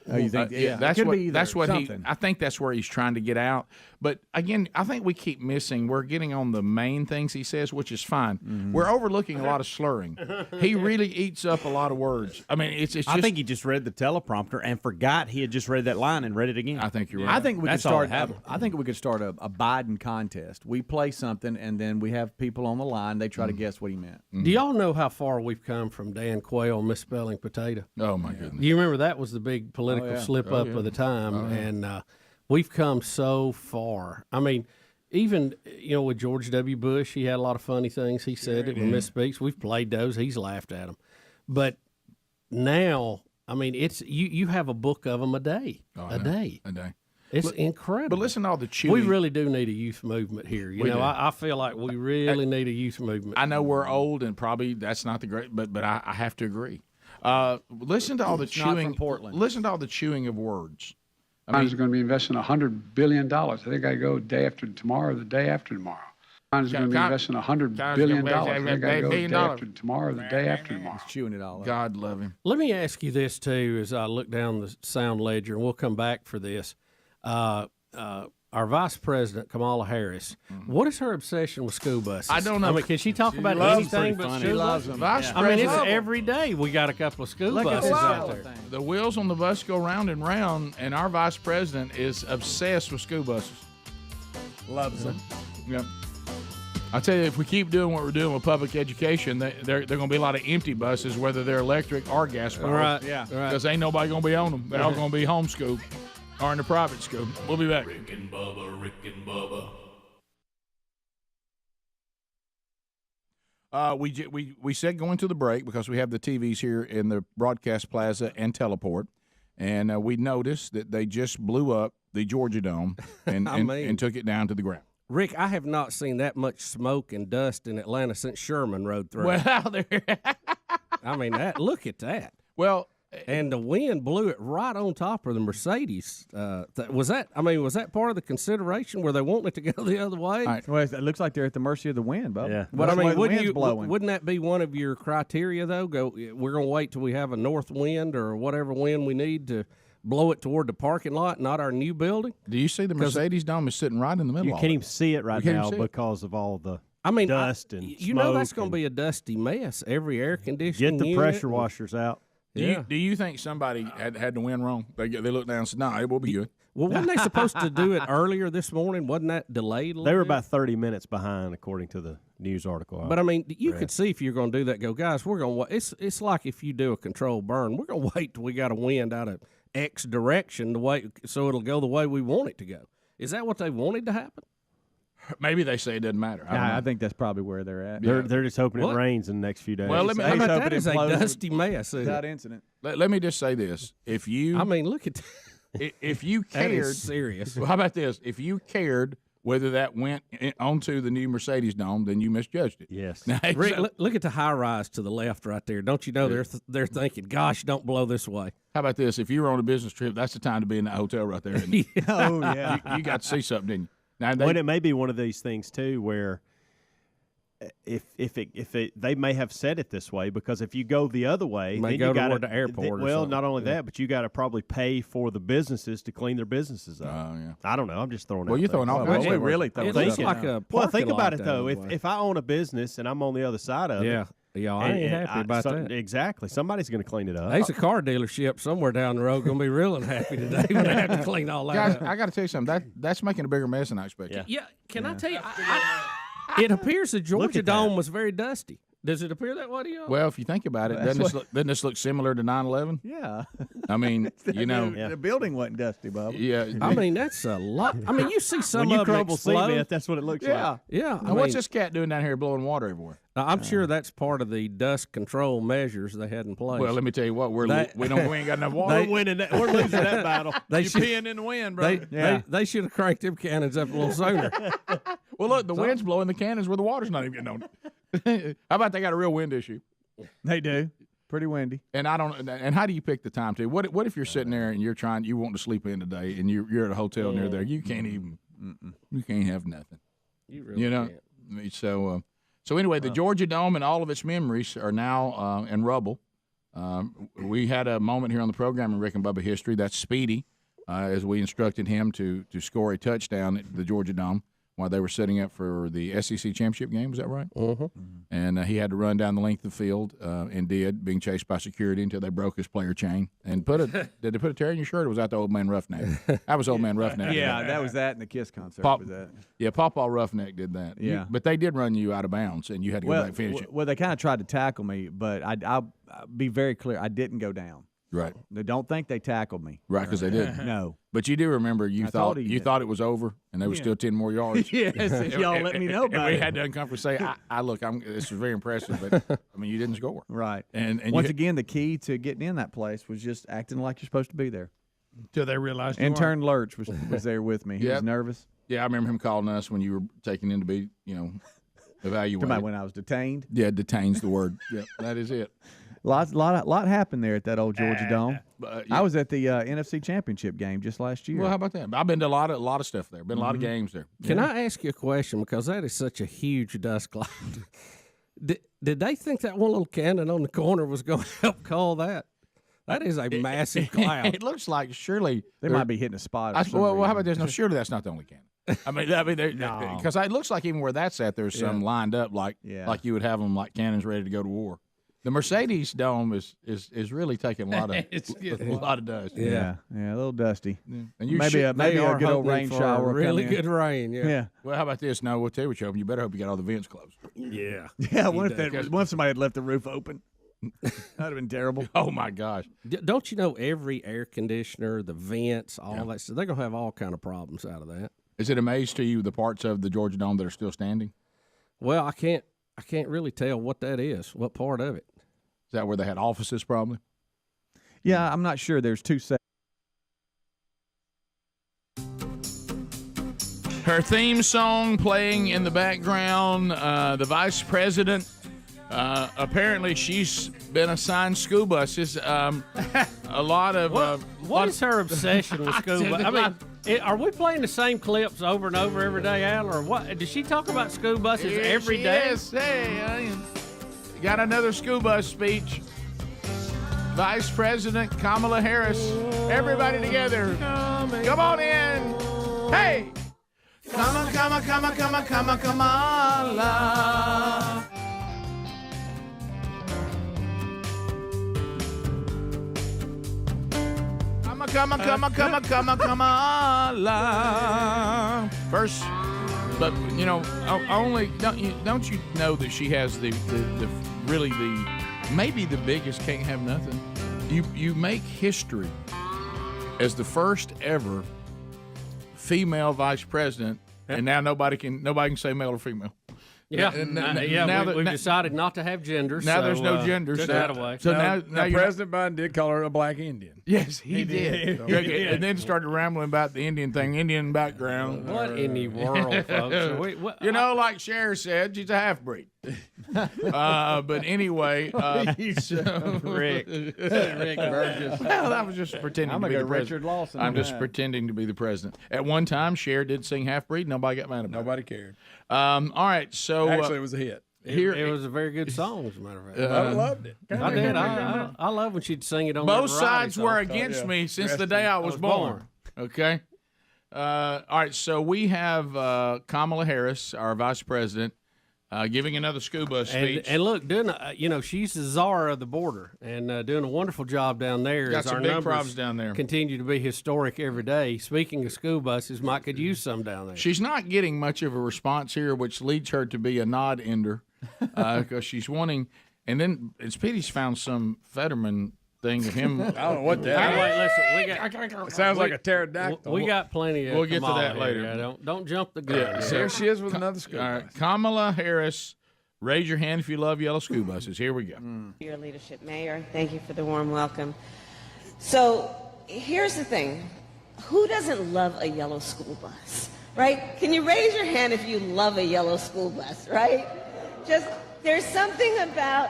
P: Oh, you think? Yeah, it
E: that's
P: could
E: what.
P: be either,
E: That's what
P: something.
E: I think that's where he's trying to get out. But again, I think we keep missing. We're getting on the main things he says, which is fine.
P: Mm-hmm.
E: We're overlooking a lot of slurring. He really eats up a lot of words. I mean, it's just.
S: I think he just read the teleprompter and forgot he had just read that line and read it again.
E: I think you're right.
P: I think we could
S: That's all
P: start.
S: that happened.
P: I think we could start a Biden contest. We play something, and then we have people on the line. They try to guess what he meant.
V: Do y'all know how far we've come from Dan Quayle misspelling potato?
E: Oh my goodness!
V: You remember that was the big political
P: yeah.
V: slip up of the time, and we've come so far. I mean, even with George W. Bush, he had a lot of funny things he said that were misspeaks. We've played those. He's laughed at them, but now, I mean, it's you have a book of them a day, a day. It's incredible.
E: But listen to all the chewing.
V: We really do need a youth movement here.
E: We do.
V: I feel like we really need a youth movement.
E: I know we're old, and probably that's not the great, but I have to agree. Listen to all the
P: It's not
E: chewing.
P: from Portland.
E: Listen to all the chewing of words.
A: Is going to be investing $100 billion. I think I go day after tomorrow or the day after tomorrow. Is going to be investing $100 billion. I think I go day after tomorrow or the day after tomorrow.
P: He's chewing it all up.
E: God love him.
V: Let me ask you this too, as I look down the sound ledger, and we'll come back for this. Our Vice President Kamala Harris, what is her obsession with school buses?
E: I don't know.
V: I mean, can she talk about
E: loves
V: anything
E: pretty
V: but
E: funny.
V: school
E: She loves
V: buses?
E: them. Vice
V: I mean, it's
E: President-
V: every day we got a couple of school
P: Look at
V: buses
P: this
V: out
P: thing.
V: there.
E: The wheels on the bus go round and round, and our vice president is obsessed with school buses.
O: Loves them.
E: Yep. I tell you, if we keep doing what we're doing with public education, there are going to be a lot of empty buses, whether they're electric or gas powered.
V: Right,
P: Yeah.
V: right.
E: Because ain't nobody going to be on them. They're all going to be homeschooled or in the private school. We'll be back.
D: Rick and Bubba, Rick and Bubba.
E: We said going to the break because we have the TVs here in the broadcast plaza and teleport, and we noticed that they just blew up the Georgia Dome and, and took it down to the ground.
V: Rick, I have not seen that much smoke and dust in Atlanta since Sherman rode through.
E: Well, there.
V: I mean, look at that.
E: Well,
V: and the wind blew it right on top of the Mercedes. Was that part of the consideration? Were they wanting it to go the other way?
P: All right. Well, it looks like they're at the mercy of the wind, Bubba.
G: Yeah.
V: But I mean,
P: blowing.
V: wouldn't that be one of your criteria though? We're going to wait till we have a north wind or whatever wind we need to blow it toward the parking lot, not our new building.
E: Do you see the Mercedes dome is sitting right in the middle?
G: You can't even see it right now because of all the dust and
V: you know that's going to be a dusty mess. Every air conditioning
G: Get the
V: unit
G: pressure washers out.
E: Do you think somebody had the wind wrong? They looked down and said, "No, it will be good."
V: Well, wasn't they supposed to do it earlier this morning? Wasn't that delayed a little
G: They were
V: bit?
G: about 30 minutes behind, according to the news article.
V: But I mean, you could see if you're going to do that. Go, guys, we're going to wait. It's like if you do a controlled burn. We're going to wait till we got a wind out of X direction so it'll go the way we want it to go. Is that what they wanted to happen?
E: Maybe they say it doesn't matter.
P: I think that's probably where they're at.
G: They're just hoping it rains in the next few days.
E: Well,
V: How about that is a dusty mess.
P: Without incident.
E: Let me just say this: if you,
V: I mean, look at
E: if you
V: that
E: cared,
V: is serious.
E: Well, how about this? If you cared whether that went onto the new Mercedes dome, then you misjudged it.
G: Yes.
E: Now,
V: Rick, look at the high rise to the left right there. Don't you know they're thinking, "Gosh, don't blow this way."
E: How about this? If you were on a business trip, that's the time to be in that hotel right there. Isn't it?
P: Oh yeah.
E: You got to see something, didn't you? Now,
G: It may be one of these things too, where they may have said it this way because if you go the other way, then
V: go
G: you got
V: toward the airport.
G: Not only that, but you got to probably pay for the businesses to clean their businesses up.
E: Oh yeah.
G: I don't know. I'm just throwing.
E: Well, you're throwing all kinds of
P: really
V: It
P: throwing
V: looks
P: stuff
V: like
P: out.
V: a
G: Well, think
V: parking
G: about
V: lot
G: it
V: down
G: though.
V: the way.
G: If I own a business and I'm on the other side of it,
V: yeah, I ain't happy about that.
G: Exactly. Somebody's going to clean it up.
V: There's a car dealership somewhere down the road going to be real unhappy today when they have to clean all that
E: Guys,
V: up.
E: I got to tell you something. That's making a bigger mess than I expected.
V: Yeah, can I tell you? It appears the Georgia Dome was very dusty. Does it appear that way to you?
E: Well, if you think about it, doesn't this look similar to 9/11?
P: Yeah.
E: I mean,
P: the building wasn't dusty, Bubba.
E: Yeah.
V: I mean, that's a lot. I mean, you see some
G: when you
V: of them
G: crumble
V: explode.
G: cement, that's what it looks like.
V: Yeah.
E: Now, what's this cat doing down here blowing water everywhere?
V: I'm sure that's part of the dust control measures they had in place.
E: Well, let me tell you what, we ain't got enough water.
G: We're winning that. We're losing that battle.
V: You're
E: peeing in the wind, bro.
V: They should have cranked them cannons up a little sooner.
E: Well, look, the wind's blowing the cannons where the water's not even getting on it. How about they got a real wind issue?
P: They do. Pretty windy.
E: And And how do you pick the time to? What if you're sitting there and you want to sleep in today, and you're at a hotel near there? You can't even. You can't have nothing.
V: You really can't.
E: I mean, so anyway, the Georgia Dome and all of its memories are now in rubble. We had a moment here on the program in Rick and Bubba history. That's Speedy, as we instructed him to score a touchdown at the Georgia Dome while they were setting up for the SEC championship game. Was that right?
V: Mm-hmm.
E: And he had to run down the length of the field and being chased by security until they broke his player chain. And did they put a tear in your shirt, or was that the Old Man Roughneck? That was Old Man Roughneck.
P: Yeah, that was that in the Kiss concert. Was that.
E: Yeah, Pawpaw Roughneck did that.
P: Yeah.
E: But they did run you out of bounds, and you had to go back and finish it.
P: Well, they kind of tried to tackle me, but I'll be very clear. I didn't go down.
E: Right.
P: They don't think they tackled me.
E: Right, because they did.
P: No.
E: But you do remember you thought it was over, and there was still 10 more yards.
P: Yes, y'all let me know about
E: and we
P: it.
E: had to uncomfortably say, this is very impressive, but I mean, you didn't score.
P: Right.
E: And
P: once again, the key to getting in that place was just acting like you're supposed to be there.
C: Until they realized
P: Intern Lurch was there with me. He was nervous.
E: Yeah, I remember him calling us when you were taken in to be, evaluated.
P: About when I was detained.
E: Yeah, detained's the word. Yeah, that is it.
P: Lot happened there at that old Georgia Dome.
E: Yeah.
P: I was at the NFC Championship game just last year.
E: Well, how about that? I've been to a lot of stuff there. Been a lot of games there.
V: Can I ask you a question? Because that is such a huge dust cloud. Did they think that one little cannon on the corner was going to help call that? That is a massive cloud.
E: It looks like surely
P: they might be hitting a spot.
E: Well, how about this? No, surely that's not the only cannon. I mean, because it looks like even where that's at, there's some lined up like you would have them like cannons ready to go to war. The Mercedes Dome is really taking a lot of dust.
P: Yeah, a little dusty.
E: Yeah. And you
P: maybe a good old rain shower.
V: Really good rain. Yeah.
E: Well, how about this? No, we'll tell you what you open. You better hope you got all the vents closed.
V: Yeah.
P: Yeah. What if somebody had left the roof open? That'd have been terrible.
E: Oh my gosh!
V: Don't you know every air conditioner, the vents, all that stuff? They're gonna have all kind of problems out of that.
E: Is it a maze to you the parts of the Georgia Dome that are still standing?
V: Well, I can't really tell what that is. What part of it?
E: Is that where they had offices probably?
P: Yeah, I'm not sure. There's two sections.
E: Her theme song playing in the background. The vice president Apparently, she's been assigned school buses. A lot of
V: what is her obsession with school buses? I mean, are we playing the same clips over and over every day, Al, or what? Does she talk about school buses every day?
E: Yes, hey, got another school bus speech. Vice President Kamala Harris. Everybody together. Come on in. Hey! Come on, Kamala. Kamala. First, but don't you know that she has the maybe the biggest can't have nothing. You make history as the first ever female vice president, and now nobody can say male or female.
V: Yeah, we've decided not to have genders.
E: Now there's no gender.
V: Took that away.
O: So now President Biden did call her a black Indian.
E: Yes, he did. And then started rambling about the Indian thing, Indian background.
V: What in the world, folks?
E: Like Cher said, she's a half-breed. But anyway,
V: Rick Burgess.
E: Well, I was just pretending to be the president.
P: Richard Lawson.
E: I'm just pretending to be the president. At one time, Cher did sing half-breed. Nobody got mad about it.
O: Nobody cared.
E: All right, so
O: actually, it was a hit.
V: It was a very good song, as a matter of fact.
O: I loved it.
V: I did. I love when she'd sing it on
E: both
V: that variety
E: sides
V: song.
E: were against me since the day I was born. Okay. All right, so we have Kamala Harris, our vice president, giving another school bus speech.
V: And look, she's the czar of the border and doing a wonderful job down there.
E: Got
V: as
E: some
V: our
E: big
V: numbers
E: problems down there.
V: Continue to be historic every day. Speaking of school buses, Mike could use some down there.
E: She's not getting much of a response here, which leads her to be a nod ender because she's wanting. And then Speedy's found some Fetterman thing of him.
O: I don't know what that is.
V: Wait, listen.
O: It sounds like a pterodactyl.
V: We got plenty of.
E: We'll get to that
V: here.
E: later.
V: Yeah, don't jump the gun.
O: Here she is with another school
E: All
O: bus.
E: right, Kamala Harris. Raise your hand if you love yellow school buses. Here we go.
L: Your leadership, Mayor. Thank you for the warm welcome. So here's the thing. Who doesn't love a yellow school bus, right? Can you raise your hand if you love a yellow school bus, right? Just, there's something about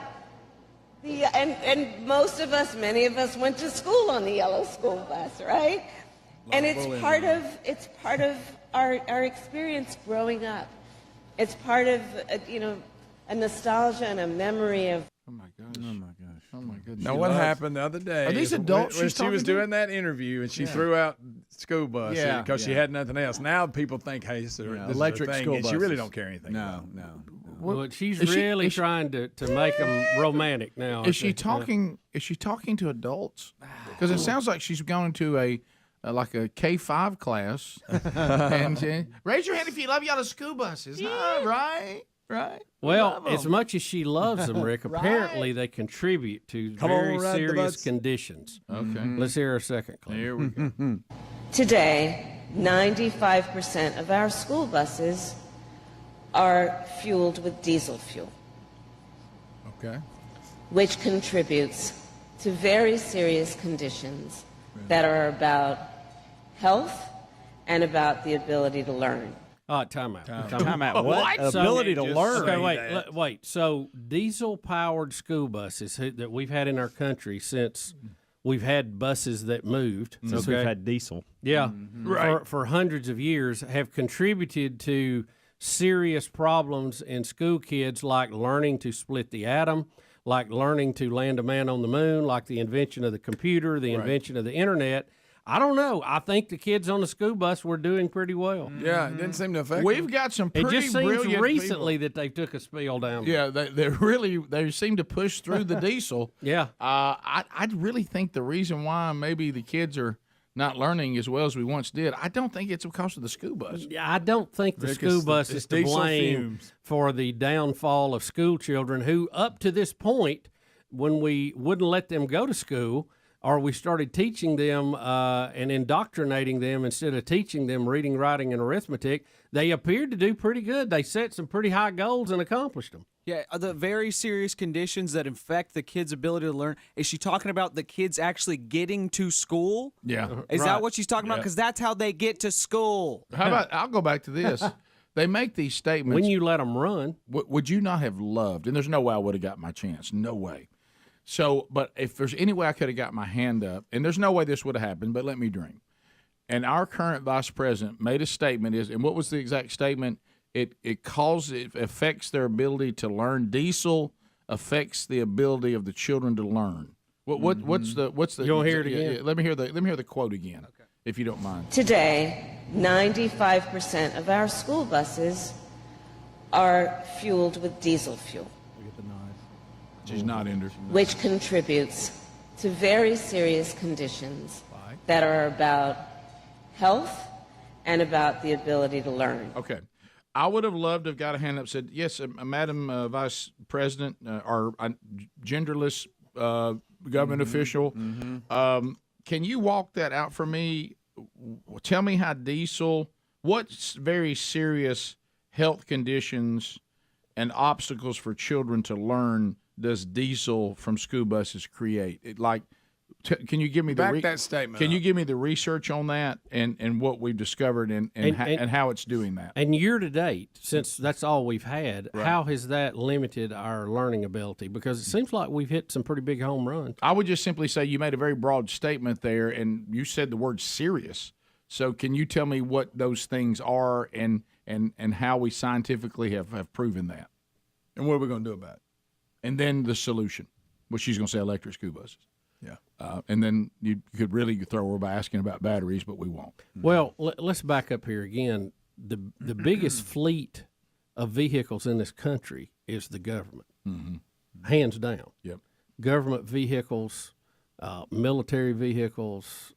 L: and most of us, many of us went to school on the yellow school bus, right? And it's part of our experience growing up. It's part of, a nostalgia and a memory of.
E: Oh my goodness.
O: Now, what happened the other day?
E: Are these adults
O: when
E: she's
O: she was
E: talking to?
O: doing that interview and she threw out school bus because she
P: Yeah.
O: had nothing else. Now people think, hey, this is
P: electric
O: a thing,
P: school
O: and she really
P: buses.
O: don't care anything.
P: No.
V: Well, she's really trying to make them romantic now.
E: Is she talking? Is she talking to adults? Because it sounds like she's going to a K-5 class. And raise your hand if you love yellow school buses. Huh? Right.
V: Well, as much as she loves them, Rick, apparently they contribute to very serious conditions.
E: Okay.
V: Let's hear a second clip.
E: Here we go.
L: Today, 95% of our school buses are fueled with diesel fuel,
O: Okay.
L: which contributes to very serious conditions that are about health and about the ability to learn.
V: Time out.
P: Time out. What? Ability to learn.
V: Okay, wait. So diesel-powered school buses that we've had in our country since we've had buses that moved.
S: Since we've had diesel.
V: Yeah. For hundreds of years have contributed to serious problems in school kids, like learning to split the atom, like learning to land a man on the moon, like the invention of the computer, the invention of the internet. I don't know. I think the kids on the school bus were doing pretty well.
O: Yeah, it didn't seem to affect
E: We've
O: them.
E: got some pretty
V: It just seems
E: brilliant
V: recently
E: people.
V: that they took a spiel down.
E: Yeah, they seem to push through the diesel.
V: Yeah.
E: I really think the reason why maybe the kids are not learning as well as we once did, I don't think it's because of the school bus.
V: Yeah, I don't think the school bus is to blame for the downfall of school children who, up to this point, when we wouldn't let them go to school, or we started teaching them and indoctrinating them instead of teaching them reading, writing, and arithmetic, they appeared to do pretty good. They set some pretty high goals and accomplished them.
N: Yeah, the very serious conditions that affect the kids' ability to learn. Is she talking about the kids actually getting to school?
E: Yeah.
N: Is that what she's talking about? Because that's how they get to school.
E: How about, I'll go back to this. They make these statements.
V: When you let them run.
E: Would you not have loved, and there's no way I would have got my chance. No way. So, but if there's any way I could have got my hand up, and there's no way this would have happened, but let me dream. And our current vice president made a statement, and what was the exact statement? It affects their ability to learn. Diesel affects the ability of the children to learn. What's the?
V: You want to hear it again?
E: Yeah, let me hear the quote again, if you don't mind.
L: Today, 95% of our school buses are fueled with diesel fuel,
E: She's not injured.
L: which contributes to very serious conditions that are about health and about the ability to learn.
E: Okay. I would have loved to have got a hand up said, yes, Madam Vice President, or genderless government official, can you walk that out for me? Tell me how diesel, what very serious health conditions and obstacles for children to learn does diesel from school buses create? Can you give me
O: that statement?
E: Can you give me the research on that and what we've discovered and how it's doing that?
V: And year to date, since that's all we've had, how has that limited our learning ability? Because it seems like we've hit some pretty big home runs.
E: I would just simply say you made a very broad statement there, and you said the word serious. So can you tell me what those things are and how we scientifically have proven that?
O: And what are we going to do about it?
E: And then the solution, which she's going to say electric school buses.
O: Yeah.
E: And then you could really throw her by asking about batteries, but we won't.
V: Well, let's back up here again. The biggest fleet of vehicles in this country is the government, hands down.
E: Yep.
V: Government vehicles, military vehicles.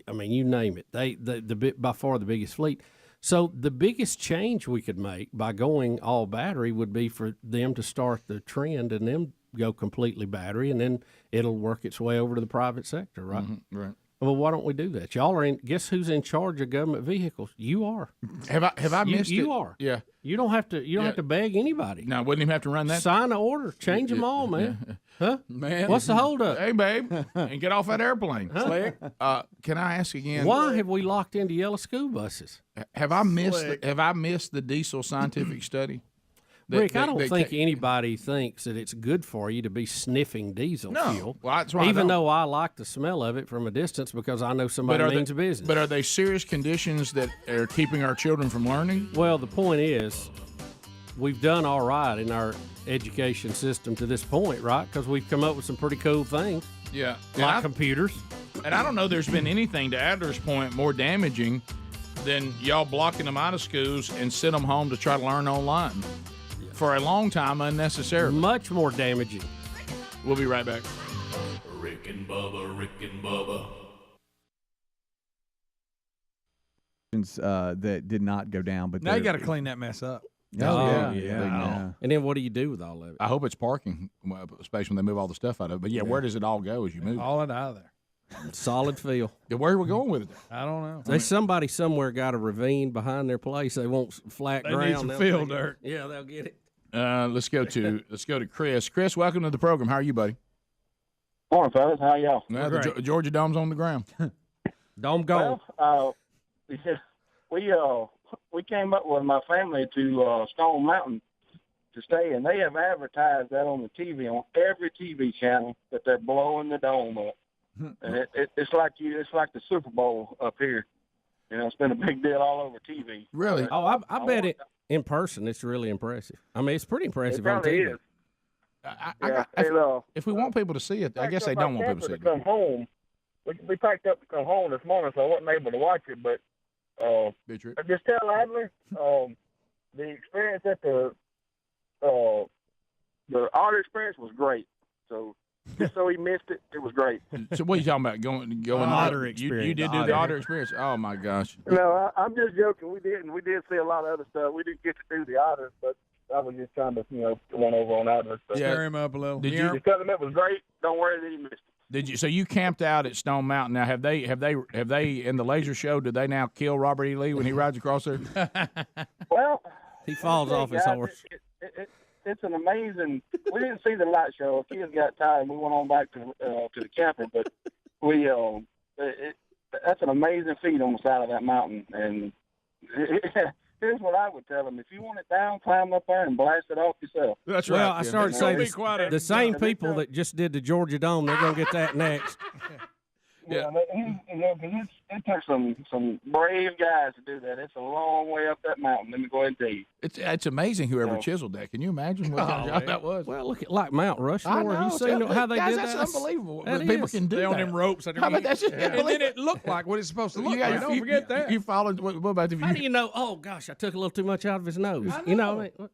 V: I mean, you name it. They by far the biggest fleet. So the biggest change we could make by going all battery would be for them to start the trend and them go completely battery, and then it'll work its way over to the private sector, right?
E: Right.
V: Well, why don't we do that? Y'all are in. Guess who's in charge of government vehicles? You are.
E: Have I missed it?
V: You are.
E: Yeah.
V: You don't have to. You don't have to beg anybody.
E: No, I wouldn't even have to run that.
V: Sign the order. Change them all, man. Huh?
E: Man,
V: what's the holdup?
E: Hey, babe, and get off that airplane.
V: Slick.
E: Can I ask again?
V: Why have we locked into yellow school buses?
E: Have I missed the diesel scientific study?
V: Rick, I don't think anybody thinks that it's good for you to be sniffing diesel fuel.
E: Well, that's why
V: even though I like the smell of it from a distance because I know somebody means business.
E: But are they serious conditions that are keeping our children from learning?
V: Well, the point is, we've done all right in our education system to this point, right? Because we've come up with some pretty cool things.
E: Yeah.
V: Like computers.
E: And I don't know there's been anything, to Adler's point, more damaging than y'all blocking them out of schools and send them home to try to learn online. For a long time, unnecessarily.
V: Much more damaging.
E: We'll be right back.
D: Rick and Bubba, Rick and Bubba.
P: That did not go down, but
O: now you got to clean that mess up.
V: Yeah. And then what do you do with all of it?
E: I hope it's parking, especially when they move all the stuff out of it. But yeah, where does it all go as you move?
O: All it out of there.
V: Solid fill.
E: Where are we going with it?
O: I don't know.
V: There's somebody somewhere got a ravine behind their place. They want flat ground.
O: Need some fill dirt.
V: Yeah, they'll get it.
E: Let's go to Chris. Chris, welcome to the program. How are you, buddy?
K: Morning, fellas. How y'all?
E: Well, the Georgia Dome's on the ground.
V: Dome gone.
K: Well, we came up with my family to Stone Mountain to stay, and they have advertised that on the TV, on every TV channel, that they're blowing the dome up. And it's like the Super Bowl up here. You know, it's been a big deal all over TV.
E: Really?
V: Oh, I bet it in person. It's really impressive. I mean, it's pretty impressive on TV.
E: If we want people to see it, I guess they don't want people to see it.
K: Come home. We packed up to come home this morning, so I wasn't able to watch it. But just tell Adler the experience at the auto experience was great. So just so he missed it, it was great.
E: So what are you talking about? Going
S: otter experience.
E: You did do the otter experience. Oh my gosh.
K: No, I'm just joking. We did see a lot of other stuff. We didn't get to do the otters, but I was just trying to run over on otters.
O: Stir him up a little.
E: Did you?
K: Just tell him it was great. Don't worry that he missed it.
E: Did you? So you camped out at Stone Mountain. Now have they in the laser show? Did they now kill Robert E. Lee when he rides across there?
K: Well,
V: he falls off his horse.
K: It's an amazing. We didn't see the light show. Kids got tired. We went on back to the camper, but that's an amazing feat on the side of that mountain, and here's what I would tell them: if you want it down, climb up there and blast it off yourself.
E: That's
N: Well, I started saying the same people that just did the Georgia Dome, they're going to get that next.
K: Yeah, because it took some brave guys to do that. It's a long way up that mountain. Let me go ahead and tell you.
E: It's amazing whoever chiseled that. Can you imagine what kind of job that was?
N: Well, look at like Mount Rushmore.
E: I know,
N: Have you seen how they
E: guys,
N: did
E: that's
N: that?
E: unbelievable.
N: That
E: People
N: is.
E: can do
O: They on
E: that.
O: them ropes.
E: How about that?
O: And then it looked like what it's supposed to look like. Don't forget that.
E: You followed. What about if you?
N: How do you know? Oh gosh, I took a little too much out of his nose. You know, I mean,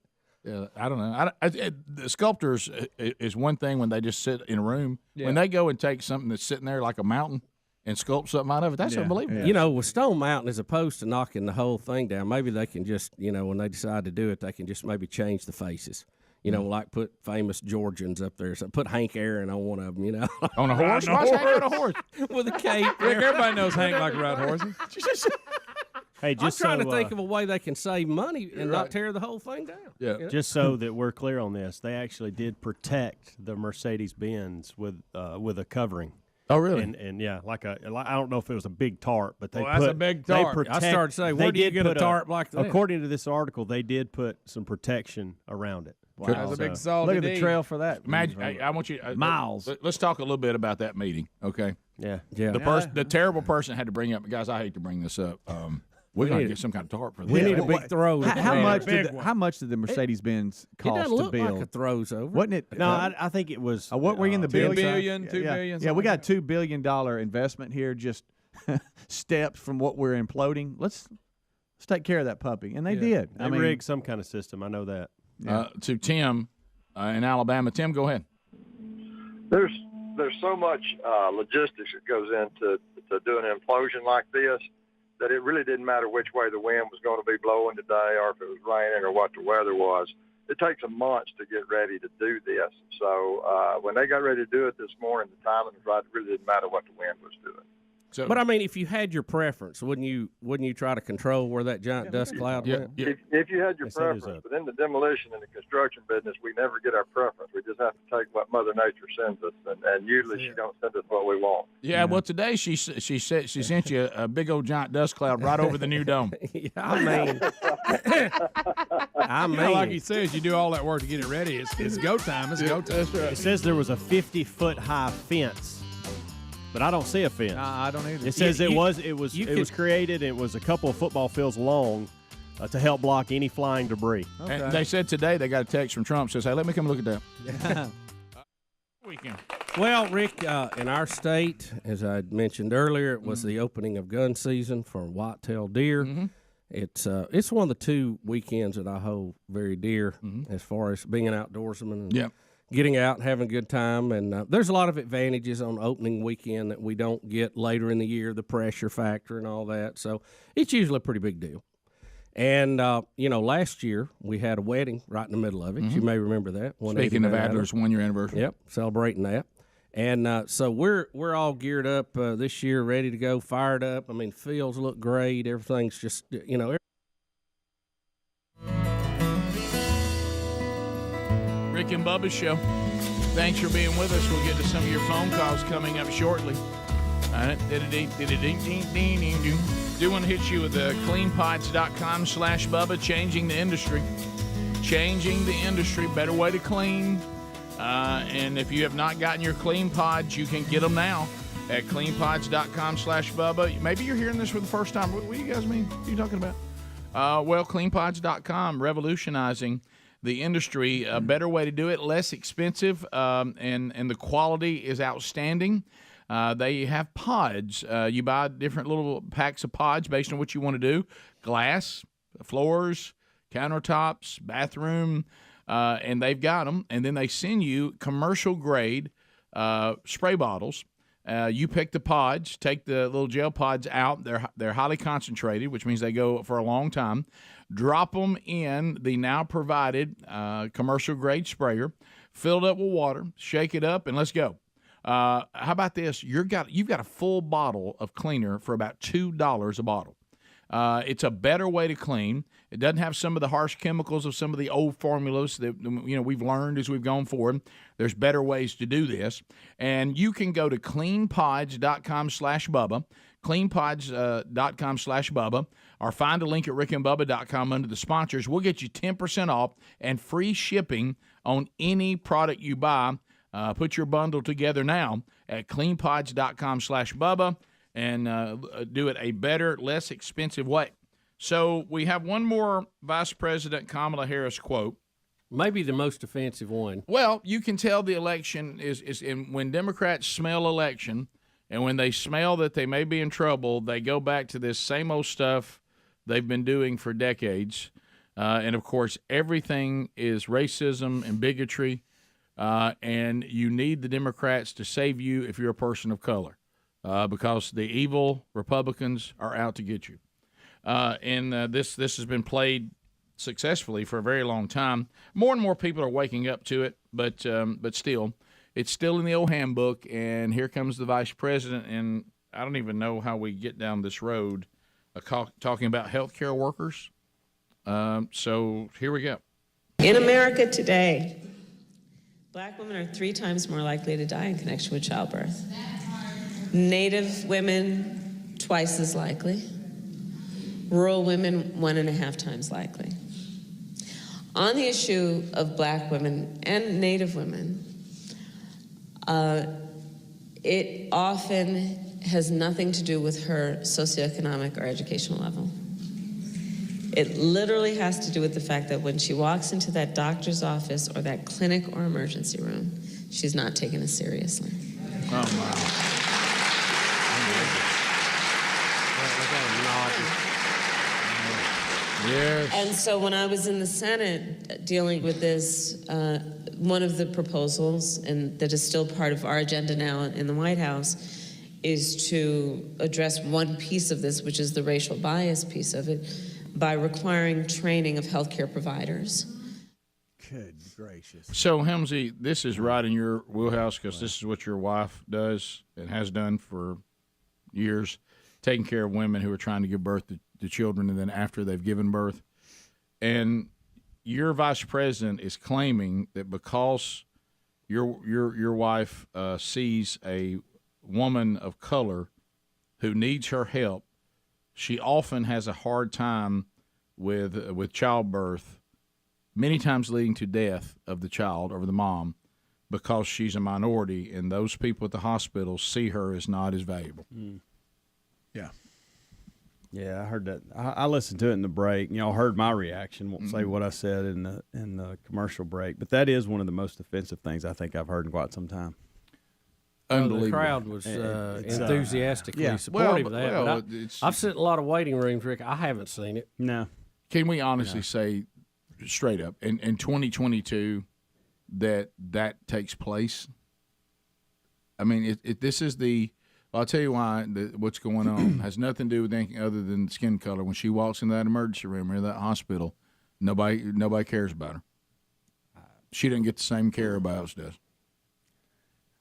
E: Yeah, I don't know. The sculptors is one thing when they just sit in a room.
N: Yeah.
E: When they go and take something that's sitting there like a mountain and sculpt something out of it, that's unbelievable.
N: You know, with Stone Mountain, as opposed to knocking the whole thing down, maybe they can just, you know, when they decide to do it, they can just maybe change the faces. You know, like put famous Georgians up there. So put Hank Aaron on one of them, you know.
E: On a horse? Why's Hank on a horse?
N: With a cape.
O: Rick, everybody knows Hank like to ride horses.
G: Hey,
N: I'm
G: just
N: trying
G: so,
N: to think of a way they can save money and not
G: Right.
N: tear the whole thing down.
E: Yeah.
N: You know?
G: Just so that we're clear on this, they actually did protect the Mercedes-Benz with a covering.
E: Oh, really?
G: And yeah, I don't know if it was a big tarp, but they
O: that's a big tarp.
N: I started saying, where do you get a tarp like that?
G: According to this article, they did put some protection around it.
O: Wow. That's a big solid
P: Look at the trail for that.
E: Imagine, I want you
P: Miles.
E: Let's talk a little bit about that meeting, okay?
G: Yeah.
E: The terrible person had to bring up, guys. I hate to bring this up. We're going to get some kind of tarp for this.
N: We need a big throw.
P: How much did the Mercedes Benz
N: It
P: cost
N: doesn't
P: to
N: look
P: build?
N: like a throws over.
P: Wasn't it?
G: No, I think it was.
P: What were you in the
O: 2
P: billions?
O: billion,
P: Yeah,
O: 2
P: yeah.
O: billion,
P: Yeah, we
O: something
P: got $2 billion investment here, just steps from what we're imploding. Let's take care of that puppy, and they did.
G: They rigged some kind of system. I know that.
E: To Tim in Alabama. Tim, go ahead.
M: There's so much logistics that goes into doing an implosion like this that it really didn't matter which way the wind was going to be blowing today or if it was raining or what the weather was. It takes a month to get ready to do this. So when they got ready to do it this morning, the timing was right. It really didn't matter what the wind was doing.
N: But I mean, if you had your preference, wouldn't you try to control where that giant dust cloud went?
M: If you had your preference, but in the demolition and the construction business, we never get our preference. We just have to take what Mother Nature sends us, and usually she don't send us what we want.
E: Yeah, well, today she said she sent you a big old giant dust cloud right over the new dome.
N: I mean,
O: You know, like he says, you do all that work to get it ready. It's go time. It's go time.
G: It says there was a 50-foot high fence. But I don't see a fence.
P: I don't either.
G: It says it was created. It was a couple of football fields long to help block any flying debris.
E: Okay. And they said today they got a text from Trump says, "Hey, let me come look at that."
P: Yeah.
E: Weekend.
N: Well, Rick, in our state, as I mentioned earlier, it was the opening of gun season for whitetail deer.
E: Mm-hmm.
N: It's one of the 2 weekends that I hold very dear as far as being an outdoorsman. And getting out and having a good time. And there's a lot of advantages on opening weekend that we don't get later in the year, the pressure factor and all that. So it's usually a pretty big deal. And, last year we had a wedding right in the middle of it. You may remember that.
E: Speaking of Adler's 1-year anniversary.
N: Yep, celebrating that. And so we're all geared up this year, ready to go, fired up. I mean, fields look great. Everything's just,
E: Rick and Bubba's show. Thanks for being with us. We'll get to some of your phone calls coming up shortly. Do want to hit you with cleanpods.com/Bubba, changing the industry. Changing the industry, better way to clean. And if you have not gotten your Clean Pods, you can get them now at cleanpods.com/Bubba. Maybe you're hearing this for the first time. What do you guys mean? What are you talking about? Cleanpods.com, revolutionizing the industry, a better way to do it, less expensive, and the quality is outstanding. They have pods. You buy different little packs of pods based on what you want to do. Glass, floors, countertops, bathroom, and they've got them. And then they send you commercial-grade spray bottles. You pick the pods, take the little gel pods out. They're highly concentrated, which means they go for a long time. Drop them in the now provided commercial-grade sprayer, fill it up with water, shake it up, and let's go. How about this? You've got a full bottle of cleaner for about $2 a bottle. It's a better way to clean. It doesn't have some of the harsh chemicals of some of the old formulas that we've learned as we've gone forward. There's better ways to do this. And you can go to cleanpods.com/Bubba, cleanpods.com/Bubba, or find a link at rickandbubba.com under the sponsors. We'll get you 10% off and free shipping on any product you buy. Put your bundle together now at cleanpods.com/Bubba and do it a better, less expensive way. So we have one more Vice President Kamala Harris quote.
Q: Maybe the most offensive one.
E: Well, you can tell the election is in, when Democrats smell election and when they smell that they may be in trouble, they go back to this same old stuff they've been doing for decades. And, of course, everything is racism and bigotry, and you need the Democrats to save you if you're a person of color because the evil Republicans are out to get you. This has been played successfully for a very long time. More and more people are waking up to it, but still, it's still in the old handbook, and here comes the vice president, and I don't even know how we get down this road talking about healthcare workers. So here we go.
L: In America today, Black women are 3 times more likely to die in connection with childbirth. Native women, twice as likely. Rural women, 1.5 times likely. On the issue of Black women and Native women, it often has nothing to do with her socioeconomic or educational level. It literally has to do with the fact that when she walks into that doctor's office or that clinic or emergency room, she's not taken as seriously.
E: Oh, wow. Yes.
L: And so when I was in the Senate dealing with this, one of the proposals, and that is still part of our agenda now in the White House, is to address one piece of this, which is the racial bias piece of it, by requiring training of healthcare providers.
P: Good gracious.
E: So, Helmsy, this is right in your wheelhouse because this is what your wife does and has done for years, taking care of women who are trying to give birth to children and then after they've given birth. And your vice president is claiming that because your wife sees a woman of color who needs her help, she often has a hard time with childbirth, many times leading to death of the child or the mom, because she's a minority, and those people at the hospital see her as not as valuable.
P: Yeah.
S: Yeah, I heard that. I listened to it in the break. Y'all heard my reaction. Won't say what I said in the commercial break, but that is one of the most offensive things I think I've heard in quite some time.
E: Unbelievable.
Q: The crowd was enthusiastically supportive of that.
E: Well,
Q: I've sat in a lot of waiting rooms, Rick. I haven't seen it.
S: No.
E: Can we honestly say, straight up, in 2022, that takes place? I mean, this is the. I'll tell you why. What's going on has nothing to do with anything other than skin color. When she walks into that emergency room or that hospital, nobody cares about her. She doesn't get the same care everybody else does.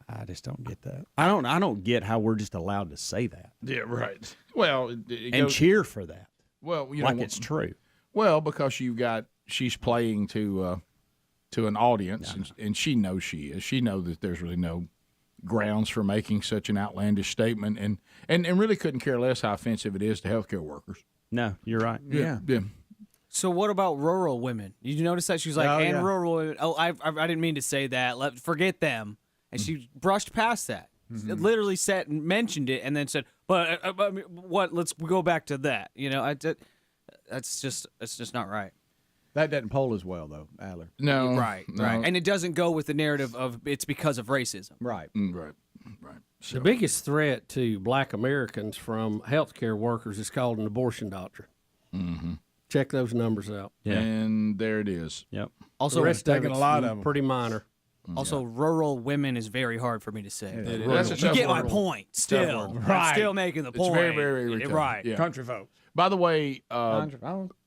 S: I just don't get that. I don't get how we're just allowed to say that.
E: Yeah, right. Well,
S: and cheer for that.
E: Well,
S: like it's true.
E: Well, because she's playing to an audience, and she knows she is. She knows that there's really no grounds for making such an outlandish statement, and really couldn't care less how offensive it is to healthcare workers.
S: No, you're right.
E: Yeah.
N: So what about rural women? Did you notice that she was like, rural women? Oh, I didn't mean to say that. Forget them. And she brushed past that. It literally mentioned it, and then said, "But what? Let's go back to that." You know, that's just not right.
P: That doesn't poll as well, though, Adler.
E: No,
N: right, and it doesn't go with the narrative of it's because of racism.
P: Right.
E: So.
Q: The biggest threat to Black Americans from healthcare workers is called an abortion doctor.
E: Mm-hmm.
Q: Check those numbers out.
E: Yeah. And there it is.
S: Yep.
N: Also,
Q: the rest
O: taking a lot of them.
Q: Pretty minor.
N: Also, rural women is very hard for me to say.
E: You
N: get my point. Still, I'm still making the point.
E: It's very, very tough.
N: Right.
E: Yeah.
O: Country folks.
E: By the way, I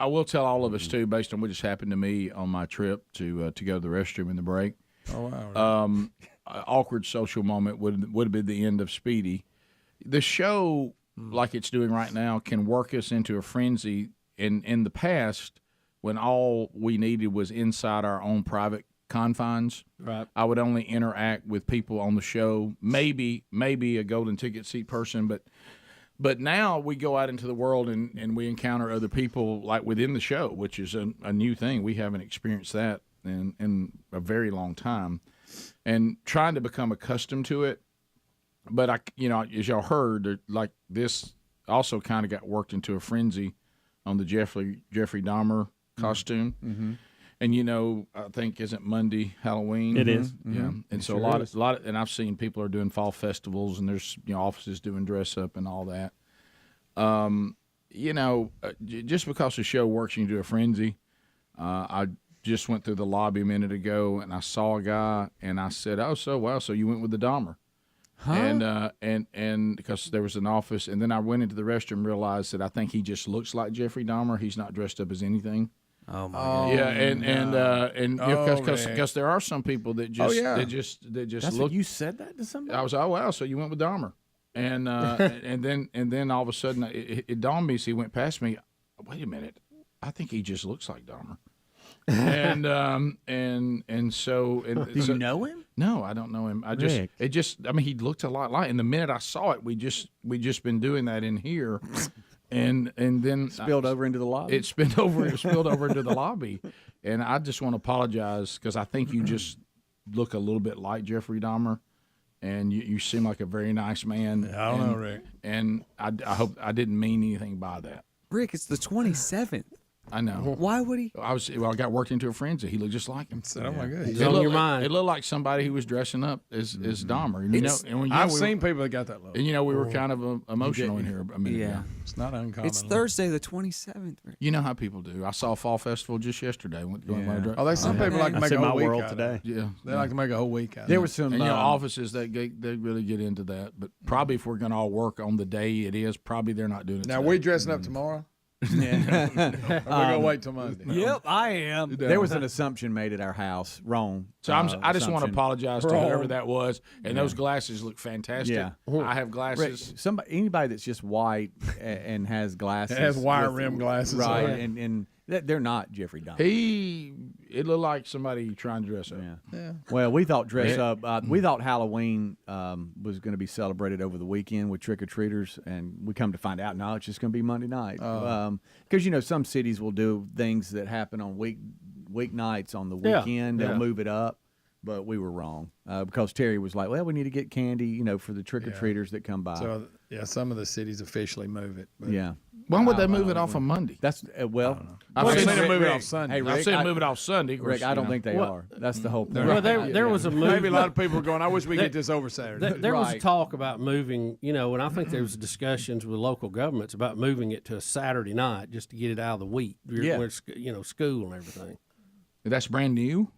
E: will tell all of us too, based on what just happened to me on my trip to go to the restroom in the break.
O: Oh wow!
E: Awkward social moment would have been the end of Speedy. The show, like it's doing right now, can work us into a frenzy. In the past, when all we needed was inside our own private confines,
Q: right,
E: I would only interact with people on the show, maybe a golden ticket seat person, but But now we go out into the world and we encounter other people like within the show, which is a new thing. We haven't experienced that in a very long time, and trying to become accustomed to it. But as y'all heard, like this also kind of got worked into a frenzy on the Jeffrey Dahmer costume.
P: Mm-hmm.
E: And I think isn't Monday Halloween?
S: It is.
E: Yeah.
S: Mm-hmm.
E: And
S: It
E: so
S: sure
E: a lot
S: is.
E: of, and I've seen people are doing fall festivals, and there's offices doing dress up and all that. Just because the show works into a frenzy, I just went through the lobby a minute ago and I saw a guy and I said, "Oh, so you went with the Dahmer?"
P: Huh?
E: And because there was an office, and then I went into the restroom and realized that I think he just looks like Jeffrey Dahmer. He's not dressed up as anything.
N: Oh my God!
E: Yeah, because there are some people that just that just
P: That's
E: look.
P: what you said that to somebody?
E: I was wow, so you went with Dahmer, and then all of a sudden it dawned me as he went past me. Wait a minute, I think he just looks like Dahmer. So
P: Do you know him?
E: No, I don't know him.
P: Rick.
E: He looked a lot like. And the minute I saw it, we just been doing that in here. And then
P: Spilled over into the lobby?
E: It spilled over into the lobby, and I just want to apologize because I think you just look a little bit like Jeffrey Dahmer, and you seem like a very nice man.
O: I don't know, Rick.
E: And I hope I didn't mean anything by that.
N: Rick, it's the 27th.
E: I know.
N: Why would he?
E: I got worked into a frenzy. He looked just like him.
O: Oh my God!
E: It looked like, it looked like somebody who was dressing up as Dahmer. And
O: I've seen people that got that look.
E: And we were kind of emotional in here a minute ago.
O: It's not uncommon.
N: It's Thursday, the 27th. Rick.
E: You know how people do. I saw Fall Festival just yesterday.
O: Some people like to make a whole week out of it.
E: Yeah,
O: they like to make a whole week out of it.
P: There was some
E: and offices that they really get into that. But probably if we're going to all work on the day it is, probably they're not doing it.
O: Now we dressing up tomorrow. We're gonna wait till Monday.
N: Yep, I am.
P: There was an assumption made at our house, wrong.
E: So I just want to apologize to whoever that was. And
P: Yeah.
E: those glasses look fantastic.
P: Yeah.
E: I have glasses.
P: Rick, anybody that's just white and has glasses,
O: Has wire rim glasses,
P: right?
O: on.
P: And they're not Jeffrey Dahmer.
E: It looked like somebody trying to dress up.
O: Yeah.
P: Well, we thought we thought Halloween was going to be celebrated over the weekend with trick or treaters, and we come to find out now it's just going to be Monday night. Because some cities will do things that happen on weeknights on the weekend. They'll move it up, but we were wrong because Terry was like, "Well, we need to get candy, for the trick or treaters that come by."
O: So some of the cities officially move it. But
E: Yeah. When would they move it off on Monday?
P: That's
E: I've seen
O: them move it
P: Rick,
O: off Sunday.
P: Hey, Rick,
E: I've seen them move it off Sunday.
P: Rick, I don't think they are. That's the whole point.
V: Well, there was a move.
O: Maybe a lot of people are going, I wish we get this over Saturday.
V: There was talk about moving, and I think there was discussions with local governments about moving it to a Saturday night just to get it out of the week. When school and everything.
E: That's brand new?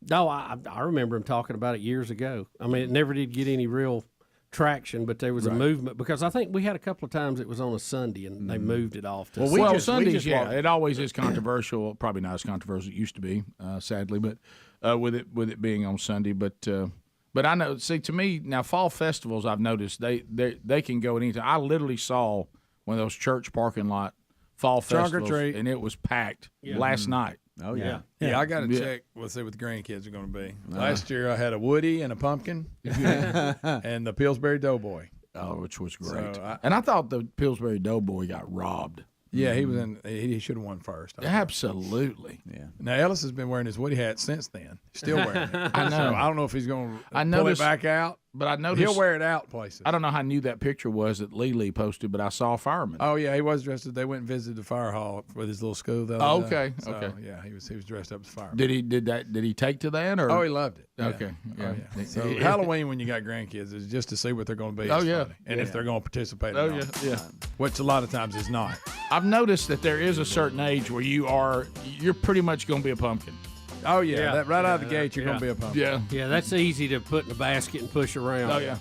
V: No, I remember him talking about it years ago. I mean, it never did get any real traction, but there was a movement because I think we had a couple of times it was on a Sunday and they moved it off to
E: Sundays, it always is controversial. Probably not as controversial as it used to be, sadly, but with it being on Sunday. But I know. See, to me now, fall festivals I've noticed they can go at any time. I literally saw one of those church parking lot fall festivals, and it was packed last night.
P: Oh yeah.
O: Yeah, I got to check. We'll see what the grandkids are going to be. Last year I had a Woody and a pumpkin, and the Pillsbury Doughboy.
E: Which was great.
O: So
E: and I thought the Pillsbury Doughboy got robbed.
O: Yeah, he was in. He should have won first.
E: Absolutely.
P: Yeah.
O: Now Ellis has been wearing his Woody hat since then. Still wearing it.
E: I know.
O: So I don't know if he's going to pull it
E: noticed-
O: back out.
E: But I noticed
O: He'll wear it out places.
E: I don't know how new that picture was that Lee posted, but I saw a fireman.
O: Oh yeah, he was dressed. They went and visited the fire hall with his little school the other day.
E: Okay,
O: So,
E: okay.
O: Yeah, he was dressed up as a fireman.
E: Did he take to that or?
O: Oh, he loved it. Yeah.
E: Okay.
O: Oh, yeah. So Halloween when you got grandkids is just to see what they're going to be.
E: Oh,
O: It's
E: yeah.
O: funny. And if they're going to participate.
E: Oh
O: or not.
E: yeah.
O: Which a lot of times is not.
E: I've noticed that there is a certain age where you're pretty much going to be a pumpkin.
O: Oh yeah, that right out of the gate you're going to be a pumpkin.
E: Yeah.
V: that's easy to put in a basket and push around.
E: Oh yeah.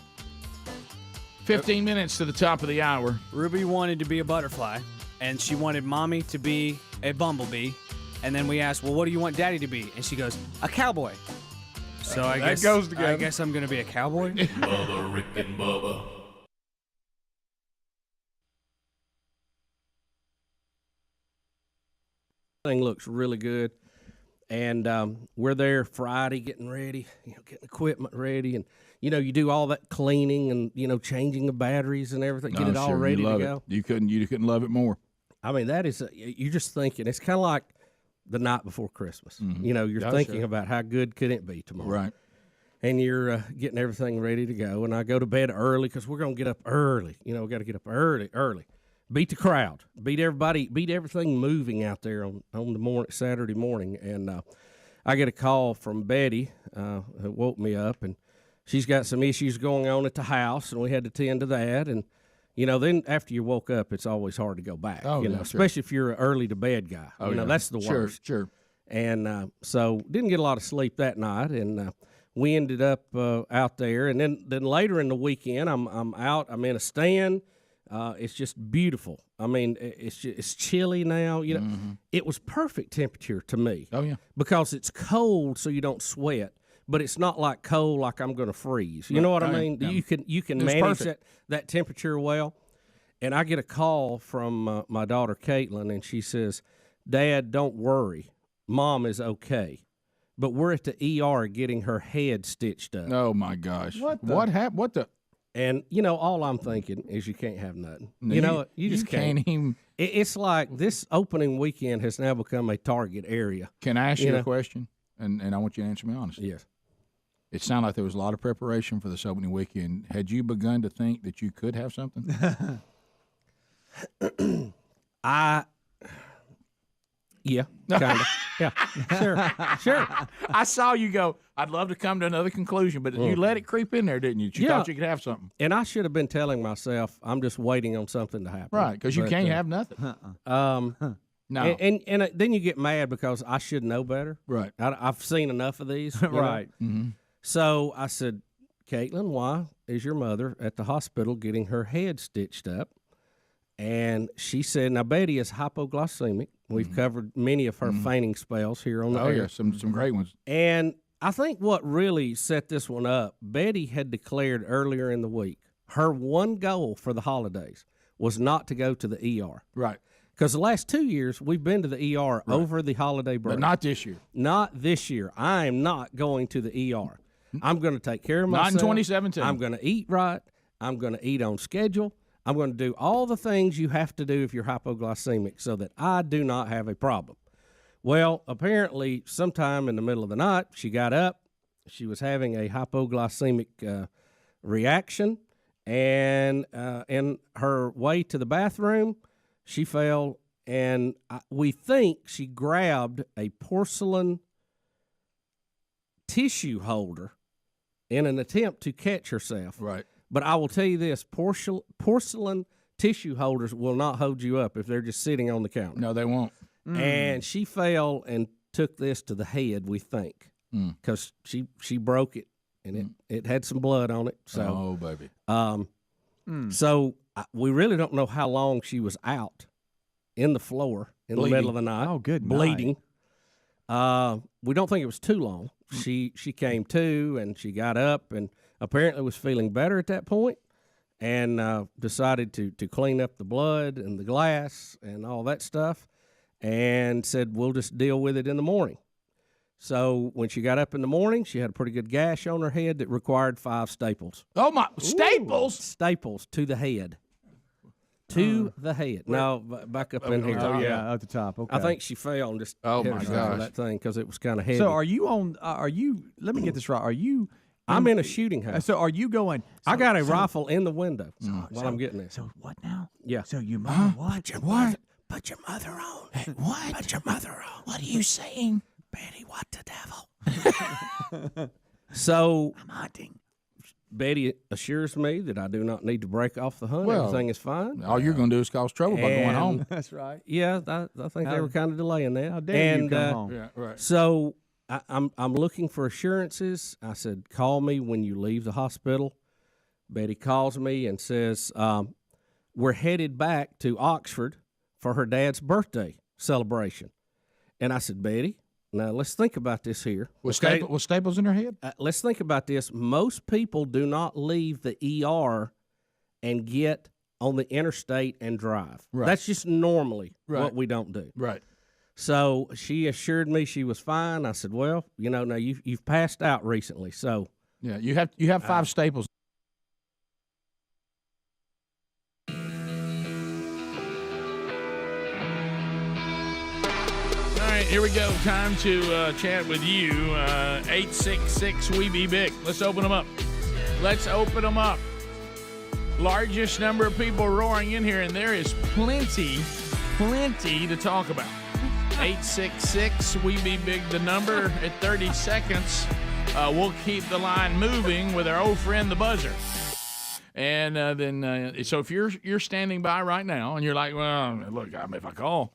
E: 15 minutes to the top of the hour.
N: Ruby wanted to be a butterfly, and she wanted mommy to be a bumblebee. And then we asked, well, what do you want daddy to be? And she goes, a cowboy. So I
O: That
N: guess
O: goes together.
N: I guess I'm going to be a cowboy.
D: Bubba, Rick and Bubba.
Q: Thing looks really good.
V: And we're there Friday getting ready, getting equipment ready. And, you do all that cleaning and, changing the batteries and everything, get it all ready to go.
E: You couldn't love it more.
V: I mean, that is, you're just thinking, it's kind of like the night before Christmas. You're thinking about how good could it be tomorrow.
E: Right.
V: And you're getting everything ready to go. And I go to bed early because we're going to get up early. We got to get up early. Beat the crowd. Beat everybody. Beat everything moving out there on the Saturday morning. And I get a call from Betty, who woke me up, and she's got some issues going on at the house, and we had to tend to that. And then after you woke up, it's always hard to go back. Especially if you're an early to bed guy. That's the worst.
E: Sure.
V: And so didn't get a lot of sleep that night, and we ended up out there. And then later in the weekend, I'm out. I'm in a stand. It's just beautiful. I mean, it's chilly now. It was perfect temperature to me.
E: Oh yeah,
V: because it's cold, so you don't sweat. But it's not like cold, like I'm going to freeze. You know what I mean? Yeah. You can manage that temperature well. And I get a call from my daughter Caitlin, and she says, "Dad, don't worry, Mom is okay, but we're at the ER getting her head stitched up."
E: Oh my gosh! What happened? What the?
V: And, all I'm thinking is you can't have nothing.
E: No,
V: You just can't.
E: Even.
V: It's like this opening weekend has now become a target area.
E: Can I ask you a question? And I want you to answer me honestly.
V: Yes.
E: It sounded like there was a lot of preparation for this opening weekend. Had you begun to think that you could have something?
V: Yeah, kind of. Yeah, sure.
E: I saw you go, I'd love to come to another conclusion, but you let it creep in there, didn't you? You thought you could have something.
V: And I should have been telling myself, I'm just waiting on something to happen.
E: Right, because you can't have nothing. No.
V: And then you get mad because I should know better.
E: Right.
V: I've seen enough of these.
P: Right.
E: Mm-hmm.
V: So I said, Caitlin, why is your mother at the hospital getting her head stitched up? And she said, now, Betty is hypoglycemic. We've covered many of her fainting spells here on the air.
E: Oh, yeah, some great ones.
V: And I think what really set this one up, Betty had declared earlier in the week, her one goal for the holidays was not to go to the ER.
E: Right.
V: Because the last 2 years, we've been to the ER over the holiday break.
E: But not this year.
V: Not this year. I am not going to the ER. I'm going to take care of myself.
E: Not in 2017.
V: I'm going to eat right. I'm going to eat on schedule. I'm going to do all the things you have to do if you're hypoglycemic so that I do not have a problem. Well, apparently, sometime in the middle of the night, she got up. She was having a hypoglycemic reaction, and in her way to the bathroom, she fell, and we think she grabbed a porcelain tissue holder in an attempt to catch herself.
E: Right.
V: But I will tell you this, porcelain tissue holders will not hold you up if they're just sitting on the counter.
E: No, they won't.
V: And she fell and took this to the head, we think, because she broke it, and it had some blood on it. So,
E: oh, baby.
V: So we really don't know how long she was out in the floor in the middle of the night.
P: Oh, good
V: bleeding. We don't think it was too long. She came to, and she got up, and apparently was feeling better at that point, and decided to clean up the blood and the glass and all that stuff, and said, we'll just deal with it in the morning. So when she got up in the morning, she had a pretty good gash on her head that required 5 staples.
E: Oh, my. Staples?
V: Staples to the head. To the head. No, back up in here.
P: Oh, yeah, at the top. Okay.
V: I think she fell and just
E: hit
V: herself
E: gosh.
V: with that thing because it was kind of heavy.
P: So are you on? Let me get this right. Are you?
V: I'm in a shooting house.
P: So are you going?
V: I got a rifle in the window while I'm getting there.
P: So what now?
V: Yeah.
P: So your mother what?
V: Put your mother on.
E: Hey, what?
V: Put your mother on.
E: What are you saying?
V: Betty, what the devil? So
P: I'm hunting.
V: Betty assures me that I do not need to break off the hunt.
E: Well,
V: everything is fine.
E: All you're going to do is cause trouble by going home.
P: That's right.
V: Yeah, I think they were kind of delaying that.
P: How dare you come home?
E: Yeah, right.
V: So I'm looking for assurances. I said, call me when you leave the hospital. Betty calls me and says, we're headed back to Oxford for her dad's birthday celebration. And I said, Betty, now let's think about this here.
E: Was staples in her head?
V: Let's think about this. Most people do not leave the ER and get on the interstate and drive.
E: Right.
V: That's just normally what we don't do.
E: Right.
Q: So she assured me she was fine. I said, well, now you've passed out recently. So
E: yeah, you have 5 staples. All right, here we go. Time to chat with you. 866-WE-BE-BIG. Let's open them up. Largest number of people roaring in here, and there is plenty to talk about. 866-WE-BE-BIG, the number at 30 seconds. We'll keep the line moving with our old friend, the buzzer. And then, so if you're standing by right now and you're like, well, look, if I call,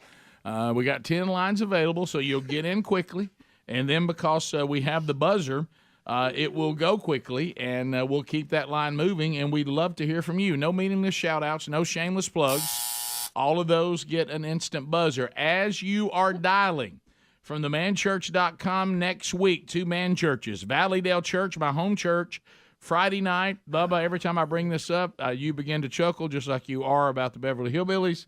E: we got 10 lines available, so you'll get in quickly. And then because we have the buzzer, it will go quickly, and we'll keep that line moving. And we'd love to hear from you. No meaningless shout-outs, no shameless plugs. All of those get an instant buzzer. As you are dialing from themanchurch.com next week, 2 man churches. Valleydale Church, my home church, Friday night. Bubba, every time I bring this up, you begin to chuckle just like you are about the Beverly Hillbillies.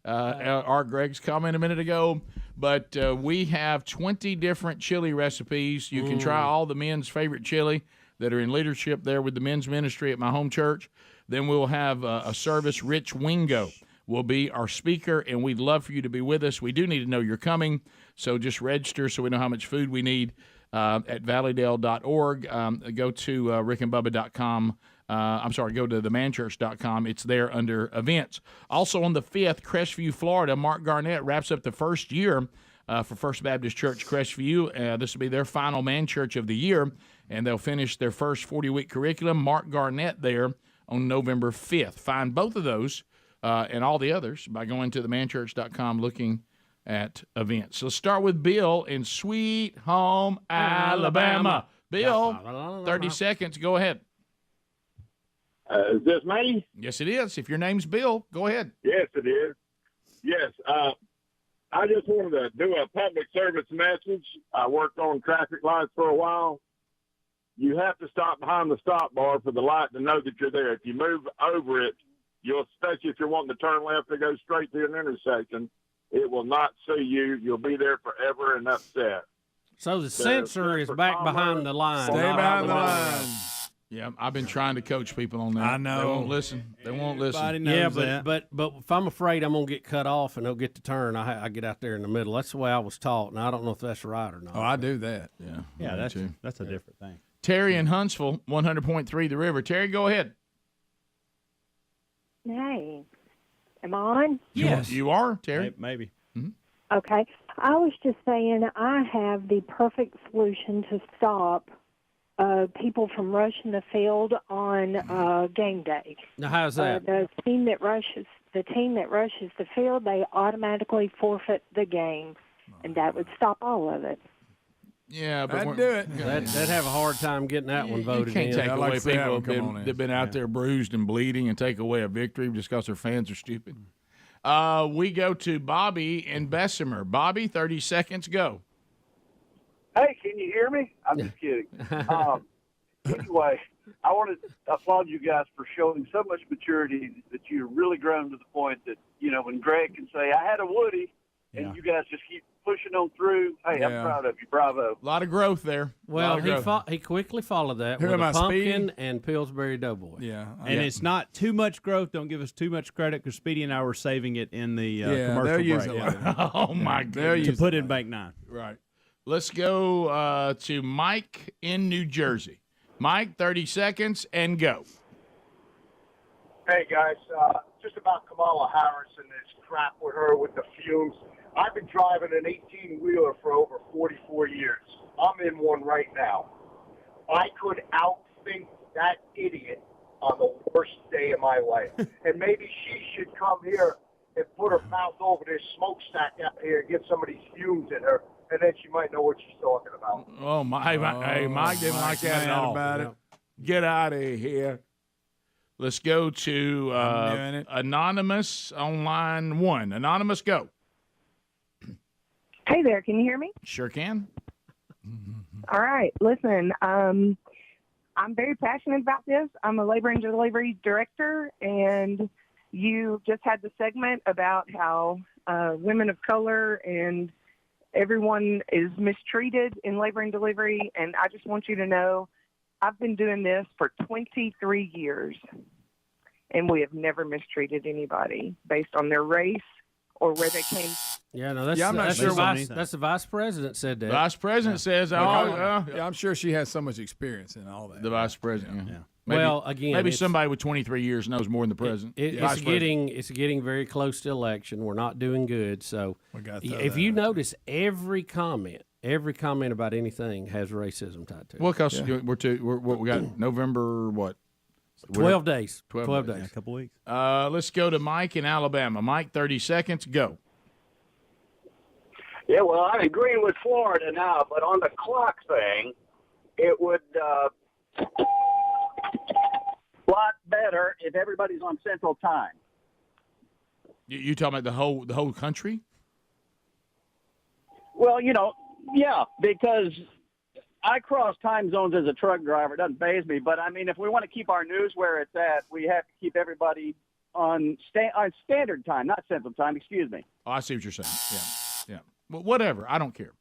E: Our Greg's comment a minute ago. But we have 20 different chili recipes. You can try all the men's favorite chili that are in leadership there with the men's ministry at my home church. Then we'll have a service. Rich Wingo will be our speaker, and we'd love for you to be with us. We do need to know you're coming, so just register so we know how much food we need at valleydale.org. Go to rickandbubba.com. Go to themanchurch.com. It's there under events. Also on the 5th, Crestview, Florida, Mark Garnett wraps up the first year for First Baptist Church Crestview. This will be their final man church of the year, and they'll finish their first 40-week curriculum. Mark Garnett there on November 5th. Find both of those and all the others by going to themanchurch.com looking at events. So let's start with Bill in Sweet Home, Alabama. Bill, 30 seconds. Go ahead.
R: Is this me?
E: Yes, it is. If your name's Bill, go ahead.
R: Yes, it is. Yes. I just wanted to do a public service message. I worked on traffic lights for a while. You have to stop behind the stop bar for the light to know that you're there. If you move over it, especially if you're wanting to turn left to go straight to an intersection, it will not see you. You'll be there forever, and that's that.
Q: So the sensor is back behind the line.
O: Stay behind the line.
E: Yeah, I've been trying to coach people on that.
O: I know.
E: They won't listen. They won't listen.
Q: Yeah, but if I'm afraid I'm going to get cut off and they'll get the turn, I get out there in the middle. That's the way I was taught, and I don't know if that's right or not.
O: Oh, I do that.
E: Yeah.
G: Yeah, that's a different thing.
E: Terry in Huntsville, 100.3 The River. Terry, go ahead.
T: Hey, am I on?
E: Yes. You are, Terry.
G: Maybe.
E: Mm-hmm.
T: Okay. I was just saying I have the perfect solution to stop people from rushing the field on game day.
Q: Now, how's that?
T: The team that rushes the field, they automatically forfeit the game, and that would stop all of it.
E: Yeah, but
O: I'd do it.
Q: They'd have a hard time getting that one voted
E: You can't
Q: in.
E: take away
O: like
E: people
O: them
E: that've been out there bruised and bleeding and take away a victory just because their fans are stupid. We go to Bobby in Bessemer. Bobby, 30 seconds, go.
U: Hey, can you hear me? I'm just kidding. Anyway, I want to applaud you guys for showing so much maturity that you've really grown to the point that, when Greg can say, I had a Woody, and you guys just keep pushing on through. Hey, I'm proud of you. Bravo.
E: A lot of growth there.
Q: Well, he quickly followed that with a pumpkin and Pillsbury Doughboy.
O: Yeah.
G: And it's not too much growth. Don't give us too much credit because Speedy and I were saving it in the commercial
O: they'll use
G: break.
O: it later.
E: Oh, my goodness.
G: To put in Bank 9.
E: Right. Let's go to Mike in New Jersey. Mike, 30 seconds, and go.
U: Hey, guys, just about Kamala Harris and this crap with her with the fumes. I've been driving an 18-wheeler for over 44 years. I'm in one right now. I could outthink that idiot on the worst day of my life. And maybe she should come here and put her mouth over this smokestack out here and get some of these fumes in her, and then she might know what she's talking about.
E: Oh, Mike didn't like that at all.
O: About it.
E: Get out of here. Let's go to Anonymous on line 1. Anonymous, go.
W: Hey there, can you hear me?
E: Sure can.
W: All right, listen, I'm very passionate about this. I'm a labor and delivery director, and you just had the segment about how women of color and everyone is mistreated in labor and delivery, and I just want you to know I've been doing this for 23 years, and we have never mistreated anybody based on their race or where they came.
V: Yeah, no, that's,
O: I'm not
V: that's
O: sure
V: the
O: what
V: vice, that's the vice president said that.
E: Vice president says,
O: yeah, I'm sure she has so much experience in all that.
E: The vice president. Yeah. Maybe,
V: Well, again,
E: maybe
V: it's-
E: somebody with 23 years knows more than the president.
V: It's getting very close to election. We're not doing good. So
O: gotta throw
V: if you notice, every comment about anything has racism tied to it.
E: Well, because we got November what?
V: 12 days.
E: 12 days.
V: days.
S: A couple weeks.
E: Let's go to Mike in Alabama. Mike, 30 seconds. Go.
B: Yeah, well, I'm agreeing with Florida now, but on the clock thing, it would lot better if everybody's on Central Time.
E: You talking about the whole country?
B: Well, yeah, because I cross time zones as a truck driver. It doesn't faze me, but I mean, if we want to keep our news where it's at, we have to keep everybody on standard time, not Central Time. Excuse me.
E: Oh, I see what you're saying. Yeah. Well, whatever. I don't care.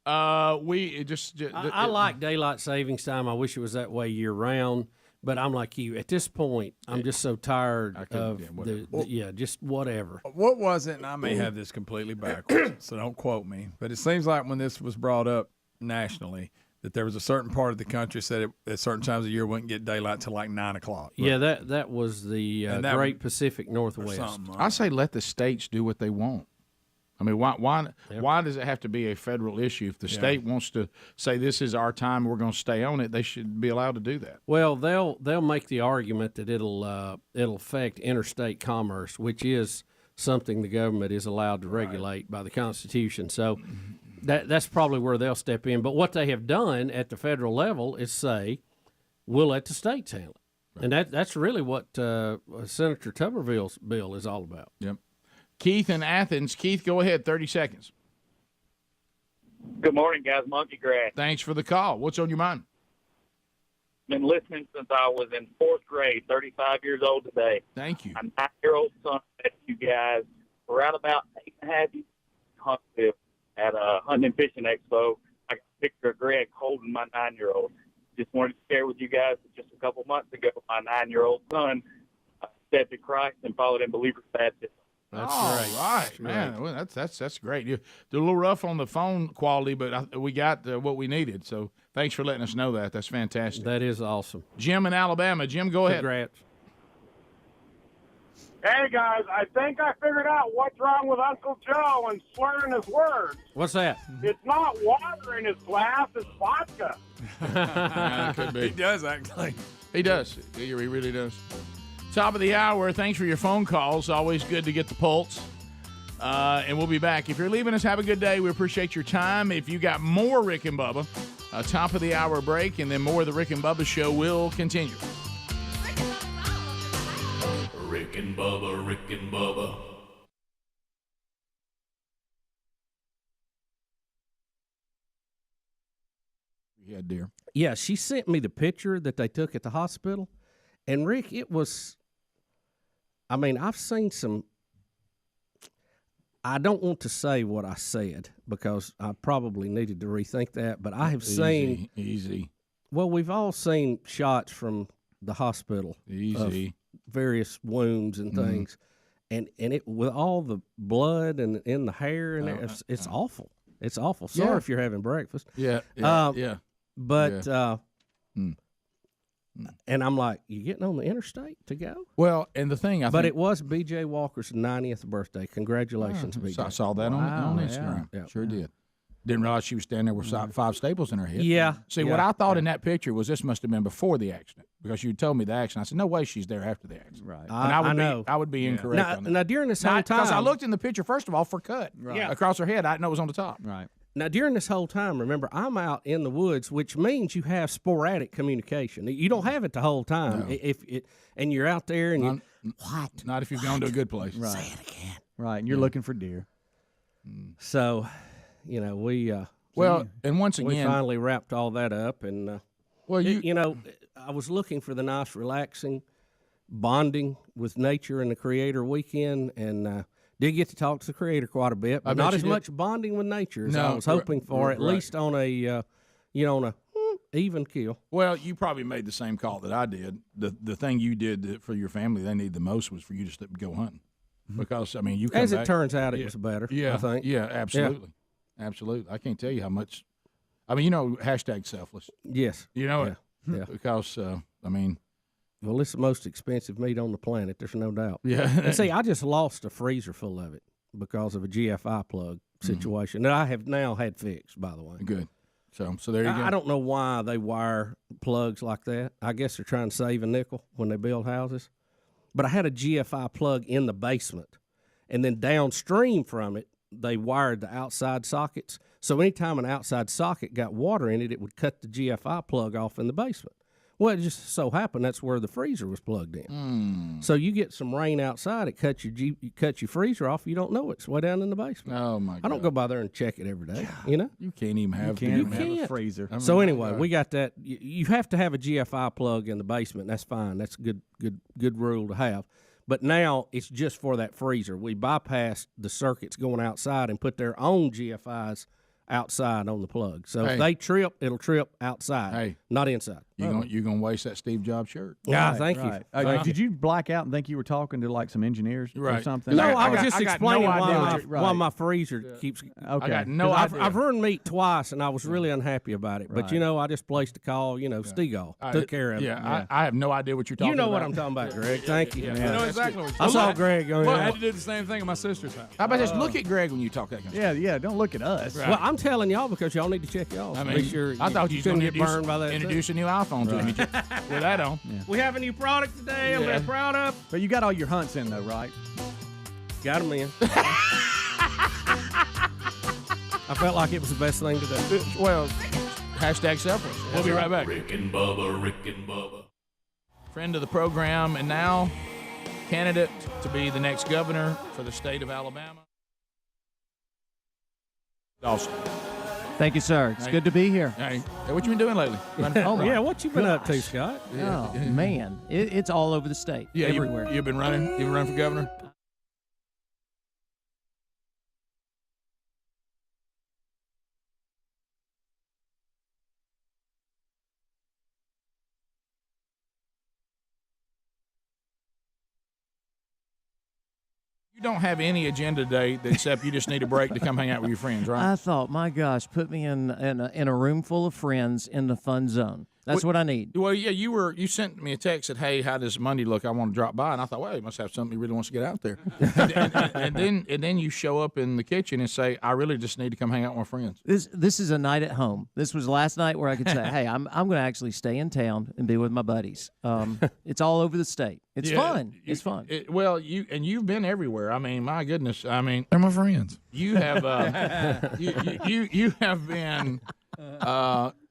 V: I like daylight savings time. I wish it was that way year round. But I'm like you. At this point, I'm just so tired of just whatever.
O: What was it, and I may have this completely backwards, so don't quote me, but it seems like when this was brought up nationally that there was a certain part of the country said at certain times of year wouldn't get daylight till like 9 o'clock.
V: Yeah, that was the Great Pacific Northwest.
E: I say let the states do what they want. I mean, why does it have to be a federal issue? If the state wants to say this is our time, we're going to stay on it, they should be allowed to do that.
V: Well, they'll make the argument that it'll affect interstate commerce, which is something the government is allowed to regulate by the Constitution. So that's probably where they'll step in. But what they have done at the federal level is say, we'll let the states handle it. And that's really what Senator Tuberville's bill is all about.
E: Yep. Keith in Athens. Keith, go ahead. 30 seconds.
F: Good morning, guys. Monkey Grass.
E: Thanks for the call. What's on your mind?
F: Been listening since I was in 4th grade, 35 years old today.
E: Thank you.
F: My 9-year-old son met you guys. We're out about 8.5 years in Huntsville at a hunting and fishing expo. I got a picture of Greg holding my 9-year-old. Just wanted to share with you guys that just a couple months ago, my 9-year-old son accepted Christ and followed in believer's baptism.
E: That's great. Right, man. Well, that's great. You're a little rough on the phone quality, but we got what we needed. So thanks for letting us know that. That's fantastic.
V: That is awesome.
E: Jim in Alabama. Jim, go ahead.
V: Congrats.
R: Hey, guys, I think I figured out what's wrong with Uncle Joe and slurring his words.
V: What's that?
R: It's not water in his glass, it's vodka.
E: It could be.
O: He does actually.
E: He does. He really does. Top of the hour. Thanks for your phone calls. Always good to get the pulse. And we'll be back. If you're leaving us, have a good day. We appreciate your time. If you got more Rick and Bubba, a top of the hour break, and then more of the Rick and Bubba show will continue.
D: Rick and Bubba, Rick and Bubba.
E: Yeah, dear.
V: Yeah, she sent me the picture that they took at the hospital. And, Rick, it was, I mean, I've seen some, I don't want to say what I said because I probably needed to rethink that, but I have seen.
E: Easy.
V: Well, we've all seen shots from the hospital.
E: Easy.
V: Of various wounds and things. And it with all the blood and in the hair, and it's awful. It's awful. Sorry if you're having breakfast.
E: Yeah.
V: But, and I'm like, you getting on the interstate to go?
E: Well, and the thing,
V: But it was B.J. Walker's 90th birthday. Congratulations, B.J.
E: I saw that on Instagram.
V: Yeah.
E: Sure did. Didn't realize she was standing there with 5 staples in her head.
V: Yeah.
E: See, what I thought in that picture was this must have been before the accident because you told me the accident. I said, no way she's there after the accident.
V: Right.
E: And
V: I know.
E: I would be incorrect on that.
V: Now, during this whole time.
E: Because I looked in the picture, first of all, for cut.
V: Right.
E: Across her head. I didn't know it was on the top.
V: Right. Now, during this whole time, remember, I'm out in the woods, which means you have sporadic communication. You don't have it the whole time. No. And you're out there and what?
E: Not if you've gone to a good place.
V: Right. Say it again.
P: Right, and you're looking for deer.
V: So, we
E: and once again,
V: we finally wrapped all that up, and I was looking for the nice, relaxing, bonding with nature and the Creator weekend, and Did get to talk to the creator quite a bit, but not as much bonding with nature as I was hoping for, at least on a, on a even kill.
E: Well, you probably made the same call that I did. The thing you did for your family they need the most was for you to go hunting. Because, I mean, you come
V: As
E: back,
V: it turns out, it was better, I think.
E: Yeah, absolutely. Yeah. Absolutely. I can't tell you how much. I mean, hashtag selfless.
V: Yes.
E: You know
V: it. Yeah.
E: Because, I mean.
V: Well, it's the most expensive meat on the planet. There's no doubt.
E: Yeah.
V: And see, I just lost a freezer full of it because of a GFI plug situation that I have now had fixed, by the way.
E: Good. So there you go.
V: I don't know why they wire plugs like that. I guess they're trying to save a nickel when they build houses. But I had a GFI plug in the basement, and then downstream from it, they wired the outside sockets. So anytime an outside socket got water in it, it would cut the GFI plug off in the basement. Well, it just so happened that's where the freezer was plugged in. So you get some rain outside, it cuts your freezer off. You don't know it's way down in the basement.
E: Oh my God!
V: I don't go by there and check it every day. You know,
E: you can't even have
V: a
P: freezer.
V: So anyway, we got that. You have to have a GFI plug in the basement. That's fine. That's a good rule to have. But now it's just for that freezer. We bypassed the circuits going outside and put their own GFIs outside on the plug. So if they trip, it'll trip outside, not inside.
E: You're gonna waste that Steve Jobs shirt.
V: Yeah, thank you.
P: Did you black out and think you were talking to like some engineers or something?
V: No, I was just explaining why my freezer keeps.
P: Okay.
E: I got no idea.
V: I've ruined meat twice, and I was really unhappy about it. But I just placed a call. Stegall took care of it.
E: Yeah, I have no idea what you're talking about.
V: You know what I'm talking about, Greg. Thank you.
O: I know exactly what you're
V: I
O: talking
V: saw
O: about.
V: Greg.
O: Well, I had to do the same thing at my sister's house.
E: How about just look at Greg when you talk that kind of stuff?
P: Yeah. Don't look at us.
V: Well, I'm telling y'all because y'all need to check y'all.
E: I mean,
V: Make sure
E: I thought you
V: couldn't
E: going
V: get burned by that.
E: introduce a new iPhone to me with that on.
P: Yeah.
V: We have a new product today. I'm very proud of.
P: But you got all your hunts in though, right?
V: Got them in. I felt like it was the best thing to do.
E: Well, hashtag selfless. We'll be right back.
D: Rick and Bubba.
E: Friend of the program, and now candidate to be the next governor for the state of Alabama. Awesome.
H: Thank you, sir. It's good to be here.
E: Hey, what you been doing lately?
V: Yeah, what you been up to, Scott?
H: Oh, man. It's all over the state.
E: Yeah,
H: everywhere.
E: You've been running? You've been running for governor? You don't have any agenda today except you just need a break to come hang out with your friends, right?
H: I thought, my gosh, put me in a room full of friends in the fun zone. That's what I need.
E: Well, yeah, you sent me a text that, hey, how does Monday look? I want to drop by, and I thought, well, he must have something he really wants to get out there. and then you show up in the kitchen and say, I really just need to come hang out with my friends.
H: This is a night at home. This was last night where I could say, hey, I'm going to actually stay in town and be with my buddies. It's all over the state. It's fun. It's fun.
E: You've been everywhere. I mean, my goodness. I mean,
O: they're my friends.
E: You have you have been.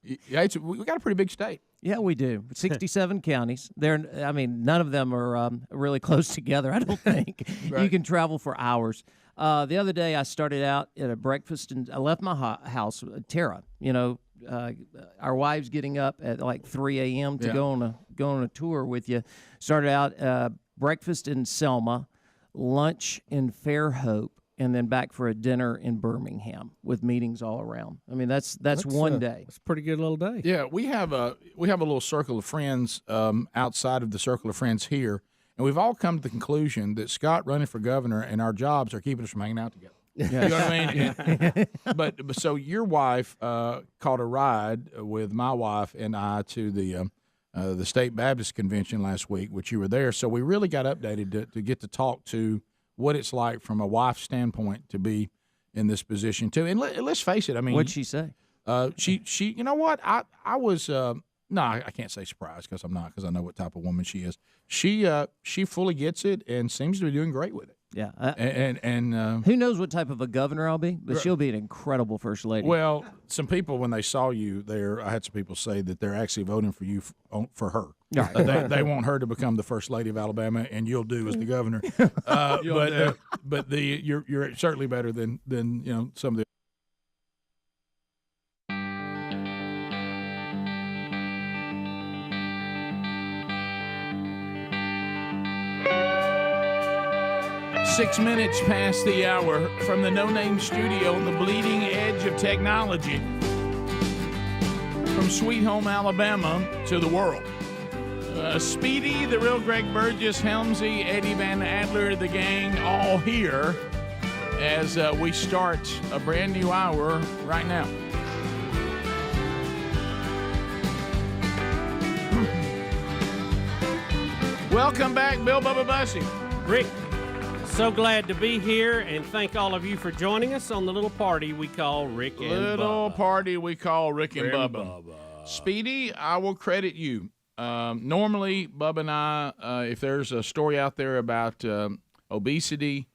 E: We got a pretty big state.
H: Yeah, we do. 67 counties. None of them are really close together, I don't think.
E: Right.
H: You can travel for hours. The other day, I started out at a breakfast, and I left my house, Tara. Our wives getting up at like 3 a.m. to go on a tour with you. Started out breakfast in Selma, lunch in Fairhope, and then back for a dinner in Birmingham with meetings all around. I mean, that's one day.
V: It's a pretty good little day.
E: Yeah, we have a little circle of friends outside of the circle of friends here, and we've all come to the conclusion that Scott running for governor and our jobs are keeping us from hanging out together.
H: Yes.
E: You know what I mean? But so your wife caught a ride with my wife and I to the State Baptist Convention last week, which you were there. So we really got updated to get to talk to what it's like from a wife's standpoint to be in this position too. And let's face it. I mean,
H: what'd she say?
E: She. You know what? I was. No, I can't say surprised because I'm not, because I know what type of woman she is. She fully gets it and seems to be doing great with it.
H: Yeah,
E: and
H: who knows what type of a governor I'll be, but she'll be an incredible first lady.
E: Well, some people when they saw you there, I had some people say that they're actually voting for you for her.
H: Right.
E: They want her to become the first lady of Alabama, and you'll do as the governor. But you're certainly better than some of the. 6 minutes past the hour from the No Name Studio on the bleeding edge of technology. From Sweet Home, Alabama to the world. Speedy, the real Greg Burgess, Helmsy, Eddie Van Adler, the gang, all here as we start a brand new hour right now. Welcome back, Bill Bubba Bussy.
V: Rick, so glad to be here, and thank all of you for joining us on the little party we call Rick and Bubba.
E: Little party we call Rick and Bubba. Speedy, I will credit you. Normally, Bubba and I, if there's a story out there about obesity,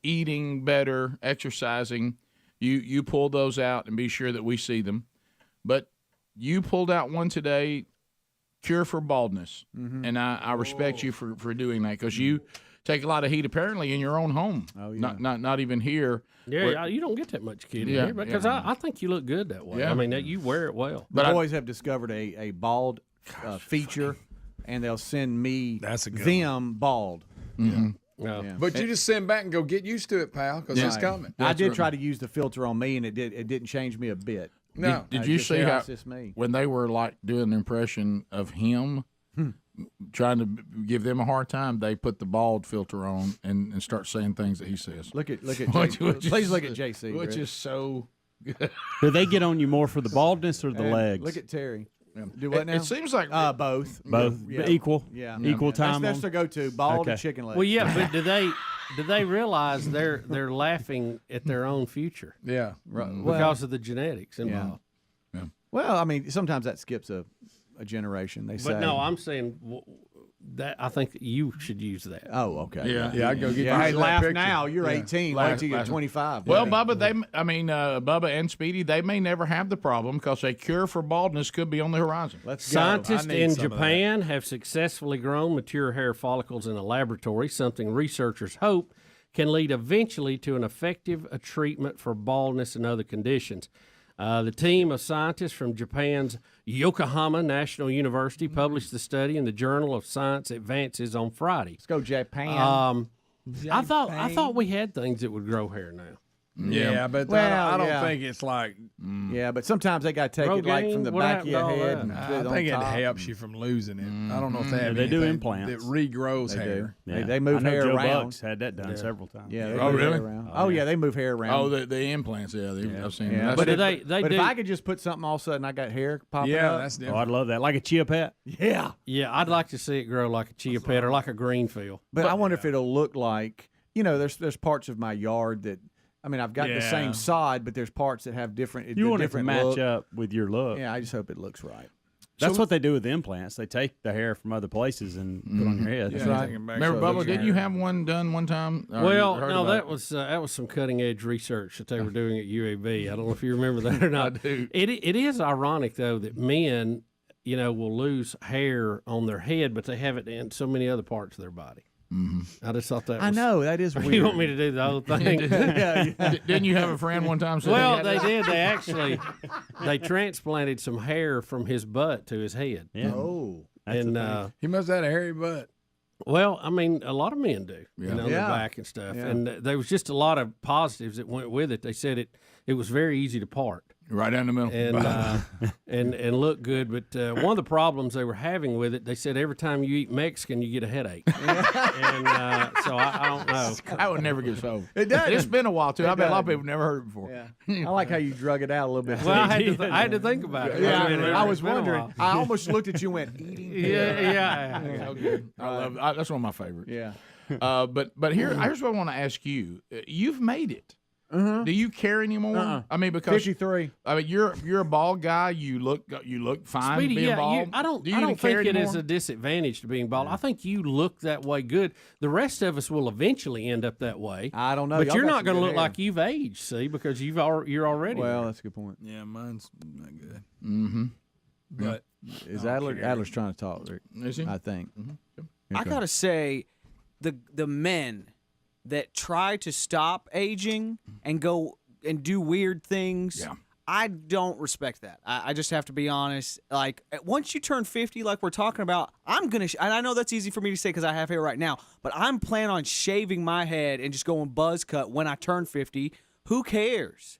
E: eating better, exercising, you pull those out and be sure that we see them. But you pulled out one today, cure for baldness, and I respect you for doing that because you take a lot of heat apparently in your own home. Oh yeah, not even here.
V: Yeah, you don't get that much kid in here because I think you look good that way.
E: Yeah.
V: I mean, you wear it well.
P: But the boys have discovered a bald feature, and they'll send me them bald.
O: Yeah. But you just send back and go get used to it, pal, because it's coming.
P: I did try to use the filter on me, and it didn't change me a bit.
E: No. Did you see how when they were like doing an impression of him, trying to give them a hard time, they put the bald filter on and start saying things that he says.
P: Look at please look at JC,
E: which is so good.
S: Do they get on you more for the baldness or the legs?
P: Look at Terry. Do what now?
E: It seems like
P: both.
S: Yeah. Equal.
P: Yeah.
S: Equal time.
P: That's their go-to, bald and chicken legs.
V: Well, yeah, but do they realize they're laughing at their own future?
O: Yeah,
V: right. Because of the genetics involved.
E: Yeah.
P: Well, I mean, sometimes that skips a generation. They say.
V: But no, I'm saying that I think you should use that.
P: Oh, okay.
O: Yeah. I go get.
P: Hey, laugh now. You're 18. Wait till you're 25.
E: Well, Bubba, Bubba and Speedy, they may never have the problem because a cure for baldness could be on the horizon.
V: Scientists in Japan have successfully grown mature hair follicles in a laboratory, something researchers hope can lead eventually to an effective treatment for baldness and other conditions. The team of scientists from Japan's Yokohama National University published the study in the Journal of Science Advances on Friday.
P: Let's go, Japan.
V: I thought we had things that would grow hair now.
O: Yeah, but I don't think it's like.
P: Yeah, but sometimes they got to take it like from the back of your head. And
O: I think it helps you from losing it. I don't know if they have
S: they do implants
O: that regrows hair.
S: Yeah.
P: They move hair
S: Joe
P: around.
S: Buck's had that done several times.
P: Yeah.
E: Oh, really?
P: Yeah, they move hair around.
E: Oh, the implants. Yeah, I've seen that.
V: But
P: if I could just put something all of a sudden, I got hair popping up.
O: That's different.
S: Oh, I'd love that, like a chia pet.
P: Yeah.
V: Yeah, I'd like to see it grow like a chia pet or like a green field.
P: But I wonder if it'll look like, there's parts of my yard that. I mean, I've got the same sod, but there's parts that have different.
S: You want it to
P: different
S: match
P: look.
S: up with your look.
P: Yeah, I just hope it looks right.
S: That's what they do with the implants. They take the hair from other places and put on your head.
P: That's right.
E: Remember, Bubba, didn't you have one done one time?
V: Well, no, that was some cutting edge research that they were doing at UAB. I don't know if you remember that or not.
E: I do.
V: It is ironic though that men, will lose hair on their head, but they have it in so many other parts of their body.
E: Mm-hmm.
V: I just thought that was...
P: I know, that is weird.
V: You want me to do the whole thing?
E: Didn't you have a friend one time?
V: Well, they did. They actually, they transplanted some hair from his butt to his head.
S: Yeah.
P: Oh.
V: And
O: he must have had a hairy butt.
V: Well, I mean, a lot of men do, on their back and stuff.
P: Yeah.
V: And there was just a lot of positives that went with it. They said it was very easy to part.
E: Right down the middle.
V: And and look good. But one of the problems they were having with it, they said every time you eat Mexican, you get a headache. And so I don't know.
E: That would never get solved.
P: It does.
E: It's been a while, too. I bet a lot of people have never heard it before.
P: Yeah. I like how you drug it out a little bit.
V: Well, I had to think about it.
P: Yeah, I was
V: It's been a
P: wondering.
V: while.
P: I almost looked at you and went,
V: Yeah.
E: So good. I love it. That's one of my favorites.
P: Yeah.
E: But here's what I want to ask you. You've made it. Do you care anymore? I mean, because
P: 53.
E: I mean, you're a bald guy. You look fine
V: Speedy,
E: being bald.
V: I don't
E: Do you even
V: think
E: care
V: it
E: anymore?
V: is a disadvantage to being bald. I think you look that way good. The rest of us will eventually end up that way.
P: I don't know.
V: But
P: Y'all
V: you're
P: got
V: not
P: some
V: going to
P: good
V: look
P: hair.
V: like you've aged, see, because you're already.
P: Well,
V: there.
P: that's a good point.
O: Yeah, mine's not good.
E: Mm-hmm.
O: But
P: Is Adler's trying to talk, Rick?
E: Is he?
P: I think.
N: I gotta say, the men that try to stop aging and go and do weird things.
E: Yeah.
N: I don't respect that. I just have to be honest. Like, once you turn 50, like we're talking about, I'm going to, and I know that's easy for me to say because I have hair right now, but I'm planning on shaving my head and just going buzz cut when I turn 50. Who cares?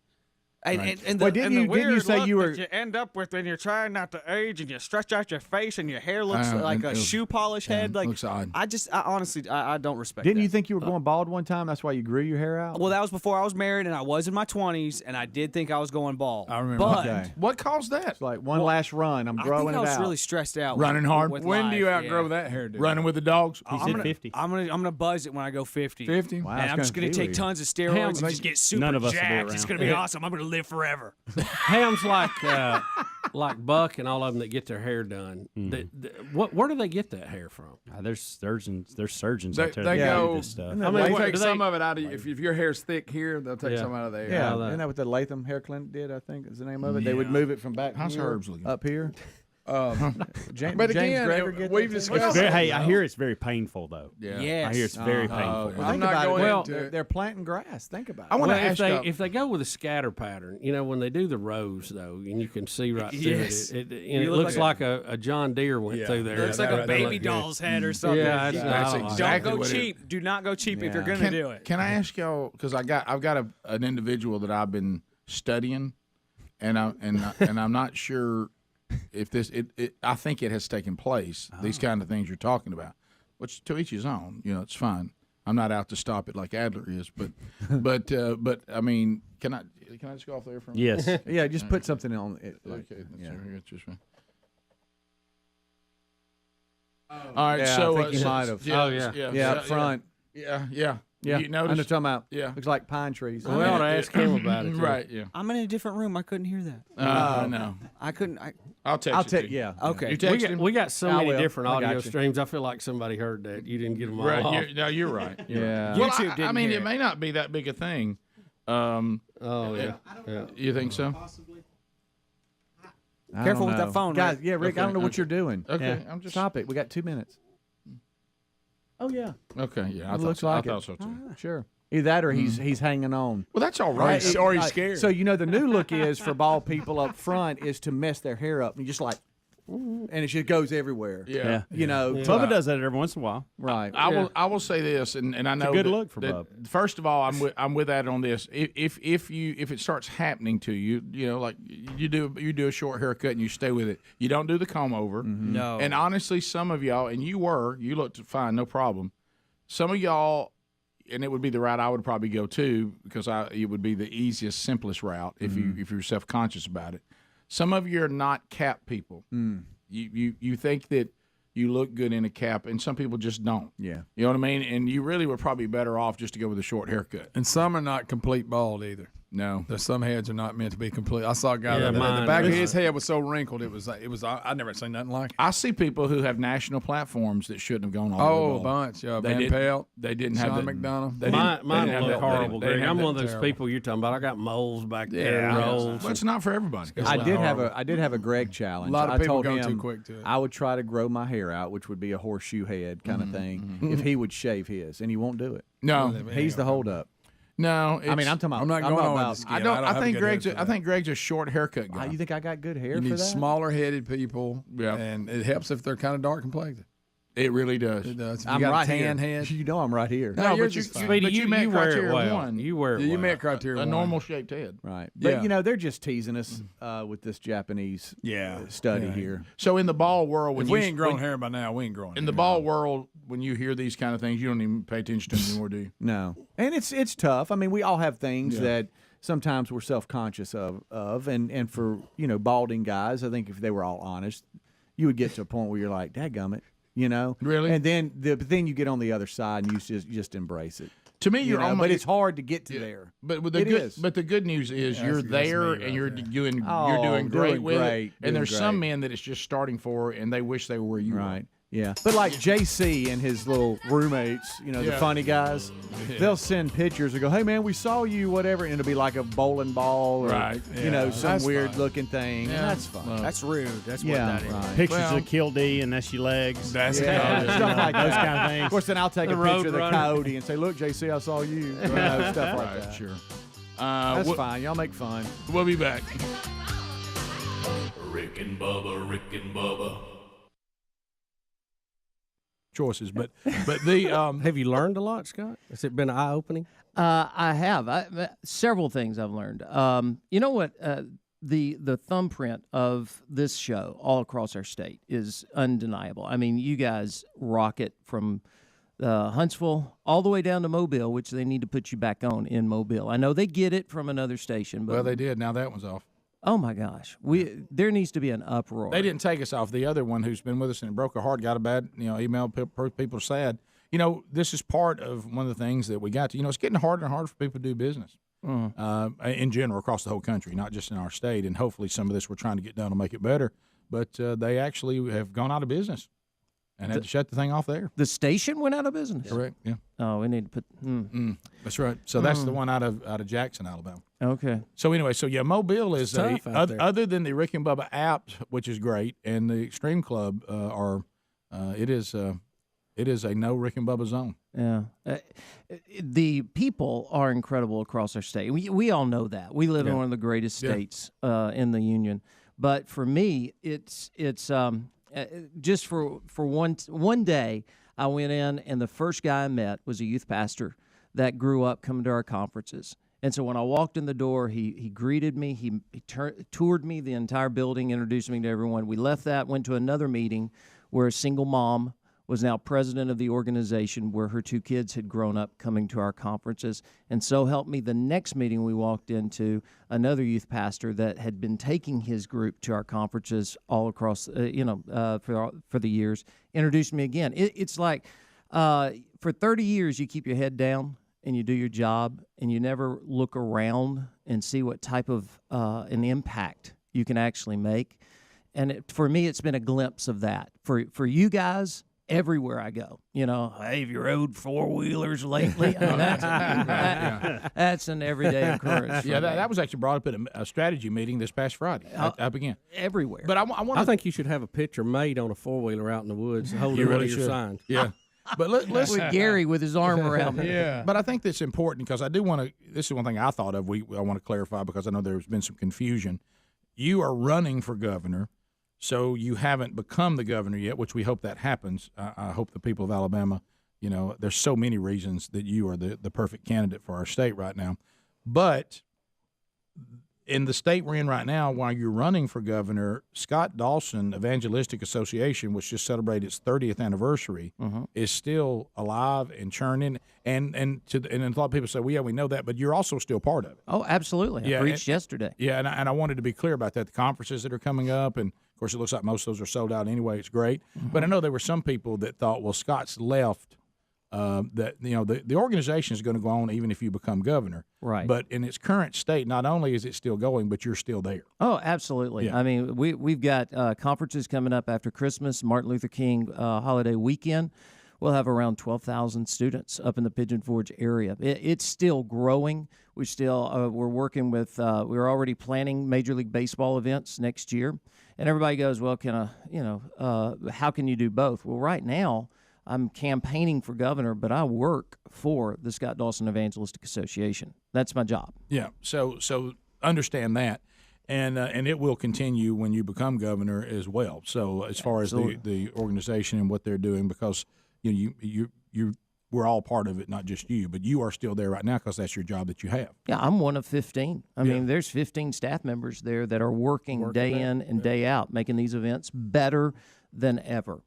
N: And the,
P: didn't
N: and the
P: you
N: weird
P: say
N: look
P: you were?
N: that you end up with when you're trying not to age and you stretch out your face and your hair looks like a shoe polish head. Like,
E: looks odd.
N: I honestly, I don't respect
P: Didn't
N: that.
P: you think you were going bald one time? That's why you grew your hair out?
N: Well, that was before I was married, and I was in my 20s, and I did think I was going bald.
P: I remember.
N: But
P: Okay.
E: What caused that?
P: It's like one last run. I'm growing
N: I think I was
P: it out.
N: really stressed out.
E: Running hard.
N: with
E: When
N: life,
E: do you outgrow
N: yeah.
E: that hairdo? Running with the dogs.
N: I'm gonna buzz it when I go 50.
E: 50?
P: Wow,
N: and
P: that's
N: I'm just gonna
P: kinda
N: take
P: kiwi.
N: tons of steroids and just get super
S: None of us will be
N: jacked. It's
S: around.
N: gonna be awesome. I'm gonna live forever.
V: Ham's like Buck and all of them that get their hair done. Where do they get that hair from?
S: There's surgeons. There's surgeons
O: They
S: out there that
O: go.
S: do this stuff.
O: I mean, they take some of it out of you. If your hair's thick here, they'll take some out of there.
P: Yeah, isn't that what the Latham Hair Clinic did? I think is the name of it. They would move it from back
E: How's
P: here
E: Herbs looking?
P: up here.
O: But
P: James
O: again,
P: Greger gets
O: we've
P: it?
O: discussed.
S: Hey, I hear it's very painful though.
E: Yeah.
N: Yes.
S: I hear it's very painful.
P: Well,
O: I'm
P: think
O: not
P: about
O: going
P: it.
O: into it.
P: They're planting grass. Think about it.
E: I want to
V: Well,
E: ask
V: if they go with a scatter pattern, when they do the rows though, and you can see right through
N: Yes.
V: it looks like a John Deere went through there.
N: It looks like a baby doll's head or something.
V: Yeah, that's
N: Don't
V: exactly
N: go
V: what it-
N: cheap. Do not go cheap if you're gonna do it.
E: Can I ask y'all? Because I've got an individual that I've been studying, and I'm not sure if this. I think it has taken place. These kind of things you're talking about, which to each his own. It's fine. I'm not out to stop it like Adler is, but I mean, can I just go off there for a minute?
S: Yes.
P: Yeah, just put something on it.
E: Okay.
P: Yeah.
E: All right.
P: Yeah,
E: so
P: I think you might have. Yeah, up front.
E: Yeah.
P: Yeah,
E: You
P: I know
E: noticed?
P: what you're talking about.
E: Yeah.
P: Looks like pine trees.
V: We ought to ask him about it. Too.
E: Right. Yeah.
N: I'm in a different room. I couldn't hear that.
E: No.
N: I couldn't.
E: I'll text it to you.
P: Yeah.
N: Okay.
E: You text him?
V: We got so
P: I
V: many
P: will.
V: different
P: I got
V: audio
P: you.
V: streams. I feel like somebody heard that. You didn't get them all
E: Right.
V: off.
E: You're right.
P: Yeah.
E: Well,
N: YouTube
E: I
N: didn't
E: mean,
N: hear
E: it
N: it.
E: may not be that big a thing.
V: Oh yeah.
E: You think so?
P: I
N: Careful
P: don't
N: with that
P: know.
N: phone,
P: guys.
N: Rick.
P: Yeah, Rick. I don't know what you're doing.
E: Okay.
P: Yeah.
E: I'm just
P: Stop it. We got 2 minutes. Oh yeah.
E: Okay. Yeah. I
P: It looks
E: thought
P: like
E: so. I
P: it.
E: thought so too.
P: Sure. Either that or he's hanging on.
E: Well, that's all right.
O: Or he's scared.
P: So the new look is for bald people up front is to mess their hair up and just like, and it just goes everywhere.
E: Yeah.
S: Bubba does that every once in a while.
P: Right.
E: I will say this, and I know
S: a good
E: that-
S: look for
E: that-
S: Bub.
E: First of all, I'm with that on this. If it starts happening to you, like you do a short haircut and you stay with it. You don't do the comb over.
N: No.
E: And honestly, some of y'all, and you looked fine, no problem. Some of y'all, and it would be the route I would probably go to because it would be the easiest, simplest route if you're self conscious about it. Some of you are not cap people. You think that you look good in a cap, and some people just don't.
P: Yeah.
E: You know what I mean? And you really were probably better off just to go with a short haircut.
O: And some are not complete bald either.
E: No.
O: There's some heads are not meant to be complete. I saw a guy
V: Yeah,
O: the
V: mine
O: back of
V: is.
O: his head was so wrinkled. It was I'd never seen nothing like it.
E: I see people who have national platforms that shouldn't have gone all
O: Oh,
E: the
O: a
E: way bald.
O: bunch.
E: They
O: Van
E: didn't-
O: Pelt.
E: They didn't
O: Sean
E: have the
O: McDonough.
E: They
V: Mine
E: didn't
V: will
E: have
V: look
E: that-
V: horrible,
E: they
V: Greg.
E: didn't
V: I'm
E: have
V: one of
E: that
V: those
E: terrible.
V: people you're talking about. I got moles back there,
E: Yeah.
V: rolls.
E: Well, it's not for everybody.
P: I did have a Greg challenge.
O: A lot of
P: I
O: people
P: told
O: go
P: him
O: too quick to it.
P: I would try to grow my hair out, which would be a horseshoe head kind of thing, if he would shave his, and he won't do it.
E: No.
P: He's the holdup.
E: No,
P: I mean, I'm talking about.
O: I'm not going on with the skin.
E: I don't.
O: I don't
E: I
O: have
E: think
O: a good
E: Greg's.
O: head for
E: I
O: that.
E: think Greg's a short haircut guy.
P: You think I got good hair
O: You
P: for
O: need
P: that?
O: smaller headed people.
E: Yeah.
O: And it helps if they're kind of dark complected.
E: It really does.
O: It does. If you
P: I'm
O: got
P: right
O: a tan
P: here.
O: head.
P: You know I'm right here.
E: No,
O: yours
E: but you,
O: is fine.
V: Speedy,
E: but you
V: you
E: met
V: wear it
E: criteria
V: well.
E: one.
V: You wear it
O: Yeah, you
V: well.
O: met criteria
E: A
O: one.
E: normal shaped head.
P: Right. But
O: Yeah.
P: they're just teasing us with this Japanese study
O: Yeah.
P: here.
E: So in the ball world, when
O: If we
E: you
O: ain't grown hair by now, we ain't growing
E: in
O: hair.
E: the ball world, when you hear these kind of things, you don't even pay attention to them anymore, do you?
P: No. And it's tough. I mean, we all have things
E: Yeah.
P: that sometimes we're self-conscious of and for, balding guys, I think if they were all honest, you would get to a point where you're like, dadgummit,
E: Really?
P: And then then you get on the other side and you just embrace it.
E: To me, you're almost.
P: but it's hard to get to there.
E: But with the
P: It
E: good,
P: is.
E: but the good news is
O: Yeah,
E: you're
O: that's
E: there
O: me
E: and you're
O: right
E: doing
P: Oh,
E: you're doing great
P: doing
E: with
P: great,
E: it.
P: doing
E: And there's some
P: great.
E: men that it's just starting for, and they wish they were where you
P: Right. Yeah. But like JC and his little roommates, the
E: Yeah.
P: funny guys, they'll send pictures and go, hey, man, we saw you, whatever. And it'll be like a bowling ball or,
E: Right.
P: some
O: That's
P: weird
O: fine.
P: looking thing.
E: Yeah.
P: And that's fun.
N: That's rude. That's
P: yeah,
N: what that is.
P: right.
S: Pictures
E: Well-
S: of Kill D and that's your legs.
O: That's
P: Yeah, stuff like
S: those
P: that.
S: kind of things.
P: Of course, then I'll take
V: The
P: a picture of the
V: Roadrunner.
P: coyote and say, look, JC, I saw you. Stuff like
E: Right,
P: that.
E: sure.
P: That's fine. Y'all make fun.
E: We'll be back.
D: Rick and Bubba, Rick and Bubba.
E: Choices, but the
Q: have you learned a lot, Scott? Has it been eye opening?
H: I have several things I've learned. You know what? The thumbprint of this show all across our state is undeniable. I mean, you guys rock it from Huntsville all the way down to Mobile, which they need to put you back on in Mobile. I know they get it from another station, but
E: they did. Now that one's off.
H: Oh my gosh, there needs to be an uproar.
E: They didn't take us off. The other one who's been with us and it broke her heart got a bad email. People are sad. This is part of one of the things that we got to. It's getting harder and harder for people to do business in general across the whole country, not just in our state. And hopefully some of this we're trying to get done to make it better. But they actually have gone out of business and had to shut the thing off there.
H: The station went out of business?
E: Correct, yeah.
H: Oh, we need to put...
E: That's right. So that's the one out of Jackson, Alabama.
H: Okay.
E: So anyway, Mobile is
Q: tough out there.
E: other than the Rick and Bubba app, which is great, and the Extreme Club it is a no Rick and Bubba zone.
H: Yeah. The people are incredible across our state. We all know that. We live in one of the greatest states in the union. But for me, it's just for one day, I went in, and the first guy I met was a youth pastor that grew up coming to our conferences. And so when I walked in the door, he greeted me. He toured me the entire building, introduced me to everyone. We left that, went to another meeting where a single mom was now president of the organization where her 2 kids had grown up coming to our conferences. And so helped me, the next meeting we walked into, another youth pastor that had been taking his group to our conferences all across, for the years, introduced me again. It's like for 30 years you keep your head down and you do your job and you never look around and see what type of an impact you can actually make. And for me, it's been a glimpse of that. For you guys, everywhere I go, hey, have you rode 4-wheelers lately? That's an everyday occurrence.
E: Yeah, that was actually brought up at a strategy meeting this past Friday. Up again.
H: Everywhere.
E: But
Q: I think you should have a picture made on a 4-wheeler out in the woods holding one of your signs.
E: Yeah. But let's
H: with Gary with his arm around me.
E: Yeah. But I think that's important because I do want to. This is one thing I thought of. I want to clarify because I know there's been some confusion. You are running for governor, so you haven't become the governor yet, which we hope that happens. I hope the people of Alabama. There's so many reasons that you are the perfect candidate for our state right now, but in the state we're in right now, while you're running for governor, Scott Dawson Evangelistic Association, which just celebrated its 30th anniversary, is still alive and churning. And a lot of people say, well, yeah, we know that, but you're also still part of it.
H: Oh, absolutely. I preached yesterday.
E: Yeah, and I wanted to be clear about that. The conferences that are coming up, and of course, it looks like most of those are sold out anyway. It's great. But I know there were some people that thought, well, Scott's left. That the organization is going to go on even if you become governor,
H: right?
E: But in its current state, not only is it still going, but you're still there.
H: Oh, absolutely. Yeah. I mean, we've got conferences coming up after Christmas, Martin Luther King holiday weekend. We'll have around 12,000 students up in the Pigeon Forge area. It's still growing. We're working with. We're already planning Major League Baseball events next year, and everybody goes, well, how can you do both? Well, right now, I'm campaigning for governor, but I work for the Scott Dawson Evangelistic Association. That's my job.
E: Yeah. So understand that, and it will continue when you become governor as well. So as far as the organization and what they're doing, because we're all part of it, not just you, but you are still there right now because that's your job that you have.
H: Yeah, I'm one of 15. I mean, there's 15 staff members there that are working day in and day out, making these events better than ever.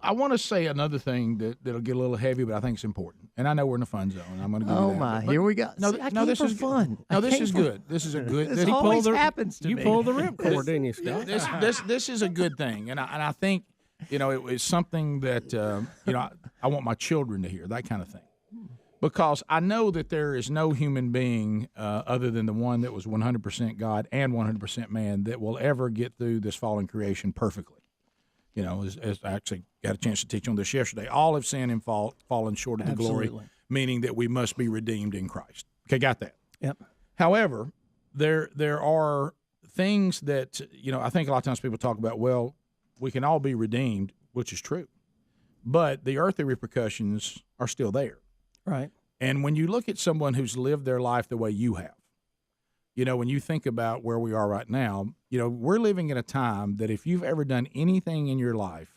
E: I want to say another thing that'll get a little heavy, but I think it's important. And I know we're in a fun zone. I'm going to give you that.
H: Oh, my. Here we go.
E: No, this is
H: fun.
E: No, this is good. This is a good.
H: This always happens to me.
Q: You pulled the ripcord, didn't you, Scott?
E: This is a good thing. And I think, it's something that, I want my children to hear, that kind of thing. Because I know that there is no human being other than the one that was 100% God and 100% man that will ever get through this fallen creation perfectly. As I actually got a chance to teach on this yesterday, all have sinned and fallen short of the glory, meaning that we must be redeemed in Christ. Okay, got that?
H: Yep.
E: However, there are things that, I think a lot of times people talk about, well, we can all be redeemed, which is true, but the earthly repercussions are still there.
H: Right.
E: And when you look at someone who's lived their life the way you have, when you think about where we are right now, we're living in a time that if you've ever done anything in your life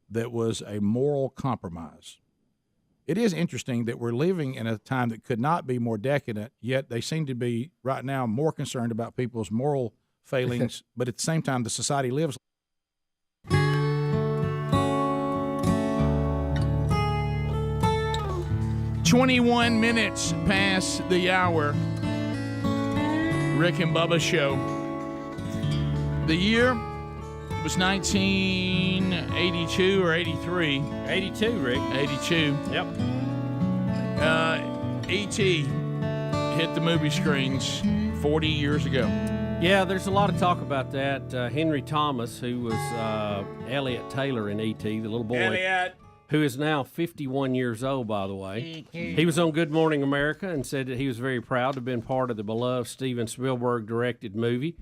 E: that was a moral compromise, it is interesting that we're living in a time that could not be more decadent, yet they seem to be right now more concerned about people's moral failings, but at the same time, the society lives. 21 minutes past the hour. Rick and Bubba Show. The year was 1982 or 83.
Q: 82, Rick.
E: 82.
Q: Yep.
E: E.T. hit the movie screens 40 years ago.
Q: Yeah, there's a lot of talk about that. Henry Thomas, who was Elliot Taylor in E.T., the little boy.
E: Elliot.
Q: Who is now 51 years old, by the way. He was on Good Morning America and said that he was very proud to have been part of the beloved Steven Spielberg-directed movie.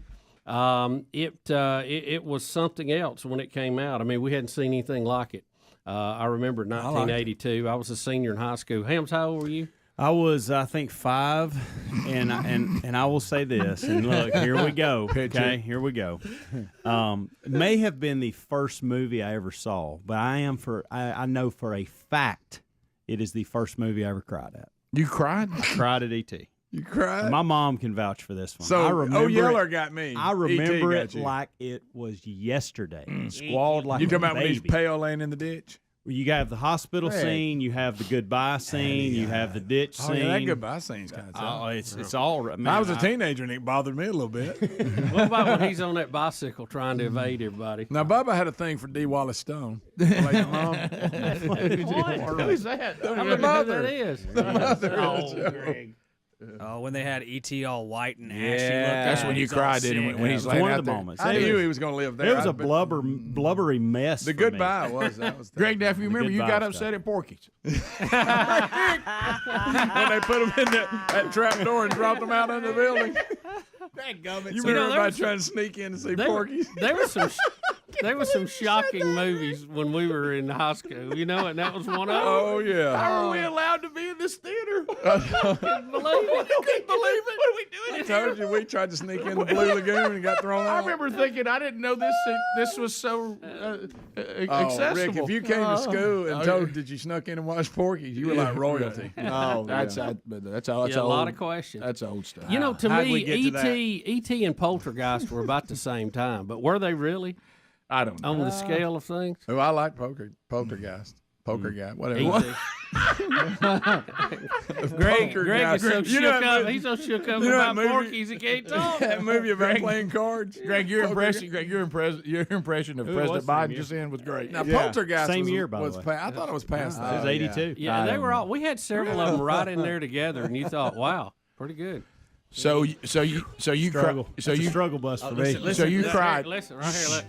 Q: It was something else when it came out. I mean, we hadn't seen anything like it. I remember 1982. I was a senior in high school. Hams, how old were you?
S: I was, I think, 5, and I will say this. And look, here we go. Okay, here we go. May have been the first movie I ever saw, but I know for a fact it is the first movie I ever cried at.
E: You cried?
S: I cried at E.T.
O: You cried?
S: My mom can vouch for this one.
O: So,
S: I remember
O: Yeller got me.
S: I remember
O: E.T.
S: it
O: got you.
S: like it was yesterday. Squalled like
O: you talking
S: a
O: about when he's
S: baby.
O: pale laying in the ditch?
S: You have the hospital
O: Hey.
S: scene, you have the goodbye scene, you have the ditch scene.
O: Yeah, that goodbye scene's kind of tough.
S: Oh, it's all right. Man,
O: I was a teenager and it bothered me a little bit.
Q: What about when he's on that bicycle trying to evade everybody?
O: Now, Bubba had a thing for D. Wallace Stone. Like your mom.
Q: What? Who is that?
O: The
Q: I don't know who
O: mother.
Q: that is.
O: The mother.
N: Oh, Greg. Oh, when they had E.T. all white and ashy looking.
E: That's when you cried, didn't it? When he's laying
S: one
E: out
S: of the
E: there.
S: moments.
O: I knew he was going to live there.
S: It was a blubbery mess.
O: The
S: for me.
O: goodbye was that was.
E: Greg, now, if you remember, you got
S: goodbye
E: upset at Porky's.
O: When they put him in that trap door and dropped him out under the building. You remember everybody trying to sneak in to see Porky's?
Q: There were some shocking movies when we were in high school, and that was one of them.
O: Oh, yeah.
E: How are we allowed to be in this theater?
Q: I couldn't believe it.
E: What are we doing?
O: I told you we tried to sneak in the Blue Lagoon and got thrown out.
E: I remember thinking I didn't know this was so accessible.
O: Rick, if you came to school and told that you snuck in and watched Porky's, you were like royalty.
E: That's
Q: a
E: old,
Q: lot of questions.
E: That's old stuff.
Q: To
S: How'd
Q: me,
S: we get to that?
Q: E.T. and Poltergeist were about the same time, but were they really?
E: I don't know.
Q: On the scale of things?
O: Oh, I like Poltergeist. Poker guy, whatever.
Q: E.T. Greg is so shook up. He's so shook up about Porky's he can't talk.
O: That movie about playing cards.
E: Greg, your impression of President Biden just in was great.
O: Now, Poltergeist
S: Same
O: was,
S: year, by the
O: was
S: way.
O: I thought it was past that.
S: It was 82.
Q: Yeah, they were all. We had several of them right in there together, and you thought, wow, pretty good.
E: So you
S: Struggle.
E: So
S: That's
E: you
S: a struggle bus for me.
E: So you cried.
Q: Listen, right here. Look.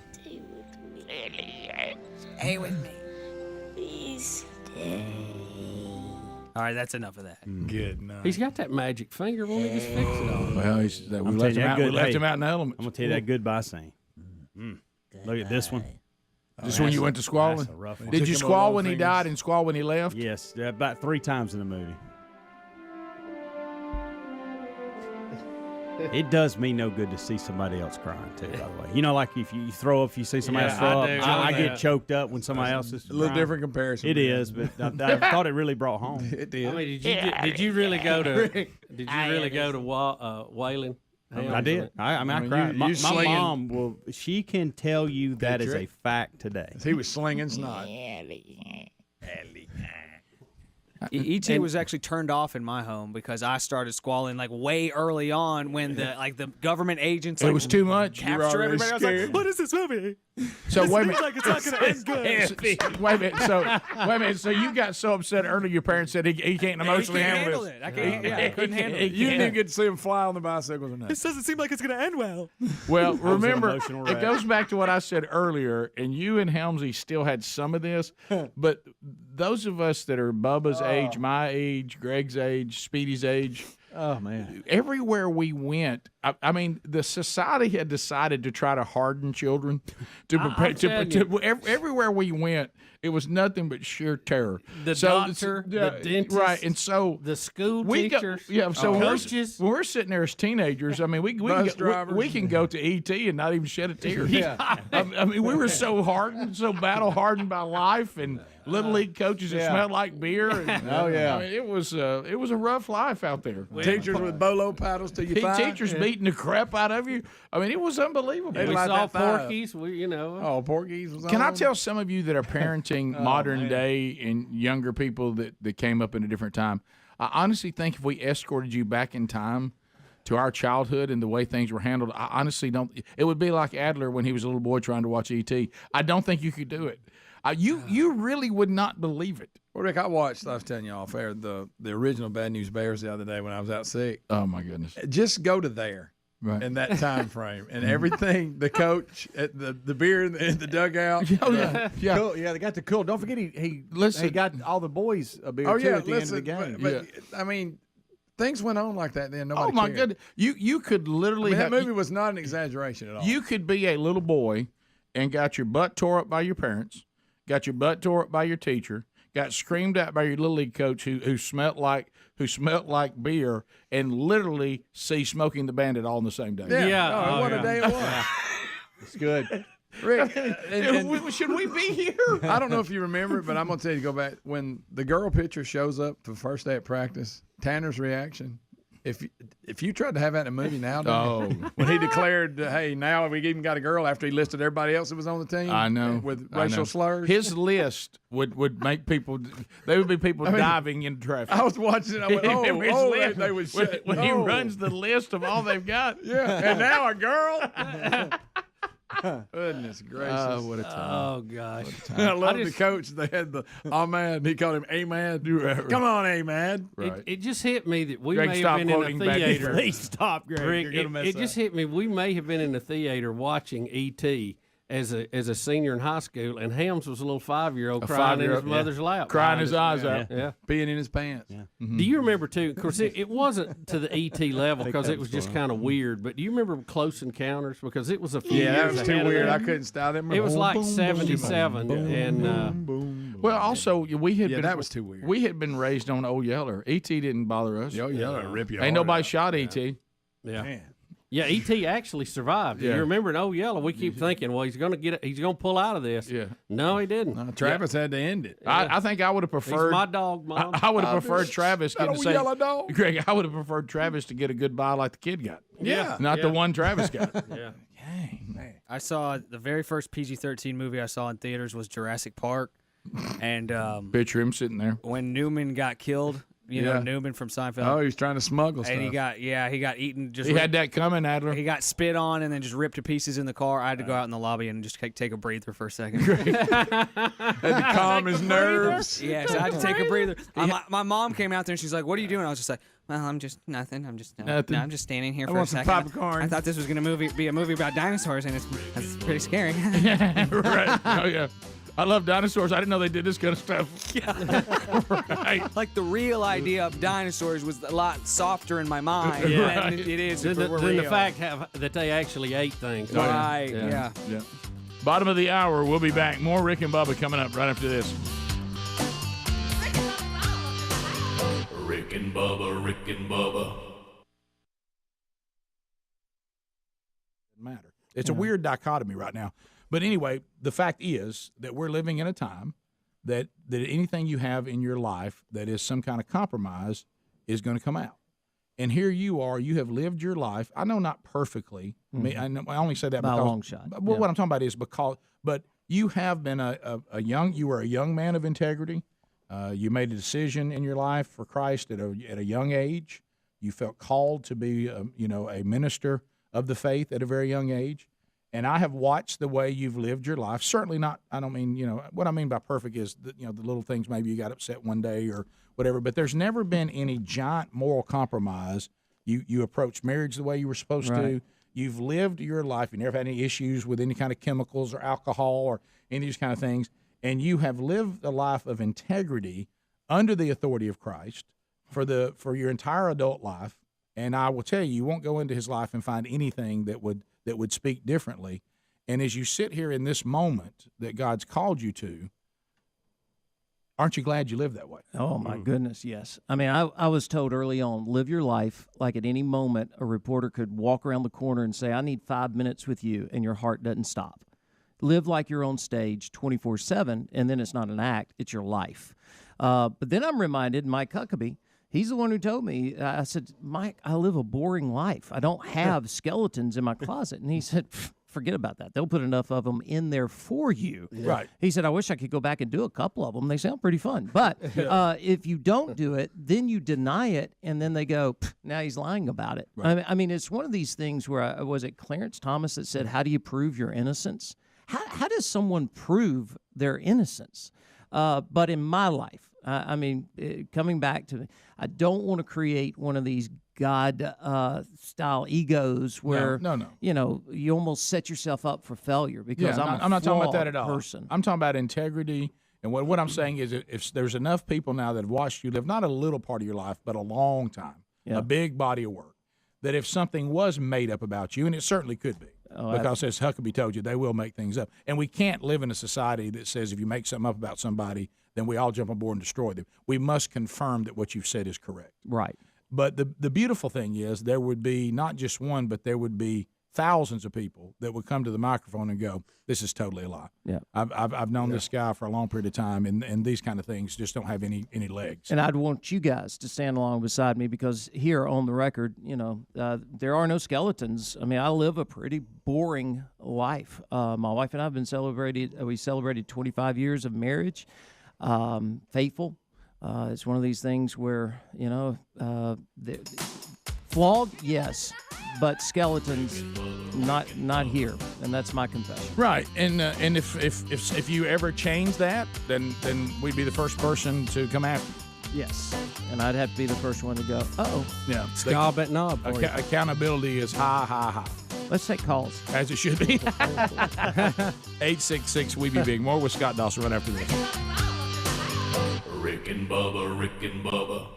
N: Stay with me.
A: Please stay.
N: All right, that's enough of that.
O: Good night.
Q: He's got that magic finger. Won't he just fix it all?
E: Well, we left him out in the elements.
S: I'm gonna tell you that goodbye scene. Look at this one.
E: Just when you went to squalling.
S: That's a rough one.
E: Did you
O: Took him
E: squall
O: along
E: when he
O: fingers.
E: died and squall when he left?
S: Yes, about 3 times in the movie. It does me no good to see somebody else crying too. By the way, like if you throw up, if you see somebody else throw up, I get choked up when somebody else is
O: A little
S: crying.
O: different comparison.
S: It is, but I thought it really brought home.
O: It did.
Q: I mean, did you really go to Wayland?
S: I did. I cried. My mom she can tell you that is a fact today.
O: He was slinging snot.
N: E.T. was actually turned off in my home because I started squalling like way early on when the government agents
E: It was too much.
O: You were
N: capture
O: already
N: everybody. I was like,
O: scared.
N: what is this movie?
E: So wait a minute.
N: Like it's not going to end good.
E: Wait a minute. So you got so upset earlier. Your parents said he can't emotionally handle this.
N: it. I couldn't handle it.
O: You didn't even get to see him fly on the bicycles or nothing.
N: This doesn't seem like it's going to end well.
E: Well,
S: an
E: remember,
S: emotional
E: it
S: wreck.
E: goes back to what I said earlier, and you and Helmsy still had some of this, but those of us that are Bubba's age, my age, Greg's age, Speedy's age,
P: Oh man!
E: Everywhere we went, I mean, the society had decided to try to harden children to prepare. Everywhere we went, It was nothing but sheer terror.
V: The doctor, the dentist,
E: right? And so
V: the school
E: we
V: teachers,
E: so
V: coaches.
E: when we're sitting there as teenagers, I mean, we can go to ET and not even shed a tear. I mean, we were so hardened, so battle hardened by life, and little league coaches that smelled like beer. And, I mean, it was a rough life out there.
O: Teachers with bolo paddles till you find.
E: Teachers beating the crap out of you. I mean, it was unbelievable.
V: We saw Porky's.
O: Oh, Porky's was on.
E: Can I tell some of you that are parenting modern day and younger people that came up in a different time? I honestly think if we escorted you back in time to our childhood and the way things were handled, I honestly don't. It would be like Adler when he was a little boy trying to watch E.T. I don't think you could do it. You really would not believe it.
O: Well, Rick, I watched, I was telling you off air, the original Bad News Bears the other day when I was out sick.
E: Oh, my goodness.
O: Just go to there.
E: Right.
O: In that time frame, and everything, the coach, the beer in the dugout.
P: Cool. Yeah, they got the cool. Don't forget he got all the boys a beer too at the end of the game.
O: But, I mean, things went on like that then. Nobody
E: Oh my
O: cared.
E: goodness! You could literally
O: that movie was not an exaggeration at all.
E: You could be a little boy and got your butt tore up by your parents, got your butt tore up by your teacher, got screamed at by your little league coach who smelt like beer, and literally see Smoking the Bandit all in the same day.
O: What a day it was.
P: It's good.
O: Rick,
E: should we be here?
O: I don't know if you remember it, but I'm going to tell you to go back. When the girl pitcher shows up for the first day at practice, Tanner's reaction, if you tried to have that in a movie now, when he declared, hey, now we even got a girl after he listed everybody else that was on the team.
E: I know.
O: With racial slurs.
E: His list would make people, there would be people diving into traffic.
O: I was watching it. I went, they would say,
E: when he runs the list of all they've got.
O: And now a girl. Goodness gracious.
E: Oh, what a time.
V: Oh, gosh.
O: I love the coach. They had the Ahmad. He called him Ahmad. Come on, Ahmad.
E: Right.
V: It just hit me that we
E: Greg,
V: may have been in a theater.
S: Please stop, Greg. You're gonna mess
V: it just hit me. We may have been in a theater watching E.T. as a senior in high school, and Helms was a little 5-year-old crying in his mother's lap.
E: Crying his eyes out.
V: Yeah.
O: Peeing in his pants.
S: Yeah.
V: Do you remember, too, of course, it wasn't to the E.T. level because it was just kind of weird, but do you remember Close Encounters? Because it was a few years
O: that was too
V: ahead of
O: weird.
V: that.
O: I couldn't stop it.
V: It was like 77, and
E: well, also we had been,
O: that was too weird.
E: We had been raised on Old Yeller. E.T. didn't bother us.
O: Old Yeller rip you.
E: Ain't nobody shot E.T.
V: Yeah.
O: Man.
V: Yeah, E.T. actually survived.
E: Yeah.
V: You remember in Old Yellow, we keep thinking, well, he's going to pull out of this.
E: Yeah.
V: No, he didn't.
O: Travis had to end it.
E: I think I would have preferred.
V: He's my dog, Mom.
E: I would have preferred Travis
O: that
E: to
O: old
E: say,
O: yellow dog.
E: Greg, I would have preferred Travis to get a goodbye like the kid got. Not the one Travis got.
V: Yeah.
O: Man.
C: I saw the very first PG-13 movie I saw in theaters was Jurassic Park, and
E: Picture him sitting there
C: when Newman got killed. You know, Newman from Seinfeld.
O: Oh, he was trying to smuggle stuff.
C: And he got eaten.
E: He had that coming, Adler.
C: He got spit on and then just ripped to pieces in the car. I had to go out in the lobby and just take a breather for a second.
O: Had to calm his nerves.
C: Yes, I had to take a breather. My mom came out there and she's like, "What are you doing?" I was just like, "Well, I'm just nothing. I'm just
E: nothing.
C: No, I'm just standing here
O: I
C: for a
O: want some
C: second.
O: popcorn.
C: I thought this was gonna be a movie about dinosaurs, and that's pretty scary."
E: Right. Oh yeah. I love dinosaurs. I didn't know they did this kind of stuff. Right.
C: Like the real idea of dinosaurs was a lot softer in my mind than it is.
V: Than the fact that they actually ate things.
C: Right. Yeah.
E: Bottom of the hour. We'll be back. More Rick and Bubba coming up right after this.
D: Rick and Bubba, Rick and Bubba.
E: Matter. It's a weird dichotomy right now. But anyway, the fact is that we're living in a time that anything you have in your life that is some kind of compromise is going to come out. And here you are, you have lived your life. I know not perfectly. I only say that
H: by
E: because
H: a long shot.
E: Well, what I'm talking about is but you have been you were a young man of integrity. You made a decision in your life for Christ at a young age. You felt called to be a minister of the faith at a very young age. And I have watched the way you've lived your life. Certainly not, I don't mean, what I mean by perfect is, the little things, maybe you got upset one day or whatever, but there's never been any giant moral compromise. You approached marriage the way you were supposed to. You've lived your life. You never had any issues with any kind of chemicals or alcohol or any of these kind of things. And you have lived a life of integrity under the authority of Christ for your entire adult life. And I will tell you, you won't go into his life and find anything that would speak differently. And as you sit here in this moment that God's called you to, Aren't you glad you live that way?
H: Oh, my goodness, yes. I mean, I was told early on, live your life like at any moment a reporter could walk around the corner and say, I need 5 minutes with you, and your heart doesn't stop. Live like you're on stage 24/7, and then it's not an act, it's your life. But then I'm reminded, Mike Huckabee, he's the one who told me, I said, Mike, I live a boring life. I don't have skeletons in my closet. And he said, forget about that. They'll put enough of them in there for you.
E: Right.
H: He said, I wish I could go back and do a couple of them. They sound pretty fun. But if you don't do it, then you deny it, and then they go, now he's lying about it.
E: Right.
H: I mean, it's one of these things where, was it Clarence Thomas that said, how do you prove your innocence? How does someone prove their innocence? But in my life, I mean, coming back to, I don't want to create one of these God-style egos where,
E: No.
H: you know, you almost set yourself up for failure because
E: I'm not talking about that at all.
H: Person.
E: I'm talking about integrity. And what I'm saying is if there's enough people now that have watched you live, not a little part of your life, but a long time, a big body of work, that if something was made up about you, and it certainly could be, because as Huckabee told you, they will make things up. And we can't live in a society that says if you make something up about somebody, then we all jump on board and destroy them. We must confirm that what you've said is correct.
H: Right.
E: But the beautiful thing is there would be not just one, but there would be thousands of people that would come to the microphone and go, this is totally a lie.
H: Yeah.
E: I've known this guy for a long period of time, and these kind of things just don't have any legs.
H: And I'd want you guys to stand along beside me because here on the record, you know, there are no skeletons. I mean, I live a pretty boring life. My wife and I have been we celebrated 25 years of marriage, faithful. It's one of these things where, you know, flawed, yes, but skeletons, not here, and that's my confession.
E: Right, and if you ever change that, then we'd be the first person to come after you.
H: Yes, and I'd have to be the first one to go, uh-oh.
E: Yeah,
Q: Scob at knob.
E: Accountability is high.
H: Let's take calls.
E: As it should be. 866 We Be Big. More with Scott Dawson right after this.
D: Rick and Bubba.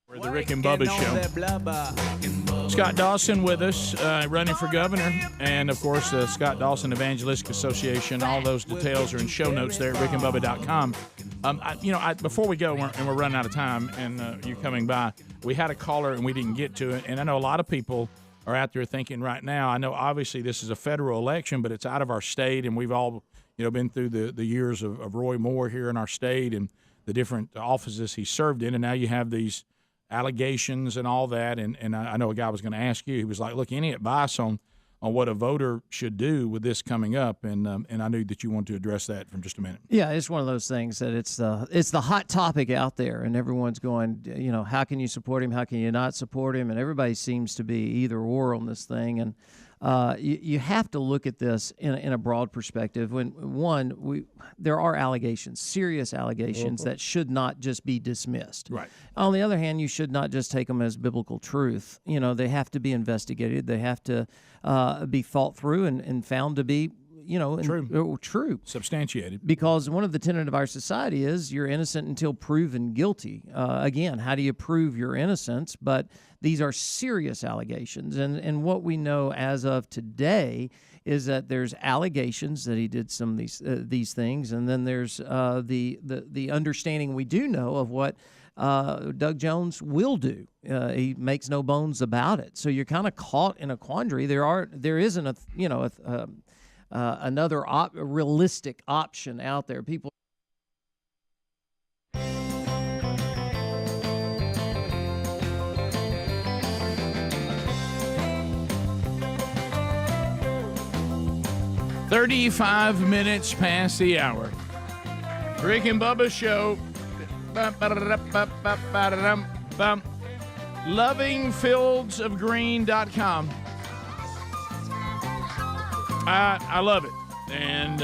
E: We're the Rick and Bubba Show. Scott Dawson with us, running for governor, and of course the Scott Dawson Evangelistic Association. All those details are in show notes there at rickandbubba.com. Before we go, and we're running out of time, and you're coming by, we had a caller and we didn't get to it, and I know a lot of people are out there thinking right now, I know obviously this is a federal election, but it's out of our state, and we've all been through the years of Roy Moore here in our state and the different offices he served in, and now you have these allegations and all that, and I know a guy was going to ask you, he was like, look, any advice on what a voter should do with this coming up, and I knew that you wanted to address that from just a minute.
H: Yeah, it's one of those things that it's the hot topic out there, and everyone's going, how can you support him, how can you not support him, and everybody seems to be either or on this thing, and you have to look at this in a broad perspective. There are allegations, serious allegations that should not just be dismissed.
E: Right.
H: On the other hand, you should not just take them as biblical truth. They have to be investigated. They have to be thought through and found to be true.
E: Substantiated.
H: Because one of the tenets of our society is you're innocent until proven guilty. Again, how do you prove your innocence? But these are serious allegations. And what we know as of today is that there's allegations that he did some of these things. And then there's the understanding we do know of what Doug Jones will do. He makes no bones about it. So you're kind of caught in a quandary. There isn't another realistic option out there. People.
E: "35 minutes past the hour. Rick and Bubba Show. Lovingfieldsofgreen.com. I love it, and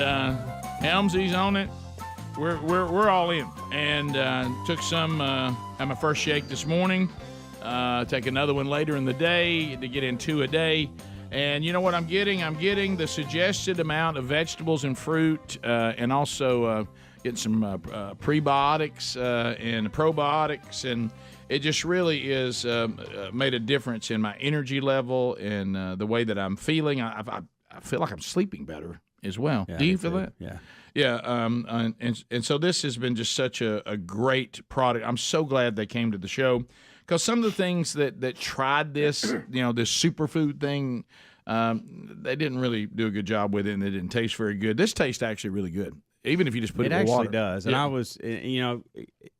E: Helmsy's on it. We're all in, and took some. Had my first shake this morning. Take another one later in the day to get in 2 a day. And you know what I'm getting? I'm getting the suggested amount of vegetables and fruit, and also getting some prebiotics and probiotics, and it just really is made a difference in my energy level and the way that I'm feeling. I feel like I'm sleeping better as well.
S: Yeah,
E: Do you feel that?
S: Yeah.
E: Yeah, and so this has been just such a great product. I'm so glad they came to the show because some of the things that tried this, this superfood thing, they didn't really do a good job with it, and it didn't taste very good. This tastes actually really good, even if you just put it in water.
S: It actually does, and I was,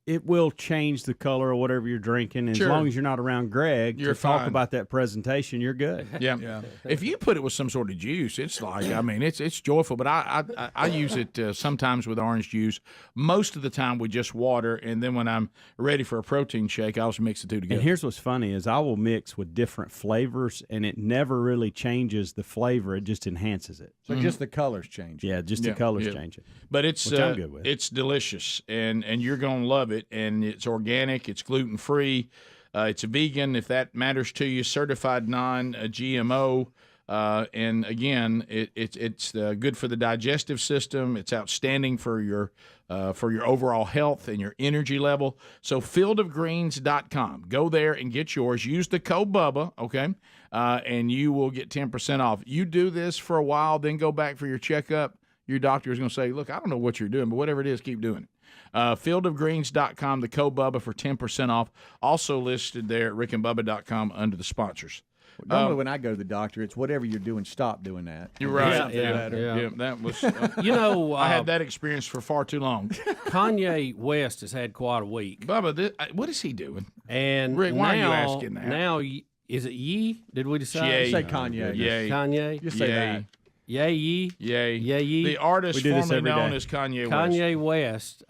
S: it will change the color of whatever you're drinking. And
E: Sure.
S: as long as you're not around Greg
E: You're
S: to talk
E: fine.
S: about that presentation, you're good.
E: Yeah. If you put it with some sort of juice, it's like, it's joyful. But I use it sometimes with orange juice. Most of the time with just water, and then when I'm ready for a protein shake, I'll just mix the two together.
S: And here's what's funny is I will mix with different flavors, and it never really changes the flavor. It just enhances it.
P: So just the colors change.
S: Yeah, just the colors change it.
E: But it's
S: which I'm good with.
E: It's delicious, and you're going to love it. And it's organic. It's gluten free. It's a vegan, if that matters to you. Certified non-GMO. And again, it's good for the digestive system. It's outstanding for your overall health and your energy level. So fieldofgreens.com. Go there and get yours. Use the code Bubba, okay? And you will get 10% off. You do this for a while, then go back for your checkup. Your doctor is going to say, look, I don't know what you're doing, but whatever it is, keep doing it. Fieldofgreens.com, the code Bubba for 10% off. Also listed there at rickandbubba.com under the sponsors.
P: Normally, when I go to the doctor, it's whatever you're doing, stop doing that.
E: You're right.
P: Yeah.
E: That was.
V: I
E: had that experience for far too long.
V: Kanye West has had quite a week.
E: Bubba, what is he doing?
V: And
E: Rick, why
V: now,
E: are you asking that?
V: Now, is it Ye? Did we decide?
E: Yay.
P: Say Kanye.
E: Yay.
V: Kanye.
P: Just say that.
V: Yay, Ye.
E: Yay.
V: Yay, Ye.
E: The artist formerly known as Kanye West.
V: Kanye West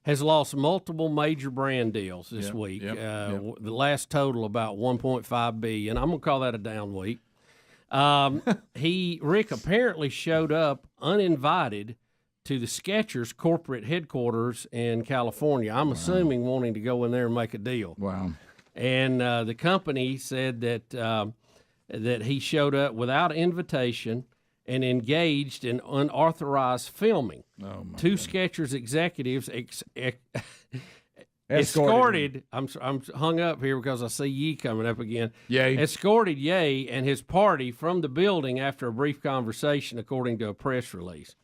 V: has lost multiple major brand deals this week. The last total about $1.5 billion. I'm gonna call that a down week. Rick apparently showed up uninvited to the Skechers corporate headquarters in California. I'm assuming wanting to go in there and make a deal.
E: Wow.
V: And the company said that he showed up without invitation and engaged in unauthorized filming. Two Skechers executives escorted. I'm hung up here because I see Ye coming up again.
E: Ye
V: escorted Ye and his party from the building after a brief conversation, according to a press release.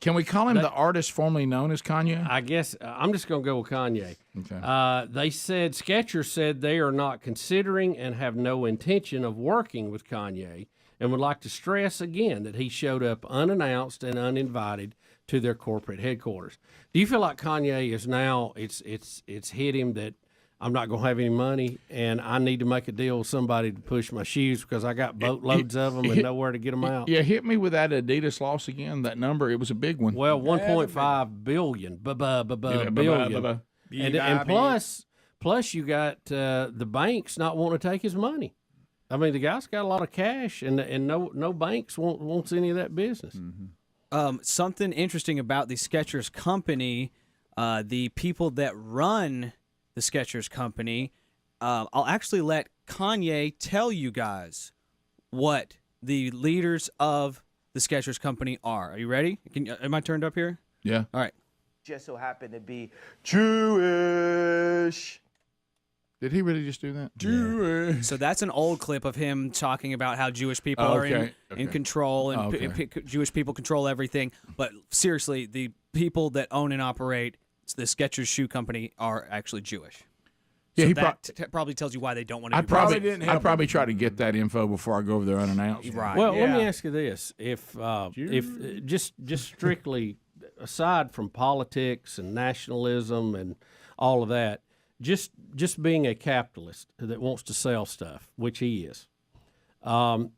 E: Can we call him the artist formerly known as Kanye?
V: I guess I'm just going to go with Kanye.
E: Okay.
V: They said Skechers said they are not considering and have no intention of working with Kanye, and would like to stress again that he showed up unannounced and uninvited to their corporate headquarters. Do you feel like Kanye is now it's hit him that I'm not going to have any money and I need to make a deal with somebody to push my shoes because I got boatloads of them and nowhere to get them out?
E: Yeah, hit me with that Adidas loss again. That number, it was a big one.
V: Well, 1.5 billion. Billion. And plus you got the banks not wanting to take his money. I mean, the guy's got a lot of cash, and no banks wants any of that business.
N: Something interesting about the Skechers company, the people that run the Skechers company, I'll actually let Kanye tell you guys what the leaders of the Skechers company are. Are you ready? Am I turned up here?
E: Yeah.
N: All right.
I: Just so happen to be Jewish.
E: Did he really just do that?
N: Yeah. So that's an old clip of him talking about how Jewish people are in control and Jewish people control everything. But seriously, the people that own and operate the Skechers shoe company are actually Jewish.
E: Yeah,
N: so
E: he
N: that probably tells you why they don't want to.
E: I'd probably try to get that info before I go over there unannounced.
N: Right.
V: Well, let me ask you this: if just strictly aside from politics and nationalism and all of that, just being a capitalist that wants to sell stuff, which he is,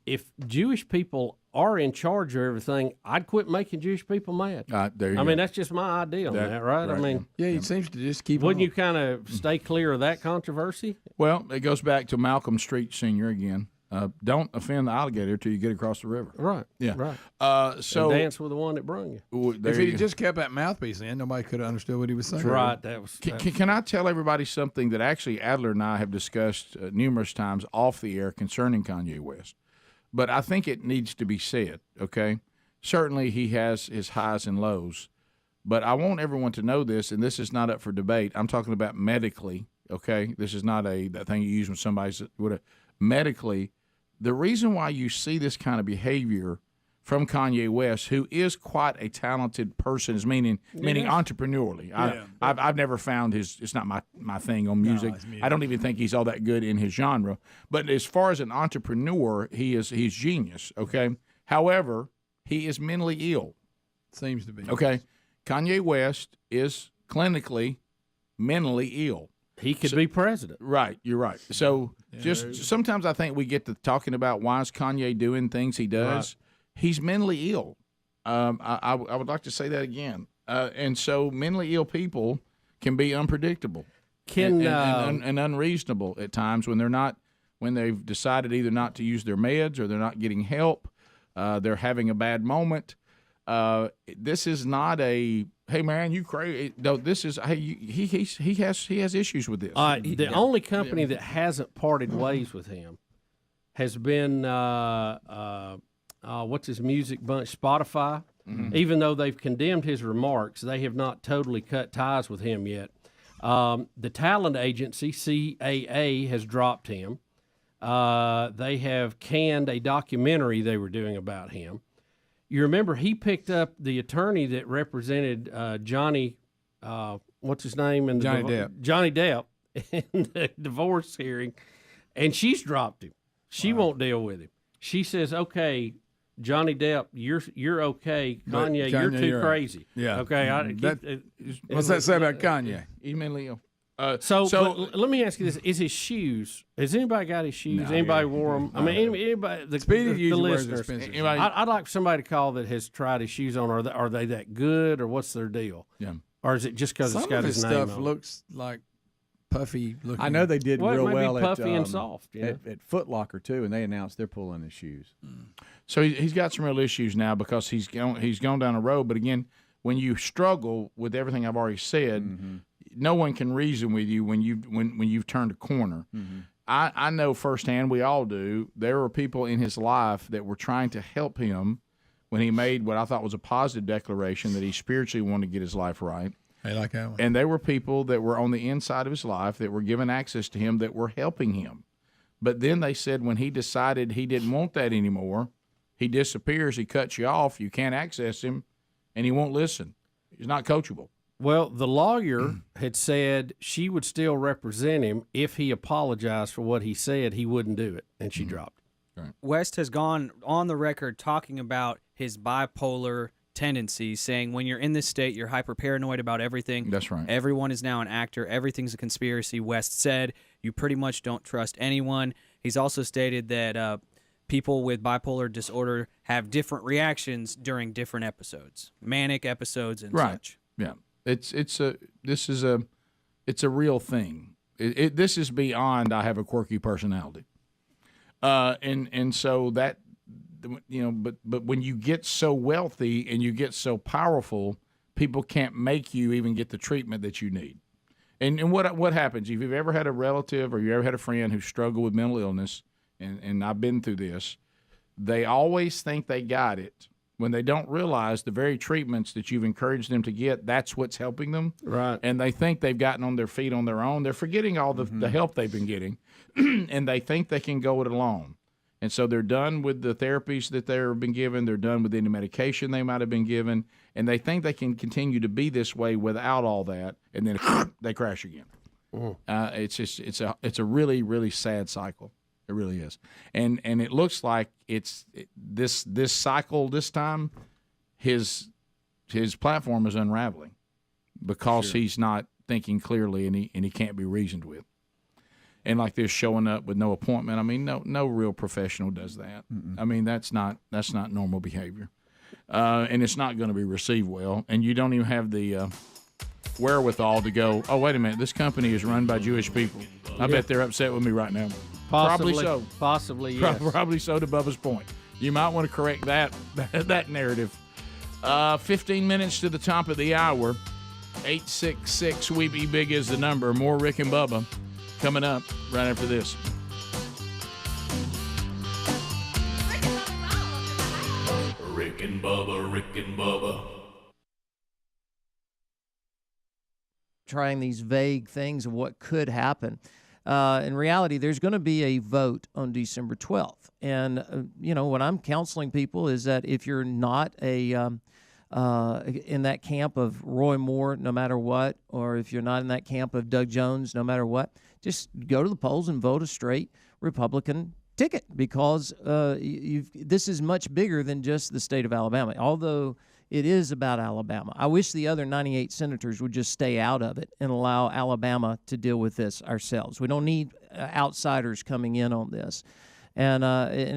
V: if Jewish people are in charge of everything, I'd quit making Jewish people mad.
E: There you
V: I
E: go.
V: mean, that's just my idea on that, right? I mean,
O: yeah, he seems to just keep.
V: Wouldn't you kind of stay clear of that controversy?
E: Well, it goes back to Malcolm Street Sr. again. Don't offend the alligator till you get across the river.
V: Right.
E: Yeah.
V: Right.
E: So
V: and dance with the one that brung you.
O: If he just kept that mouthpiece in, nobody could have understood what he was saying.
V: Right. That was.
E: Can I tell everybody something that actually Adler and I have discussed numerous times off the air concerning Kanye West? But I think it needs to be said, okay? Certainly he has his highs and lows, but I want everyone to know this, and this is not up for debate. I'm talking about medically, okay? This is not that thing you use when somebody's medically. The reason why you see this kind of behavior from Kanye West, who is quite a talented person, meaning entrepreneurially. I've never found it's not my thing on music. I don't even think he's all that good in his genre. But as far as an entrepreneur, he's genius, okay? However, he is mentally ill.
O: Seems to be.
E: Okay. Kanye West is clinically mentally ill.
Q: He could be president.
E: Right, you're right. So sometimes I think we get to talking about why is Kanye doing things he does. Right. He's mentally ill. I would like to say that again. And so mentally ill people can be unpredictable and unreasonable at times when they've decided either not to use their meds or they're not getting help. They're having a bad moment. This is not a hey man, you crazy. No, this is hey he has issues with this.
Q: The only company that hasn't parted ways with him has been what's his music bunch, Spotify. Mm-hmm. Even though they've condemned his remarks, they have not totally cut ties with him yet. The talent agency CAA has dropped him. They have canned a documentary they were doing about him. You remember he picked up the attorney that represented Johnny, what's his name? In the Johnny Depp in the divorce hearing, and she's dropped him. She won't deal with him. She says, "Okay, Johnny Depp, you're okay. Kanye, you're too crazy."
O: Yeah.
Q: Okay.
O: What's that say about Kanye?
E: He's mentally ill.
Q: So let me ask you this: is his shoes? Has anybody got his shoes?
O: No,
Q: anybody wore them? I mean, anybody. The listeners. I'd like somebody to call that has tried his shoes on. Are they that good, or what's their deal?
E: Yeah.
Q: Or is it just because it's got his name on it?
O: Some of his stuff looks like puffy looking.
P: I know they did real well
Q: puffy and soft,
P: at Foot Locker too, and they announced they're pulling his shoes.
E: So he's got some real issues now because he's gone down a road. But again, when you struggle with everything I've already said, no one can reason with you when you've turned a corner. Mm-hmm. I know firsthand, we all do. There were people in his life that were trying to help him when he made what I thought was a positive declaration that he spiritually wanted to get his life right.
O: I like that one.
E: And there were people that were on the inside of his life that were given access to him that were helping him. But then they said when he decided he didn't want that anymore, he disappears, he cuts you off, you can't access him, and he won't listen. He's not coachable.
Q: Well, the lawyer had said she would still represent him if he apologized for what he said. He wouldn't do it, and she dropped it.
E: Right.
N: West has gone on the record talking about his bipolar tendencies, saying when you're in this state, you're hyper paranoid about everything.
E: That's right.
N: Everyone is now an actor. Everything's a conspiracy. West said you pretty much don't trust anyone. He's also stated that people with bipolar disorder have different reactions during different episodes, manic episodes and such.
E: Yeah. It's a real thing. This is beyond I have a quirky personality, and so that but when you get so wealthy and you get so powerful, people can't make you even get the treatment that you need. And what happens if you've ever had a relative or you ever had a friend who struggled with mental illness, and I've been through this, they always think they got it. When they don't realize the very treatments that you've encouraged them to get, that's what's helping them.
Q: Right.
E: And they think they've gotten on their feet on their own. They're forgetting all the help they've been getting, and they think they can go it alone. And so they're done with the therapies that they've been given. They're done with any medication they might have been given, and they think they can continue to be this way without all that, and then they crash again. It's a really, really sad cycle. It really is, and it looks like this cycle this time, his platform is unraveling because he's not thinking clearly and he can't be reasoned with, and like this showing up with no appointment. I mean, no real professional does that. I mean, that's not normal behavior, and it's not going to be received well. And you don't even have the wherewithal to go, oh wait a minute, this company is run by Jewish people. I bet they're upset with me right now.
Q: Possibly,
E: probably so.
Q: Possibly, yes.
E: Probably so, to Bubba's point. You might want to correct that narrative. 15 minutes to the top of the hour. 866 We Be Big is the number. More Rick and Bubba coming up right after this.
D: Rick and Bubba, Rick and Bubba.
H: Trying these vague things of what could happen. in reality, there's going to be a vote on December 12th. And, what I'm counseling people is that if you're not in that camp of Roy Moore, no matter what, or if you're not in that camp of Doug Jones, no matter what, just go to the polls and vote a straight Republican ticket, because this is much bigger than just the state of Alabama, although it is about Alabama. I wish the other 98 senators would just stay out of it and allow Alabama to deal with this ourselves. We don't need outsiders coming in on this. And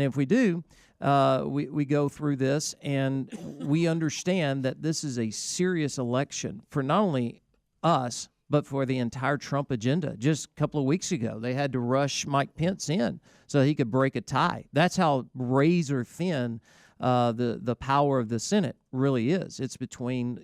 H: if we do, we go through this and we understand that this is a serious election for not only us, but for the entire Trump agenda. Just a couple of weeks ago, they had to rush Mike Pence in so he could break a tie. That's how razor thin the power of the Senate really is. It's between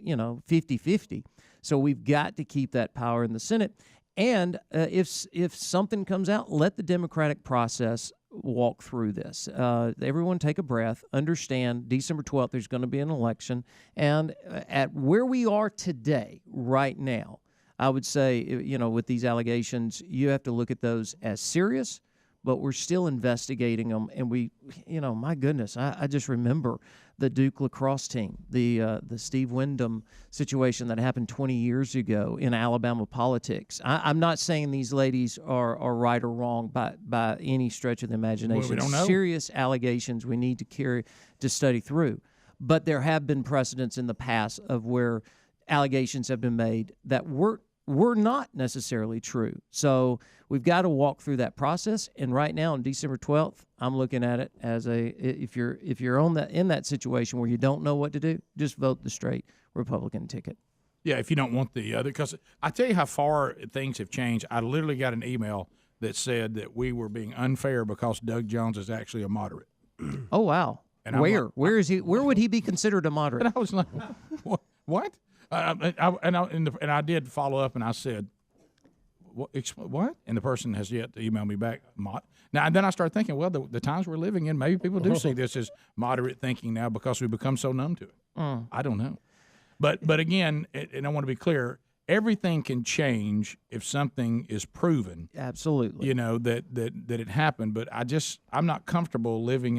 H: 50-50. So we've got to keep that power in the Senate. And if something comes out, let the democratic process walk through this. Everyone take a breath, understand December 12th there's going to be an election. And at where we are today, right now, I would say, with these allegations, you have to look at those as serious, but we're still investigating them. And my goodness, I just remember the Duke lacrosse team, the Steve Wyndham situation that happened 20 years ago in Alabama politics. I'm not saying these ladies are right or wrong by any stretch of the imagination.
E: Well, we don't know.
H: Serious allegations we need to study through. But there have been precedents in the past of where allegations have been made that were not necessarily true. So we've got to walk through that process. And right now, on December 12th, I'm looking at it as if you're in that situation where you don't know what to do, just vote the straight Republican ticket.
E: Yeah, if you don't want the other, because I tell you how far things have changed. I literally got an email that said that we were being unfair because Doug Jones is actually a moderate.
H: Oh wow!
E: And
H: where is he? Where would he be considered a moderate?
E: And I was like, what? And I did follow up, and I said, what? And the person has yet to email me back. Now, and then I started thinking, well, the times we're living in, maybe people do see this as moderate thinking now because we've become so numb to it. I don't know. But again, and I want to be clear, everything can change if something is proven.
H: Absolutely.
E: That it happened. But I'm not comfortable living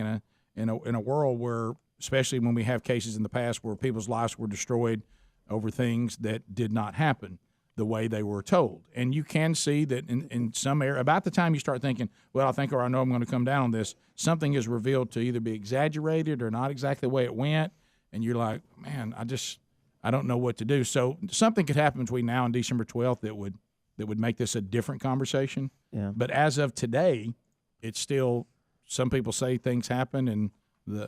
E: in a world where, especially when we have cases in the past where people's lives were destroyed over things that did not happen the way they were told. And you can see that in some area, about the time you start thinking, well, I think or I know I'm going to come down on this, something is revealed to either be exaggerated or not exactly the way it went, and you're like, man, I don't know what to do. So something could happen between now and December 12th that would make this a different conversation.
H: Yeah.
E: But as of today, it's still, some people say things happen, and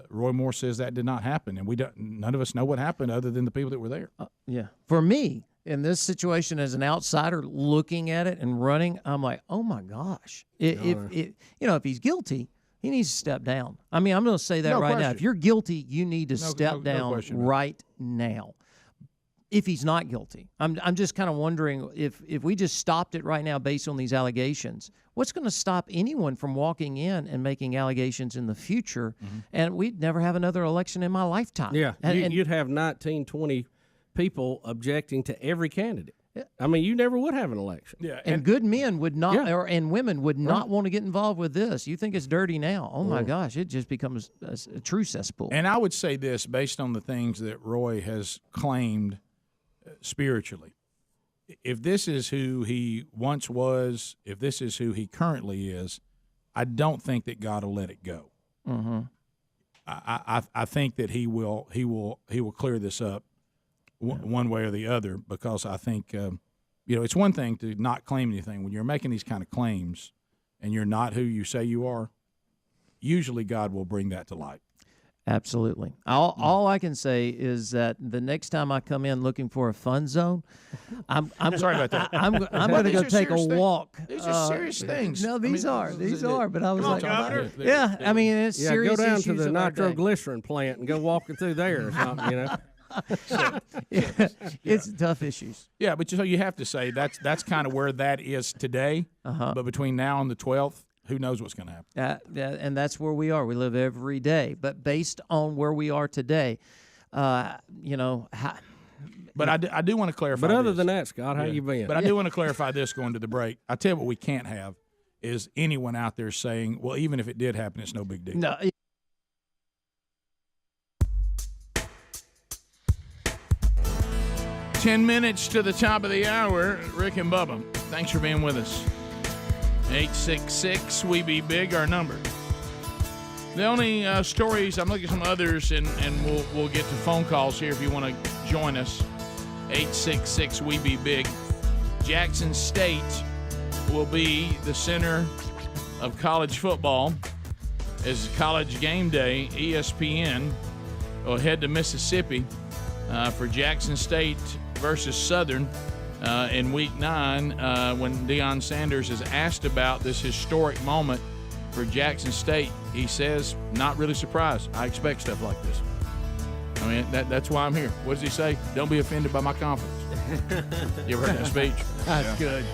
E: Roy Moore says that did not happen, and none of us know what happened other than the people that were there.
H: Yeah. For me, in this situation, as an outsider looking at it and running, I'm like, oh my gosh! If he's guilty, he needs to step down. I mean, I'm going to say that right now. If you're guilty, you need to step down right now. If he's not guilty, I'm just kind of wondering if we just stopped it right now based on these allegations, what's going to stop anyone from walking in and making allegations in the future? Mm-hmm. And we'd never have another election in my lifetime.
V: Yeah, you'd have 19, 20 people objecting to every candidate. I mean, you never would have an election.
E: Yeah,
H: and good men would not, and women would not want to get involved with this. You think it's dirty now? Oh my gosh, it just becomes a true cesspool.
E: And I would say this, based on the things that Roy has claimed spiritually, if this is who he once was, if this is who he currently is, I don't think that God will let it go.
H: Mm-hmm.
E: I think that he will clear this up one way or the other, because I think it's one thing to not claim anything. When you're making these kind of claims and you're not who you say you are, usually God will bring that to light.
H: Absolutely. All I can say is that the next time I come in looking for a fun zone, I'm
E: sorry about that.
H: I'm going to go take a walk.
E: These are serious things.
H: No, these are. But I was like,
E: yeah.
H: I mean, it's serious.
V: Go down to
H: issues
V: the
H: of our
V: nitroglycerin plant and go walking through there or something.
H: It's tough issues.
E: Yeah, but you have to say that's kind of where that is today. But between now and the 12th, who knows what's going to happen?
H: And that's where we are. We live every day. But based on where we are today,
E: But But I do want to clarify.
V: But other
E: this.
V: than that, Scott, how you been?
E: But I do want to clarify this going to the break. I tell you what we can't have is anyone out there saying, well, even if it did happen, it's no big deal.
H: No.
E: 10 minutes to the top of the hour. Rick and Bubba, thanks for being with us. 866 We Be Big, our number. The only stories, I'm looking at some others, and we'll get to phone calls here if you want to join us. 866 We Be Big. Jackson State will be the center of college football as College Game Day. ESPN will head to Mississippi for Jackson State versus Southern in Week 9 when Deion Sanders is asked about this historic moment for Jackson State. He says, not really surprised. I expect stuff like this. I mean, that's why I'm here. What does he say? Don't be offended by my confidence. You ever heard that speech?
H: That's good.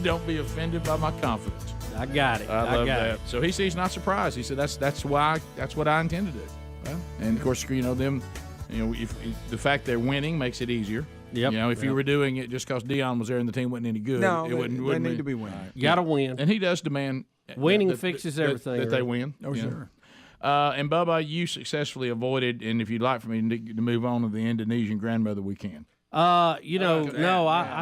E: Don't be offended by my confidence.
V: I got it.
E: I love
V: got
E: that.
V: it.
E: So he says he's not surprised. He said that's what I intend to do. Well, and of course, them, if the fact they're winning makes it easier.
V: Yep.
E: If you were doing it just because Deion was there and the team wasn't any good,
O: No,
E: it
O: they
E: wouldn't
O: need to be winning.
V: You got to win.
E: And he does demand
V: winning fixes everything.
E: That they win.
O: Oh, sure.
E: And Bubba, you successfully avoided. And if you'd like for me to move on to the Indonesian grandmother, we can.
V: I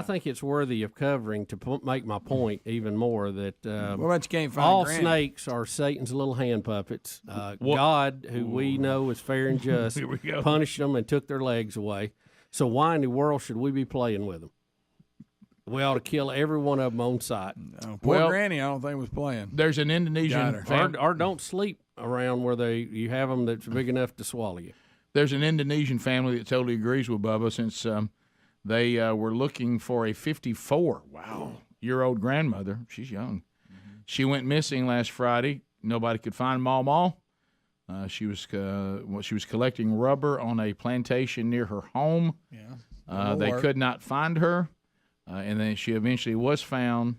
V: think it's worthy of covering to make my point even more that
O: What about you can't find
V: all
O: Granny?
V: snakes are Satan's little hand puppets. God, who we know is fair and just,
E: Here we go.
V: punished them and took their legs away. So why in the world should we be playing with them? We ought to kill every one of them on sight.
O: Poor Granny, I don't think was playing.
E: There's an Indonesian
V: Or don't sleep around where you have them that's big enough to swallow you.
E: There's an Indonesian family that totally agrees with Bubba since they were looking for a 54-year-old grandmother. She's young. Mm-hmm. She went missing last Friday. Nobody could find Ma. She was collecting rubber on a plantation near her home.
O: Yeah.
E: They could not find her, and then she eventually was found.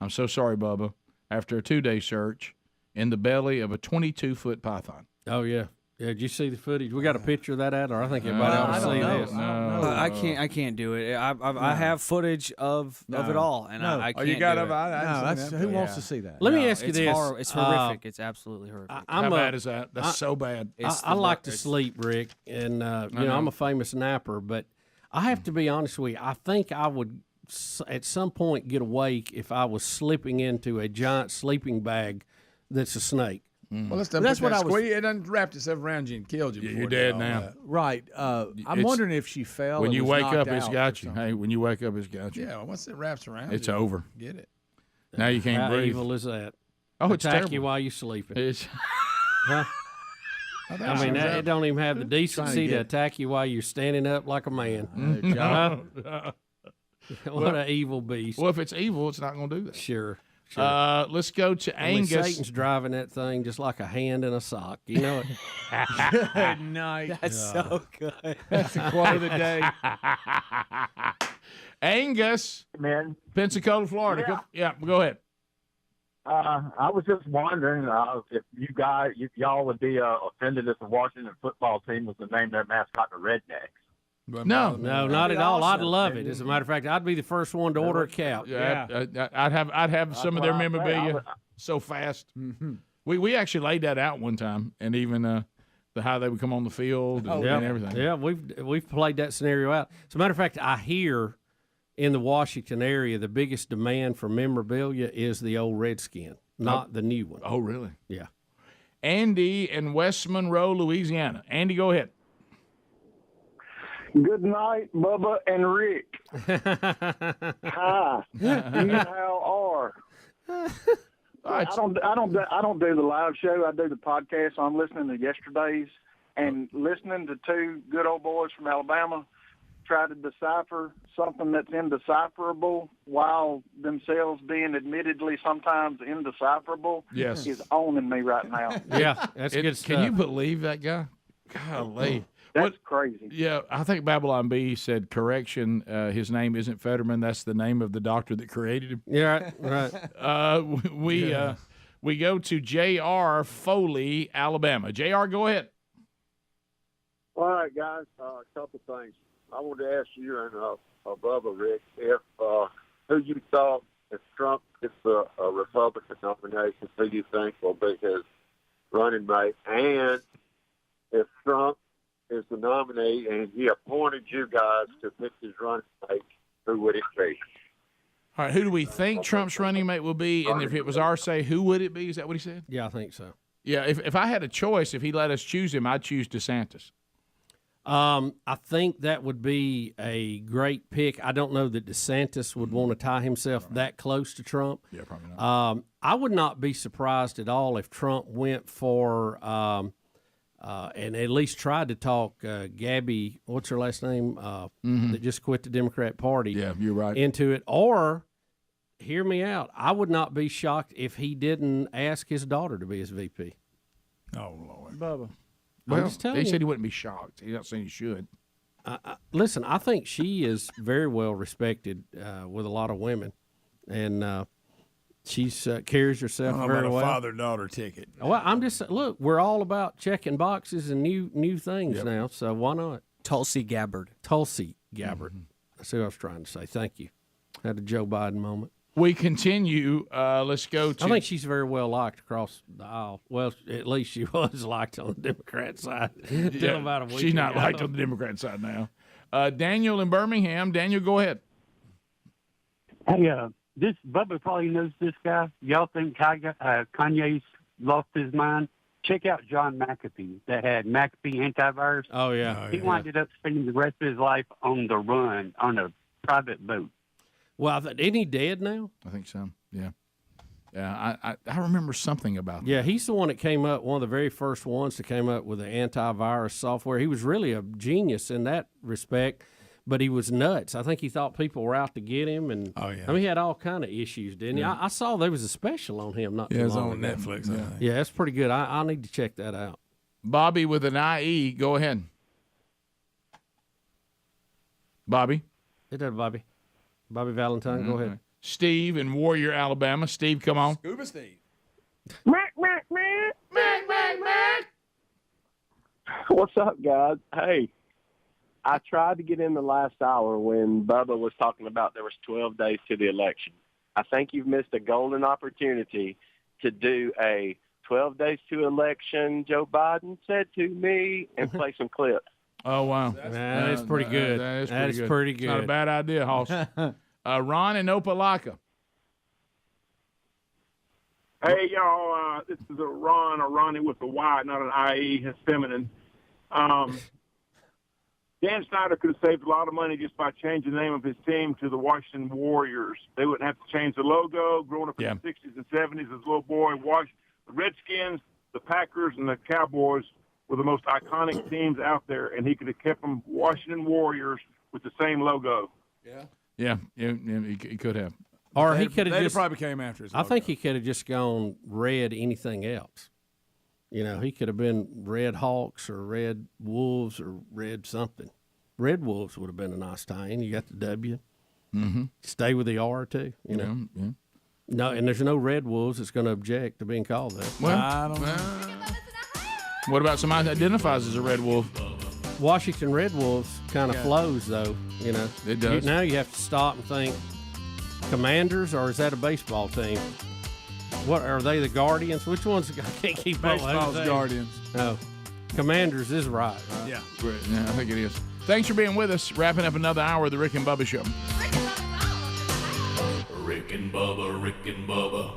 E: I'm so sorry, Bubba. After a 2-day search, in the belly of a 22-foot python.
V: Oh yeah. Yeah, did you see the footage? We got a picture of that out there. I think everybody ought to see this.
C: I can't do it. I have footage of it all, and I can't.
O: You got
C: do
O: it?
C: it.
O: That's
P: Who wants to see that?
V: Let me ask you this.
C: It's horrific. It's absolutely horrific.
E: How bad is that? That's so bad.
V: I like to sleep, Rick, and I'm a famous napper, but I have to be honest with you. I think I would at some point get awake if I was slipping into a giant sleeping bag that's a snake.
O: Well,
P: that's what I was.
O: It done wrapped itself around you and killed you.
E: You're dead now.
P: Right. I'm wondering if she fell.
E: When
P: and
E: you
P: was
E: wake up,
P: knocked
E: it's
P: out
E: got
P: or
E: you.
P: something.
E: Hey, when you wake up, it's got you.
O: Yeah, once it wraps around
E: It's
O: you,
E: over.
O: Get it.
E: Now you can't
V: How
E: breathe.
V: evil is that?
E: Oh, it's
V: Attack
E: terrible.
V: you while you're sleeping.
E: It's
V: Huh? I mean, it don't even have the decency to attack you while you're standing up like a man. What an evil beast.
E: Well, if it's evil, it's not going to do that.
V: Sure.
E: Let's go to Angus.
V: Satan's driving that thing just like a hand in a sock. You know it.
P: Good night.
C: That's so good.
P: That's the quote of the day.
E: Angus,
R: Man,
E: Pensacola, Florida. Go ahead.
R: I was just wondering if y'all would be offended if the Washington football team was to name their mascot the Rednecks.
V: No, not at all. I'd love it. As a matter of fact, I'd be the first one to order a couch.
E: I'd have some of their memorabilia so fast.
P: Mm-hmm.
E: We actually laid that out one time, and even how they would come on the field and everything.
V: Yeah, we've played that scenario out. As a matter of fact, I hear in the Washington area the biggest demand for memorabilia is the old Redskin, not the new one.
E: Oh, really?
V: Yeah.
E: Andy in West Monroe, Louisiana. Andy, go ahead.
U: Good night, Bubba and Rick. Hi. You how are? I don't do the live show. I do the podcast. So I'm listening to yesterday's and listening to two good old boys from Alabama try to decipher something that's indecipherable while themselves being admittedly sometimes indecipherable.
E: Yes.
U: Is owning me right now.
V: Yeah, that's good stuff.
E: Can you believe that guy? Golly.
U: That's crazy.
E: Yeah, I think Babylon B said, correction, his name isn't Fetterman. That's the name of the doctor that created him.
V: Yeah, right.
E: We go to J.R. Foley, Alabama. J.R., go ahead.
R: All right, guys. A couple things. I wanted to ask you and Bubba, Rick, if who you thought, if Trump gets a Republican nomination, who you think will be his running mate, and if Trump is the nominee and he appointed you guys to pick his running mate, who would it be?
E: All right, who do we think Trump's running mate will be? And if it was our say, who would it be? Is that what he said?
Q: Yeah, I think so.
E: Yeah, if I had a choice, if he let us choose him, I'd choose DeSantis.
Q: I think that would be a great pick. I don't know that DeSantis would want to tie himself that close to Trump.
E: Yeah, probably not.
Q: I would not be surprised at all if Trump went for and at least tried to talk Gabby, what's her last name, that just quit the Democrat Party.
E: Yeah, you're right.
Q: Into it. Or, hear me out, I would not be shocked if he didn't ask his daughter to be his VP.
O: Oh, Lord.
E: Bubba.
Q: I'm
E: Well,
Q: just telling
E: he
Q: you.
E: said he wouldn't be shocked. He's not saying he should.
Q: Listen, I think she is very well respected with a lot of women, and she's carries herself
O: How
Q: very
O: about
Q: well.
O: a father-daughter ticket?
Q: Well, I'm just look. We're all about checking boxes and new things now, so why not?
N: Tulsi Gabbard.
Q: Tulsi Gabbard. That's what I was trying to say. Thank you. Had a Joe Biden moment.
E: We continue. Let's go to.
Q: I think she's very well liked across the aisle. Well, at least she was liked on the Democrat side until about a week
E: She's not
Q: ago.
E: liked on the Democrat side now. Daniel in Birmingham. Daniel, go ahead.
J: Hey, this Bubba probably knows this guy. Y'all think Kanye's lost his mind? Check out John McAfee that had McAfee antivirus.
Q: Oh, yeah.
J: He winded up spending the rest of his life on the run on a private boat.
Q: Well, isn't he dead now?
E: I think so. Yeah. Yeah, I remember something about that.
Q: Yeah, he's the one that came up, one of the very first ones that came up with the antivirus software. He was really a genius in that respect, but he was nuts. I think he thought people were out to get him, and I mean, he had all kind of issues, didn't he?
O: Yeah.
Q: I saw there was a special on him not too
O: Yeah, it's
Q: long
O: on
Q: ago.
O: Netflix, I think.
Q: Yeah, it's pretty good. I need to check that out.
E: Bobby with an IE. Go ahead. Bobby.
Q: Is that Bobby? Bobby Valentine, go ahead.
E: Steve in Warrior, Alabama. Steve, come on.
O: Scuba Steve.
K: What's up, guys? Hey, I tried to get in the last hour when Bubba was talking about there was 12 days to the election. I think you've missed a golden opportunity to do a 12 days to election, Joe Biden said to me, and play some clips.
E: Oh, wow.
Q: That is pretty good.
E: That is pretty good. Not a bad idea, Hoss. Ron in Opelika.
R: Hey, y'all, this is a Ron or Ronnie with a Y, not an IE. It's feminine. Dan Snyder could have saved a lot of money just by changing the name of his team to the Washington Warriors. They wouldn't have to change the logo. Growing up in the 60s and 70s as a little boy, the Redskins, the Packers, and the Cowboys were the most iconic teams out there, and he could have kept them Washington Warriors with the same logo.
E: Yeah, he could have.
Q: Or he could have just
O: probably came after his
Q: I think he could have just gone red anything else. You know, he could have been Red Hawks or Red Wolves or Red something. Red Wolves would have been a nice tie-in. You got the W.
E: Mm-hmm.
Q: Stay with the R too. You know.
E: Yeah.
Q: No, and there's no Red Wolves that's going to object to being called that.
E: Well, I don't know. What about somebody that identifies as a Red Wolf?
Q: Washington Red Wolves kind of flows, though. You know,
E: it does.
Q: Now you have to stop and think: Commanders, or is that a baseball team? What are they? The Guardians? Which ones? I can't keep up.
O: Baseball's Guardians.
Q: No, Commanders is right.
O: Yeah.
E: Great. Yeah, I think it is. Thanks for being with us. Wrapping up another hour of the Rick and Bubba Show.
D: Rick and Bubba, Rick and Bubba.